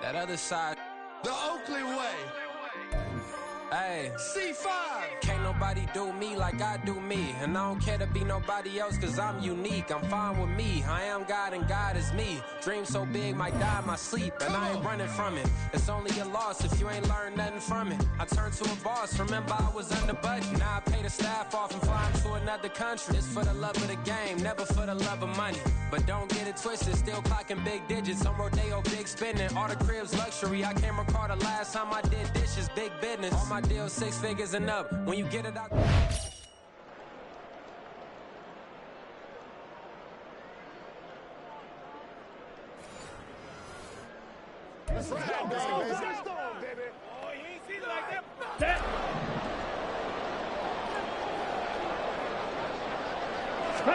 That other side. The Oakley way. Hey, C5. Can't nobody do me like I do me. And I don't care to be nobody else cause I'm unique. I'm fine with me. I am God and God is me. Dream so big might die in my sleep. And I ain't running from it. It's only a loss if you ain't learned nothing from it. I turned to a boss. Remember I was under budget. Now I pay the staff off and fly to another country. It's for the love of the game, never for the love of money. But don't get it twisted. Still clocking big digits. On Rodeo, big spending. All the cribs luxury. I can't recall the last time I did dishes. Big business. All my deals 6 figures and up. When you get it out. Let's go, baby. Oh, he ain't seen it like that. That. You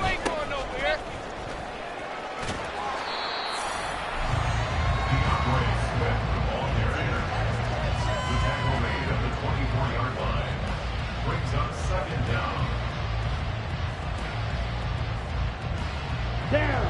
ain't going over here. The tackle made at the 24-yard line brings up second down. Down.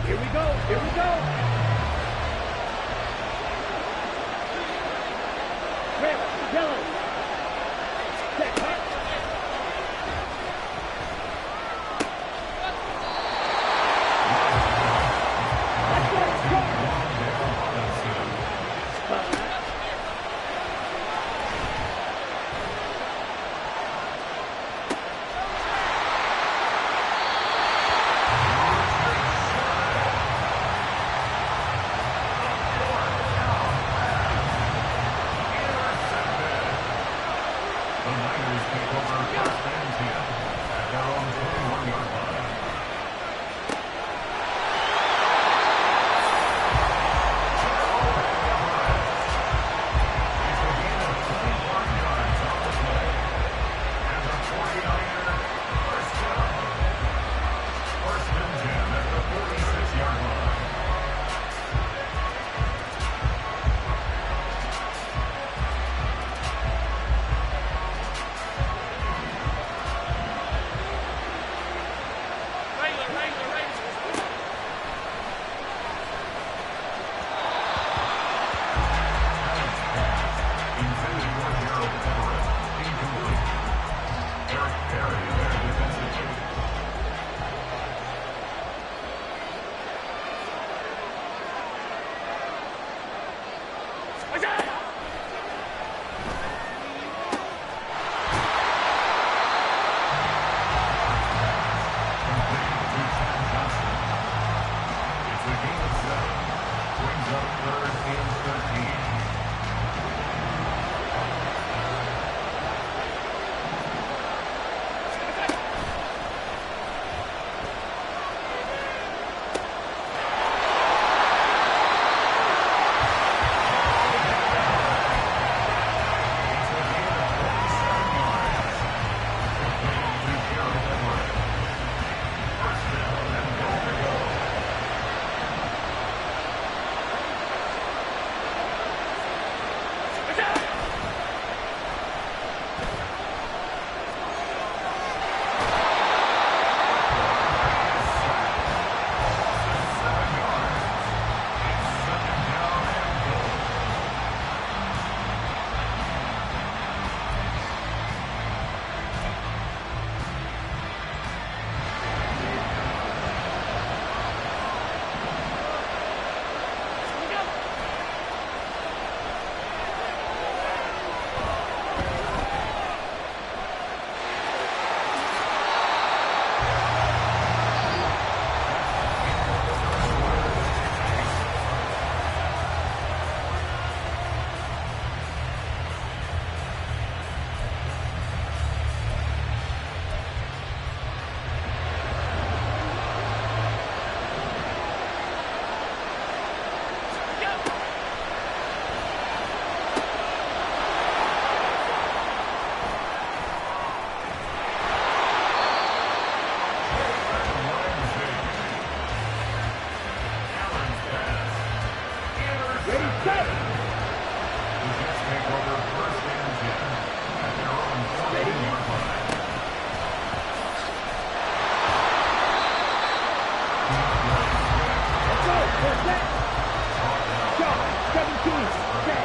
Here we go. Here we go. Red, yellow. Check, hot. Jets take over 1st and 10 at their own 40-yard line. Let's go. First set. Shot. 17. Set.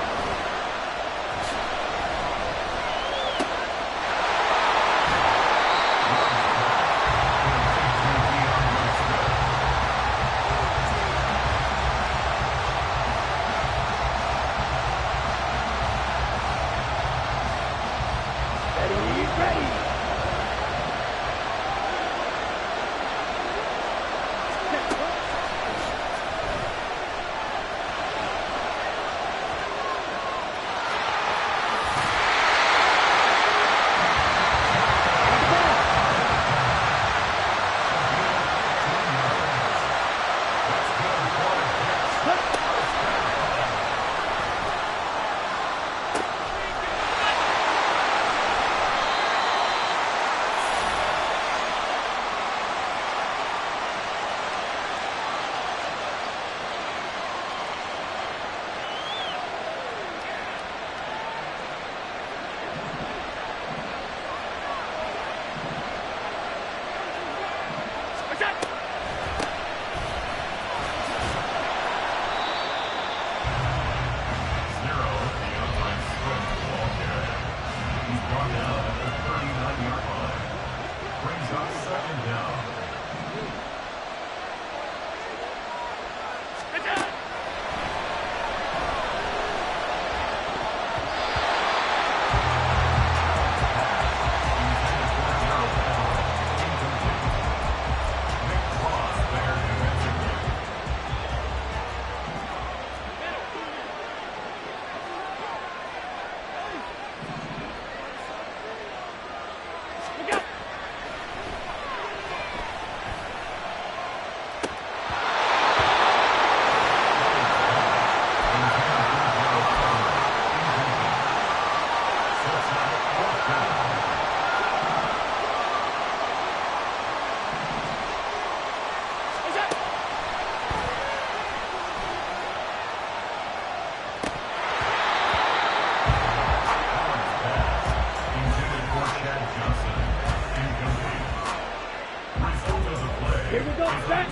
Here we go, set.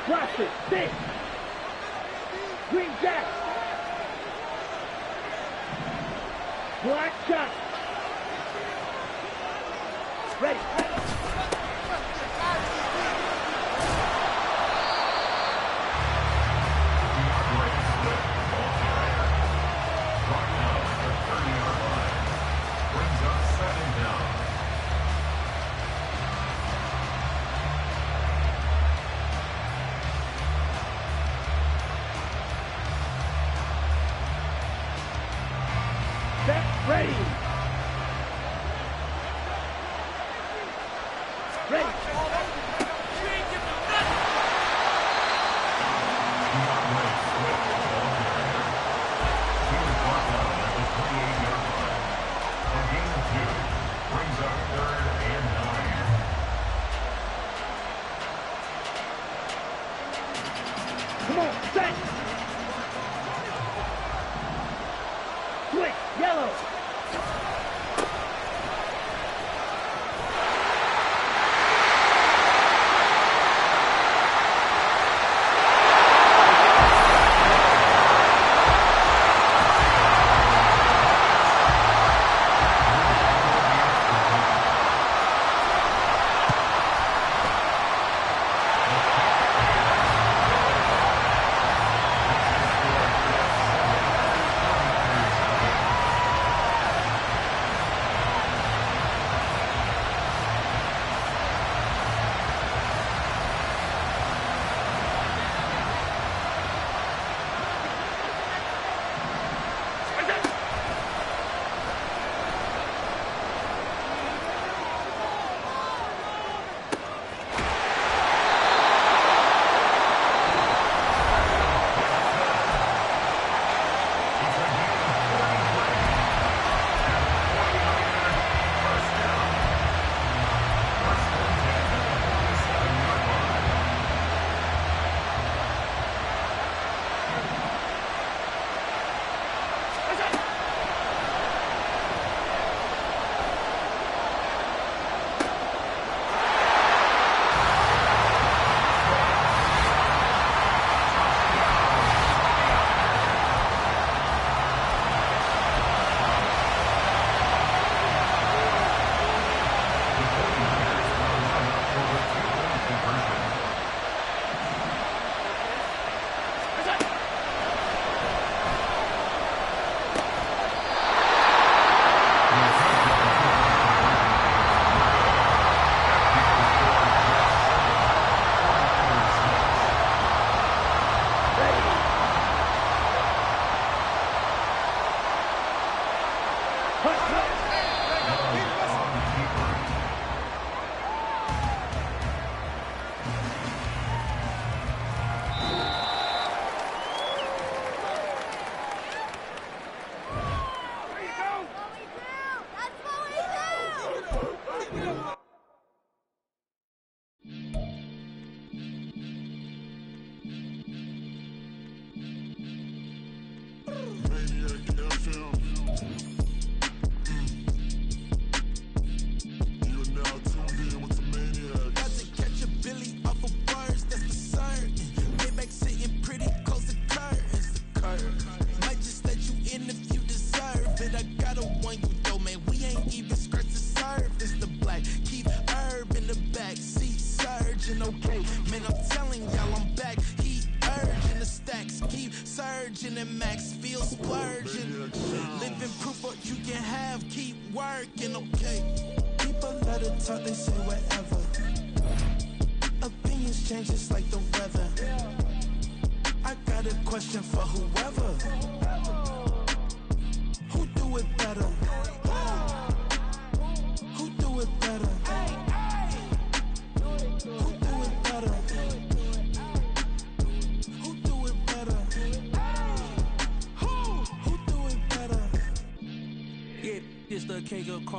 Cross it, 6. Green Jack. Black shot. Ready. Ready. Ready. Come on, set. Switch, yellow.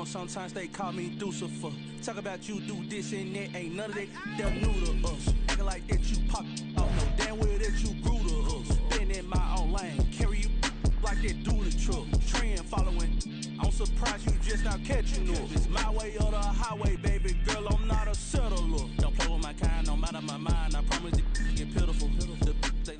Sometimes they call me Lucifer. Talk about you do this and that. Ain't none of that they're new to us. Acting like that you pop off. No damn well that you grew to us. Been in my own lane. Carry you like that do the truck. Trend following. I'm surprised you just now catching up. It's my way or the highway, baby girl. I'm not a settler. Don't play with my kind, no matter my mind. I promise it get pitiful. They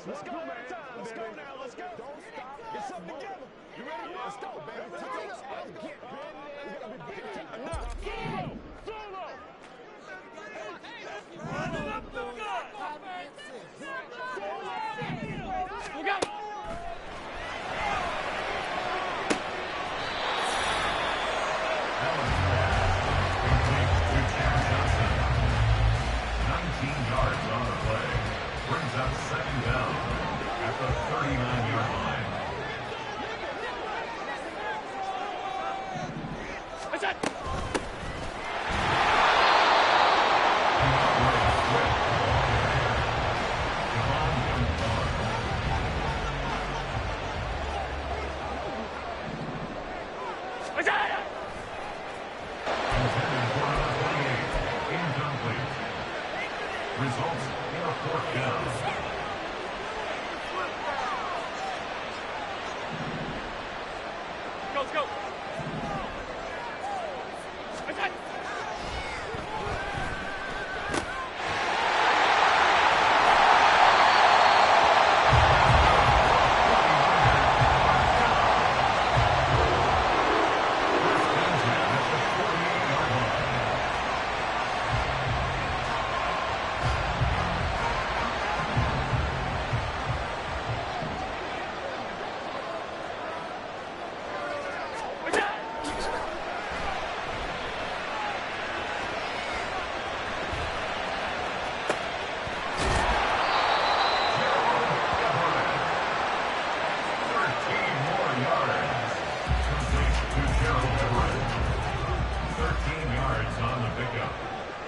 Let's go, man. Let's go now. Let's go. Don't stop. Get something together. You ready? Let's go, baby. Let's get enough. Solo. Run up the gut. We got it. Brings up second down at the 39-yard line. That's it. Results in a fourth down. Let's go.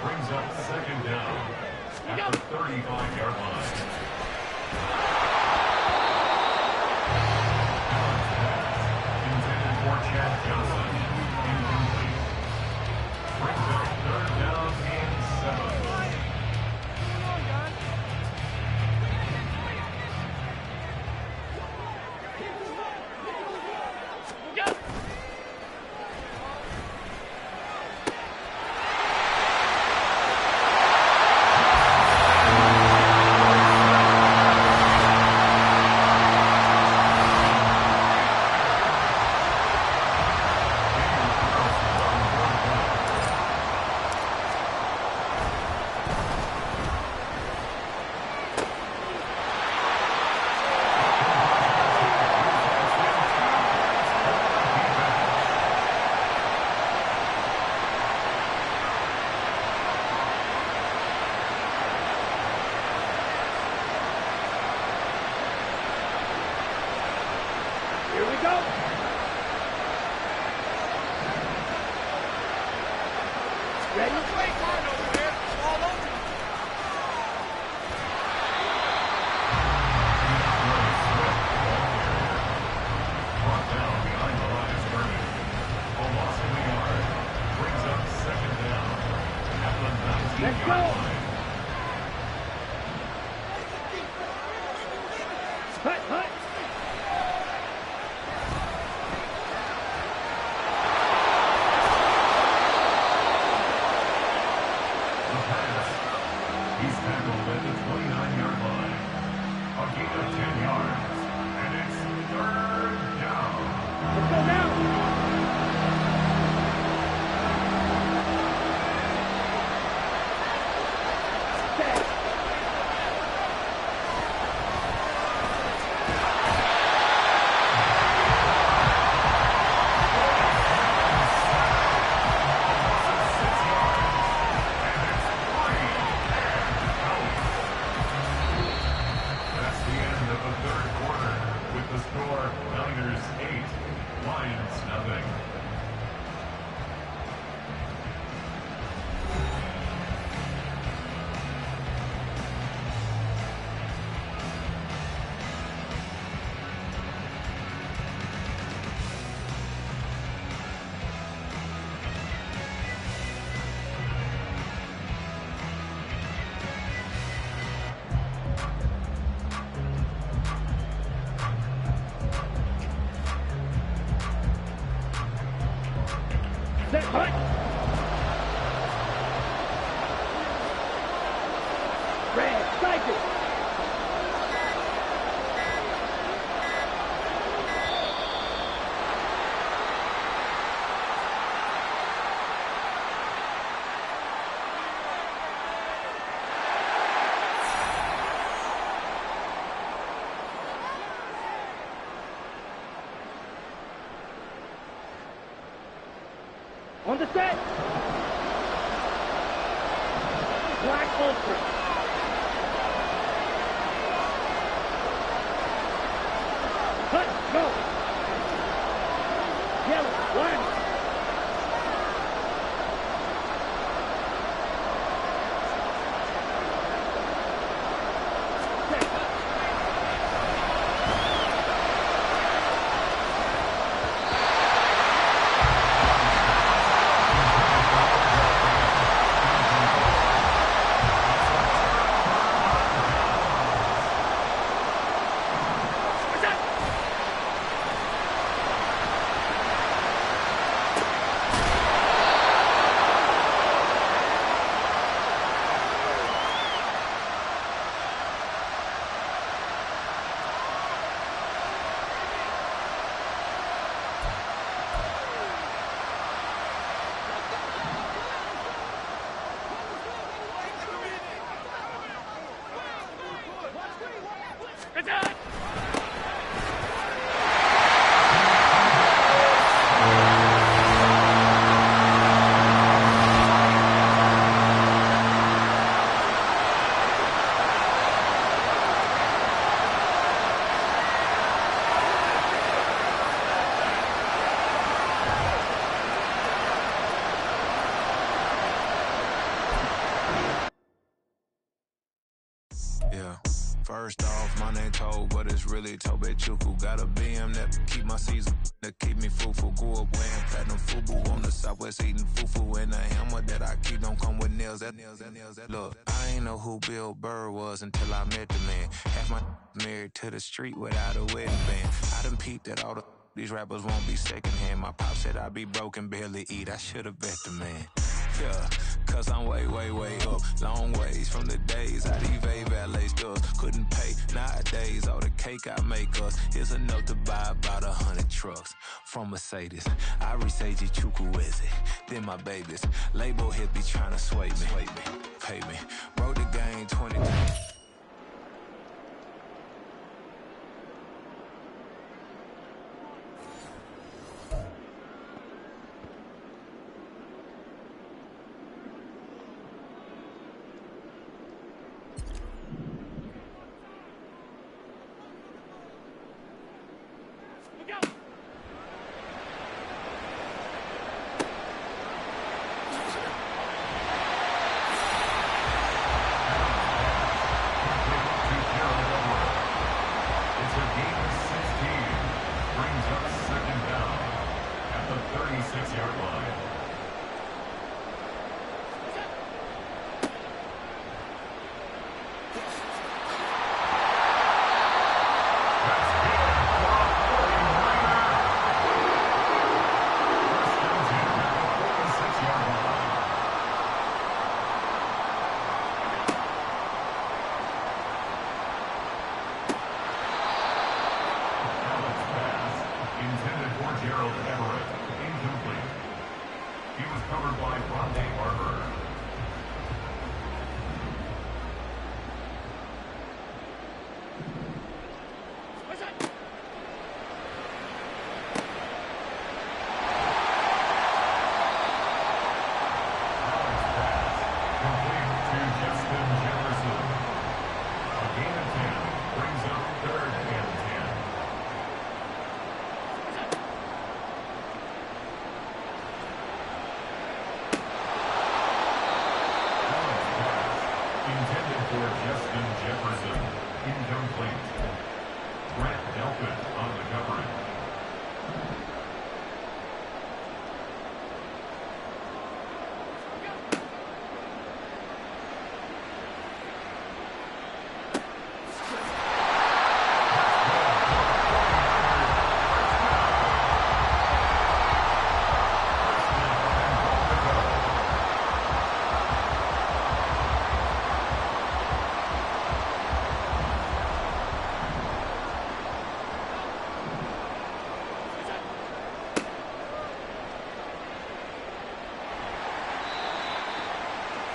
Brings up second down at the 35-yard line. Intended for Chad Johnson. Incomplete. Brings up third down and 7. He's tackled at the 29-yard line. A gain of 10 yards. And it's 3rd down. Let's go now. That's the end of the 3rd quarter with the score Niners 8, Lions nothing. Set, hut. Red, strike it. On the set. Black Ultra. Hut, go. Yellow, one. Yeah. First off, my name Toad, but it's really Tobe Chuku. Got a BM that keep my season, that keep me fruitful. Grew up wearing platinum FUBU on the Southwest eating fufu. And the hammer that I keep don't come with nails. Look, I ain't know who Bill Burr was until I met the man. Half my married to the street without a wedding band. I done peeped at all these rappers won't be secondhand. My pop said I'd be broken, barely eat. I should've bet the man. Yeah, cause I'm way, way, way up. Long ways from the days I evade valet stores. Couldn't pay nowadays. All the cake I make us is enough to buy about 100 trucks from Mercedes. I resage Chukwueze, then my babies. Label hit be trying to sway me, pay me. Wrote the game 20. Incomplete. Brett Delpit on the coverage.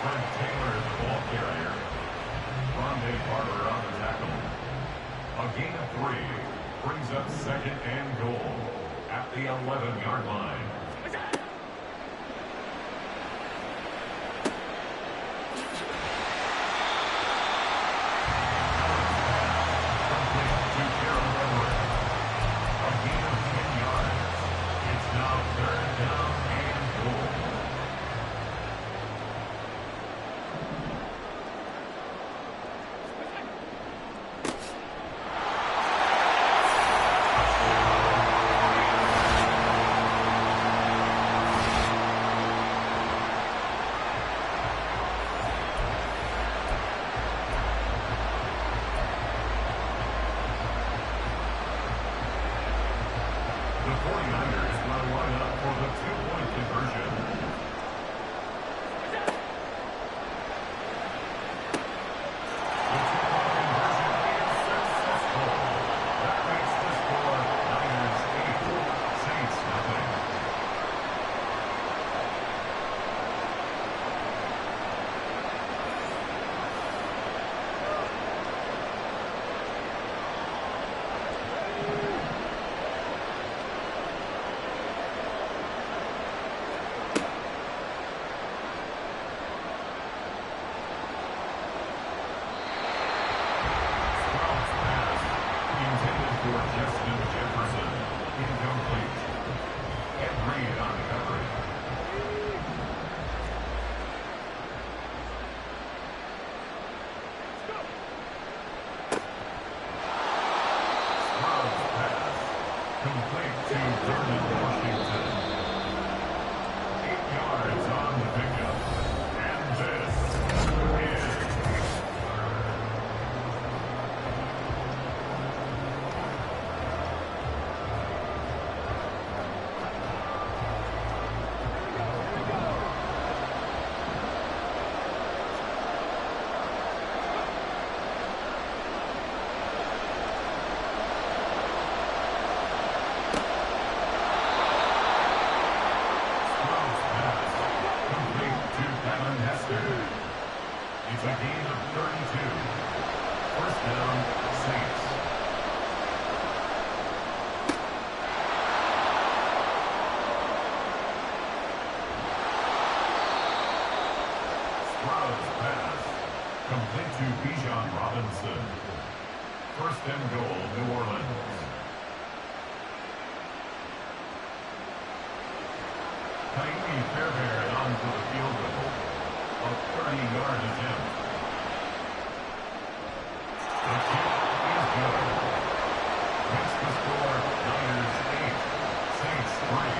Fred Taylor is the ball carrier. Rondé Barber on the tackle. A gain of 3 brings up second and goal at the 11-yard line. The 49ers will line up for the 2-point conversion. The 2-point conversion is successful. That makes the score Niners 8, Saints nothing. Intended for Justin Jefferson. Incomplete. Ed Reed on the coverage. Stroud's pass. Complete to Vernon Washington. 8 yards on the pickup. And this is it's a gain of 32. First down, Saints. Stroud's pass. Complete to Bijan Robinson. First and goal, New Orleans. Kaimi Fairbairn onto the field goal. A 30-yard attempt. The kick is good. Makes the score Niners 8, Saints 3.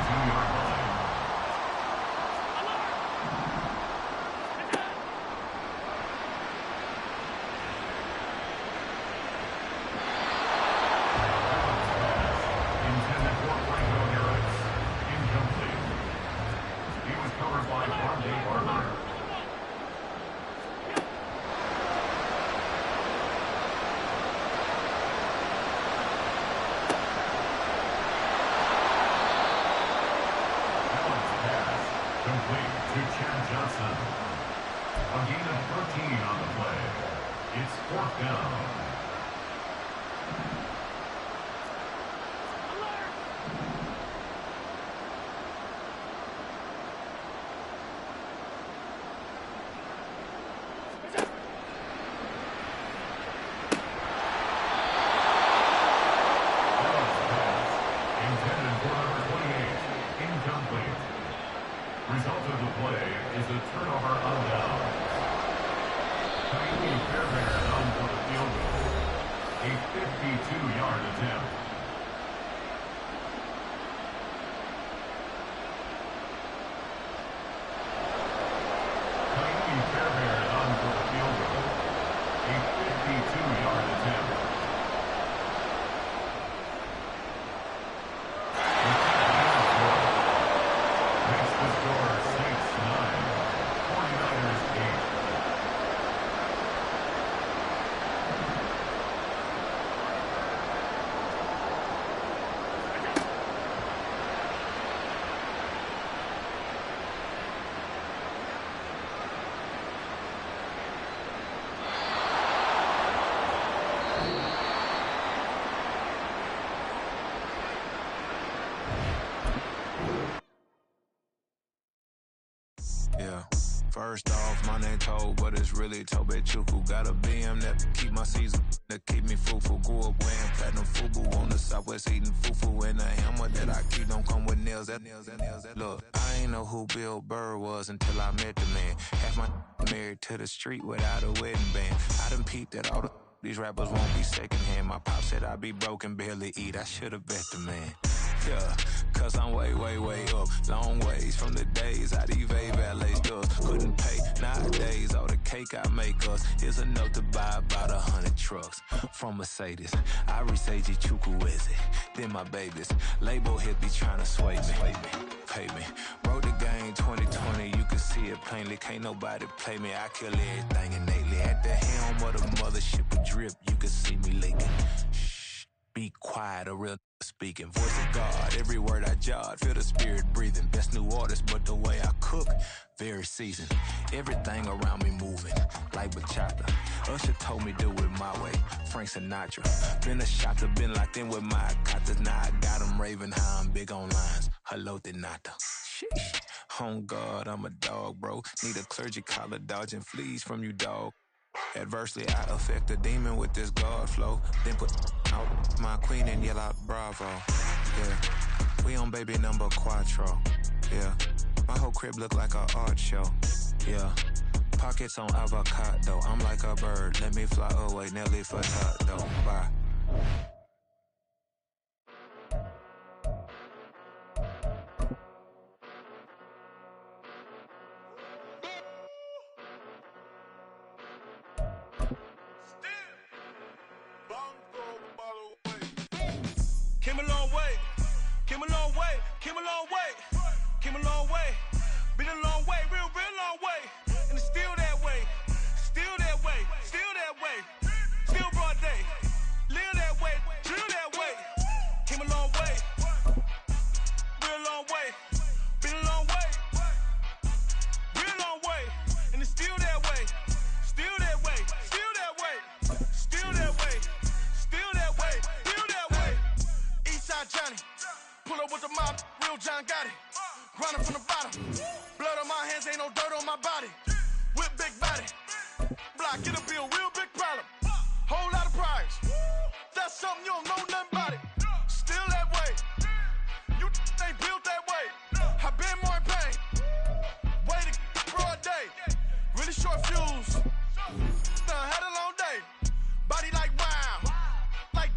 22-yard line. Intended for Franco Harris. Incomplete. He was covered by Rondé Barber. Complete to Chad Johnson. A gain of 13 on the play. It's 4th down. Intended for number 28. Incomplete. Result of the play is a turnover on downs. Khalil Fairbairn on for the field goal. A 52-yard attempt. Khalil Fairbairn on for the field goal. A 52-yard attempt. Makes the score 6-9. 49ers 8. Yeah. First off, my name Tobe, but it's really Tobe Chuku. Got a BM that keep my season, that keep me fruitful. Grew up wearing platinum FUBU on the Southwest, eating fufu. And the hammer that I keep don't come with nails. Look, I ain't know who Bill Burr was until I met the man. Half my married to the street without a wedding band. I done peeped at all these rappers won't be secondhand. My pop said I'd be broke and barely eat. I should've bet the man. Yeah, cause I'm way, way, way up. Long ways from the days I evade valet stuff. Couldn't pay nowadays. All the cake I make us is enough to buy about 100 trucks. From Mercedes, I resage Chukwueze. Then my babies, label hit be trying to sway me. Pay me. Wrote the game 2020, you can see it plainly. Can't nobody play me. I kill everything innately. At the helm of the mothership with drip, you can see me leaking. Shh, be quiet, a real speaking. Voice of God, every word I jot. Feel the spirit breathing. Best new artist, but the way I cook, very seasoned. Everything around me moving, like bachata. Usher told me do it my way. Frank Sinatra. Been a shotter, been locked in with my katas. Now I got them raving how I'm big on lines. Hello, Denata. Sheesh. On God, I'm a dog, bro. Need a clergy collar, dodging fleas from you, dog. Adversely, I affect a demon with this God flow. Then put out my queen and yell out bravo. Yeah, we on baby number quattro. Yeah, my whole crib look like a art show. Yeah, pockets on avocado. I'm like a bird, let me fly away. Nelly for though. Bye. Came a long way, came a long way, came a long way, came a long way, been a long way, real long way, and it's still that way, still that way, still that way, still broad day, live that way, drill that way, came a long way, real long way, been a long way, real long way, and it's still that way, still that way, still that way, still that way, still that way, still that way. Eastside Johnny, pull up with the mob, real John Gotti. Grinding from the bottom, blood on my hands, ain't no dirt on my body. Whip big body, block, get a bill, real big problem. Whole lot of priors, that's something you don't know nothing about it. Still that way, you ain't built that way. I been more in pain, way to broad day. Really short fuse, had a long day. Body like wow, like.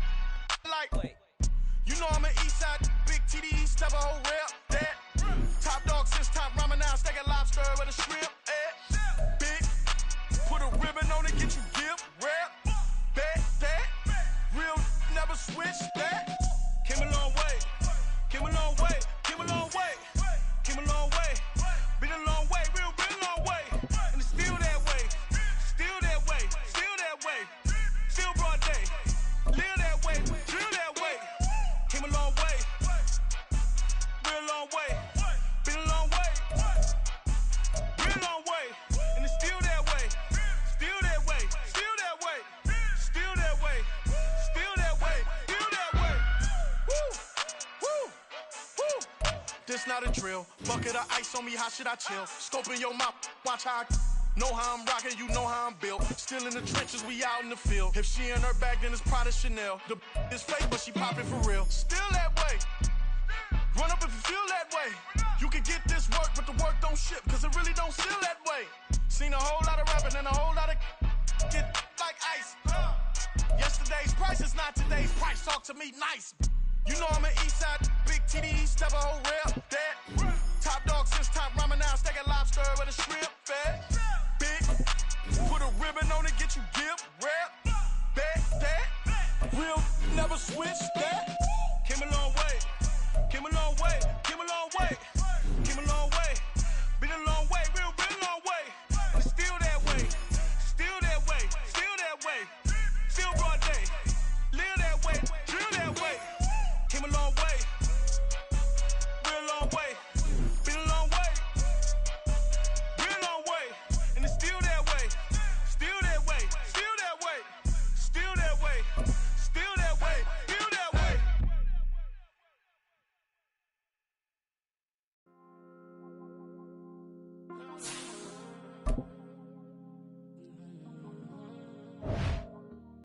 You know I'm an Eastside, big TDE, step a whole rep. know the drill. Bucket of ice on me, how should I chill? Scoping your mouth, watch how I know how I'm rocking, you know how I'm built. Still in the trenches, we out in the field. If she in her bag, then it's Prada Chanel. The is fake, but she popping for real. Still that way. Run up if you feel that way. You can get this work, but the work don't ship, cause it really don't feel that way. Seen a whole lot of rapping and a whole lot of get like ice. Yesterday's price is not today's price. Talk to me nice. You know I'm an east side, big TDE, step a whole rep. That top dog since top ramen now, steak a lobster with a shrimp fat. Big, put a ribbon on it, get you gift, rap. That, real, never switch that. Came a long way, came a long way, came a long way, came a long way. Been a long way, real long way. It's still that way, still that way, still that way. Still broad day, live that way, drill that way. Came a long way, real long way. Been a long way, real long way. And it's still that way, still that way, still that way, still that way, still that way, still that way.